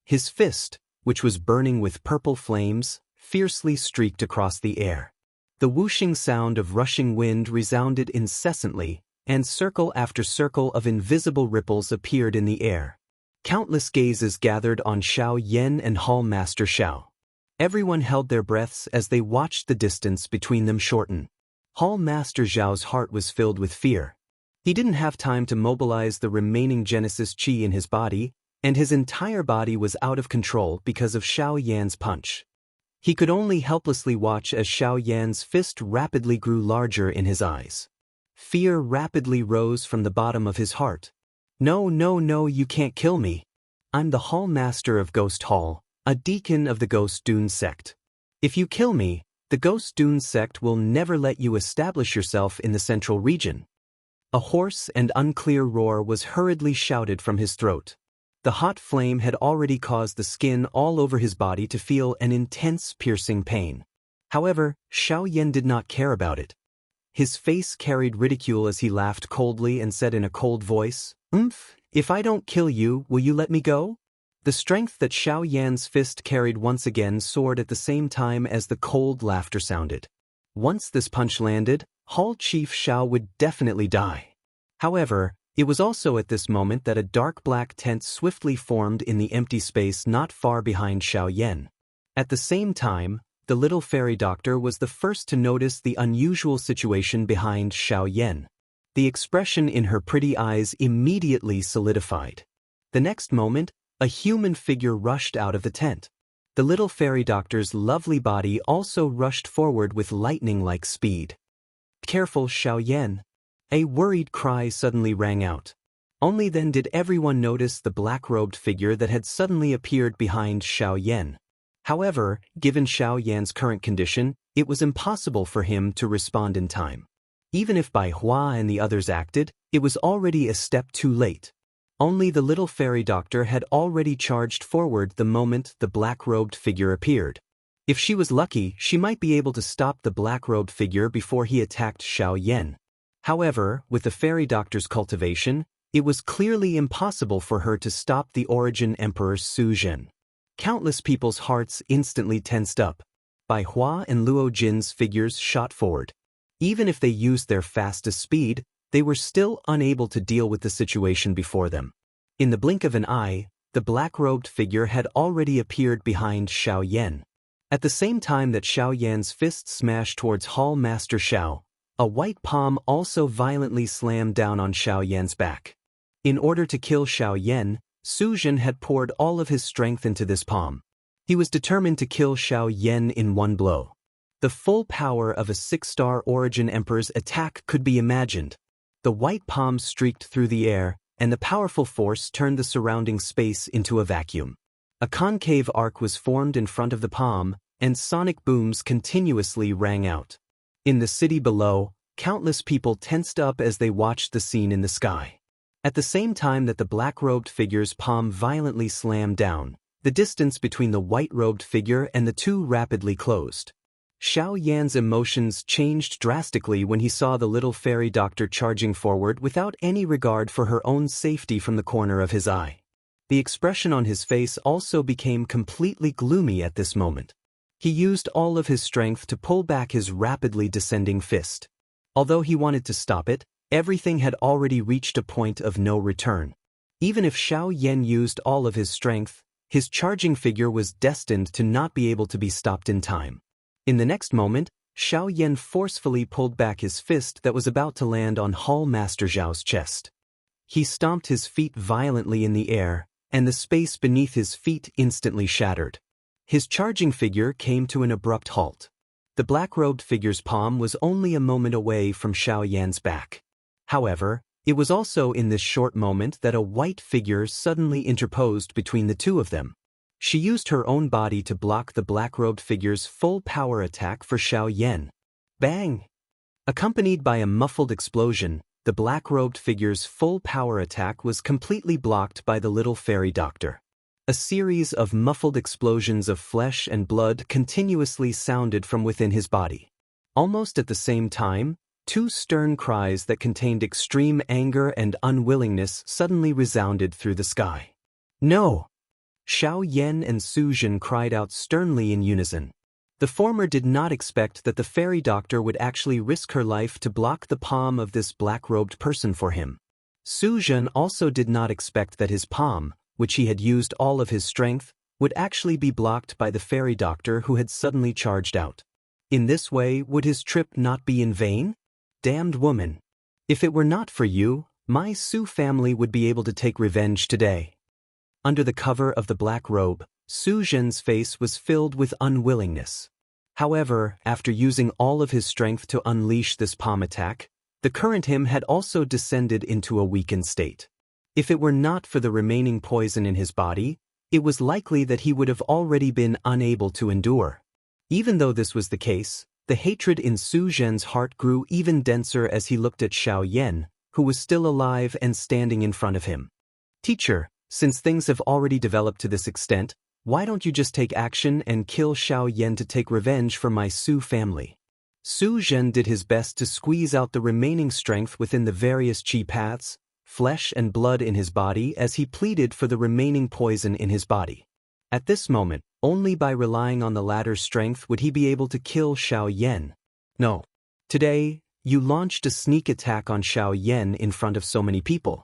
His fist, which was burning with purple flames, fiercely streaked across the air. The whooshing sound of rushing wind resounded incessantly, and circle after circle of invisible ripples appeared in the air. Countless gazes gathered on Xiao Yan and Hall Master Xiao. Everyone held their breaths as they watched the distance between them shorten. Hall Master Xiao's heart was filled with fear. He didn't have time to mobilize the remaining Genesis Chi in his body, and his entire body was out of control because of Xiao Yan's punch. He could only helplessly watch as Xiao Yan's fist rapidly grew larger in his eyes. Fear rapidly rose from the bottom of his heart. No, no, no, you can't kill me. I'm the Hall Master of Ghost Hall, a deacon of the Ghost Dune sect. If you kill me, the Ghost Dune sect will never let you establish yourself in the central region. A hoarse and unclear roar was hurriedly shouted from his throat. The hot flame had already caused the skin all over his body to feel an intense, piercing pain. However, Xiao Yan did not care about it. His face carried ridicule as he laughed coldly and said in a cold voice, If I don't kill you, will you let me go? The strength that Xiao Yan's fist carried once again soared at the same time as the cold laughter sounded. Once this punch landed, Hall Chief Xiao would definitely die. However, it was also at this moment that a dark black tent swiftly formed in the empty space not far behind Xiao Yan. At the same time, the little fairy doctor was the first to notice the unusual situation behind Xiao Yan. The expression in her pretty eyes immediately solidified. The next moment, a human figure rushed out of the tent. The little fairy doctor's lovely body also rushed forward with lightning-like speed. Careful, Xiao Yan. A worried cry suddenly rang out. Only then did everyone notice the black-robed figure that had suddenly appeared behind Xiao Yan. However, given Xiao Yan's current condition, it was impossible for him to respond in time. Even if Bai Hua and the others acted, it was already a step too late. Only the little fairy doctor had already charged forward the moment the black-robed figure appeared. If she was lucky, she might be able to stop the black-robed figure before he attacked Xiao Yan. However, with the fairy doctor's cultivation, it was clearly impossible for her to stop the Origin Emperor Su Zhen. Countless people's hearts instantly tensed up. Bai Hua and Luo Jin's figures shot forward. Even if they used their fastest speed, they were still unable to deal with the situation before them. In the blink of an eye, the black-robed figure had already appeared behind Xiao Yan. At the same time that Xiao Yan's fist smashed towards Hall Master Xiao, a white palm also violently slammed down on Xiao Yan's back. In order to kill Xiao Yan, Su Zhen had poured all of his strength into this palm. He was determined to kill Xiao Yan in one blow. The full power of a 6-star origin emperor's attack could be imagined. The white palm streaked through the air, and the powerful force turned the surrounding space into a vacuum. A concave arc was formed in front of the palm, and sonic booms continuously rang out. In the city below, countless people tensed up as they watched the scene in the sky. At the same time that the black-robed figure's palm violently slammed down, the distance between the white-robed figure and the two rapidly closed. Xiao Yan's emotions changed drastically when he saw the little fairy doctor charging forward without any regard for her own safety from the corner of his eye. The expression on his face also became completely gloomy at this moment. He used all of his strength to pull back his rapidly descending fist. Although he wanted to stop it, everything had already reached a point of no return. Even if Xiao Yan used all of his strength, his charging figure was destined to not be able to be stopped in time. In the next moment, Xiao Yan forcefully pulled back his fist that was about to land on Hall Master Zhao's chest. He stomped his feet violently in the air, and the space beneath his feet instantly shattered. His charging figure came to an abrupt halt. The black-robed figure's palm was only a moment away from Xiao Yan's back. However, it was also in this short moment that a white figure suddenly interposed between the two of them. She used her own body to block the black-robed figure's full power attack for Xiao Yan. Bang! Accompanied by a muffled explosion, the black-robed figure's full power attack was completely blocked by the little fairy doctor. A series of muffled explosions of flesh and blood continuously sounded from within his body. Almost at the same time, two stern cries that contained extreme anger and unwillingness suddenly resounded through the sky. No! Xiao Yan and Su Zhen cried out sternly in unison. The former did not expect that the fairy doctor would actually risk her life to block the palm of this black-robed person for him. Su Zhen also did not expect that his palm, which he had used all of his strength, would actually be blocked by the fairy doctor who had suddenly charged out. In this way, would his trip not be in vain? Damned woman! If it were not for you, my Su family would be able to take revenge today. Under the cover of the black robe, Su Zhen's face was filled with unwillingness. However, after using all of his strength to unleash this palm attack, the current him had also descended into a weakened state. If it were not for the remaining poison in his body, it was likely that he would have already been unable to endure. Even though this was the case, the hatred in Su Zhen's heart grew even denser as he looked at Xiao Yan, who was still alive and standing in front of him. Teacher, since things have already developed to this extent, why don't you just take action and kill Xiao Yan to take revenge for my Su family? Su Zhen did his best to squeeze out the remaining strength within the various chi paths, flesh and blood in his body as he pleaded for the remaining poison in his body. At this moment, only by relying on the latter's strength would he be able to kill Xiao Yan. No. Today, you launched a sneak attack on Xiao Yan in front of so many people.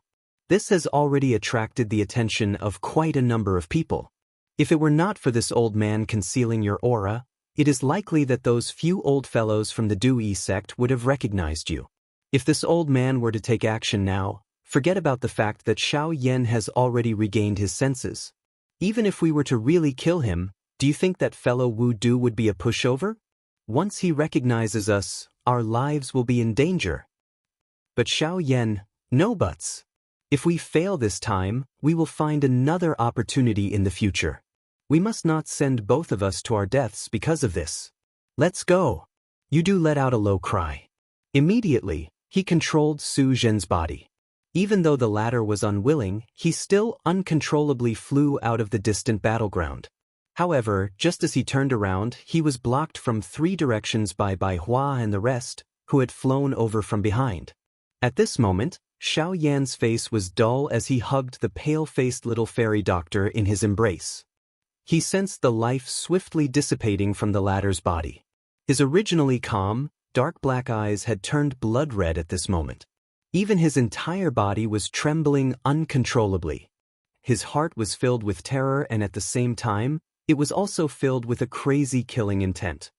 This has already attracted the attention of quite a number of people. If it were not for this old man concealing your aura, it is likely that those few old fellows from the Dui sect would have recognized you. If this old man were to take action now, forget about the fact that Xiao Yan has already regained his senses. Even if we were to really kill him, do you think that fellow Wu Du would be a pushover? Once he recognizes us, our lives will be in danger. But Xiao Yan, no buts. If we fail this time, we will find another opportunity in the future. We must not send both of us to our deaths because of this. Let's go. Wu Du let out a low cry. Immediately, he controlled Su Zhen's body. Even though the latter was unwilling, he still uncontrollably flew out of the distant battleground. However, just as he turned around, he was blocked from 3 directions by Bai Hua and the rest, who had flown over from behind. At this moment, Xiao Yan's face was dull as he hugged the pale-faced little fairy doctor in his embrace. He sensed the life swiftly dissipating from the latter's body. His originally calm, dark black eyes had turned blood red at this moment. Even his entire body was trembling uncontrollably. His heart was filled with terror and at the same time, it was also filled with a crazy killing intent.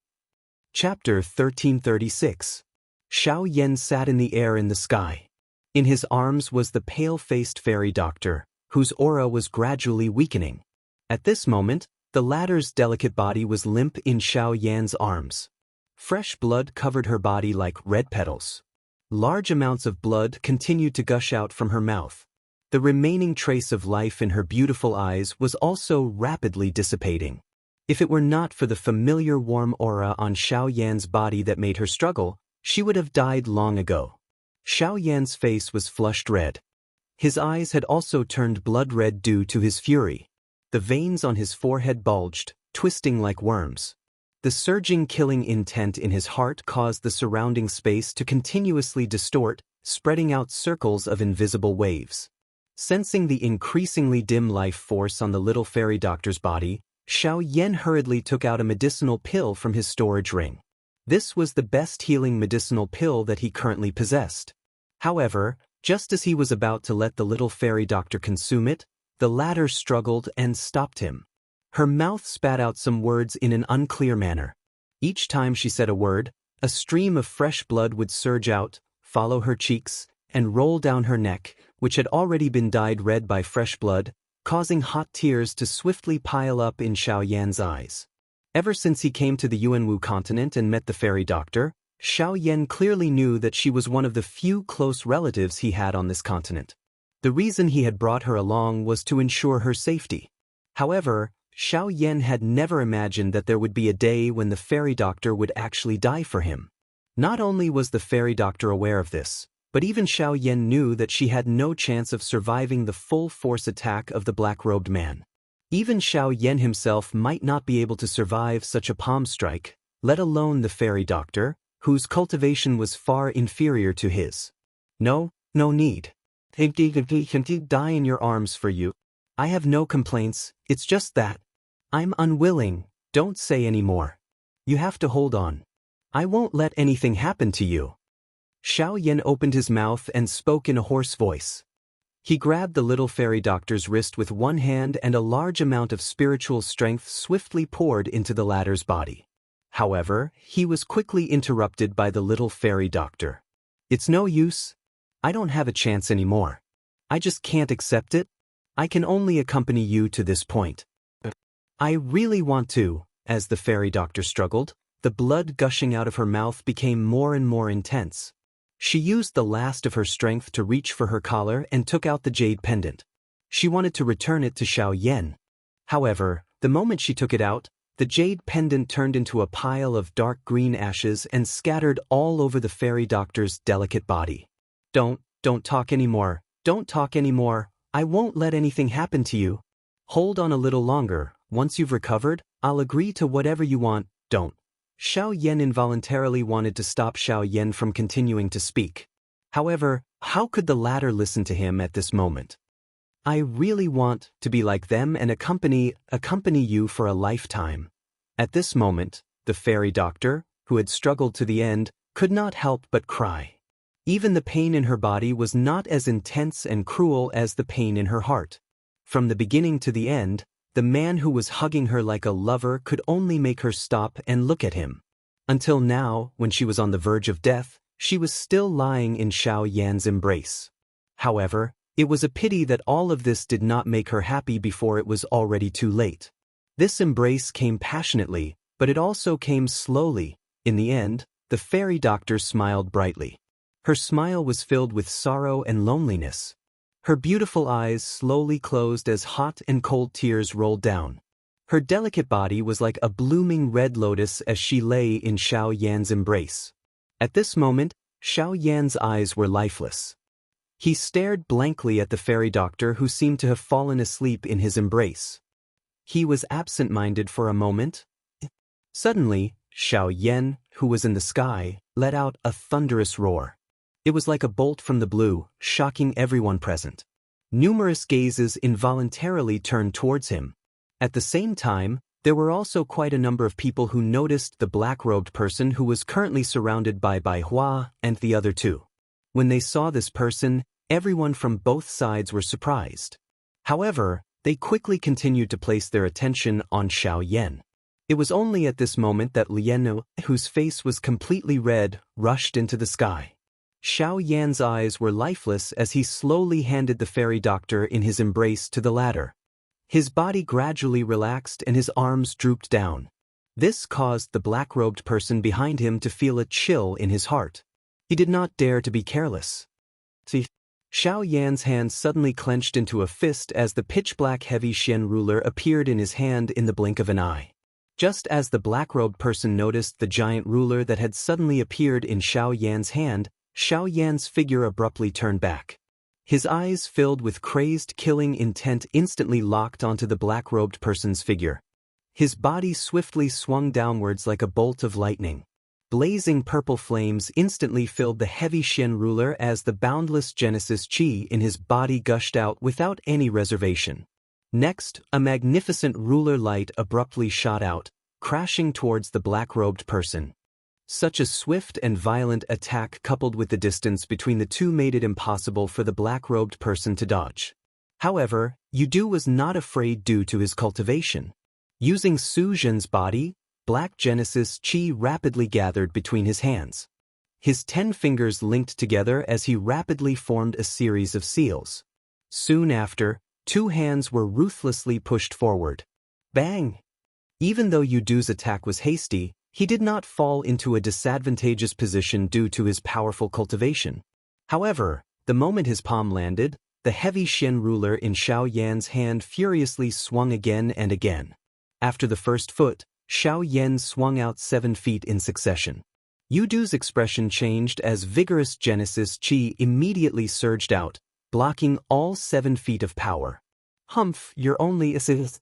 Chapter 1336. Xiao Yan sat in the air in the sky. In his arms was the pale-faced fairy doctor, whose aura was gradually weakening. At this moment, the latter's delicate body was limp in Xiao Yan's arms. Fresh blood covered her body like red petals. Large amounts of blood continued to gush out from her mouth. The remaining trace of life in her beautiful eyes was also rapidly dissipating. If it were not for the familiar warm aura on Xiao Yan's body that made her struggle, she would have died long ago. Xiao Yan's face was flushed red. His eyes had also turned blood red due to his fury. The veins on his forehead bulged, twisting like worms. The surging killing intent in his heart caused the surrounding space to continuously distort, spreading out circles of invisible waves. Sensing the increasingly dim life force on the little fairy doctor's body, Xiao Yan hurriedly took out a medicinal pill from his storage ring. This was the best healing medicinal pill that he currently possessed. However, just as he was about to let the little fairy doctor consume it, the latter struggled and stopped him. Her mouth spat out some words in an unclear manner. Each time she said a word, a stream of fresh blood would surge out, follow her cheeks, and roll down her neck, which had already been dyed red by fresh blood, causing hot tears to swiftly pile up in Xiao Yan's eyes. Ever since he came to the Yuanwu continent and met the fairy doctor, Xiao Yan clearly knew that she was one of the few close relatives he had on this continent. The reason he had brought her along was to ensure her safety. However, Xiao Yan had never imagined that there would be a day when the fairy doctor would actually die for him. Not only was the fairy doctor aware of this, but even Xiao Yan knew that she had no chance of surviving the full-force attack of the black-robed man. Even Xiao Yan himself might not be able to survive such a palm strike, let alone the fairy doctor, whose cultivation was far inferior to his. No need. He can die in your arms for you. I have no complaints, it's just that. I'm unwilling, don't say any more. You have to hold on. I won't let anything happen to you. Xiao Yan opened his mouth and spoke in a hoarse voice. He grabbed the little fairy doctor's wrist with one hand and a large amount of spiritual strength swiftly poured into the latter's body. However, he was quickly interrupted by the little fairy doctor. It's no use. I don't have a chance anymore. I just can't accept it. I can only accompany you to this point. I really want to. As the fairy doctor struggled, the blood gushing out of her mouth became more and more intense. She used the last of her strength to reach for her collar and took out the jade pendant. She wanted to return it to Xiao Yan. However, the moment she took it out, the jade pendant turned into a pile of dark green ashes and scattered all over the fairy doctor's delicate body. Don't talk anymore. Don't talk anymore. I won't let anything happen to you. Hold on a little longer. Once you've recovered, I'll agree to whatever you want. Don't. Xiao Yan involuntarily wanted to stop Xiao Yan from continuing to speak. However, how could the latter listen to him at this moment? I really want to be like them and accompany you for a lifetime. At this moment, the fairy doctor, who had struggled to the end, could not help but cry. Even the pain in her body was not as intense and cruel as the pain in her heart. From the beginning to the end, the man who was hugging her like a lover could only make her stop and look at him. Until now, when she was on the verge of death, she was still lying in Xiao Yan's embrace. However, it was a pity that all of this did not make her happy before it was already too late. This embrace came passionately, but it also came slowly. In the end, the fairy doctor smiled brightly. Her smile was filled with sorrow and loneliness. Her beautiful eyes slowly closed as hot and cold tears rolled down. Her delicate body was like a blooming red lotus as she lay in Xiao Yan's embrace. At this moment, Xiao Yan's eyes were lifeless. He stared blankly at the fairy doctor who seemed to have fallen asleep in his embrace. He was absent-minded for a moment. Suddenly, Xiao Yan, who was in the sky, let out a thunderous roar. It was like a bolt from the blue, shocking everyone present. Numerous gazes involuntarily turned towards him. At the same time, there were also quite a number of people who noticed the black-robed person who was currently surrounded by Bai Hua and the other two. When they saw this person, everyone from both sides were surprised. However, they quickly continued to place their attention on Xiao Yan. It was only at this moment that Lienu, whose face was completely red, rushed into the sky. Xiao Yan's eyes were lifeless as he slowly handed the fairy doctor in his embrace to the latter. His body gradually relaxed and his arms drooped down. This caused the black-robed person behind him to feel a chill in his heart. He did not dare to be careless. Xiao Yan's hand suddenly clenched into a fist as the pitch-black heavy Xian ruler appeared in his hand in the blink of an eye. Just as the black-robed person noticed the giant ruler that had suddenly appeared in Xiao Yan's hand, Xiao Yan's figure abruptly turned back. His eyes filled with crazed killing intent instantly locked onto the black-robed person's figure. His body swiftly swung downwards like a bolt of lightning. Blazing purple flames instantly filled the heavy Xian ruler as the boundless Genesis Qi in his body gushed out without any reservation. Next, a magnificent ruler light abruptly shot out, crashing towards the black-robed person. Such a swift and violent attack coupled with the distance between the two made it impossible for the black-robed person to dodge. However, Yudu was not afraid due to his cultivation. Using Su Zhen's body, black Genesis Qi rapidly gathered between his hands. His 10 fingers linked together as he rapidly formed a series of seals. Soon after, 2 hands were ruthlessly pushed forward. Bang! Even though Yudu's attack was hasty, he did not fall into a disadvantageous position due to his powerful cultivation. However, the moment his palm landed, the heavy Xian ruler in Xiao Yan's hand furiously swung again and again. After the first foot, Xiao Yan swung out 7 feet in succession. Yudu's expression changed as vigorous Genesis Qi immediately surged out, blocking all 7 feet of power. Humph, you're only assist.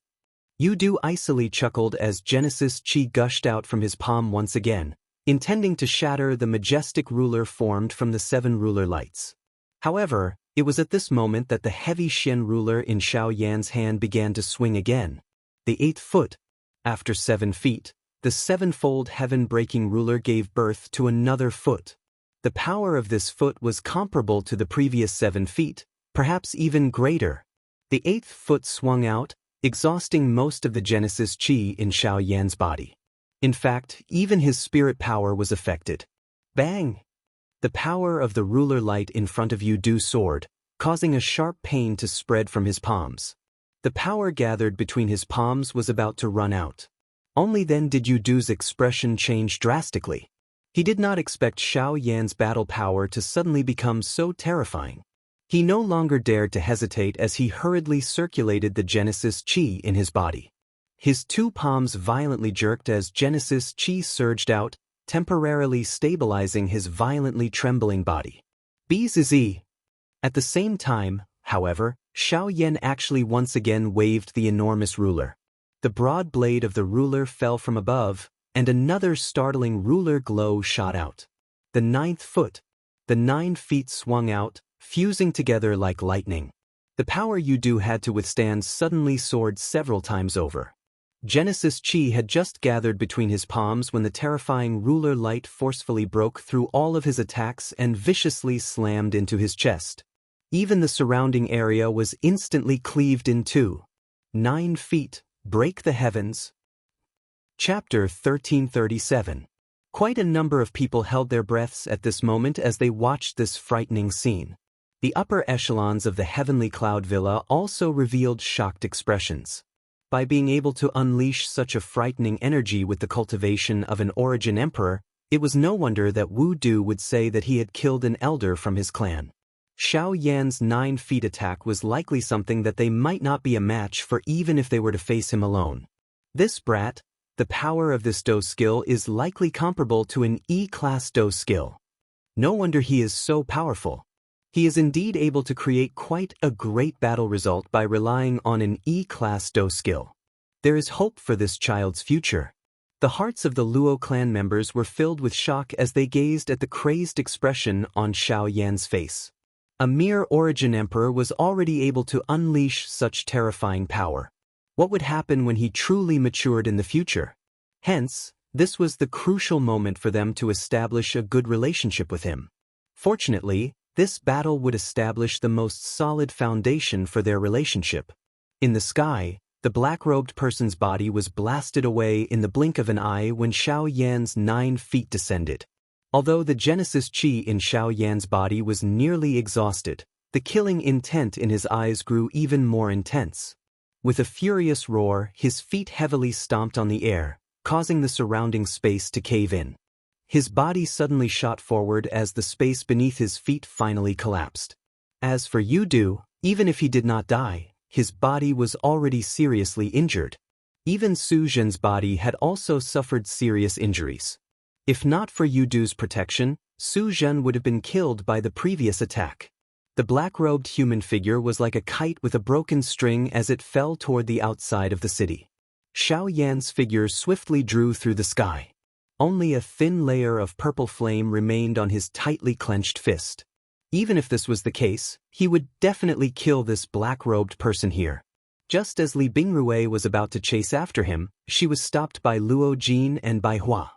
Yudu icily chuckled as Genesis Qi gushed out from his palm once again, intending to shatter the majestic ruler formed from the 7 ruler lights. However, it was at this moment that the heavy Xian ruler in Xiao Yan's hand began to swing again. The 8th foot. After 7 feet, the 7-fold heaven-breaking ruler gave birth to another foot. The power of this foot was comparable to the previous 7 feet, perhaps even greater. The 8th foot swung out, exhausting most of the Genesis Qi in Xiao Yan's body. In fact, even his spirit power was affected. Bang! The power of the ruler light in front of Yudu soared, causing a sharp pain to spread from his palms. The power gathered between his palms was about to run out. Only then did Yudu's expression change drastically. He did not expect Xiao Yan's battle power to suddenly become so terrifying. He no longer dared to hesitate as he hurriedly circulated the Genesis Qi in his body. His 2 palms violently jerked as Genesis Qi surged out, temporarily stabilizing his violently trembling body. Bzz. At the same time, however, Xiao Yan actually once again waved the enormous ruler. The broad blade of the ruler fell from above, and another startling ruler glow shot out. The 9th foot. The 9 feet swung out, fusing together like lightning. The power Yudu had to withstand suddenly soared several times over. Genesis Qi had just gathered between his palms when the terrifying ruler light forcefully broke through all of his attacks and viciously slammed into his chest. Even the surrounding area was instantly cleaved in two. 9 feet, break the heavens. Chapter 1337. Quite a number of people held their breaths at this moment as they watched this frightening scene. The upper echelons of the heavenly cloud villa also revealed shocked expressions. By being able to unleash such a frightening energy with the cultivation of an origin emperor, it was no wonder that Wu Du would say that he had killed an elder from his clan. Xiao Yan's 9 feet attack was likely something that they might not be a match for even if they were to face him alone. This brat, the power of this Do skill is likely comparable to an E-class Do skill. No wonder he is so powerful. He is indeed able to create quite a great battle result by relying on an E-class Do skill. There is hope for this child's future. The hearts of the Luo clan members were filled with shock as they gazed at the crazed expression on Xiao Yan's face. A mere origin emperor was already able to unleash such terrifying power. What would happen when he truly matured in the future? Hence, this was the crucial moment for them to establish a good relationship with him. Fortunately, this battle would establish the most solid foundation for their relationship. In the sky, the black-robed person's body was blasted away in the blink of an eye when Xiao Yan's 9 feet descended. Although the Genesis Qi in Xiao Yan's body was nearly exhausted, the killing intent in his eyes grew even more intense. With a furious roar, his feet heavily stomped on the air, causing the surrounding space to cave in. His body suddenly shot forward as the space beneath his feet finally collapsed. As for Yudu, even if he did not die, his body was already seriously injured. Even Su Zhen's body had also suffered serious injuries. If not for Yudu's protection, Su Zhen would have been killed by the previous attack. The black-robed human figure was like a kite with a broken string as it fell toward the outside of the city. Xiao Yan's figure swiftly drew through the sky. Only a thin layer of purple flame remained on his tightly clenched fist. Even if this was the case, he would definitely kill this black-robed person here. Just as Li Bingrui was about to chase after him, she was stopped by Luo Jin and Bai Hua.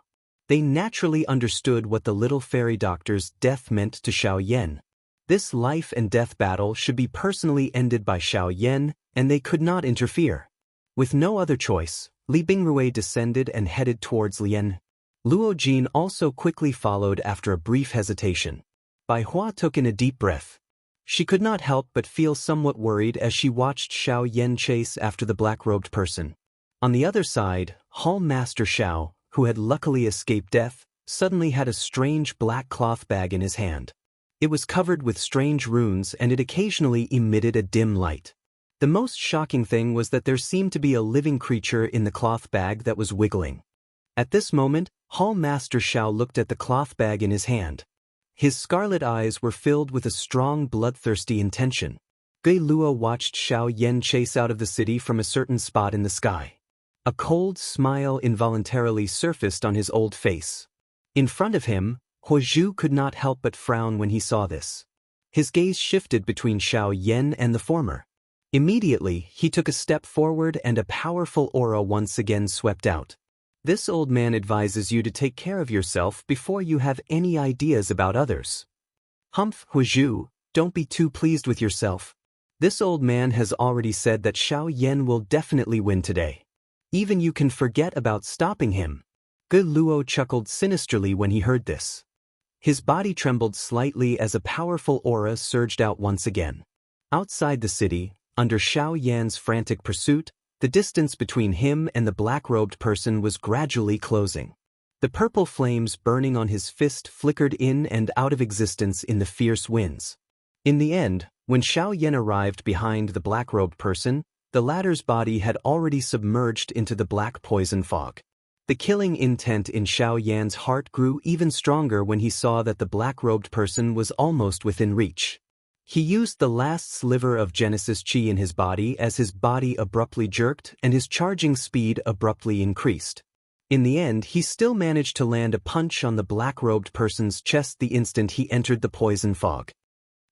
They naturally understood what the little fairy doctor's death meant to Xiao Yan. This life and death battle should be personally ended by Xiao Yan, and they could not interfere. With no other choice, Li Bingrui descended and headed towards Lian. Luo Jin also quickly followed after a brief hesitation. Bai Hua took in a deep breath. She could not help but feel somewhat worried as she watched Xiao Yan chase after the black-robed person. On the other side, Hall Master Xiao, who had luckily escaped death, suddenly had a strange black cloth bag in his hand. It was covered with strange runes and it occasionally emitted a dim light. The most shocking thing was that there seemed to be a living creature in the cloth bag that was wiggling. At this moment, Hall Master Xiao looked at the cloth bag in his hand. His scarlet eyes were filled with a strong bloodthirsty intention. Gui Luo watched Xiao Yan chase out of the city from a certain spot in the sky. A cold smile involuntarily surfaced on his old face. In front of him, Huo Zhu could not help but frown when he saw this. His gaze shifted between Xiao Yan and the former. Immediately, he took a step forward and a powerful aura once again swept out. This old man advises you to take care of yourself before you have any ideas about others. Humph, Huo Zhu, don't be too pleased with yourself. This old man has already said that Xiao Yan will definitely win today. Even you can forget about stopping him. Ge Luo chuckled sinisterly when he heard this. His body trembled slightly as a powerful aura surged out once again. Outside the city, under Xiao Yan's frantic pursuit, the distance between him and the black-robed person was gradually closing. The purple flames burning on his fist flickered in and out of existence in the fierce winds. In the end, when Xiao Yan arrived behind the black-robed person, the latter's body had already submerged into the black poison fog. The killing intent in Xiao Yan's heart grew even stronger when he saw that the black-robed person was almost within reach. He used the last sliver of Genesis Qi in his body as his body abruptly jerked and his charging speed abruptly increased. In the end, he still managed to land a punch on the black-robed person's chest the instant he entered the poison fog.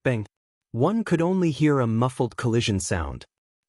Bang! One could only hear a muffled collision sound.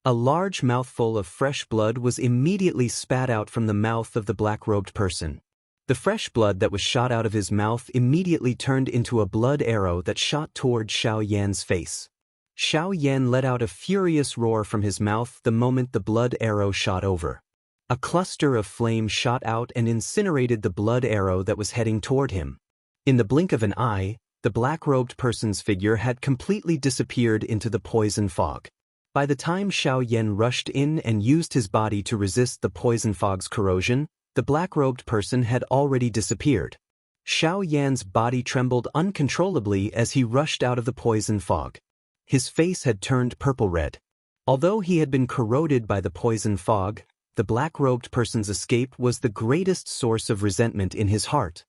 A large mouthful of fresh blood was immediately spat out from the mouth of the black-robed person. The fresh blood that was shot out of his mouth immediately turned into a blood arrow that shot toward Xiao Yan's face. Xiao Yan let out a furious roar from his mouth the moment the blood arrow shot over. A cluster of flame shot out and incinerated the blood arrow that was heading toward him. In the blink of an eye, the black-robed person's figure had completely disappeared into the poison fog. By the time Xiao Yan rushed in and used his body to resist the poison fog's corrosion, the black-robed person had already disappeared. Xiao Yan's body trembled uncontrollably as he rushed out of the poison fog. His face had turned purple-red. Although he had been corroded by the poison fog, the black-robed person's escape was the greatest source of resentment in his heart.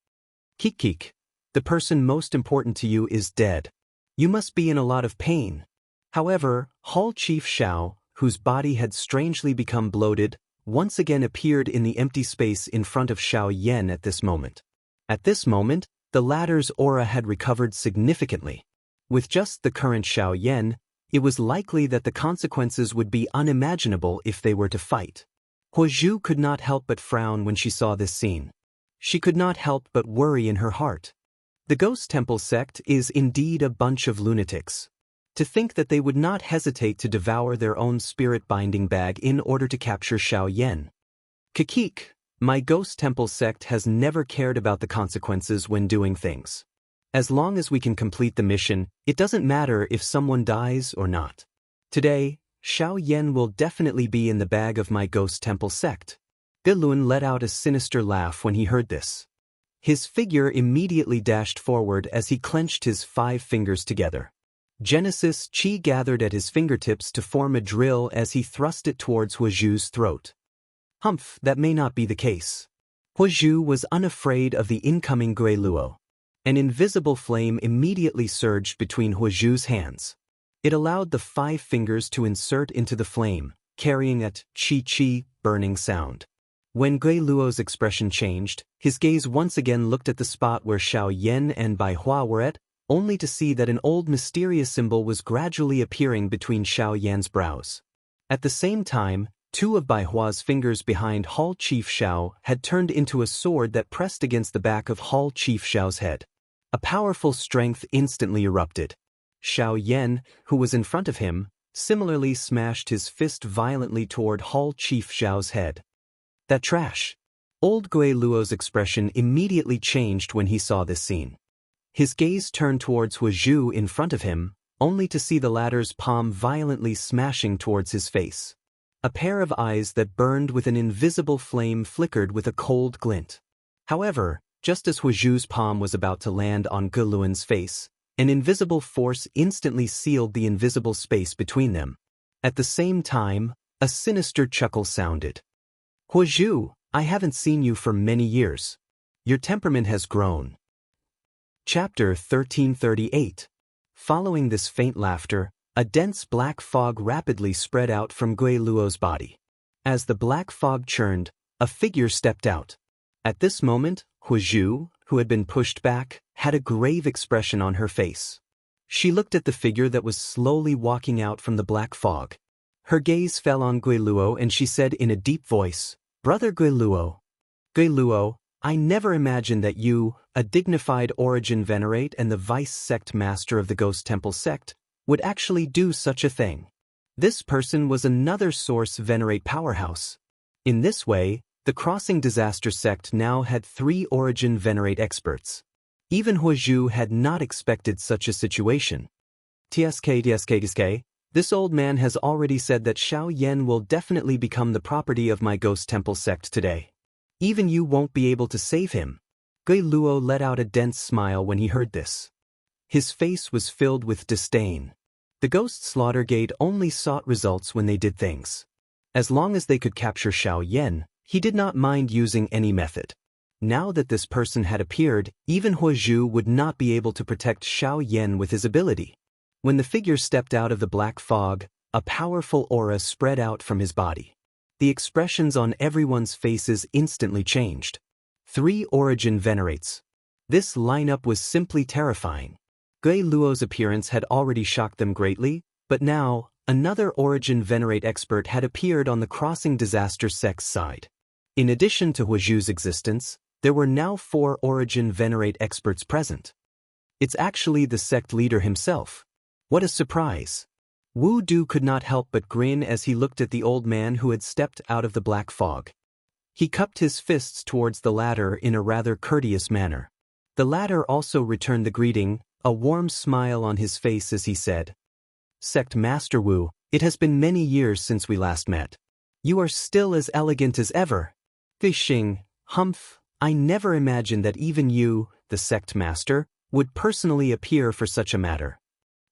Kik, the person most important to you is dead. You must be in a lot of pain. However, Hall Chief Xiao, whose body had strangely become bloated, once again appeared in the empty space in front of Xiao Yan at this moment. At this moment, the latter's aura had recovered significantly. With just the current Xiao Yan, it was likely that the consequences would be unimaginable if they were to fight. Huo Zhu could not help but frown when she saw this scene. She could not help but worry in her heart. The Ghost Temple sect is indeed a bunch of lunatics. To think that they would not hesitate to devour their own spirit-binding bag in order to capture Xiao Yan. Kikik, My ghost temple sect has never cared about the consequences when doing things. As long as we can complete the mission, it doesn't matter if someone dies or not. Today, Xiao Yan will definitely be in the bag of my ghost temple sect. Ge Luan let out a sinister laugh when he heard this. His figure immediately dashed forward as he clenched his 5 fingers together. Genesis Qi gathered at his fingertips to form a drill as he thrust it towards Huazhu's throat. Humph, that may not be the case. Huazhu was unafraid of the incoming Gui Luo. An invisible flame immediately surged between Huazhu's hands. It allowed the 5 fingers to insert into the flame, carrying a chi-chi, burning sound. When Gui Luo's expression changed, his gaze once again looked at the spot where Xiao Yan and Bai Hua were at, only to see that an old mysterious symbol was gradually appearing between Xiao Yan's brows. At the same time, 2 of Bai Hua's fingers behind Hall Chief Xiao had turned into a sword that pressed against the back of Hall Chief Xiao's head. A powerful strength instantly erupted. Xiao Yan, who was in front of him, similarly smashed his fist violently toward Hall Chief Xiao's head. That trash! Old Gui Luo's expression immediately changed when he saw this scene. His gaze turned towards Huazhu in front of him, only to see the latter's palm violently smashing towards his face. A pair of eyes that burned with an invisible flame flickered with a cold glint. However, just as Huazhu's palm was about to land on Ge Luan's face, an invisible force instantly sealed the invisible space between them. At the same time, a sinister chuckle sounded. Huazhu, I haven't seen you for many years. Your temperament has grown. Chapter 1338. Following this faint laughter, a dense black fog rapidly spread out from Gui Luo's body. As the black fog churned, a figure stepped out. At this moment, Huazhu, who had been pushed back, had a grave expression on her face. She looked at the figure that was slowly walking out from the black fog. Her gaze fell on Gui Luo and she said in a deep voice, "Brother Gui Luo. Gui Luo, I never imagined that you, a dignified origin venerate and the vice sect master of the Ghost Temple sect, would actually do such a thing." This person was another source venerate powerhouse. In this way, the Crossing Disaster sect now had 3 origin venerate experts. Even Huazhu had not expected such a situation. TSK, this old man has already said that Xiao Yan will definitely become the property of my Ghost Temple sect today. Even you won't be able to save him. Gui Luo let out a dense smile when he heard this. His face was filled with disdain. The Ghost Slaughtergate only sought results when they did things. As long as they could capture Xiao Yan, he did not mind using any method. Now that this person had appeared, even Huazhu would not be able to protect Xiao Yan with his ability. When the figure stepped out of the black fog, a powerful aura spread out from his body. The expressions on everyone's faces instantly changed. 3 origin venerates. This lineup was simply terrifying. Gui Luo's appearance had already shocked them greatly, but now, another origin venerate expert had appeared on the Crossing Disaster sect's side. In addition to Huazhu's existence, there were now 4 origin venerate experts present. It's actually the sect leader himself. What a surprise! Wu Du could not help but grin as he looked at the old man who had stepped out of the black fog. He cupped his fists towards the latter in a rather courteous manner. The latter also returned the greeting, a warm smile on his face as he said, "Sect Master Wu, it has been many years since we last met. You are still as elegant as ever." Fishing, humph, I never imagined that even you, the sect master, would personally appear for such a matter.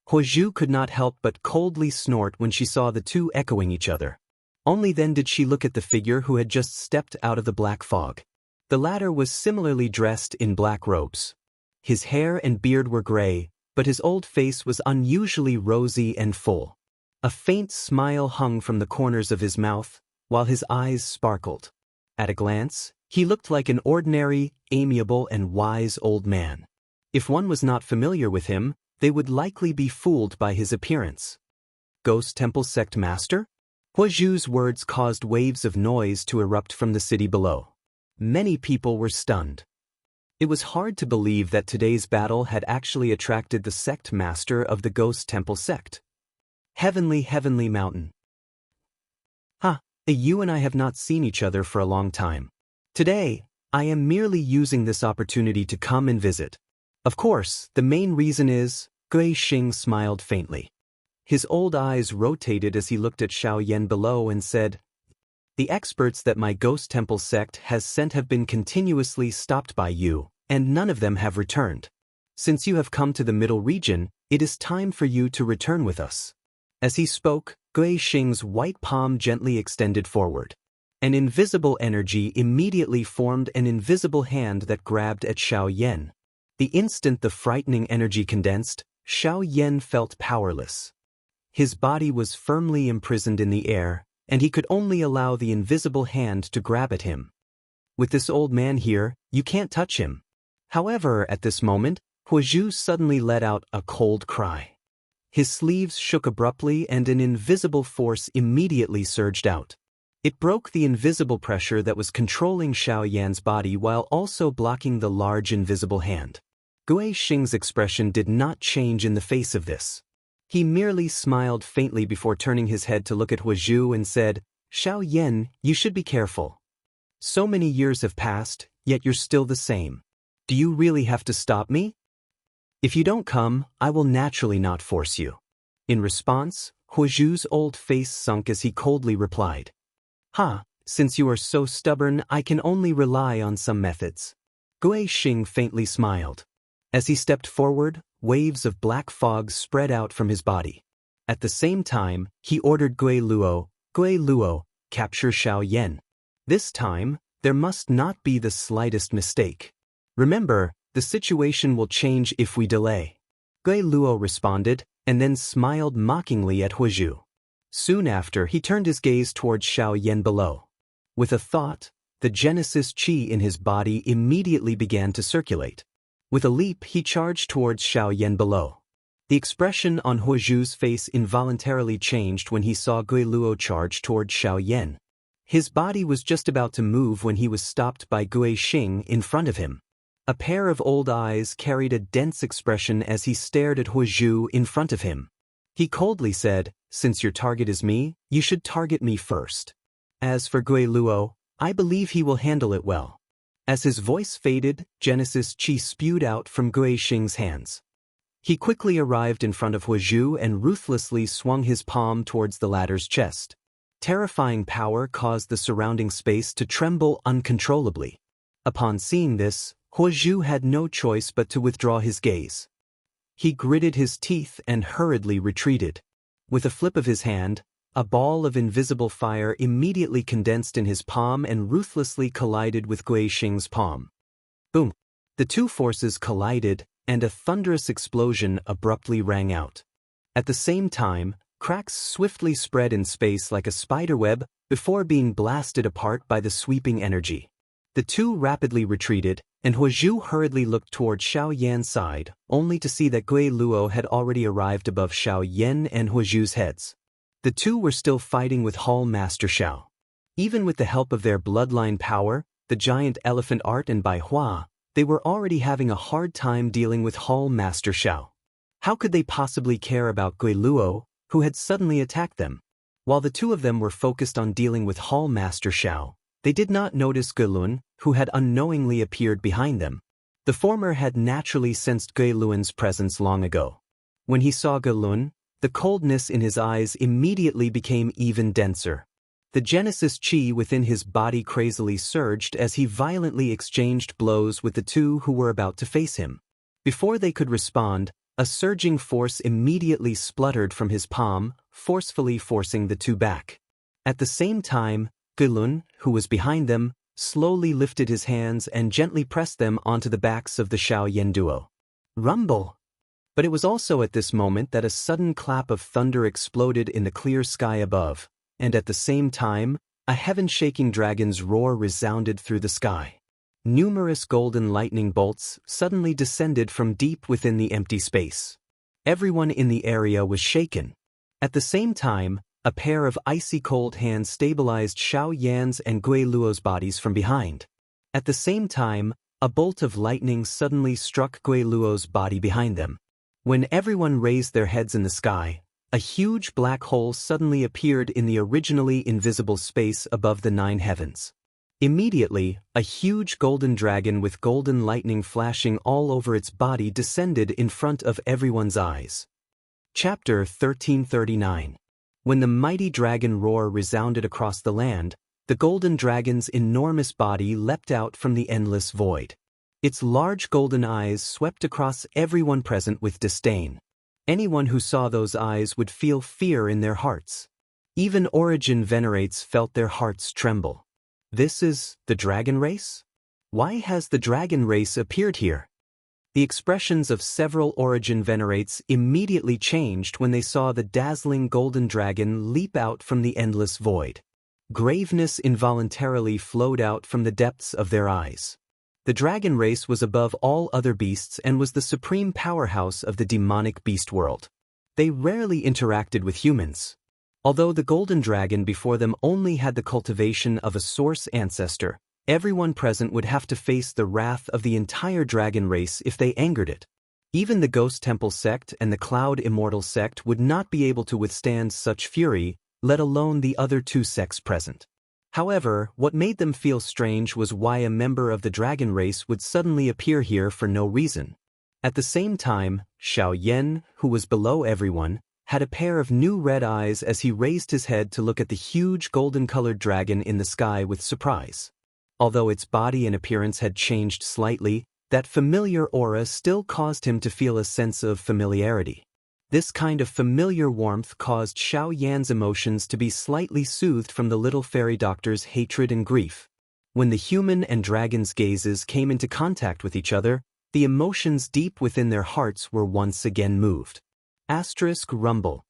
Huazhu could not help but coldly snort when she saw the two echoing each other. Only then did she look at the figure who had just stepped out of the black fog. The latter was similarly dressed in black robes. His hair and beard were gray, but his old face was unusually rosy and full. A faint smile hung from the corners of his mouth, while his eyes sparkled. At a glance, he looked like an ordinary, amiable and wise old man. If one was not familiar with him, they would likely be fooled by his appearance. Ghost Temple Sect Master? Huazhu's words caused waves of noise to erupt from the city below. Many people were stunned. It was hard to believe that today's battle had actually attracted the sect master of the Ghost Temple sect. Heavenly Mountain. You and I have not seen each other for a long time. Today, I am merely using this opportunity to come and visit. Of course, the main reason is, Gui Xing smiled faintly. His old eyes rotated as he looked at Xiaoyan below and said, "The experts that my ghost temple sect has sent have been continuously stopped by you, and none of them have returned. Since you have come to the middle region, it is time for you to return with us." As he spoke, Gui Xing's white palm gently extended forward. An invisible energy immediately formed an invisible hand that grabbed at Xiaoyan. The instant the frightening energy condensed, Xiaoyan felt powerless. His body was firmly imprisoned in the air, and he could only allow the invisible hand to grab at him. With this old man here, you can't touch him. However, at this moment, Huozhu suddenly let out a cold cry. His sleeves shook abruptly and an invisible force immediately surged out. It broke the invisible pressure that was controlling Xiaoyan's body while also blocking the large invisible hand. Gui Xing's expression did not change in the face of this. He merely smiled faintly before turning his head to look at Huozhu and said, "Xiaoyan, you should be careful. So many years have passed, yet you're still the same. Do you really have to stop me? If you don't come, I will naturally not force you." In response, Huozhu's old face sunk as he coldly replied, Since you are so stubborn, I can only rely on some methods." Gui Xing faintly smiled. As he stepped forward, waves of black fog spread out from his body. At the same time, he ordered Gui Luo, capture Xiaoyan. This time, there must not be the slightest mistake. Remember, the situation will change if we delay. Gui Luo responded, and then smiled mockingly at Huozhu. Soon after, he turned his gaze towards Xiaoyan below. With a thought, the Genesis Qi in his body immediately began to circulate. With a leap, he charged towards Xiaoyan below. The expression on Huozhu's face involuntarily changed when he saw Gui Luo charge towards Xiaoyan. His body was just about to move when he was stopped by Gui Xing in front of him. A pair of old eyes carried a dense expression as he stared at Huozhu in front of him. He coldly said, "Since your target is me, you should target me first. As for Gui Luo, I believe he will handle it well." As his voice faded, Genesis Qi spewed out from Gui Xing's hands. He quickly arrived in front of Huozhu and ruthlessly swung his palm towards the latter's chest. Terrifying power caused the surrounding space to tremble uncontrollably. Upon seeing this, Huozhu had no choice but to withdraw his gaze. He gritted his teeth and hurriedly retreated. With a flip of his hand, a ball of invisible fire immediately condensed in his palm and ruthlessly collided with Gui Xing's palm. Boom! The two forces collided, and a thunderous explosion abruptly rang out. At the same time, cracks swiftly spread in space like a spiderweb before being blasted apart by the sweeping energy. The two rapidly retreated, and Huozhu hurriedly looked toward Xiaoyan's side, only to see that Gui Luo had already arrived above Xiaoyan and Huozhu's heads. The two were still fighting with Hall Master Xiao. Even with the help of their bloodline power, the giant elephant art and Bai Hua, they were already having a hard time dealing with Hall Master Xiao. How could they possibly care about Gui Luo, who had suddenly attacked them? While the two of them were focused on dealing with Hall Master Xiao, they did not notice Gui Lun, who had unknowingly appeared behind them. The former had naturally sensed Gui Lun's presence long ago. When he saw Gui Lun, the coldness in his eyes immediately became even denser. The Genesis Qi within his body crazily surged as he violently exchanged blows with the two who were about to face him. Before they could respond, a surging force immediately spluttered from his palm, forcefully forcing the two back. At the same time, Gui Lun, who was behind them, slowly lifted his hands and gently pressed them onto the backs of the Xiaoyan duo. Rumble! But it was also at this moment that a sudden clap of thunder exploded in the clear sky above, and at the same time, a heaven-shaking dragon's roar resounded through the sky. Numerous golden lightning bolts suddenly descended from deep within the empty space. Everyone in the area was shaken. At the same time, a pair of icy cold hands stabilized Xiaoyan's and Gui Luo's bodies from behind. At the same time, a bolt of lightning suddenly struck Gui Luo's body behind them. When everyone raised their heads in the sky, a huge black hole suddenly appeared in the originally invisible space above the 9 heavens. Immediately, a huge golden dragon with golden lightning flashing all over its body descended in front of everyone's eyes. Chapter 1339. When the mighty dragon roar resounded across the land, the golden dragon's enormous body leapt out from the endless void. Its large golden eyes swept across everyone present with disdain. Anyone who saw those eyes would feel fear in their hearts. Even Origin venerates felt their hearts tremble. This is the dragon race? Why has the dragon race appeared here? The expressions of several Origin venerates immediately changed when they saw the dazzling golden dragon leap out from the endless void. Graveness involuntarily flowed out from the depths of their eyes. The dragon race was above all other beasts and was the supreme powerhouse of the demonic beast world. They rarely interacted with humans. Although the golden dragon before them only had the cultivation of a source ancestor, everyone present would have to face the wrath of the entire dragon race if they angered it. Even the Ghost Temple sect and the Cloud Immortal sect would not be able to withstand such fury, let alone the other two sects present. However, what made them feel strange was why a member of the dragon race would suddenly appear here for no reason. At the same time, Xiaoyan, who was below everyone, had a pair of new red eyes as he raised his head to look at the huge golden-colored dragon in the sky with surprise. Although its body and appearance had changed slightly, that familiar aura still caused him to feel a sense of familiarity. This kind of familiar warmth caused Xiaoyan's emotions to be slightly soothed from the little fairy doctor's hatred and grief. When the human and dragon's gazes came into contact with each other, the emotions deep within their hearts were once again moved. Rumble.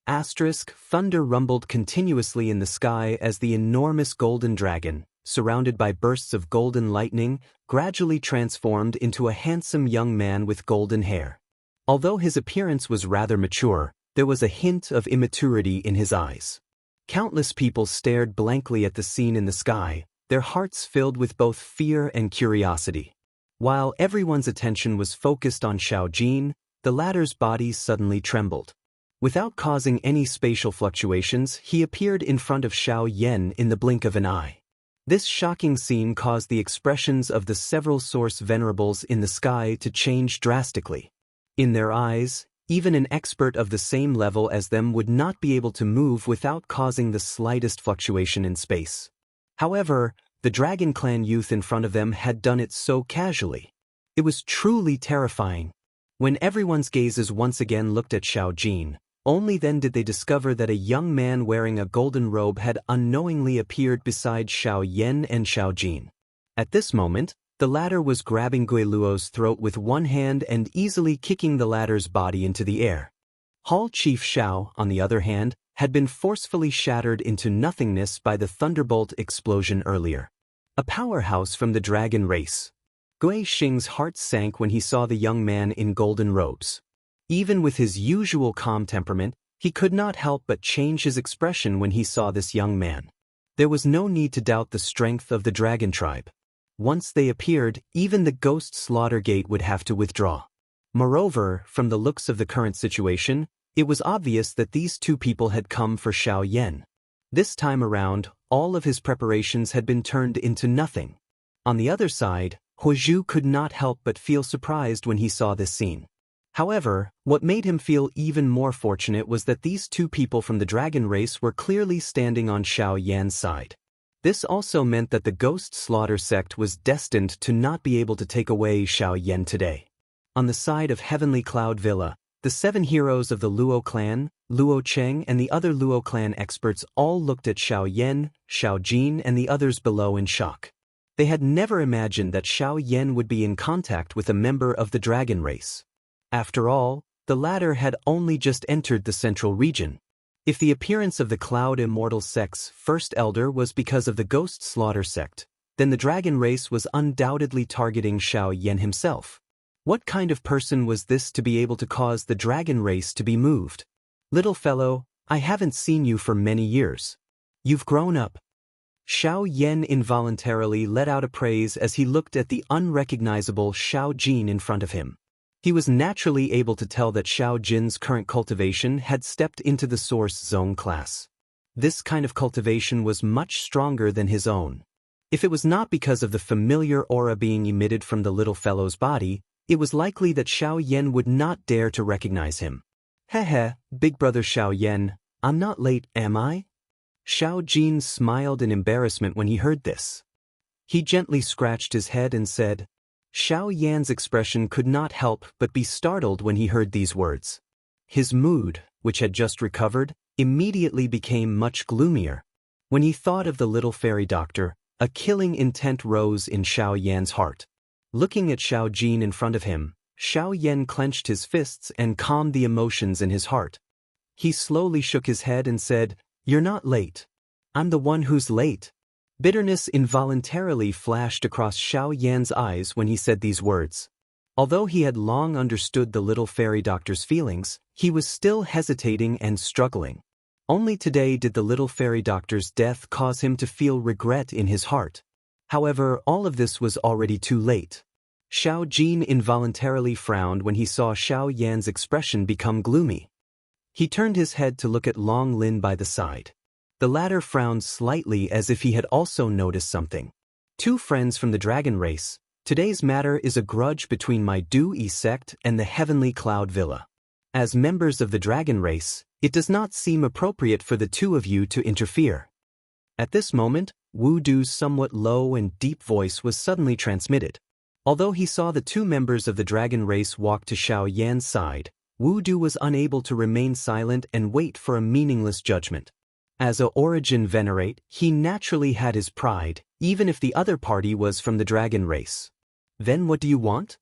Thunder rumbled continuously in the sky as the enormous golden dragon, surrounded by bursts of golden lightning, gradually transformed into a handsome young man with golden hair. Although his appearance was rather mature, there was a hint of immaturity in his eyes. Countless people stared blankly at the scene in the sky, their hearts filled with both fear and curiosity. While everyone's attention was focused on Xiaojin, the latter's body suddenly trembled. Without causing any spatial fluctuations, he appeared in front of Xiaoyan in the blink of an eye. This shocking scene caused the expressions of the several source venerables in the sky to change drastically. In their eyes, even an expert of the same level as them would not be able to move without causing the slightest fluctuation in space. However, the Dragon Clan youth in front of them had done it so casually. It was truly terrifying. When everyone's gazes once again looked at Xiaojin, only then did they discover that a young man wearing a golden robe had unknowingly appeared beside Xiaoyan and Xiaojin. At this moment, the latter was grabbing Guiluo's throat with one hand and easily kicking the latter's body into the air. Hall Chief Xiao, on the other hand, had been forcefully shattered into nothingness by the thunderbolt explosion earlier. A powerhouse from the dragon race. Gui Xing's heart sank when he saw the young man in golden robes. Even with his usual calm temperament, he could not help but change his expression when he saw this young man. There was no need to doubt the strength of the dragon tribe. Once they appeared, even the ghost slaughter gate would have to withdraw. Moreover, from the looks of the current situation, it was obvious that these two people had come for Xiaoyan. This time around, all of his preparations had been turned into nothing. On the other side, Huozhu could not help but feel surprised when he saw this scene. However, what made him feel even more fortunate was that these two people from the dragon race were clearly standing on Xiaoyan's side. This also meant that the Ghost Slaughter sect was destined to not be able to take away Xiaoyan today. On the side of Heavenly Cloud Villa, the 7 heroes of the Luo clan, Luo Cheng and the other Luo clan experts all looked at Xiaoyan, Xiaojin and the others below in shock. They had never imagined that Xiaoyan would be in contact with a member of the dragon race. After all, the latter had only just entered the central region. If the appearance of the Cloud Immortal sect's first elder was because of the Ghost Slaughter sect, then the dragon race was undoubtedly targeting Xiaoyan himself. What kind of person was this to be able to cause the dragon race to be moved? Little fellow, I haven't seen you for many years. You've grown up. Xiaoyan involuntarily let out a praise as he looked at the unrecognizable Xiaojin in front of him. He was naturally able to tell that Xiaojin's current cultivation had stepped into the Source Zone class. This kind of cultivation was much stronger than his own. If it was not because of the familiar aura being emitted from the little fellow's body, it was likely that Xiao Yan would not dare to recognize him. Heh, big brother Xiao Yan, I'm not late, am I? Xiao Jin smiled in embarrassment when he heard this. He gently scratched his head and said, Xiao Yan's expression could not help but be startled when he heard these words. His mood, which had just recovered, immediately became much gloomier. When he thought of the little fairy doctor, a killing intent rose in Xiao Yan's heart. Looking at Xiao Jin in front of him, Xiao Yan clenched his fists and calmed the emotions in his heart. He slowly shook his head and said, You're not late. I'm the one who's late. Bitterness involuntarily flashed across Xiao Yan's eyes when he said these words. Although he had long understood the little fairy doctor's feelings, he was still hesitating and struggling. Only today did the little fairy doctor's death cause him to feel regret in his heart. However, all of this was already too late. Xiao Jin involuntarily frowned when he saw Xiao Yan's expression become gloomy. He turned his head to look at Wang Lin by the side. The latter frowned slightly as if he had also noticed something. Two friends from the dragon race, today's matter is a grudge between my Daoist sect and the Heavenly Cloud Villa. As members of the dragon race, it does not seem appropriate for the two of you to interfere. At this moment, Wu Du's somewhat low and deep voice was suddenly transmitted. Although he saw the two members of the dragon race walk to Xiao Yan's side, Wu Du was unable to remain silent and wait for a meaningless judgment. As a origin venerate, he naturally had his pride, even if the other party was from the dragon race. Then what do you want?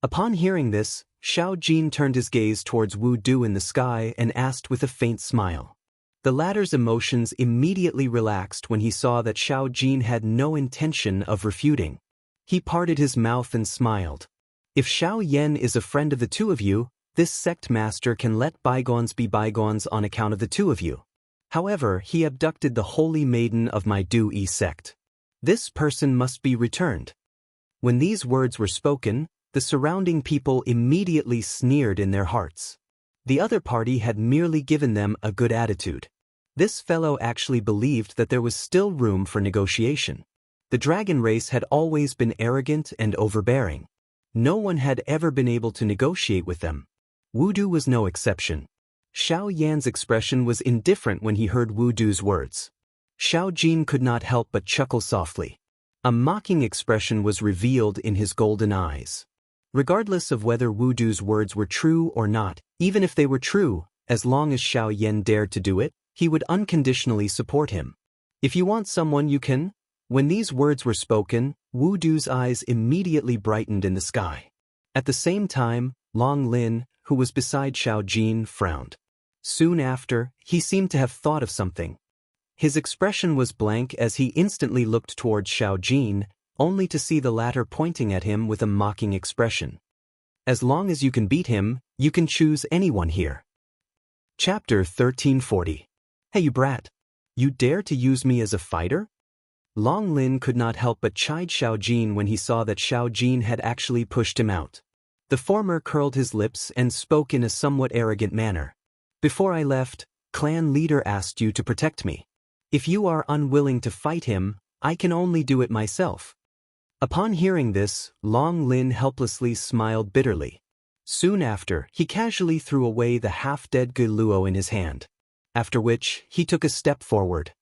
Upon hearing this, Xiao Jin turned his gaze towards Wu Du in the sky and asked with a faint smile. The latter's emotions immediately relaxed when he saw that Xiao Jin had no intention of refuting. He parted his mouth and smiled. If Xiao Yan is a friend of the two of you, this sect master can let bygones be bygones on account of the two of you. However, he abducted the holy maiden of my Daoist sect. This person must be returned. When these words were spoken, the surrounding people immediately sneered in their hearts. The other party had merely given them a good attitude. This fellow actually believed that there was still room for negotiation. The dragon race had always been arrogant and overbearing. No one had ever been able to negotiate with them. Wu Du was no exception. Xiao Yan's expression was indifferent when he heard Wu Du's words. Xiao Jin could not help but chuckle softly. A mocking expression was revealed in his golden eyes. Regardless of whether Wu Du's words were true or not, even if they were true, as long as Xiao Yan dared to do it, he would unconditionally support him. If you want someone, you can. When these words were spoken, Wu Du's eyes immediately brightened in the sky. At the same time, Wang Lin, who was beside Xiao Jin, frowned. Soon after, he seemed to have thought of something. His expression was blank as he instantly looked towards Xiao Jin, only to see the latter pointing at him with a mocking expression. As long as you can beat him, you can choose anyone here. Chapter 1340. Hey you brat! You dare to use me as a fighter? Wang Lin could not help but chide Xiao Jin when he saw that Xiao Jin had actually pushed him out. The former curled his lips and spoke in a somewhat arrogant manner. Before I left, clan leader asked you to protect me. If you are unwilling to fight him, I can only do it myself. Upon hearing this, Wang Lin helplessly smiled bitterly. Soon after, he casually threw away the half-dead Geluo in his hand. After which, he took a step forward.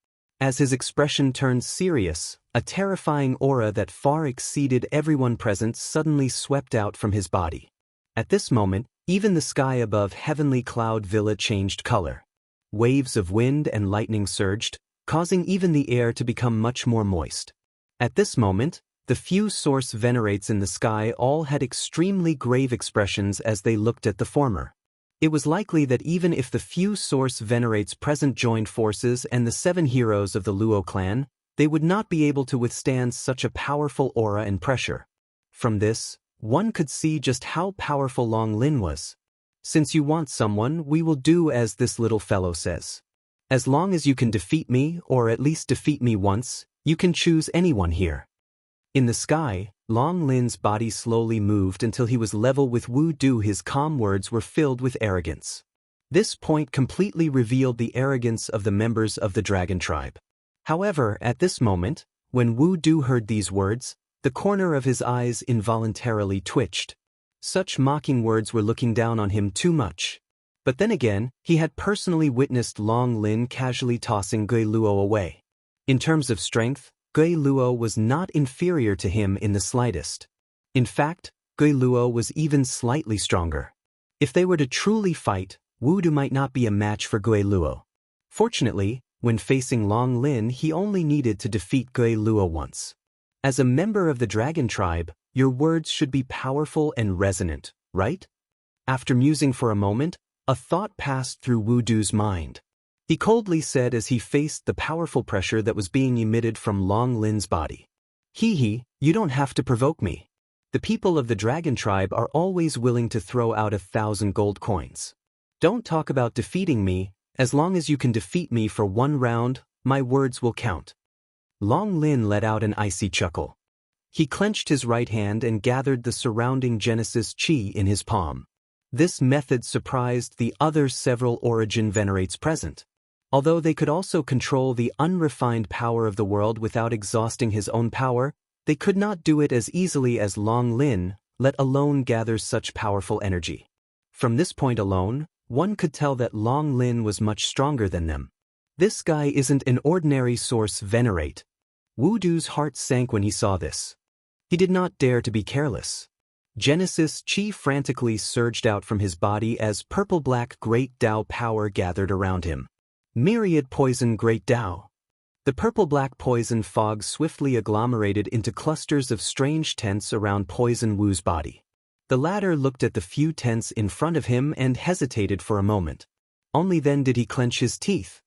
As his expression turned serious, a terrifying aura that far exceeded everyone present suddenly swept out from his body. At this moment, even the sky above Heavenly Cloud Villa changed color. Waves of wind and lightning surged, causing even the air to become much more moist. At this moment, the few source venerates in the sky all had extremely grave expressions as they looked at the former. It was likely that even if the few source venerates present joined forces and the 7 heroes of the Luo clan, they would not be able to withstand such a powerful aura and pressure. From this, one could see just how powerful Wang Lin was. Since you want someone, we will do as this little fellow says. As long as you can defeat me, or at least defeat me once, you can choose anyone here. In the sky, Wang Lin's body slowly moved until he was level with Wu Du. His calm words were filled with arrogance. This point completely revealed the arrogance of the members of the dragon tribe. However, at this moment, When Wu Du heard these words, the corner of his eyes involuntarily twitched. Such mocking words were looking down on him too much. But then again, he had personally witnessed Wang Lin casually tossing Gui Luo away. In terms of strength, Gui Luo was not inferior to him in the slightest. In fact, Gui Luo was even slightly stronger. If they were to truly fight, Wu Du might not be a match for Gui Luo. Fortunately, when facing Wang Lin, he only needed to defeat Gui Luo once. As a member of the dragon tribe, your words should be powerful and resonant, right? After musing for a moment, a thought passed through Wu Du's mind. He coldly said as he faced the powerful pressure that was being emitted from Wang Lin's body. "Hee, you don't have to provoke me. The people of the dragon tribe are always willing to throw out 1,000 gold coins. Don't talk about defeating me. As long as you can defeat me for one round, my words will count." Wang Lin let out an icy chuckle. He clenched his right hand and gathered the surrounding Genesis Chi in his palm. This method surprised the other several origin venerates present. Although they could also control the unrefined power of the world without exhausting his own power, they could not do it as easily as Wang Lin, let alone gather such powerful energy. From this point alone, one could tell that Wang Lin was much stronger than them. This guy isn't an ordinary source venerate. Wu Du's heart sank when he saw this. He did not dare to be careless. Genesis Chi frantically surged out from his body as purple-black Great Dao power gathered around him. Myriad Poison Great Dao. The purple-black poison fog swiftly agglomerated into clusters of strange tents around Poison Wu's body. The latter looked at the few tents in front of him and hesitated for a moment. Only then did he clench his teeth.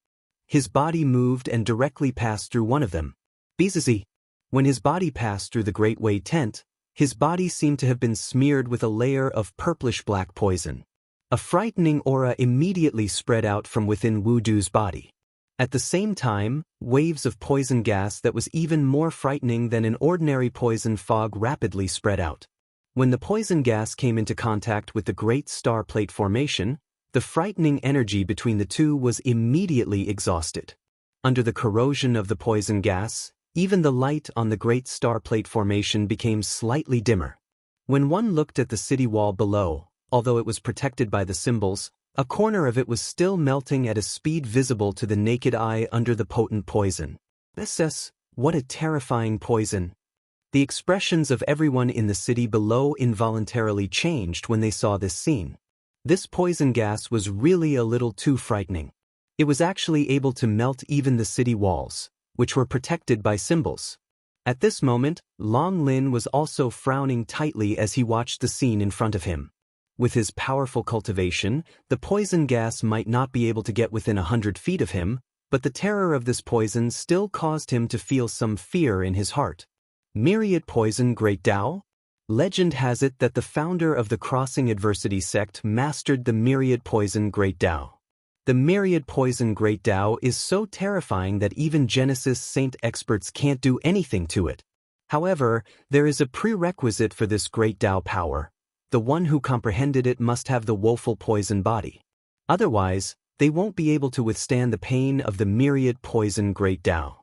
His body moved and directly passed through one of them. Bizizi. When his body passed through the Great Way tent, his body seemed to have been smeared with a layer of purplish-black poison. A frightening aura immediately spread out from within Wu Du's body. At the same time, waves of poison gas that was even more frightening than an ordinary poison fog rapidly spread out. When the poison gas came into contact with the Great Star Plate formation, the frightening energy between the two was immediately exhausted. Under the corrosion of the poison gas, even the light on the Great Star Plate formation became slightly dimmer. When one looked at the city wall below, although it was protected by the symbols, a corner of it was still melting at a speed visible to the naked eye under the potent poison. SS, what a terrifying poison! The expressions of everyone in the city below involuntarily changed when they saw this scene. This poison gas was really a little too frightening. It was actually able to melt even the city walls, which were protected by symbols. At this moment, Wang Lin was also frowning tightly as he watched the scene in front of him. With his powerful cultivation, the poison gas might not be able to get within 100 feet of him, but the terror of this poison still caused him to feel some fear in his heart. Myriad Poison Great Dao? Legend has it that the founder of the Crossing Adversity sect mastered the Myriad Poison Great Dao. The Myriad Poison Great Dao is so terrifying that even Genesis Saint experts can't do anything to it. However, there is a prerequisite for this Great Dao power. The one who comprehended it must have the woeful poison body. Otherwise, they won't be able to withstand the pain of the Myriad Poison Great Dao.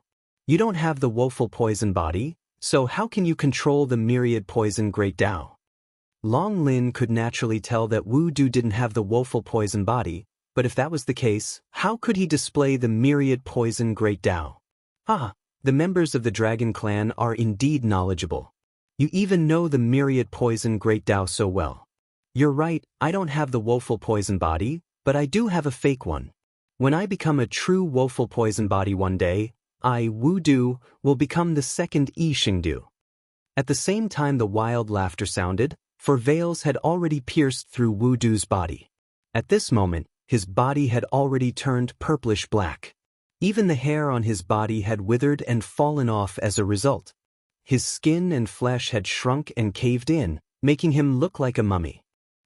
You don't have the woeful poison body, so how can you control the Myriad Poison Great Dao? Wang Lin could naturally tell that Wu Du didn't have the woeful poison body, but if that was the case, how could he display the Myriad Poison Great Dao? The members of the Dragon Clan are indeed knowledgeable. You even know the Myriad Poison Great Dao so well. You're right, I don't have the woeful poison body, but I do have a fake one. When I become a true woeful poison body one day, I, Wu Du, will become the second Yi Xingdu. At the same time the wild laughter sounded, for veils had already pierced through Wu Du's body. At this moment, his body had already turned purplish black. Even the hair on his body had withered and fallen off as a result. His skin and flesh had shrunk and caved in, making him look like a mummy.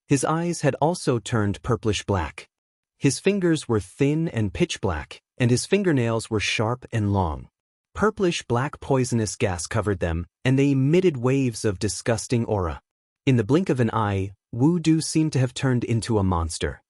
His eyes had also turned purplish black. His fingers were thin and pitch black, and his fingernails were sharp and long. Purplish black poisonous gas covered them, and they emitted waves of disgusting aura. In the blink of an eye, Wu Du seemed to have turned into a monster.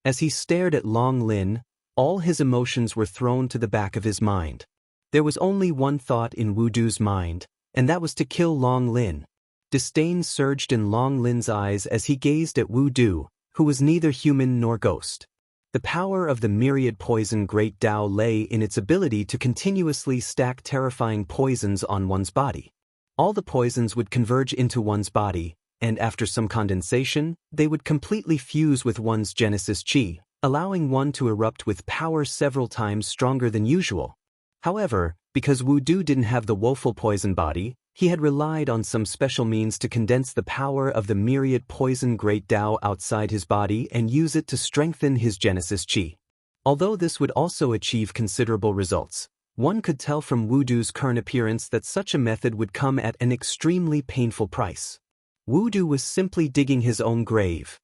As he stared at Wang Lin, all his emotions were thrown to the back of his mind. There was only one thought in Wu Du's mind, and that was to kill Long Lin. Disdain surged in Long Lin's eyes as he gazed at Wu Du, who was neither human nor ghost. The power of the myriad poison Great Dao lay in its ability to continuously stack terrifying poisons on one's body. All the poisons would converge into one's body, and after some condensation, they would completely fuse with one's genesis chi, allowing one to erupt with power several times stronger than usual. However, because Wu Du didn't have the woeful poison body, he had relied on some special means to condense the power of the myriad poison Great Dao outside his body and use it to strengthen his genesis chi. Although this would also achieve considerable results, one could tell from Wu Du's current appearance that such a method would come at an extremely painful price. Wu Du was simply digging his own grave.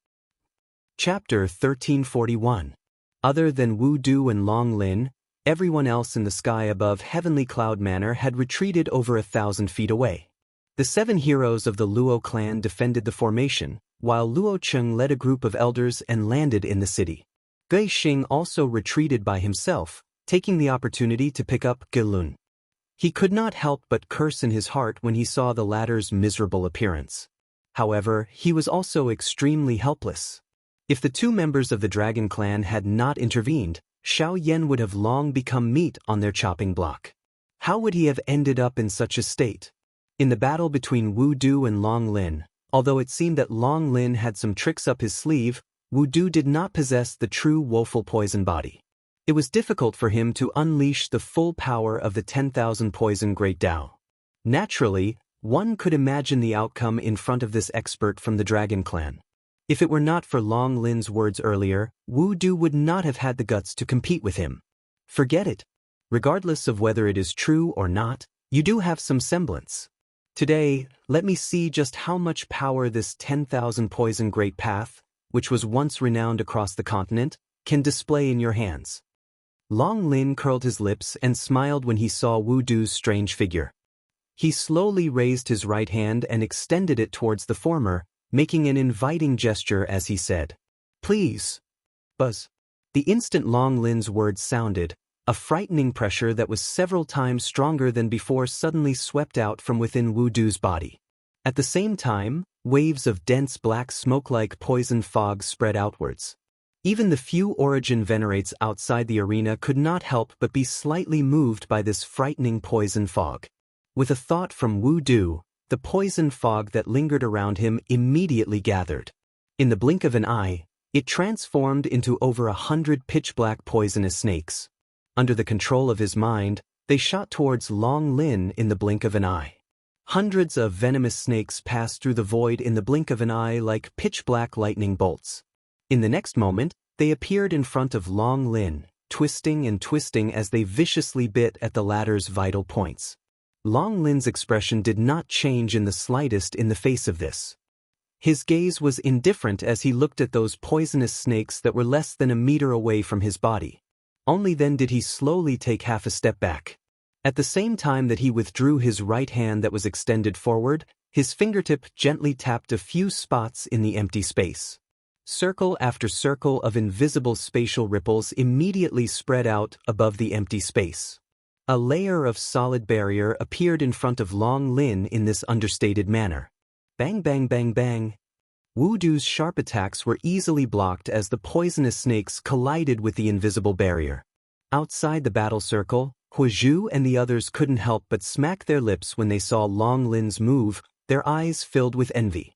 Chapter 1341. Other than Wu Du and Long Lin, everyone else in the sky above Heavenly Cloud Manor had retreated over 1,000 feet away. The 7 heroes of the Luo clan defended the formation, while Luo Cheng led a group of elders and landed in the city. Gui Xing also retreated by himself, taking the opportunity to pick up Ge Lun. He could not help but curse in his heart when he saw the latter's miserable appearance. However, he was also extremely helpless. If the 2 members of the Dragon Clan had not intervened, Xiao Yan would have long become meat on their chopping block. How would he have ended up in such a state? In the battle between Wu Du and Long Lin, although it seemed that Long Lin had some tricks up his sleeve, Wu Du did not possess the true woeful poison body. It was difficult for him to unleash the full power of the 10,000 poison Great Dao. Naturally, one could imagine the outcome in front of this expert from the Dragon Clan. If it were not for Long Lin's words earlier, Wu Du would not have had the guts to compete with him. Forget it. Regardless of whether it is true or not, you do have some semblance. Today, let me see just how much power this 10,000 poison Great Path, which was once renowned across the continent, can display in your hands. Long Lin curled his lips and smiled when he saw Wu Du's strange figure. He slowly raised his right hand and extended it towards the former, making an inviting gesture as he said, "Please." Buzz. The instant Long Lin's words sounded, a frightening pressure that was several times stronger than before suddenly swept out from within Wu Du's body. At the same time, waves of dense black smoke-like poison fog spread outwards. Even the few origin venerates outside the arena could not help but be slightly moved by this frightening poison fog. With a thought from Wu Du, the poison fog that lingered around him immediately gathered. In the blink of an eye, it transformed into over 100 pitch-black poisonous snakes. Under the control of his mind, they shot towards Long Lin in the blink of an eye. Hundreds of venomous snakes passed through the void in the blink of an eye like pitch-black lightning bolts. In the next moment, they appeared in front of Long Lin, twisting and twisting as they viciously bit at the latter's vital points. Long Lin's expression did not change in the slightest in the face of this. His gaze was indifferent as he looked at those poisonous snakes that were less than a meter away from his body. Only then did he slowly take half a step back. At the same time that he withdrew his right hand that was extended forward, his fingertip gently tapped a few spots in the empty space. Circle after circle of invisible spatial ripples immediately spread out above the empty space. A layer of solid barrier appeared in front of Long Lin in this understated manner. Bang bang bang bang. Wu Du's sharp attacks were easily blocked as the poisonous snakes collided with the invisible barrier. Outside the battle circle, Hu Zhu and the others couldn't help but smack their lips when they saw Long Lin's move, their eyes filled with envy.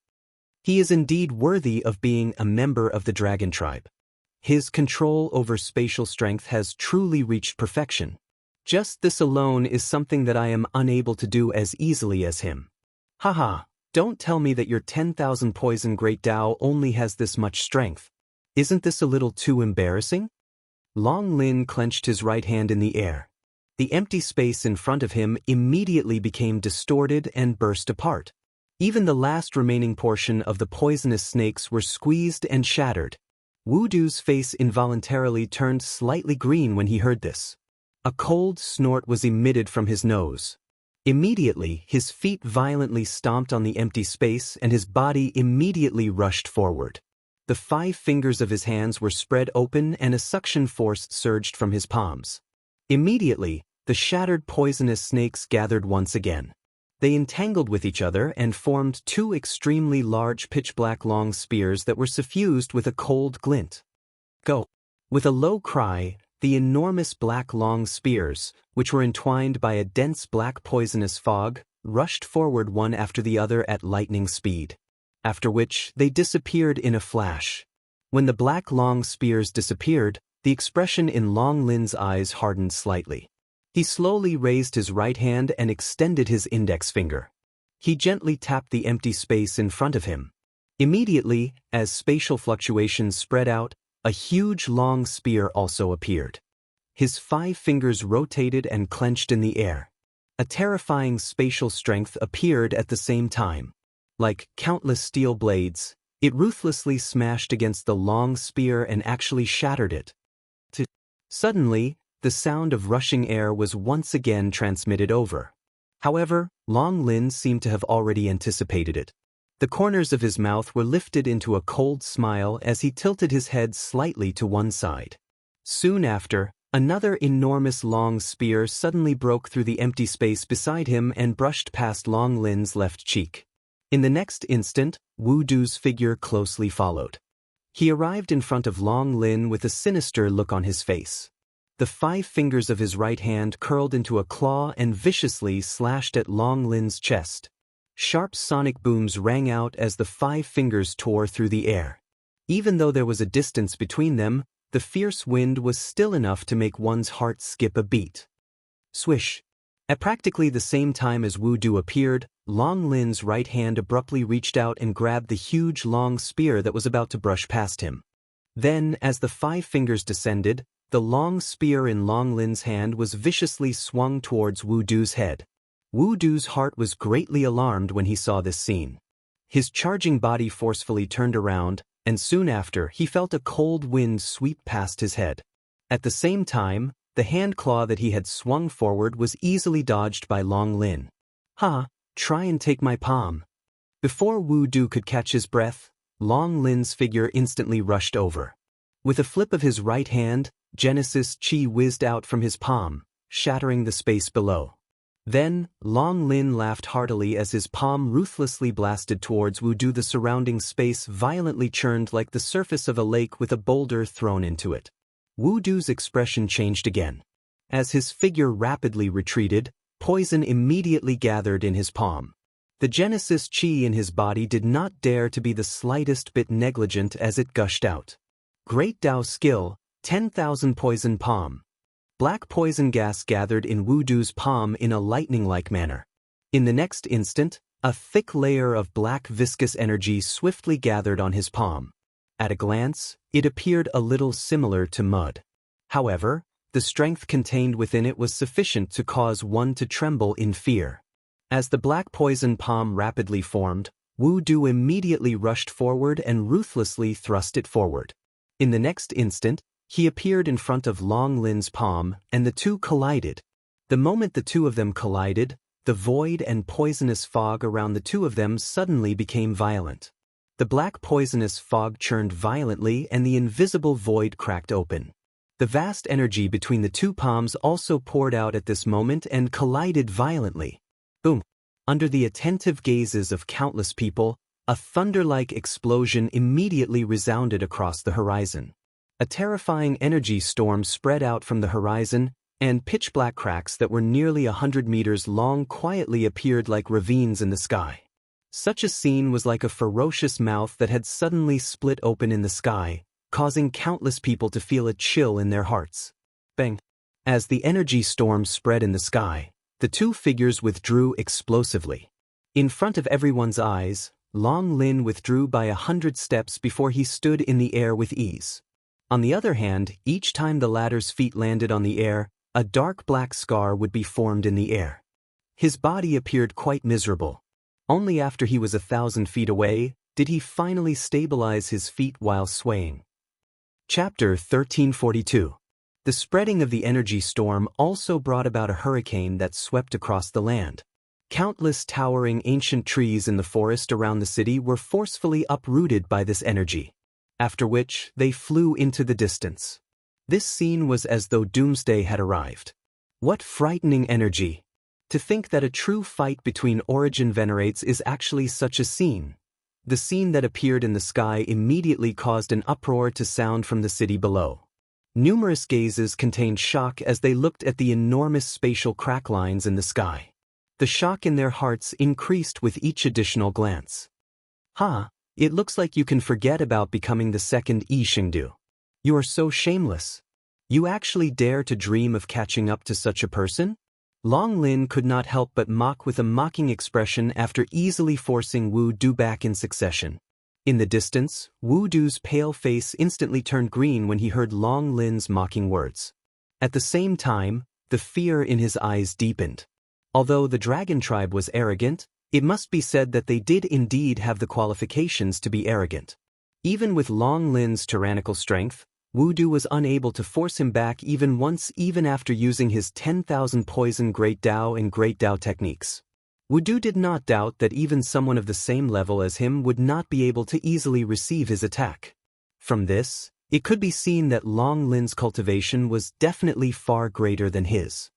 He is indeed worthy of being a member of the Dragon Tribe. His control over spatial strength has truly reached perfection. Just this alone is something that I am unable to do as easily as him. Haha, don't tell me that your 10,000 poison Great Dao only has this much strength. Isn't this a little too embarrassing? Long Lin clenched his right hand in the air. The empty space in front of him immediately became distorted and burst apart. Even the last remaining portion of the poisonous snakes were squeezed and shattered. Wu Du's face involuntarily turned slightly green when he heard this. A cold snort was emitted from his nose. Immediately, his feet violently stomped on the empty space and his body immediately rushed forward. The 5 fingers of his hands were spread open and a suction force surged from his palms. Immediately, the shattered poisonous snakes gathered once again. They entangled with each other and formed two extremely large pitch-black long spears that were suffused with a cold glint. Go! With a low cry, the enormous black long spears, which were entwined by a dense black poisonous fog, rushed forward one after the other at lightning speed. After which, they disappeared in a flash. When the black long spears disappeared, the expression in Wang Lin's eyes hardened slightly. He slowly raised his right hand and extended his index finger. He gently tapped the empty space in front of him. Immediately, as spatial fluctuations spread out, a huge long spear also appeared. His 5 fingers rotated and clenched in the air. A terrifying spatial strength appeared at the same time. Like countless steel blades, it ruthlessly smashed against the long spear and actually shattered it. Suddenly, the sound of rushing air was once again transmitted over. However, Wang Lin seemed to have already anticipated it. The corners of his mouth were lifted into a cold smile as he tilted his head slightly to one side. Soon after, another enormous long spear suddenly broke through the empty space beside him and brushed past Wang Lin's left cheek. In the next instant, Wu Du's figure closely followed. He arrived in front of Wang Lin with a sinister look on his face. The 5 fingers of his right hand curled into a claw and viciously slashed at Wang Lin's chest. Sharp sonic booms rang out as the 5 fingers tore through the air. Even though there was a distance between them, the fierce wind was still enough to make one's heart skip a beat. Swish! At practically the same time as Wu Du appeared, Wang Lin's right hand abruptly reached out and grabbed the huge long spear that was about to brush past him. Then, as the 5 fingers descended, the long spear in Wang Lin's hand was viciously swung towards Wu Du's head. Wu Du's heart was greatly alarmed when he saw this scene. His charging body forcefully turned around, and soon after he felt a cold wind sweep past his head. At the same time, the hand claw that he had swung forward was easily dodged by Wang Lin. "Ha! Try and take my palm." Before Wu Du could catch his breath, Wang Lin's figure instantly rushed over. With a flip of his right hand, Genesis Chi whizzed out from his palm, shattering the space below. Then, Wang Lin laughed heartily as his palm ruthlessly blasted towards Wu Du. The surrounding space violently churned like the surface of a lake with a boulder thrown into it. Wu Du's expression changed again. As his figure rapidly retreated, poison immediately gathered in his palm. The Genesis Chi in his body did not dare to be the slightest bit negligent as it gushed out. Great Dao skill, 10,000 poison palm. Black poison gas gathered in Wu Du's palm in a lightning-like manner. In the next instant, a thick layer of black viscous energy swiftly gathered on his palm. At a glance, it appeared a little similar to mud. However, the strength contained within it was sufficient to cause one to tremble in fear. As the black poison palm rapidly formed, Wu Du immediately rushed forward and ruthlessly thrust it forward. In the next instant, he appeared in front of Wang Lin's palm, and the two collided. The moment the two of them collided, the void and poisonous fog around the two of them suddenly became violent. The black poisonous fog churned violently and the invisible void cracked open. The vast energy between the two palms also poured out at this moment and collided violently. Boom! Under the attentive gazes of countless people, a thunder-like explosion immediately resounded across the horizon. A terrifying energy storm spread out from the horizon, and pitch-black cracks that were nearly 100 meters long quietly appeared like ravines in the sky. Such a scene was like a ferocious mouth that had suddenly split open in the sky, causing countless people to feel a chill in their hearts. Bang! As the energy storm spread in the sky, the two figures withdrew explosively. In front of everyone's eyes, Wang Lin withdrew by 100 steps before he stood in the air with ease. On the other hand, each time the latter's feet landed on the air, a dark black scar would be formed in the air. His body appeared quite miserable. Only after he was 1,000 feet away did he finally stabilize his feet while swaying. Chapter 1342. The spreading of the energy storm also brought about a hurricane that swept across the land. Countless towering ancient trees in the forest around the city were forcefully uprooted by this energy, after which they flew into the distance. This scene was as though doomsday had arrived. What frightening energy! To think that a true fight between origin venerates is actually such a scene. The scene that appeared in the sky immediately caused an uproar to sound from the city below. Numerous gazes contained shock as they looked at the enormous spatial crack lines in the sky. The shock in their hearts increased with each additional glance. It looks like you can forget about becoming the second Yi Xingdu. You are so shameless. You actually dare to dream of catching up to such a person? Wang Lin could not help but mock with a mocking expression after easily forcing Wu Du back in succession. In the distance, Wu Du's pale face instantly turned green when he heard Wang Lin's mocking words. At the same time, the fear in his eyes deepened. Although the dragon tribe was arrogant, it must be said that they did indeed have the qualifications to be arrogant. Even with Wang Lin's tyrannical strength, Wu Du was unable to force him back even once, even after using his 10,000 poison Great Dao and Great Dao techniques. Wu Du did not doubt that even someone of the same level as him would not be able to easily receive his attack. From this, it could be seen that Wang Lin's cultivation was definitely far greater than his.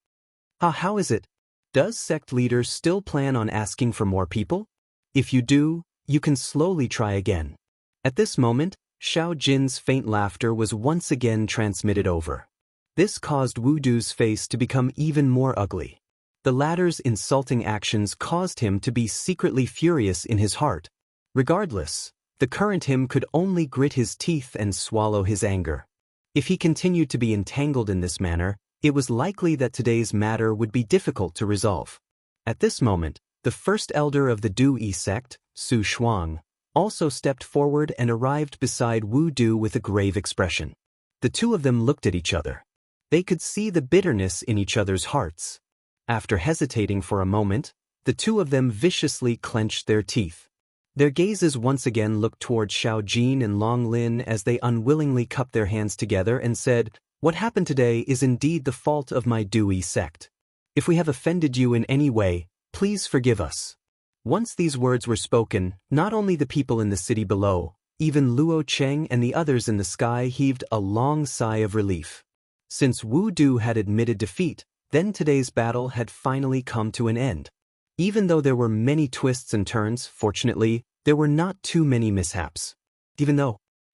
How is it? Does sect leaders still plan on asking for more people? If you do, you can slowly try again. At this moment, Xiao Jin's faint laughter was once again transmitted over. This caused Wu Du's face to become even more ugly. The latter's insulting actions caused him to be secretly furious in his heart. Regardless, the current him could only grit his teeth and swallow his anger. If he continued to be entangled in this manner, it was likely that today's matter would be difficult to resolve. At this moment, the first elder of the Du-Yi sect, Su Shuang, also stepped forward and arrived beside Wu Du with a grave expression. The two of them looked at each other. They could see the bitterness in each other's hearts. After hesitating for a moment, the two of them viciously clenched their teeth. Their gazes once again looked toward Xiao Jin and Wang Lin as they unwillingly cupped their hands together and said, "What happened today is indeed the fault of my Du-Yi sect. If we have offended you in any way, please forgive us." Once these words were spoken, not only the people in the city below, even Luo Cheng and the others in the sky heaved a long sigh of relief. Since Wu Du had admitted defeat, then today's battle had finally come to an end. Even though there were many twists and turns, fortunately, there were not too many mishaps.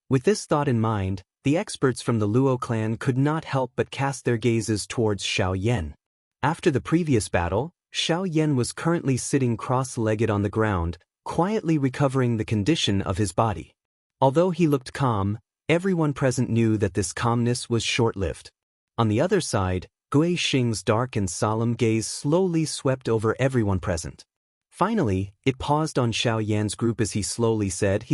With this thought in mind, the experts from the Luo clan could not help but cast their gazes towards Xiao Yan. After the previous battle, Xiao Yan was currently sitting cross-legged on the ground, quietly recovering the condition of his body. Although he looked calm, everyone present knew that this calmness was short-lived. On the other side, Gui Xing's dark and solemn gaze slowly swept over everyone present. Finally, it paused on Xiao Yan's group as he slowly said,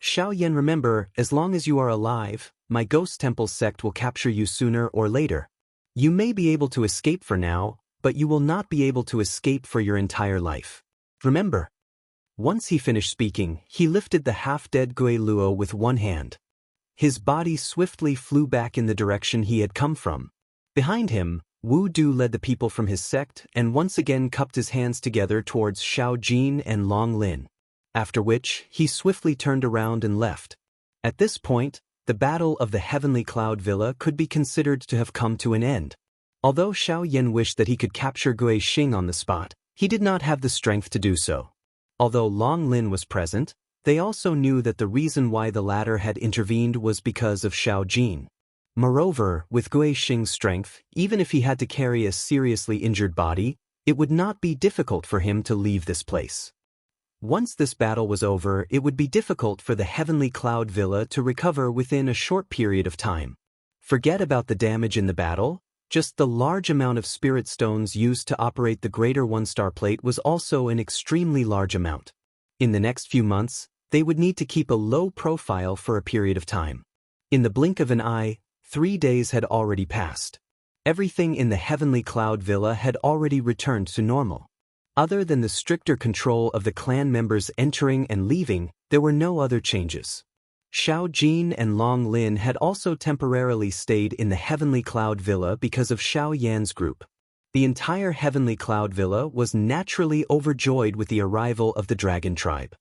"Xiao Yan, remember, as long as you are alive, my Ghost Temple sect will capture you sooner or later. You may be able to escape for now, but you will not be able to escape for your entire life. Remember." Once he finished speaking, he lifted the half-dead Gui Luo with one hand. His body swiftly flew back in the direction he had come from. Behind him, Wu Du led the people from his sect and once again cupped his hands together towards Xiao Jin and Wang Lin. After which, he swiftly turned around and left. At this point, the battle of the Heavenly Cloud Villa could be considered to have come to an end. Although Xiao Yan wished that he could capture Gui Xing on the spot, he did not have the strength to do so. Although Wang Lin was present, they also knew that the reason why the latter had intervened was because of Xiao Jin. Moreover, with Gui Xing's strength, even if he had to carry a seriously injured body, it would not be difficult for him to leave this place. Once this battle was over, it would be difficult for the Heavenly Cloud Villa to recover within a short period of time. Forget about the damage in the battle. Just the large amount of spirit stones used to operate the greater one-star plate was also an extremely large amount. In the next few months, they would need to keep a low profile for a period of time. In the blink of an eye, 3 days had already passed. Everything in the Heavenly Cloud Villa had already returned to normal. Other than the stricter control of the clan members entering and leaving, there were no other changes. Xiao Jin and Wang Lin had also temporarily stayed in the Heavenly Cloud Villa because of Xiao Yan's group. The entire Heavenly Cloud Villa was naturally overjoyed with the arrival of the Dragon Tribe.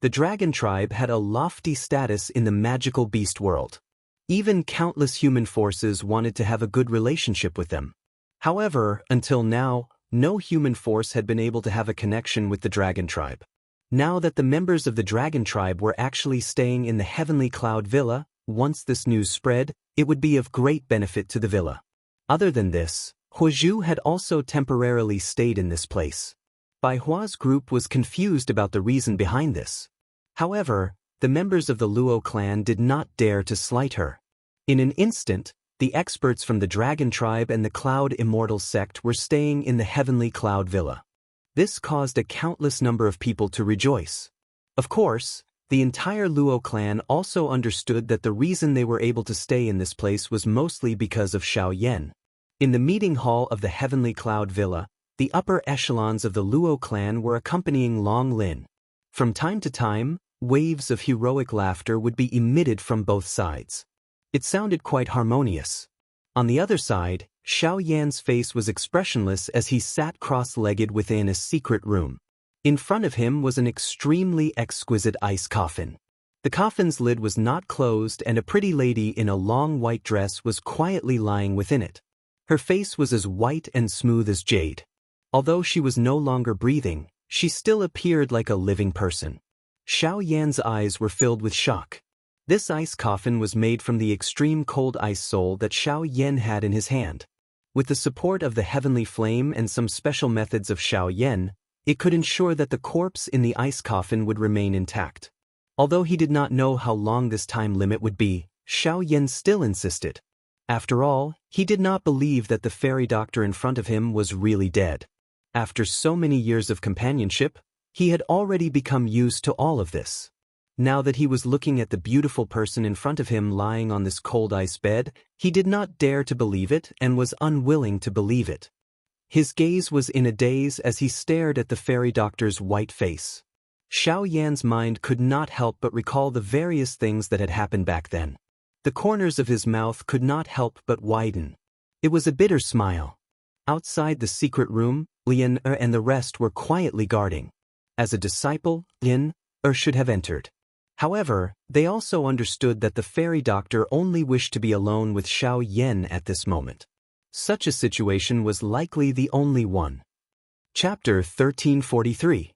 The Dragon Tribe had a lofty status in the magical beast world. Even countless human forces wanted to have a good relationship with them. However, until now, no human force had been able to have a connection with the dragon tribe. Now that the members of the dragon tribe were actually staying in the Heavenly Cloud Villa, once this news spread, it would be of great benefit to the villa. Other than this, Huozhu had also temporarily stayed in this place. Bai Hua's group was confused about the reason behind this. However, the members of the Luo clan did not dare to slight her. In an instant, the experts from the Dragon Tribe and the Cloud Immortal sect were staying in the Heavenly Cloud Villa. This caused a countless number of people to rejoice. Of course, the entire Luo clan also understood that the reason they were able to stay in this place was mostly because of Xiao Yan. In the meeting hall of the Heavenly Cloud Villa, the upper echelons of the Luo clan were accompanying Wang Lin. From time to time, waves of heroic laughter would be emitted from both sides. It sounded quite harmonious. On the other side, Xiao Yan's face was expressionless as he sat cross-legged within a secret room. In front of him was an extremely exquisite ice coffin. The coffin's lid was not closed and a pretty lady in a long white dress was quietly lying within it. Her face was as white and smooth as jade. Although she was no longer breathing, she still appeared like a living person. Xiao Yan's eyes were filled with shock. This ice coffin was made from the extreme cold ice soul that Xiao Yan had in his hand. With the support of the heavenly flame and some special methods of Xiao Yan, it could ensure that the corpse in the ice coffin would remain intact. Although he did not know how long this time limit would be, Xiao Yan still insisted. After all, he did not believe that the fairy doctor in front of him was really dead. After so many years of companionship, he had already become used to all of this. Now that he was looking at the beautiful person in front of him lying on this cold ice bed, he did not dare to believe it and was unwilling to believe it. His gaze was in a daze as he stared at the fairy doctor's white face. Xiao Yan's mind could not help but recall the various things that had happened back then. The corners of his mouth could not help but widen. It was a bitter smile. Outside the secret room, Lin and the rest were quietly guarding. As a disciple, Lin should have entered. However, they also understood that the fairy doctor only wished to be alone with Xiao Yan at this moment. Such a situation was likely the only one. Chapter 1343.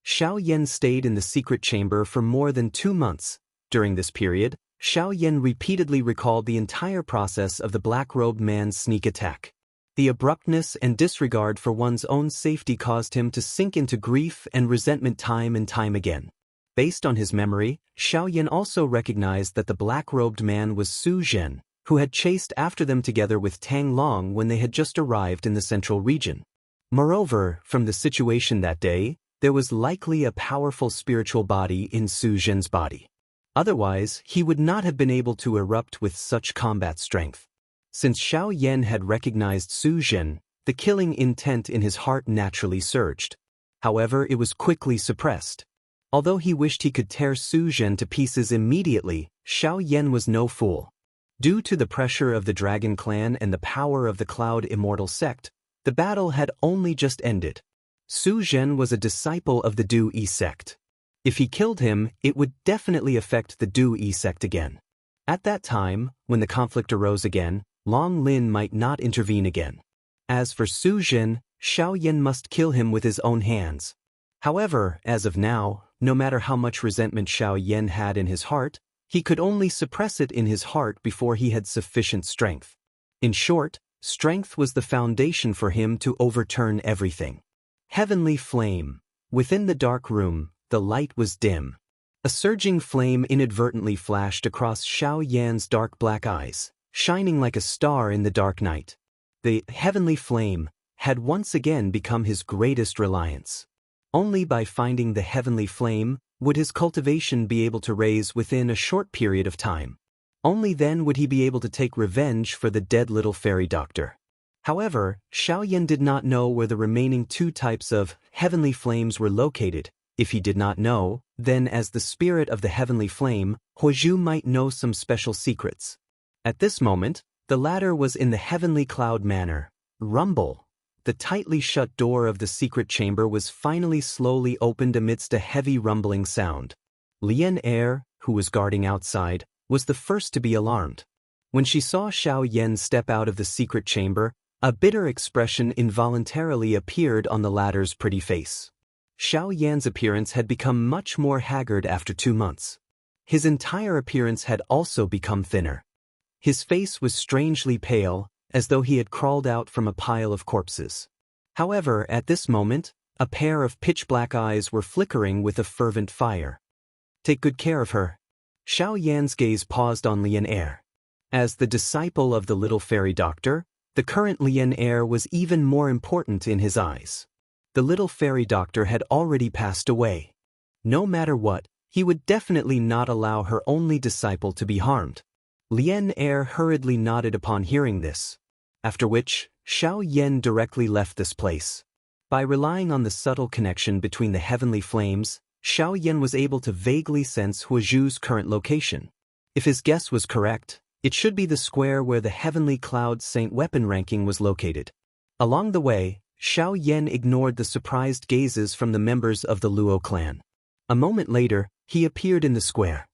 Xiao Yan stayed in the secret chamber for more than 2 months. During this period, Xiao Yan repeatedly recalled the entire process of the black-robed man's sneak attack. The abruptness and disregard for one's own safety caused him to sink into grief and resentment time and time again. Based on his memory, Xiao Yan also recognized that the black-robed man was Su Zhen, who had chased after them together with Tang Long when they had just arrived in the central region. Moreover, from the situation that day, there was likely a powerful spiritual body in Su Zhen's body. Otherwise, he would not have been able to erupt with such combat strength. Since Xiao Yan had recognized Su Zhen, the killing intent in his heart naturally surged. However, it was quickly suppressed. Although he wished he could tear Su Zhen to pieces immediately, Xiao Yan was no fool. Due to the pressure of the Dragon Clan and the power of the Cloud Immortal sect, the battle had only just ended. Su Zhen was a disciple of the Du Yi sect. If he killed him, it would definitely affect the Du Yi sect again. At that time, when the conflict arose again, Wang Lin might not intervene again. As for Su Zhen, Xiao Yan must kill him with his own hands. However, as of now, no matter how much resentment Xiao Yan had in his heart, he could only suppress it in his heart before he had sufficient strength. In short, strength was the foundation for him to overturn everything. Heavenly flame. Within the dark room, the light was dim. A surging flame inadvertently flashed across Xiao Yan's dark black eyes, shining like a star in the dark night. The heavenly flame had once again become his greatest reliance. Only by finding the heavenly flame would his cultivation be able to raise within a short period of time. Only then would he be able to take revenge for the dead little fairy doctor. However, Xiao Yan did not know where the remaining 2 types of heavenly flames were located. If he did not know, then as the spirit of the heavenly flame, Huozhu might know some special secrets. At this moment, the latter was in the heavenly cloud manor. Rumble. The tightly shut door of the secret chamber was finally slowly opened amidst a heavy rumbling sound. Lien who was guarding outside, was the first to be alarmed. When she saw Xiao Yan step out of the secret chamber, A bitter expression involuntarily appeared on the latter's pretty face. Xiao Yan's appearance had become much more haggard after 2 months. His entire appearance had also become thinner. His face was strangely pale, as though he had crawled out from a pile of corpses. However, at this moment, a pair of pitch-black eyes were flickering with a fervent fire. Take good care of her. Xiao Yan's gaze paused on Lien Heir. As the disciple of the little fairy doctor, the current Lien Heir was even more important in his eyes. The little fairy doctor had already passed away. No matter what, he would definitely not allow her only disciple to be harmed. Lien Heir hurriedly nodded upon hearing this, after which, Xiao Yan directly left this place. By relying on the subtle connection between the heavenly flames, Xiao Yan was able to vaguely sense Huazhu's current location. If his guess was correct, it should be the square where the Heavenly Cloud Saint weapon ranking was located. Along the way, Xiao Yan ignored the surprised gazes from the members of the Luo clan. A moment later, he appeared in the square.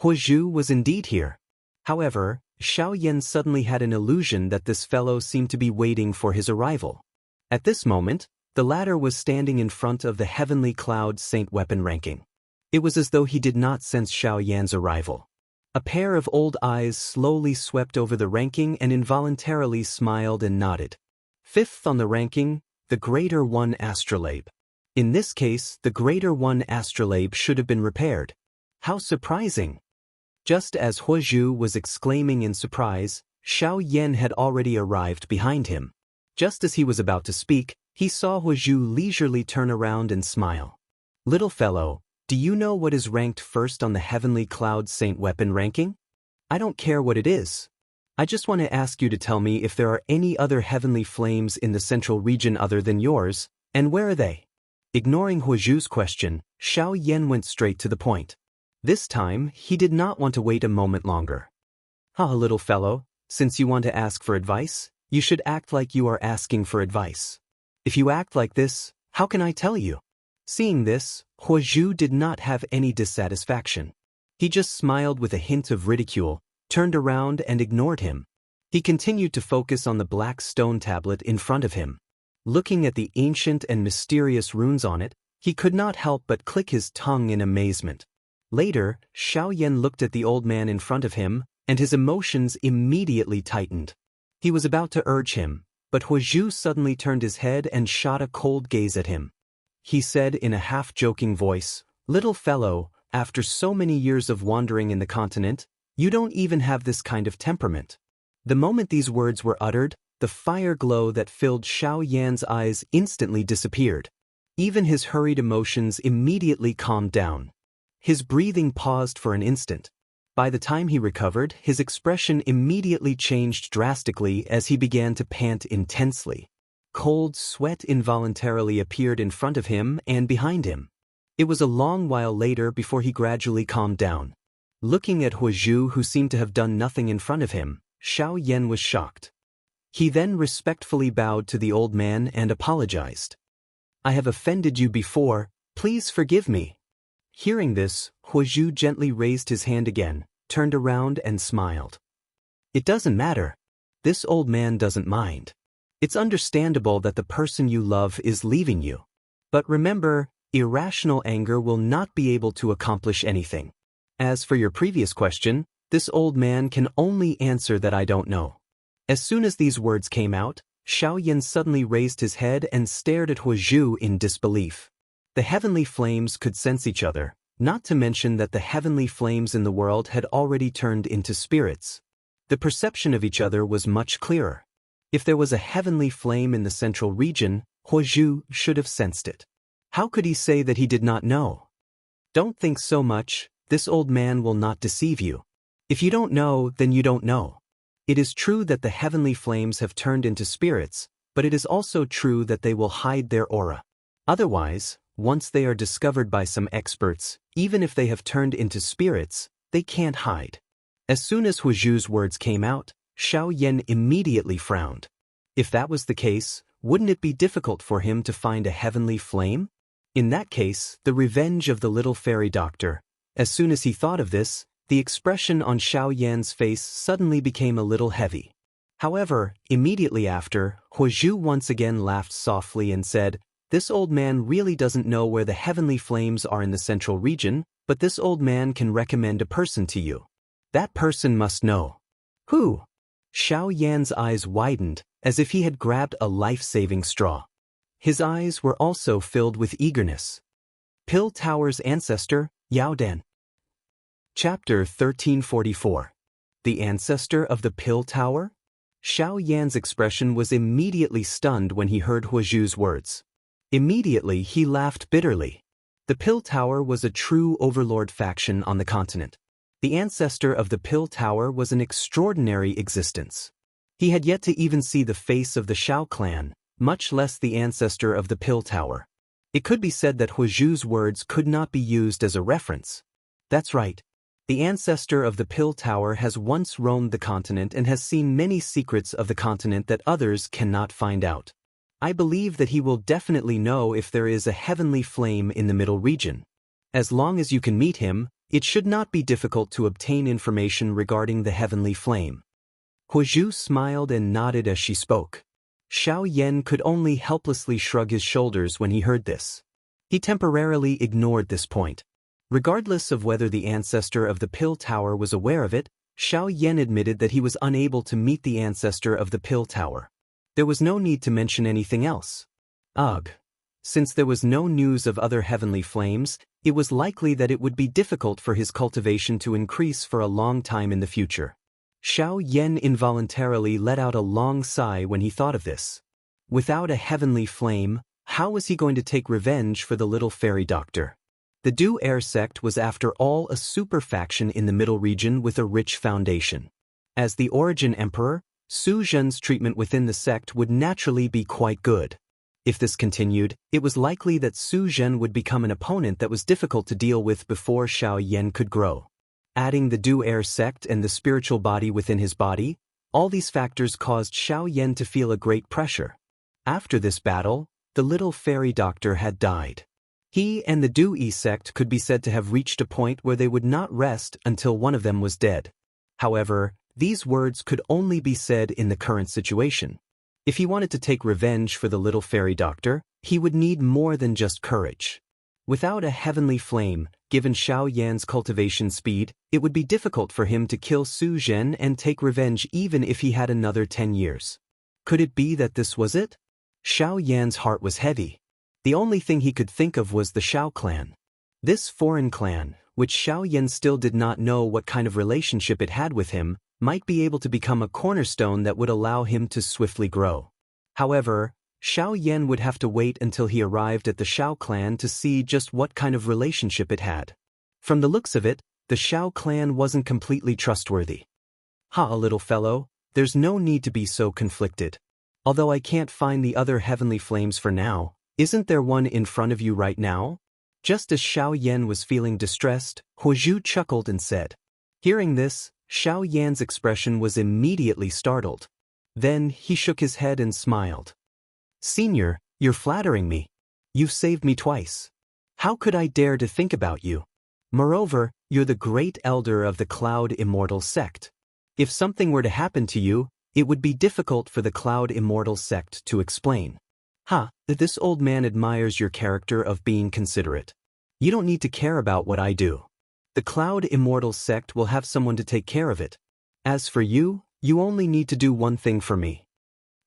Huazhu was indeed here. However, Xiao Yan suddenly had an illusion that this fellow seemed to be waiting for his arrival. At this moment, the latter was standing in front of the Heavenly Cloud Saint weapon ranking. It was as though he did not sense Xiao Yan's arrival. A pair of old eyes slowly swept over the ranking and involuntarily smiled and nodded. Fifth on the ranking, the Greater One Astrolabe. In this case, the Greater One Astrolabe should have been repaired. How surprising! Just as Huazhu was exclaiming in surprise, Xiao Yan had already arrived behind him. Just as he was about to speak, he saw Huazhu leisurely turn around and smile. Little fellow, do you know what is ranked first on the Heavenly Cloud Saint weapon ranking? I don't care what it is. I just want to ask you to tell me if there are any other heavenly flames in the central region other than yours, and where are they? Ignoring Huazhu's question, Xiao Yan went straight to the point. This time, he did not want to wait a moment longer. Little fellow, since you want to ask for advice, you should act like you are asking for advice. If you act like this, how can I tell you? Seeing this, Huazhu did not have any dissatisfaction. He just smiled with a hint of ridicule, turned around and ignored him. He continued to focus on the black stone tablet in front of him. Looking at the ancient and mysterious runes on it, he could not help but click his tongue in amazement. Later, Xiao Yan looked at the old man in front of him, and his emotions immediately tightened. He was about to urge him, but Huazhu suddenly turned his head and shot a cold gaze at him. He said in a half-joking voice, "Little fellow, after so many years of wandering in the continent, you don't even have this kind of temperament." The moment these words were uttered, the fire glow that filled Xiao Yan's eyes instantly disappeared. Even his hurried emotions immediately calmed down. His breathing paused for an instant. By the time he recovered, his expression immediately changed drastically as he began to pant intensely. Cold sweat involuntarily appeared in front of him and behind him. It was a long while later before he gradually calmed down. Looking at Huazhu, who seemed to have done nothing in front of him, Xiao Yan was shocked. He then respectfully bowed to the old man and apologized. "I have offended you before, please forgive me." Hearing this, Huazhu gently raised his hand again, turned around and smiled. "It doesn't matter. This old man doesn't mind. It's understandable that the person you love is leaving you. But remember, irrational anger will not be able to accomplish anything. As for your previous question, this old man can only answer that I don't know." As soon as these words came out, Xiao Yan suddenly raised his head and stared at Huazhu in disbelief. The heavenly flames could sense each other, not to mention that the heavenly flames in the world had already turned into spirits. The perception of each other was much clearer. If there was a heavenly flame in the central region, Huazhu should have sensed it. How could he say that he did not know? Don't think so much, this old man will not deceive you. If you don't know, then you don't know. It is true that the heavenly flames have turned into spirits, but it is also true that they will hide their aura. Otherwise, once they are discovered by some experts, even if they have turned into spirits, they can't hide. As soon as Huazhu's words came out, Xiao Yan immediately frowned. If that was the case, wouldn't it be difficult for him to find a heavenly flame? In that case, the revenge of the little fairy doctor. As soon as he thought of this, the expression on Xiao Yan's face suddenly became a little heavy. However, immediately after, Huozhu once again laughed softly and said, "This old man really doesn't know where the heavenly flames are in the central region, but this old man can recommend a person to you. That person must know." "Who?" Xiao Yan's eyes widened, as if he had grabbed a life-saving straw. His eyes were also filled with eagerness. Pill Tower's ancestor, Yao Dan. Chapter 1344. The ancestor of the Pill Tower? Xiao Yan's expression was immediately stunned when he heard Huozhu's words. Immediately he laughed bitterly. The Pill Tower was a true overlord faction on the continent. The ancestor of the Pill Tower was an extraordinary existence. He had yet to even see the face of the Shao clan, much less the ancestor of the Pill Tower. It could be said that Huozhu's words could not be used as a reference. That's right. The ancestor of the Pill Tower has once roamed the continent and has seen many secrets of the continent that others cannot find out. I believe that he will definitely know if there is a heavenly flame in the middle region. As long as you can meet him, it should not be difficult to obtain information regarding the heavenly flame. Huozhu smiled and nodded as she spoke. Xiao Yan could only helplessly shrug his shoulders when he heard this. He temporarily ignored this point. Regardless of whether the ancestor of the Pill Tower was aware of it, Xiao Yan admitted that he was unable to meet the ancestor of the Pill Tower. There was no need to mention anything else. Ugh. Since there was no news of other heavenly flames, it was likely that it would be difficult for his cultivation to increase for a long time in the future. Xiao Yan involuntarily let out a long sigh when he thought of this. Without a heavenly flame, how was he going to take revenge for the little fairy doctor? The Du Air sect was after all a super faction in the middle region with a rich foundation. As the origin emperor, Su Zhen's treatment within the sect would naturally be quite good. If this continued, it was likely that Su Zhen would become an opponent that was difficult to deal with before Xiao Yan could grow. Adding the Du Air sect and the spiritual body within his body, all these factors caused Xiao Yan to feel a great pressure. After this battle, the little fairy doctor had died. He and the Du Yi sect could be said to have reached a point where they would not rest until one of them was dead. However, these words could only be said in the current situation. If he wanted to take revenge for the little fairy doctor, he would need more than just courage. Without a heavenly flame, given Xiao Yan's cultivation speed, it would be difficult for him to kill Su Zhen and take revenge even if he had another 10 years. Could it be that this was it? Xiao Yan's heart was heavy. The only thing he could think of was the Shao clan. This foreign clan, which Xiao Yan still did not know what kind of relationship it had with him, might be able to become a cornerstone that would allow him to swiftly grow. However, Xiao Yan would have to wait until he arrived at the Shao clan to see just what kind of relationship it had. From the looks of it, the Shao clan wasn't completely trustworthy. "Ha, little fellow, there's no need to be so conflicted. Although I can't find the other heavenly flames for now, isn't there one in front of you right now?" Just as Xiao Yan was feeling distressed, Huozhu chuckled and said. Hearing this, Xiao Yan's expression was immediately startled. Then he shook his head and smiled. "Senior, you're flattering me. You've saved me twice. How could I dare to think about you? Moreover, you're the great elder of the Cloud Immortal sect. If something were to happen to you, it would be difficult for the Cloud Immortal sect to explain. This old man admires your character of being considerate. You don't need to care about what I do. The Cloud Immortal sect will have someone to take care of it. As for you, you only need to do one thing for me."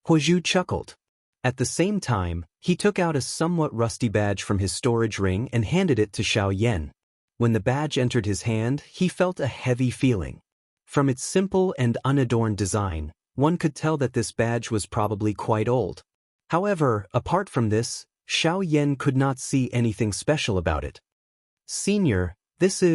Huozhu chuckled. At the same time, he took out a somewhat rusty badge from his storage ring and handed it to Xiao Yan. When the badge entered his hand, he felt a heavy feeling. From its simple and unadorned design, one could tell that this badge was probably quite old. However, apart from this, Xiao Yan could not see anything special about it. "Senior, this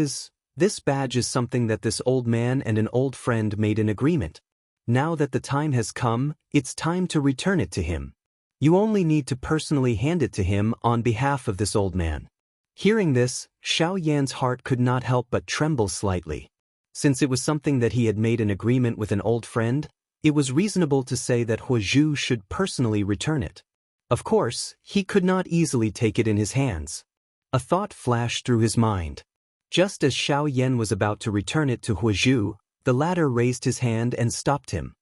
badge is something that this old man and an old friend made an agreement. Now that the time has come, it's time to return it to him. You only need to personally hand it to him on behalf of this old man." Hearing this, Xiao Yan's heart could not help but tremble slightly. Since it was something that he had made an agreement with an old friend, it was reasonable to say that Huozhu should personally return it. Of course, he could not easily take it in his hands. A thought flashed through his mind. Just as Xiao Yan was about to return it to Huozhu, the latter raised his hand and stopped him.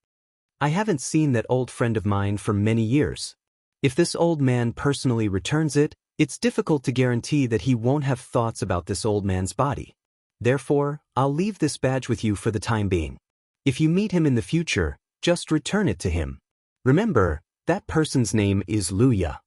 I haven't seen that old friend of mine for many years. If this old man personally returns it, it's difficult to guarantee that he won't have thoughts about this old man's body. Therefore, I'll leave this badge with you for the time being. If you meet him in the future, just return it to him. Remember, that person's name is Luya.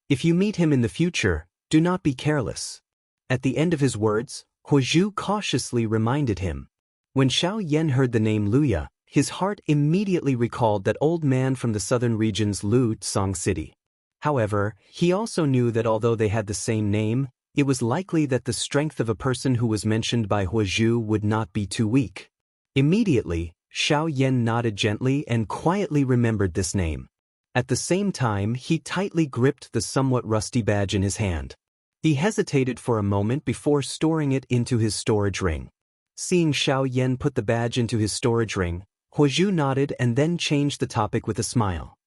If you meet him in the future, do not be careless. At the end of his words, Huozhu cautiously reminded him. When Xiao Yan heard the name Luya, his heart immediately recalled that old man from the southern region's Lu Tsang city. However, he also knew that although they had the same name, it was likely that the strength of a person who was mentioned by Huozhu would not be too weak. Immediately, Xiao Yan nodded gently and quietly remembered this name. At the same time, he tightly gripped the somewhat rusty badge in his hand. He hesitated for a moment before storing it into his storage ring. Seeing Xiao Yan put the badge into his storage ring, Huozhu nodded and then changed the topic with a smile.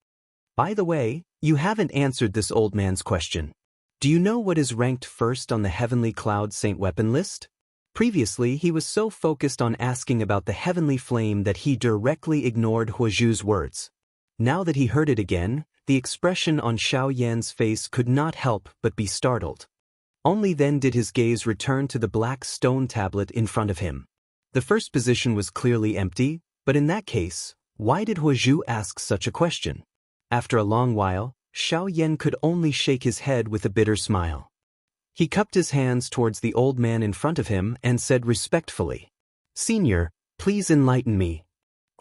By the way, you haven't answered this old man's question. Do you know what is ranked first on the Heavenly Cloud Saint weapon list? Previously, he was so focused on asking about the heavenly flame that he directly ignored Huozhu's words. Now that he heard it again, the expression on Xiao Yan's face could not help but be startled. Only then did his gaze return to the black stone tablet in front of him. The first position was clearly empty, but in that case, why did Huozhu ask such a question? After a long while, Xiao Yan could only shake his head with a bitter smile. He cupped his hands towards the old man in front of him and said respectfully, "Senior, please enlighten me."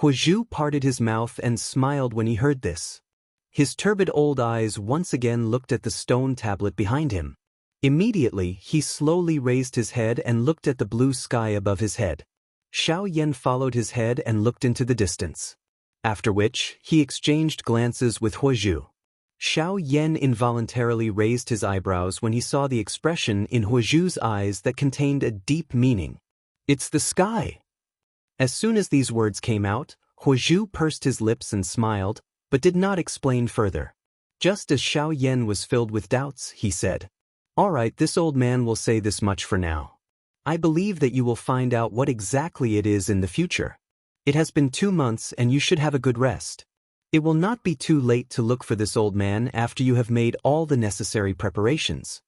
Huozhu parted his mouth and smiled when he heard this. His turbid old eyes once again looked at the stone tablet behind him. Immediately, he slowly raised his head and looked at the blue sky above his head. Xiao Yan followed his head and looked into the distance. After which, he exchanged glances with Huozhu. Xiao Yan involuntarily raised his eyebrows when he saw the expression in Huozhu's eyes that contained a deep meaning. "It's the sky." As soon as these words came out, Huozhu pursed his lips and smiled, but did not explain further. Just as Xiao Yan was filled with doubts, he said, "All right, this old man will say this much for now. I believe that you will find out what exactly it is in the future. It has been 2 months and you should have a good rest. It will not be too late to look for this old man after you have made all the necessary preparations."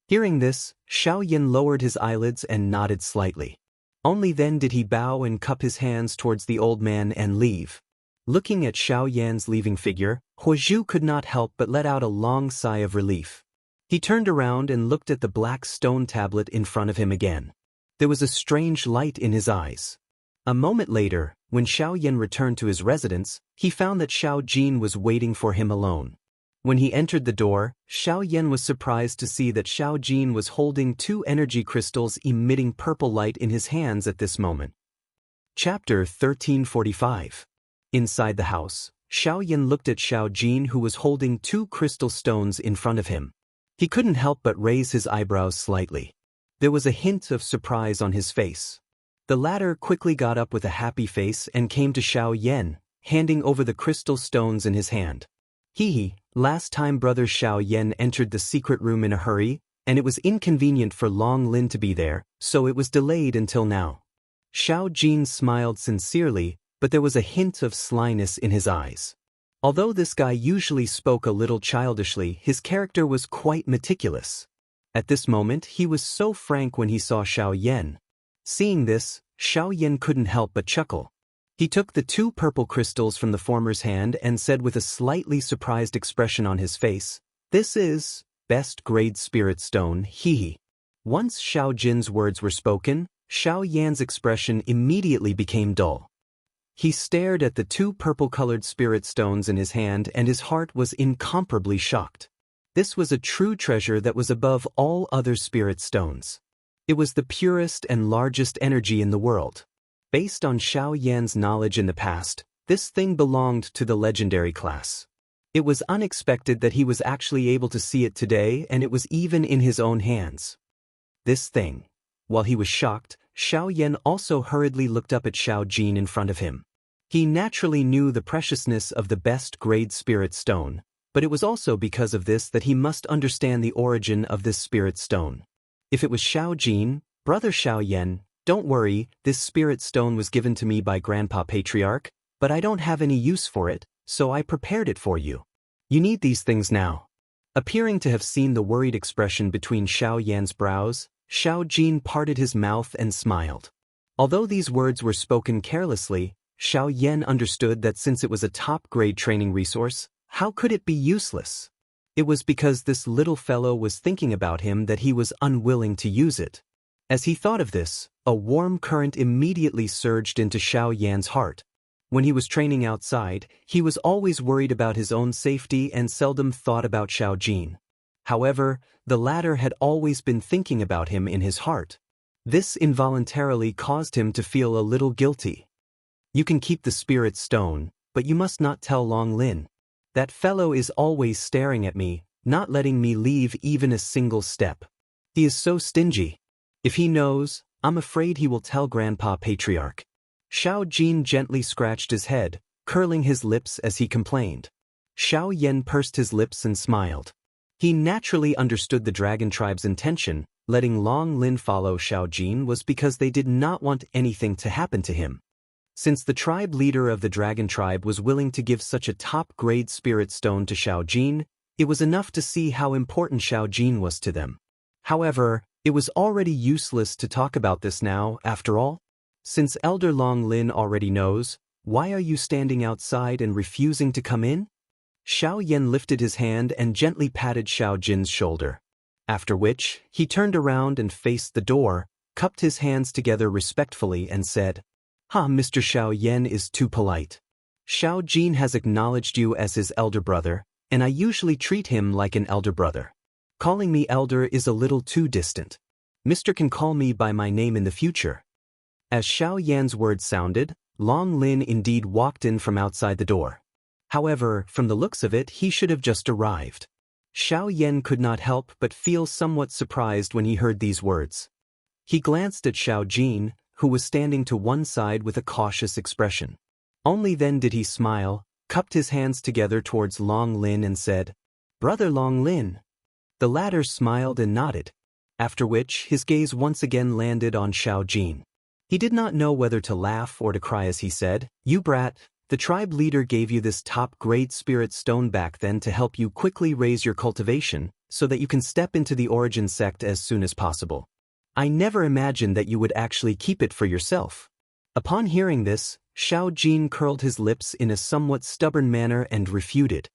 Hearing this, Xiao Yan lowered his eyelids and nodded slightly. Only then did he bow and cup his hands towards the old man and leave. Looking at Xiao Yan's leaving figure, Huozhu could not help but let out a long sigh of relief. He turned around and looked at the black stone tablet in front of him again. There was a strange light in his eyes. A moment later, when Xiao Yan returned to his residence, he found that Xiao Jin was waiting for him alone. When he entered the door, Xiao Yan was surprised to see that Xiao Jin was holding 2 energy crystals emitting purple light in his hands at this moment. Chapter 1345. Inside the house, Xiao Yan looked at Xiao Jin, who was holding 2 crystal stones in front of him. He couldn't help but raise his eyebrows slightly. There was a hint of surprise on his face. The latter quickly got up with a happy face and came to Xiao Yan, handing over the crystal stones in his hand. Last time Brother Xiao Yan entered the secret room in a hurry, and it was inconvenient for Wang Lin to be there, so it was delayed until now. Xiao Jin smiled sincerely, but there was a hint of slyness in his eyes. Although this guy usually spoke a little childishly, his character was quite meticulous. At this moment, he was so frank when he saw Xiao Yan. Seeing this, Xiao Yan couldn't help but chuckle. He took the 2 purple crystals from the former's hand and said with a slightly surprised expression on his face, "This is best grade spirit stone, Once Xiao Jin's words were spoken, Xiao Yan's expression immediately became dull. He stared at the 2 purple-colored spirit stones in his hand and his heart was incomparably shocked. This was a true treasure that was above all other spirit stones. It was the purest and largest energy in the world. Based on Xiao Yan's knowledge in the past, this thing belonged to the legendary class. It was unexpected that he was actually able to see it today, and it was even in his own hands. This thing. While he was shocked, Xiao Yan also hurriedly looked up at Xiao Jin in front of him. He naturally knew the preciousness of the best grade spirit stone, but it was also because of this that he must understand the origin of this spirit stone. If it was Xiao Jin, Brother Xiao Yan, don't worry, this spirit stone was given to me by Grandpa Patriarch, but I don't have any use for it, so I prepared it for you. You need these things now." Appearing to have seen the worried expression between Xiao Yan's brows, Xiao Jin parted his mouth and smiled. Although these words were spoken carelessly, Xiao Yan understood that since it was a top-grade training resource, how could it be useless? It was because this little fellow was thinking about him that he was unwilling to use it. As he thought of this, a warm current immediately surged into Xiao Yan's heart. When he was training outside, he was always worried about his own safety and seldom thought about Xiao Jin. However, the latter had always been thinking about him in his heart. This involuntarily caused him to feel a little guilty. "You can keep the spirit stone, but you must not tell Wang Lin. That fellow is always staring at me, not letting me leave even a single step. He is so stingy. If he knows, I'm afraid he will tell Grandpa Patriarch." Xiao Jin gently scratched his head, curling his lips as he complained. Xiao Yan pursed his lips and smiled. He naturally understood the dragon tribe's intention. Letting Wang Lin follow Xiao Jin was because they did not want anything to happen to him. Since the tribe leader of the dragon tribe was willing to give such a top-grade spirit stone to Xiao Jin, it was enough to see how important Xiao Jin was to them. However, it was already useless to talk about this now, after all. Since Elder Wang Lin already knows, why are you standing outside and refusing to come in? Xiao Yan lifted his hand and gently patted Xiao Jin's shoulder. After which, he turned around and faced the door, cupped his hands together respectfully and said, Mr. Xiao Yan is too polite. Xiao Jin has acknowledged you as his elder brother, and I usually treat him like an elder brother. Calling me elder is a little too distant. Mr. can call me by my name in the future." As Xiao Yan's words sounded, Wang Lin indeed walked in from outside the door. However, from the looks of it, he should have just arrived. Xiao Yan could not help but feel somewhat surprised when he heard these words. He glanced at Xiao Jin, who was standing to one side with a cautious expression. Only then did he smile, cupped his hands together towards Wang Lin and said, "Brother Wang Lin." The latter smiled and nodded, after which his gaze once again landed on Xiao Jin. He did not know whether to laugh or to cry as he said, "You brat, the tribe leader gave you this top-grade spirit stone back then to help you quickly raise your cultivation so that you can step into the origin sect as soon as possible. I never imagined that you would actually keep it for yourself." Upon hearing this, Xiao Jin curled his lips in a somewhat stubborn manner and refuted.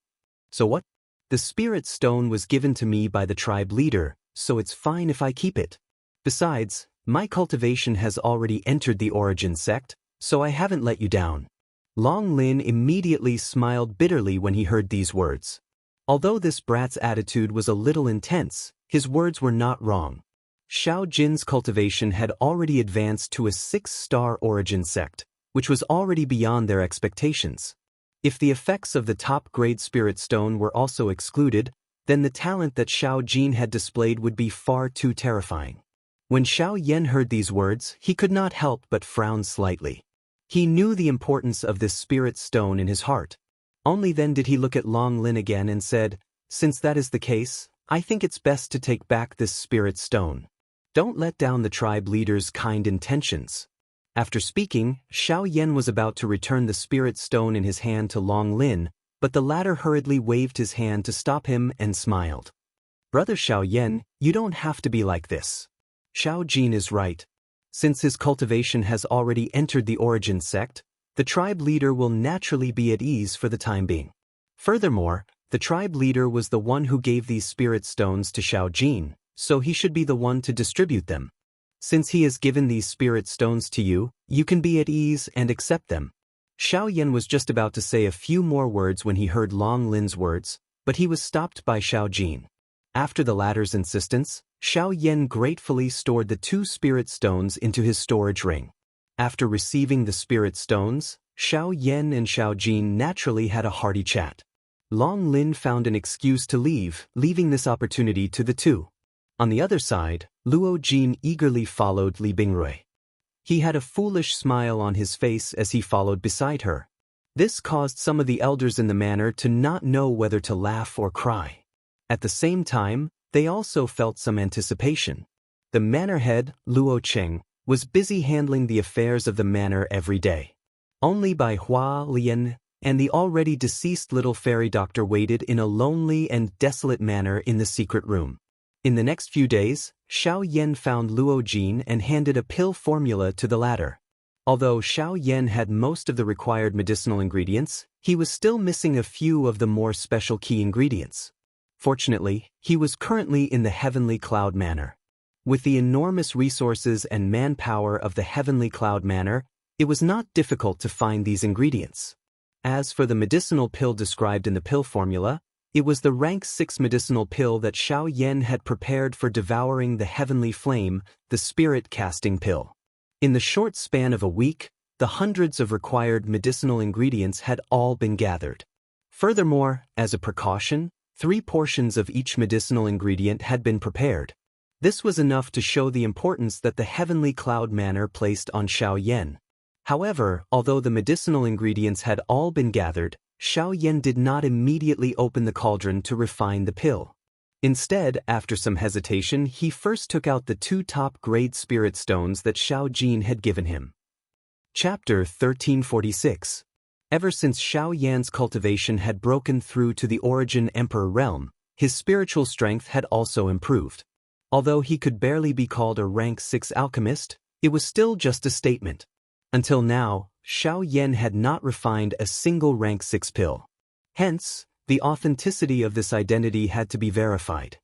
"So what? The spirit stone was given to me by the tribe leader, so it's fine if I keep it. Besides, my cultivation has already entered the origin sect, so I haven't let you down." Wang Lin immediately smiled bitterly when he heard these words. Although this brat's attitude was a little intense, his words were not wrong. Xiao Jin's cultivation had already advanced to a 6-star origin sect, which was already beyond their expectations. If the effects of the top-grade spirit stone were also excluded, then the talent that Xiao Jin had displayed would be far too terrifying. When Xiao Yan heard these words, he could not help but frown slightly. He knew the importance of this spirit stone in his heart. Only then did he look at Wang Lin again and said, "Since that is the case, I think it's best to take back this spirit stone. Don't let down the tribe leader's kind intentions." After speaking, Xiao Yan was about to return the spirit stone in his hand to Wang Lin, but the latter hurriedly waved his hand to stop him and smiled. "Brother Xiao Yan, you don't have to be like this. Xiao Jin is right. Since his cultivation has already entered the origin sect, the tribe leader will naturally be at ease for the time being. Furthermore, the tribe leader was the one who gave these spirit stones to Xiao Jin, so he should be the one to distribute them. Since he has given these spirit stones to you, you can be at ease and accept them." Xiao Yan was just about to say a few more words when he heard Wang Lin's words, but he was stopped by Xiao Jin. After the latter's insistence, Xiao Yan gratefully stored the 2 spirit stones into his storage ring. After receiving the spirit stones, Xiao Yan and Xiao Jin naturally had a hearty chat. Wang Lin found an excuse to leave, leaving this opportunity to the two. On the other side, Luo Jin eagerly followed Li Bingrui. He had a foolish smile on his face as he followed beside her. This caused some of the elders in the manor to not know whether to laugh or cry. At the same time, they also felt some anticipation. The manor head, Luo Cheng, was busy handling the affairs of the manor every day. Only by Wang Lin and the already deceased little fairy doctor waited in a lonely and desolate manner in the secret room. In the next few days, Xiao Yan found Luo Jin and handed a pill formula to the latter. Although Xiao Yan had most of the required medicinal ingredients, he was still missing a few of the more special key ingredients. Fortunately, he was currently in the Heavenly Cloud Manor. With the enormous resources and manpower of the Heavenly Cloud Manor, it was not difficult to find these ingredients. As for the medicinal pill described in the pill formula, it was the rank 6 medicinal pill that Xiao Yan had prepared for devouring the heavenly flame, the spirit casting pill. In the short span of a week, the hundreds of required medicinal ingredients had all been gathered. Furthermore, as a precaution, 3 portions of each medicinal ingredient had been prepared. This was enough to show the importance that the Heavenly Cloud Manor placed on Xiao Yan. However, although the medicinal ingredients had all been gathered, Xiao Yan did not immediately open the cauldron to refine the pill. Instead, after some hesitation, he first took out the 2 top-grade spirit stones that Xiao Jin had given him. Chapter 1346. Ever since Xiao Yan's cultivation had broken through to the Origin Emperor realm, his spiritual strength had also improved. Although he could barely be called a rank 6 alchemist, it was still just a statement. Until now, Xiao Yan had not refined a single rank 6 pill. Hence, the authenticity of this identity had to be verified.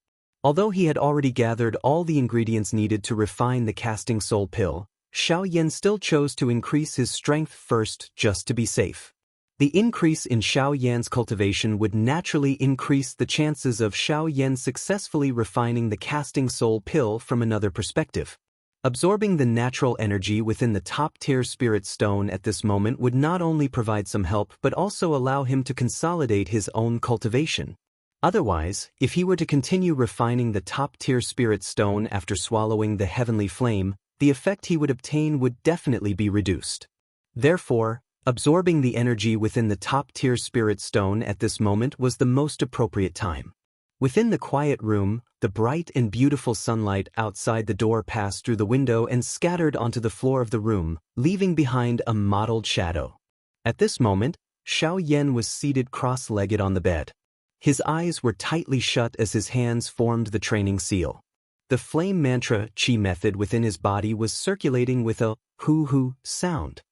Although he had already gathered all the ingredients needed to refine the casting soul pill, Xiao Yan still chose to increase his strength first just to be safe. The increase in Xiao Yan's cultivation would naturally increase the chances of Xiao Yan successfully refining the casting soul pill from another perspective. Absorbing the natural energy within the top-tier spirit stone at this moment would not only provide some help but also allow him to consolidate his own cultivation. Otherwise, if he were to continue refining the top-tier spirit stone after swallowing the heavenly flame, the effect he would obtain would definitely be reduced. Therefore, absorbing the energy within the top-tier spirit stone at this moment was the most appropriate time. Within the quiet room, the bright and beautiful sunlight outside the door passed through the window and scattered onto the floor of the room, leaving behind a mottled shadow. At this moment, Xiao Yan was seated cross-legged on the bed. His eyes were tightly shut as his hands formed the training seal. The flame mantra chi method within his body was circulating with a hoo-hoo sound.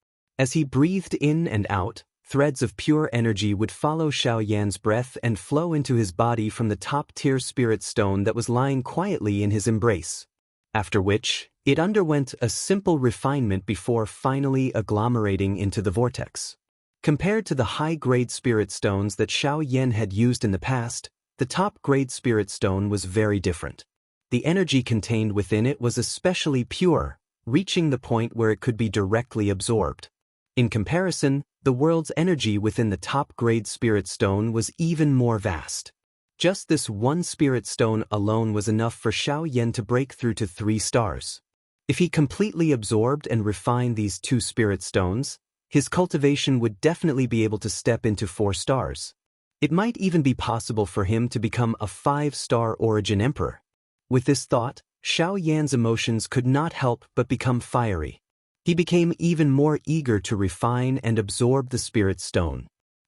As he breathed in and out, threads of pure energy would follow Xiao Yan's breath and flow into his body from the top-tier spirit stone that was lying quietly in his embrace. After which, it underwent a simple refinement before finally agglomerating into the vortex. Compared to the high-grade spirit stones that Xiao Yan had used in the past, the top-grade spirit stone was very different. The energy contained within it was especially pure, reaching the point where it could be directly absorbed. In comparison, the world's energy within the top-grade spirit stone was even more vast. Just this one spirit stone alone was enough for Xiao Yan to break through to 3 stars. If he completely absorbed and refined these 2 spirit stones, his cultivation would definitely be able to step into 4 stars. It might even be possible for him to become a 5-star Origin Emperor. With this thought, Xiao Yan's emotions could not help but become fiery. He became even more eager to refine and absorb the spirit stone.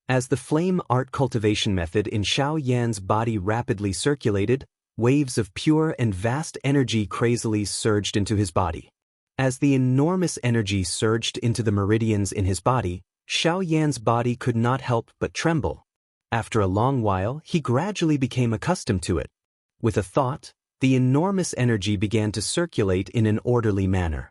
As the flame art cultivation method in Xiao Yan's body rapidly circulated, waves of pure and vast energy crazily surged into his body. As the enormous energy surged into the meridians in his body, Xiao Yan's body could not help but tremble. After a long while, he gradually became accustomed to it. With a thought, the enormous energy began to circulate in an orderly manner.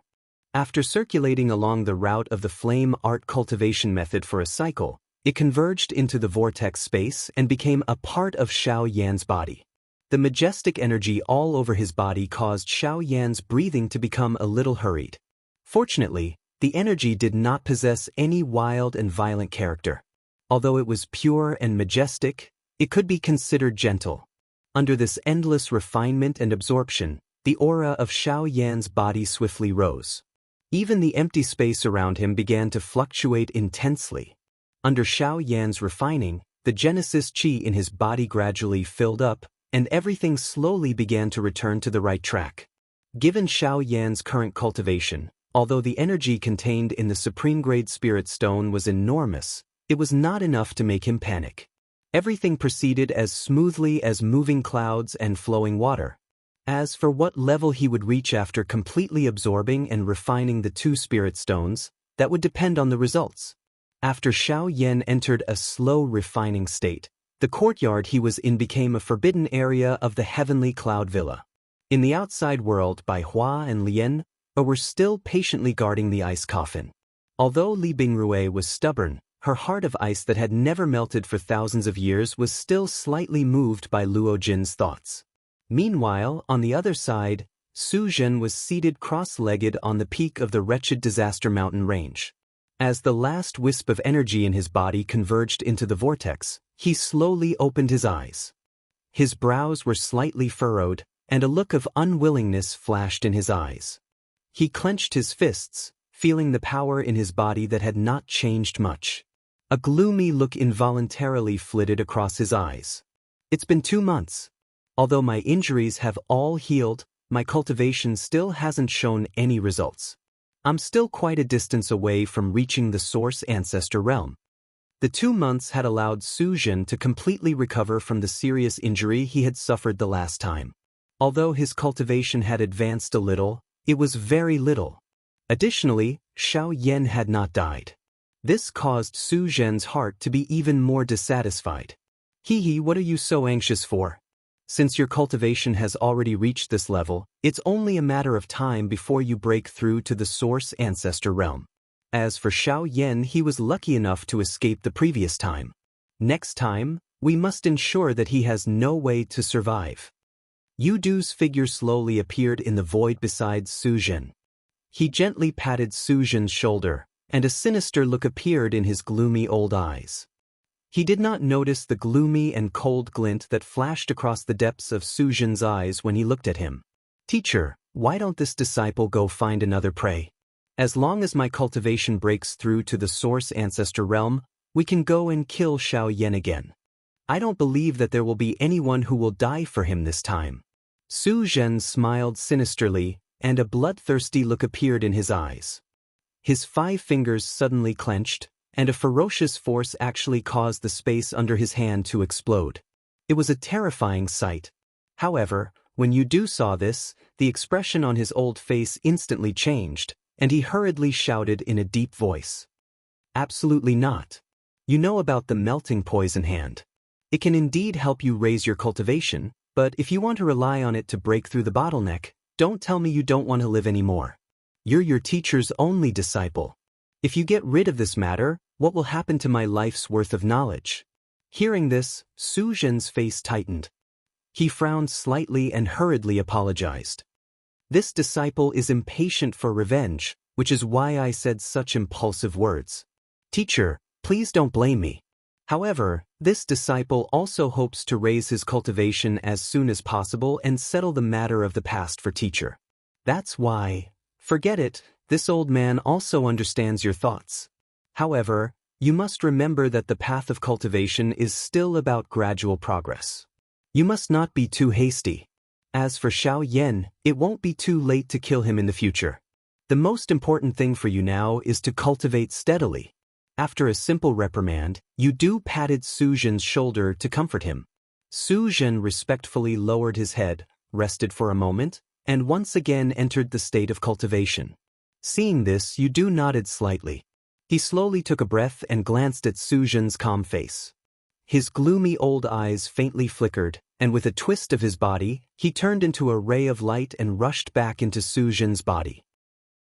After circulating along the route of the flame art cultivation method for a cycle, it converged into the vortex space and became a part of Xiao Yan's body. The majestic energy all over his body caused Xiao Yan's breathing to become a little hurried. Fortunately, the energy did not possess any wild and violent character. Although it was pure and majestic, it could be considered gentle. Under this endless refinement and absorption, the aura of Xiao Yan's body swiftly rose. Even the empty space around him began to fluctuate intensely. Under Xiao Yan's refining, the Genesis Qi in his body gradually filled up, and everything slowly began to return to the right track. Given Xiao Yan's current cultivation, Although the energy contained in the supreme-grade spirit stone was enormous, it was not enough to make him panic. Everything proceeded as smoothly as moving clouds and flowing water. As for what level he would reach after completely absorbing and refining the 2 spirit stones, that would depend on the results. After Xiao Yan entered a slow refining state, the courtyard he was in became a forbidden area of the heavenly cloud villa. In the outside world, Bai Hua and Lian were still patiently guarding the ice coffin. Although Li Bingrui was stubborn, her heart of ice that had never melted for thousands of years was still slightly moved by Luo Jin's thoughts. Meanwhile, on the other side, Su Zhen was seated cross-legged on the peak of the wretched disaster mountain range. As the last wisp of energy in his body converged into the vortex, he slowly opened his eyes. His brows were slightly furrowed, and a look of unwillingness flashed in his eyes. He clenched his fists, feeling the power in his body that had not changed much. A gloomy look involuntarily flitted across his eyes. It's been 2 months. Although my injuries have all healed, my cultivation still hasn't shown any results. I'm still quite a distance away from reaching the source ancestor realm. The 2 months had allowed Su Zhen to completely recover from the serious injury he had suffered the last time. Although his cultivation had advanced a little, it was very little. Additionally, Xiao Yan had not died. This caused Su Zhen's heart to be even more dissatisfied. Hee, what are you so anxious for? Since your cultivation has already reached this level, it's only a matter of time before you break through to the source ancestor realm. As for Xiao Yan, he was lucky enough to escape the previous time. Next time, we must ensure that he has no way to survive. Yu Du's figure slowly appeared in the void beside Su Zhen. He gently patted Su Zhen's shoulder, and a sinister look appeared in his gloomy old eyes. He did not notice the gloomy and cold glint that flashed across the depths of Su Zhen's eyes when he looked at him. Teacher, why don't this disciple go find another prey? As long as my cultivation breaks through to the source ancestor realm, we can go and kill Xiao Yan again. I don't believe that there will be anyone who will die for him this time. Su Zhen smiled sinisterly, and a bloodthirsty look appeared in his eyes. His 5 fingers suddenly clenched, and a ferocious force actually caused the space under his hand to explode. It was a terrifying sight. However, when Yu Du saw this, the expression on his old face instantly changed, and he hurriedly shouted in a deep voice. Absolutely not. You know about the melting poison hand. It can indeed help you raise your cultivation, but if you want to rely on it to break through the bottleneck, don't tell me you don't want to live anymore. You're your teacher's only disciple. If you get rid of this matter, what will happen to my life's worth of knowledge? Hearing this, Su Zhen's face tightened. He frowned slightly and hurriedly apologized. This disciple is impatient for revenge, which is why I said such impulsive words. Teacher, please don't blame me. However, this disciple also hopes to raise his cultivation as soon as possible and settle the matter of the past for teacher. That's why. Forget it, this old man also understands your thoughts. However, you must remember that the path of cultivation is still about gradual progress. You must not be too hasty. As for Xiao Yan, it won't be too late to kill him in the future. The most important thing for you now is to cultivate steadily. After a simple reprimand, Yu Du patted Su Zhen's shoulder to comfort him. Su Zhen respectfully lowered his head, rested for a moment, and once again entered the state of cultivation. Seeing this, Yu Du nodded slightly. He slowly took a breath and glanced at Su Zhen's calm face. His gloomy old eyes faintly flickered, and with a twist of his body, he turned into a ray of light and rushed back into Su Zhen's body.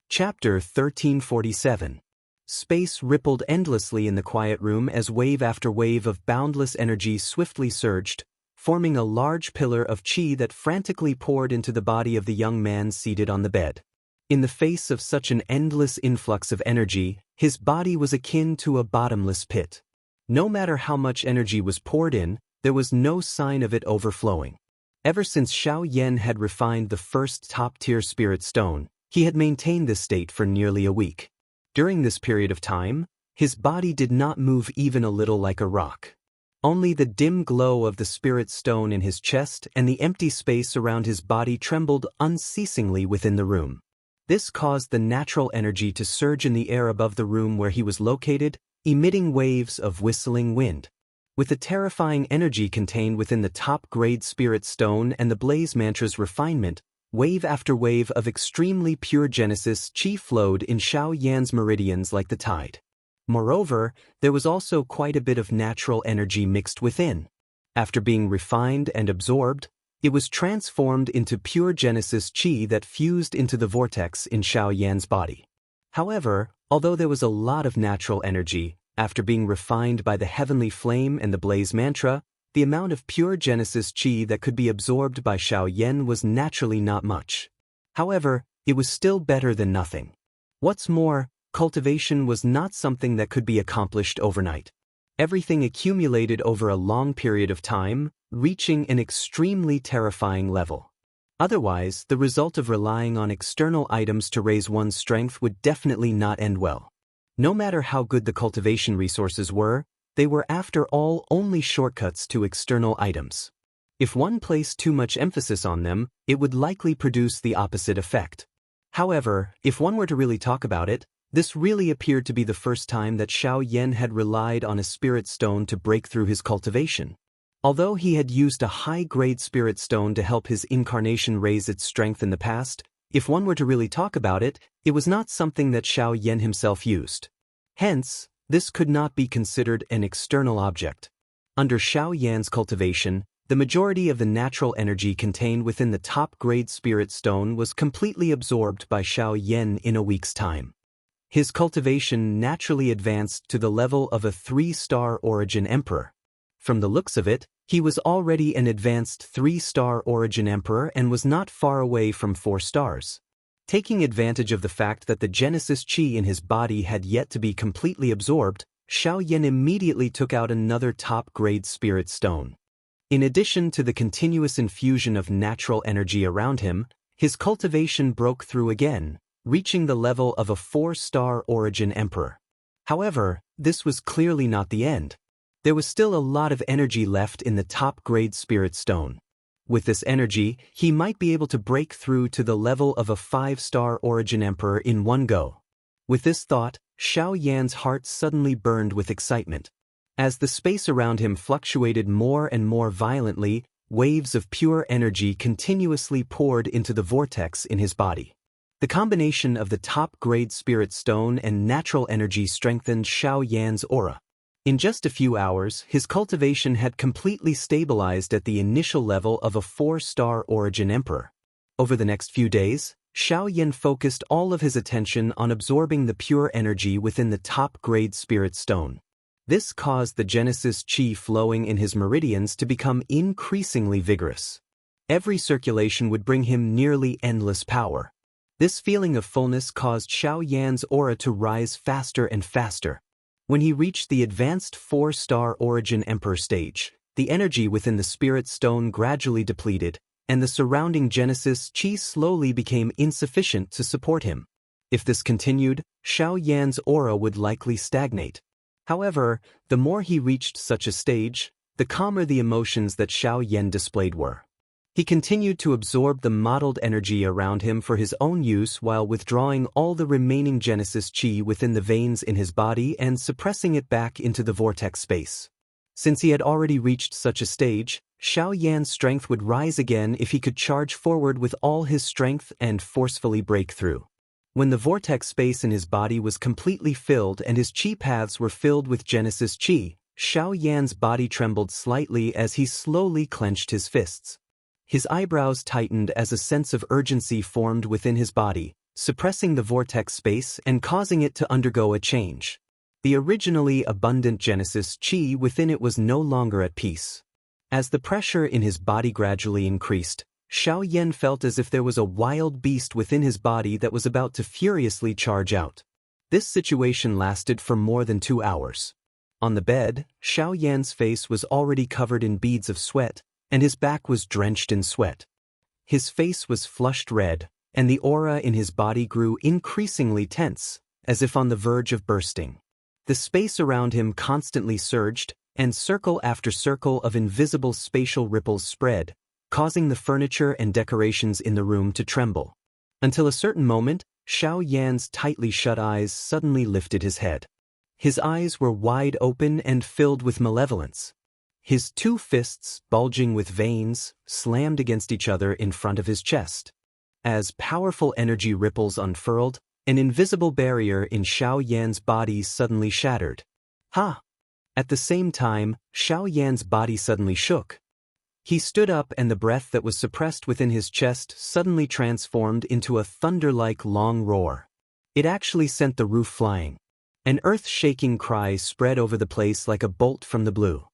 Chapter 1347. Space rippled endlessly in the quiet room as wave after wave of boundless energy swiftly surged, forming a large pillar of qi that frantically poured into the body of the young man seated on the bed. In the face of such an endless influx of energy, his body was akin to a bottomless pit. No matter how much energy was poured in, there was no sign of it overflowing. Ever since Xiao Yan had refined the first top-tier spirit stone, he had maintained this state for nearly a week. During this period of time, his body did not move even a little like a rock. Only the dim glow of the spirit stone in his chest and the empty space around his body trembled unceasingly within the room. This caused the natural energy to surge in the air above the room where he was located, emitting waves of whistling wind. With the terrifying energy contained within the top-grade spirit stone and the blaze mantra's refinement, wave after wave of extremely pure Genesis Qi flowed in Xiao Yan's meridians like the tide. Moreover, there was also quite a bit of natural energy mixed within. After being refined and absorbed, it was transformed into pure Genesis Qi that fused into the vortex in Xiao Yan's body. However, although there was a lot of natural energy, after being refined by the heavenly flame and the blaze mantra, the amount of pure Genesis Qi that could be absorbed by Xiao Yan was naturally not much. However, it was still better than nothing. What's more, cultivation was not something that could be accomplished overnight. Everything accumulated over a long period of time, reaching an extremely terrifying level. Otherwise, the result of relying on external items to raise one's strength would definitely not end well. No matter how good the cultivation resources were, they were after all only shortcuts to external items. If one placed too much emphasis on them, it would likely produce the opposite effect. However, if one were to really talk about it, this really appeared to be the first time that Xiao Yan had relied on a spirit stone to break through his cultivation. Although he had used a high-grade spirit stone to help his incarnation raise its strength in the past, if one were to really talk about it, it was not something that Xiao Yan himself used. Hence, this could not be considered an external object. Under Xiao Yan's cultivation, the majority of the natural energy contained within the top-grade spirit stone was completely absorbed by Xiao Yan in a week's time. His cultivation naturally advanced to the level of a 3-star origin emperor. From the looks of it, he was already an advanced 3-star origin emperor and was not far away from 4 stars. Taking advantage of the fact that the Genesis Qi in his body had yet to be completely absorbed, Xiao Yan immediately took out another top-grade spirit stone. In addition to the continuous infusion of natural energy around him, his cultivation broke through again, reaching the level of a 4-star origin emperor. However, this was clearly not the end. There was still a lot of energy left in the top-grade spirit stone. With this energy, he might be able to break through to the level of a 5-star origin emperor in one go. With this thought, Xiao Yan's heart suddenly burned with excitement. As the space around him fluctuated more and more violently, waves of pure energy continuously poured into the vortex in his body. The combination of the top-grade spirit stone and natural energy strengthened Xiao Yan's aura. In just a few hours, his cultivation had completely stabilized at the initial level of a 4-star origin emperor. Over the next few days, Xiao Yan focused all of his attention on absorbing the pure energy within the top-grade spirit stone. This caused the Genesis Qi flowing in his meridians to become increasingly vigorous. Every circulation would bring him nearly endless power. This feeling of fullness caused Xiao Yan's aura to rise faster and faster. When he reached the advanced 4-star origin emperor stage, the energy within the spirit stone gradually depleted, and the surrounding Genesis Qi slowly became insufficient to support him. If this continued, Xiao Yan's aura would likely stagnate. However, the more he reached such a stage, the calmer the emotions that Xiao Yan displayed were. He continued to absorb the mottled energy around him for his own use while withdrawing all the remaining Genesis Qi within the veins in his body and suppressing it back into the vortex space. Since he had already reached such a stage, Xiao Yan's strength would rise again if he could charge forward with all his strength and forcefully break through. When the vortex space in his body was completely filled and his Qi paths were filled with Genesis Qi, Xiao Yan's body trembled slightly as he slowly clenched his fists. His eyebrows tightened as a sense of urgency formed within his body, suppressing the vortex space and causing it to undergo a change. The originally abundant Genesis Qi within it was no longer at peace. As the pressure in his body gradually increased, Xiao Yan felt as if there was a wild beast within his body that was about to furiously charge out. This situation lasted for more than 2 hours. On the bed, Xiao Yan's face was already covered in beads of sweat, and his back was drenched in sweat. His face was flushed red, and the aura in his body grew increasingly tense, as if on the verge of bursting. The space around him constantly surged, and circle after circle of invisible spatial ripples spread, causing the furniture and decorations in the room to tremble. Until a certain moment, Xiao Yan's tightly shut eyes suddenly lifted his head. His eyes were wide open and filled with malevolence. His two fists, bulging with veins, slammed against each other in front of his chest. As powerful energy ripples unfurled, an invisible barrier in Xiao Yan's body suddenly shattered. Ha! At the same time, Xiao Yan's body suddenly shook. He stood up and the breath that was suppressed within his chest suddenly transformed into a thunder-like long roar. It actually sent the roof flying. An earth-shaking cry spread over the place like a bolt from the blue.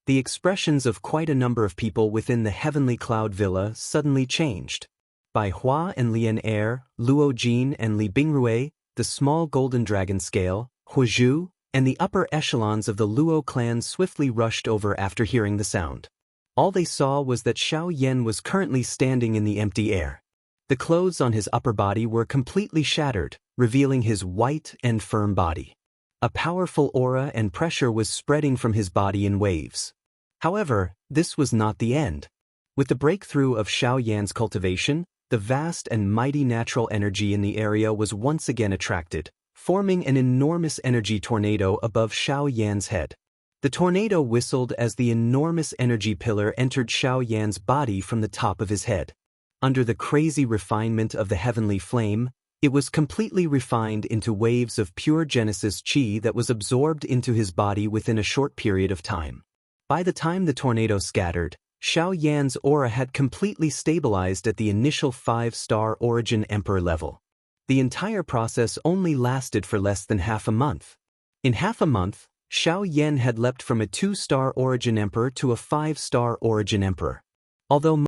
The expressions of quite a number of people within the heavenly cloud villa suddenly changed. Bai Hua and Lian Er, Luo Jin and Li Bingrui, the small golden dragon scale, Hu Zhu, and the upper echelons of the Luo clan swiftly rushed over after hearing the sound. All they saw was that Xiao Yan was currently standing in the empty air. The clothes on his upper body were completely shattered, revealing his white and firm body. A powerful aura and pressure was spreading from his body in waves. However, this was not the end. With the breakthrough of Xiao Yan's cultivation, the vast and mighty natural energy in the area was once again attracted, forming an enormous energy tornado above Xiao Yan's head. The tornado whistled as the enormous energy pillar entered Xiao Yan's body from the top of his head. Under the crazy refinement of the heavenly flame, it was completely refined into waves of pure Genesis Qi that was absorbed into his body within a short period of time. By the time the tornado scattered, Xiao Yan's aura had completely stabilized at the initial 5-star origin emperor level. The entire process only lasted for less than half a month. In half a month, Xiao Yan had leapt from a 2-star origin emperor to a 5-star origin emperor. Although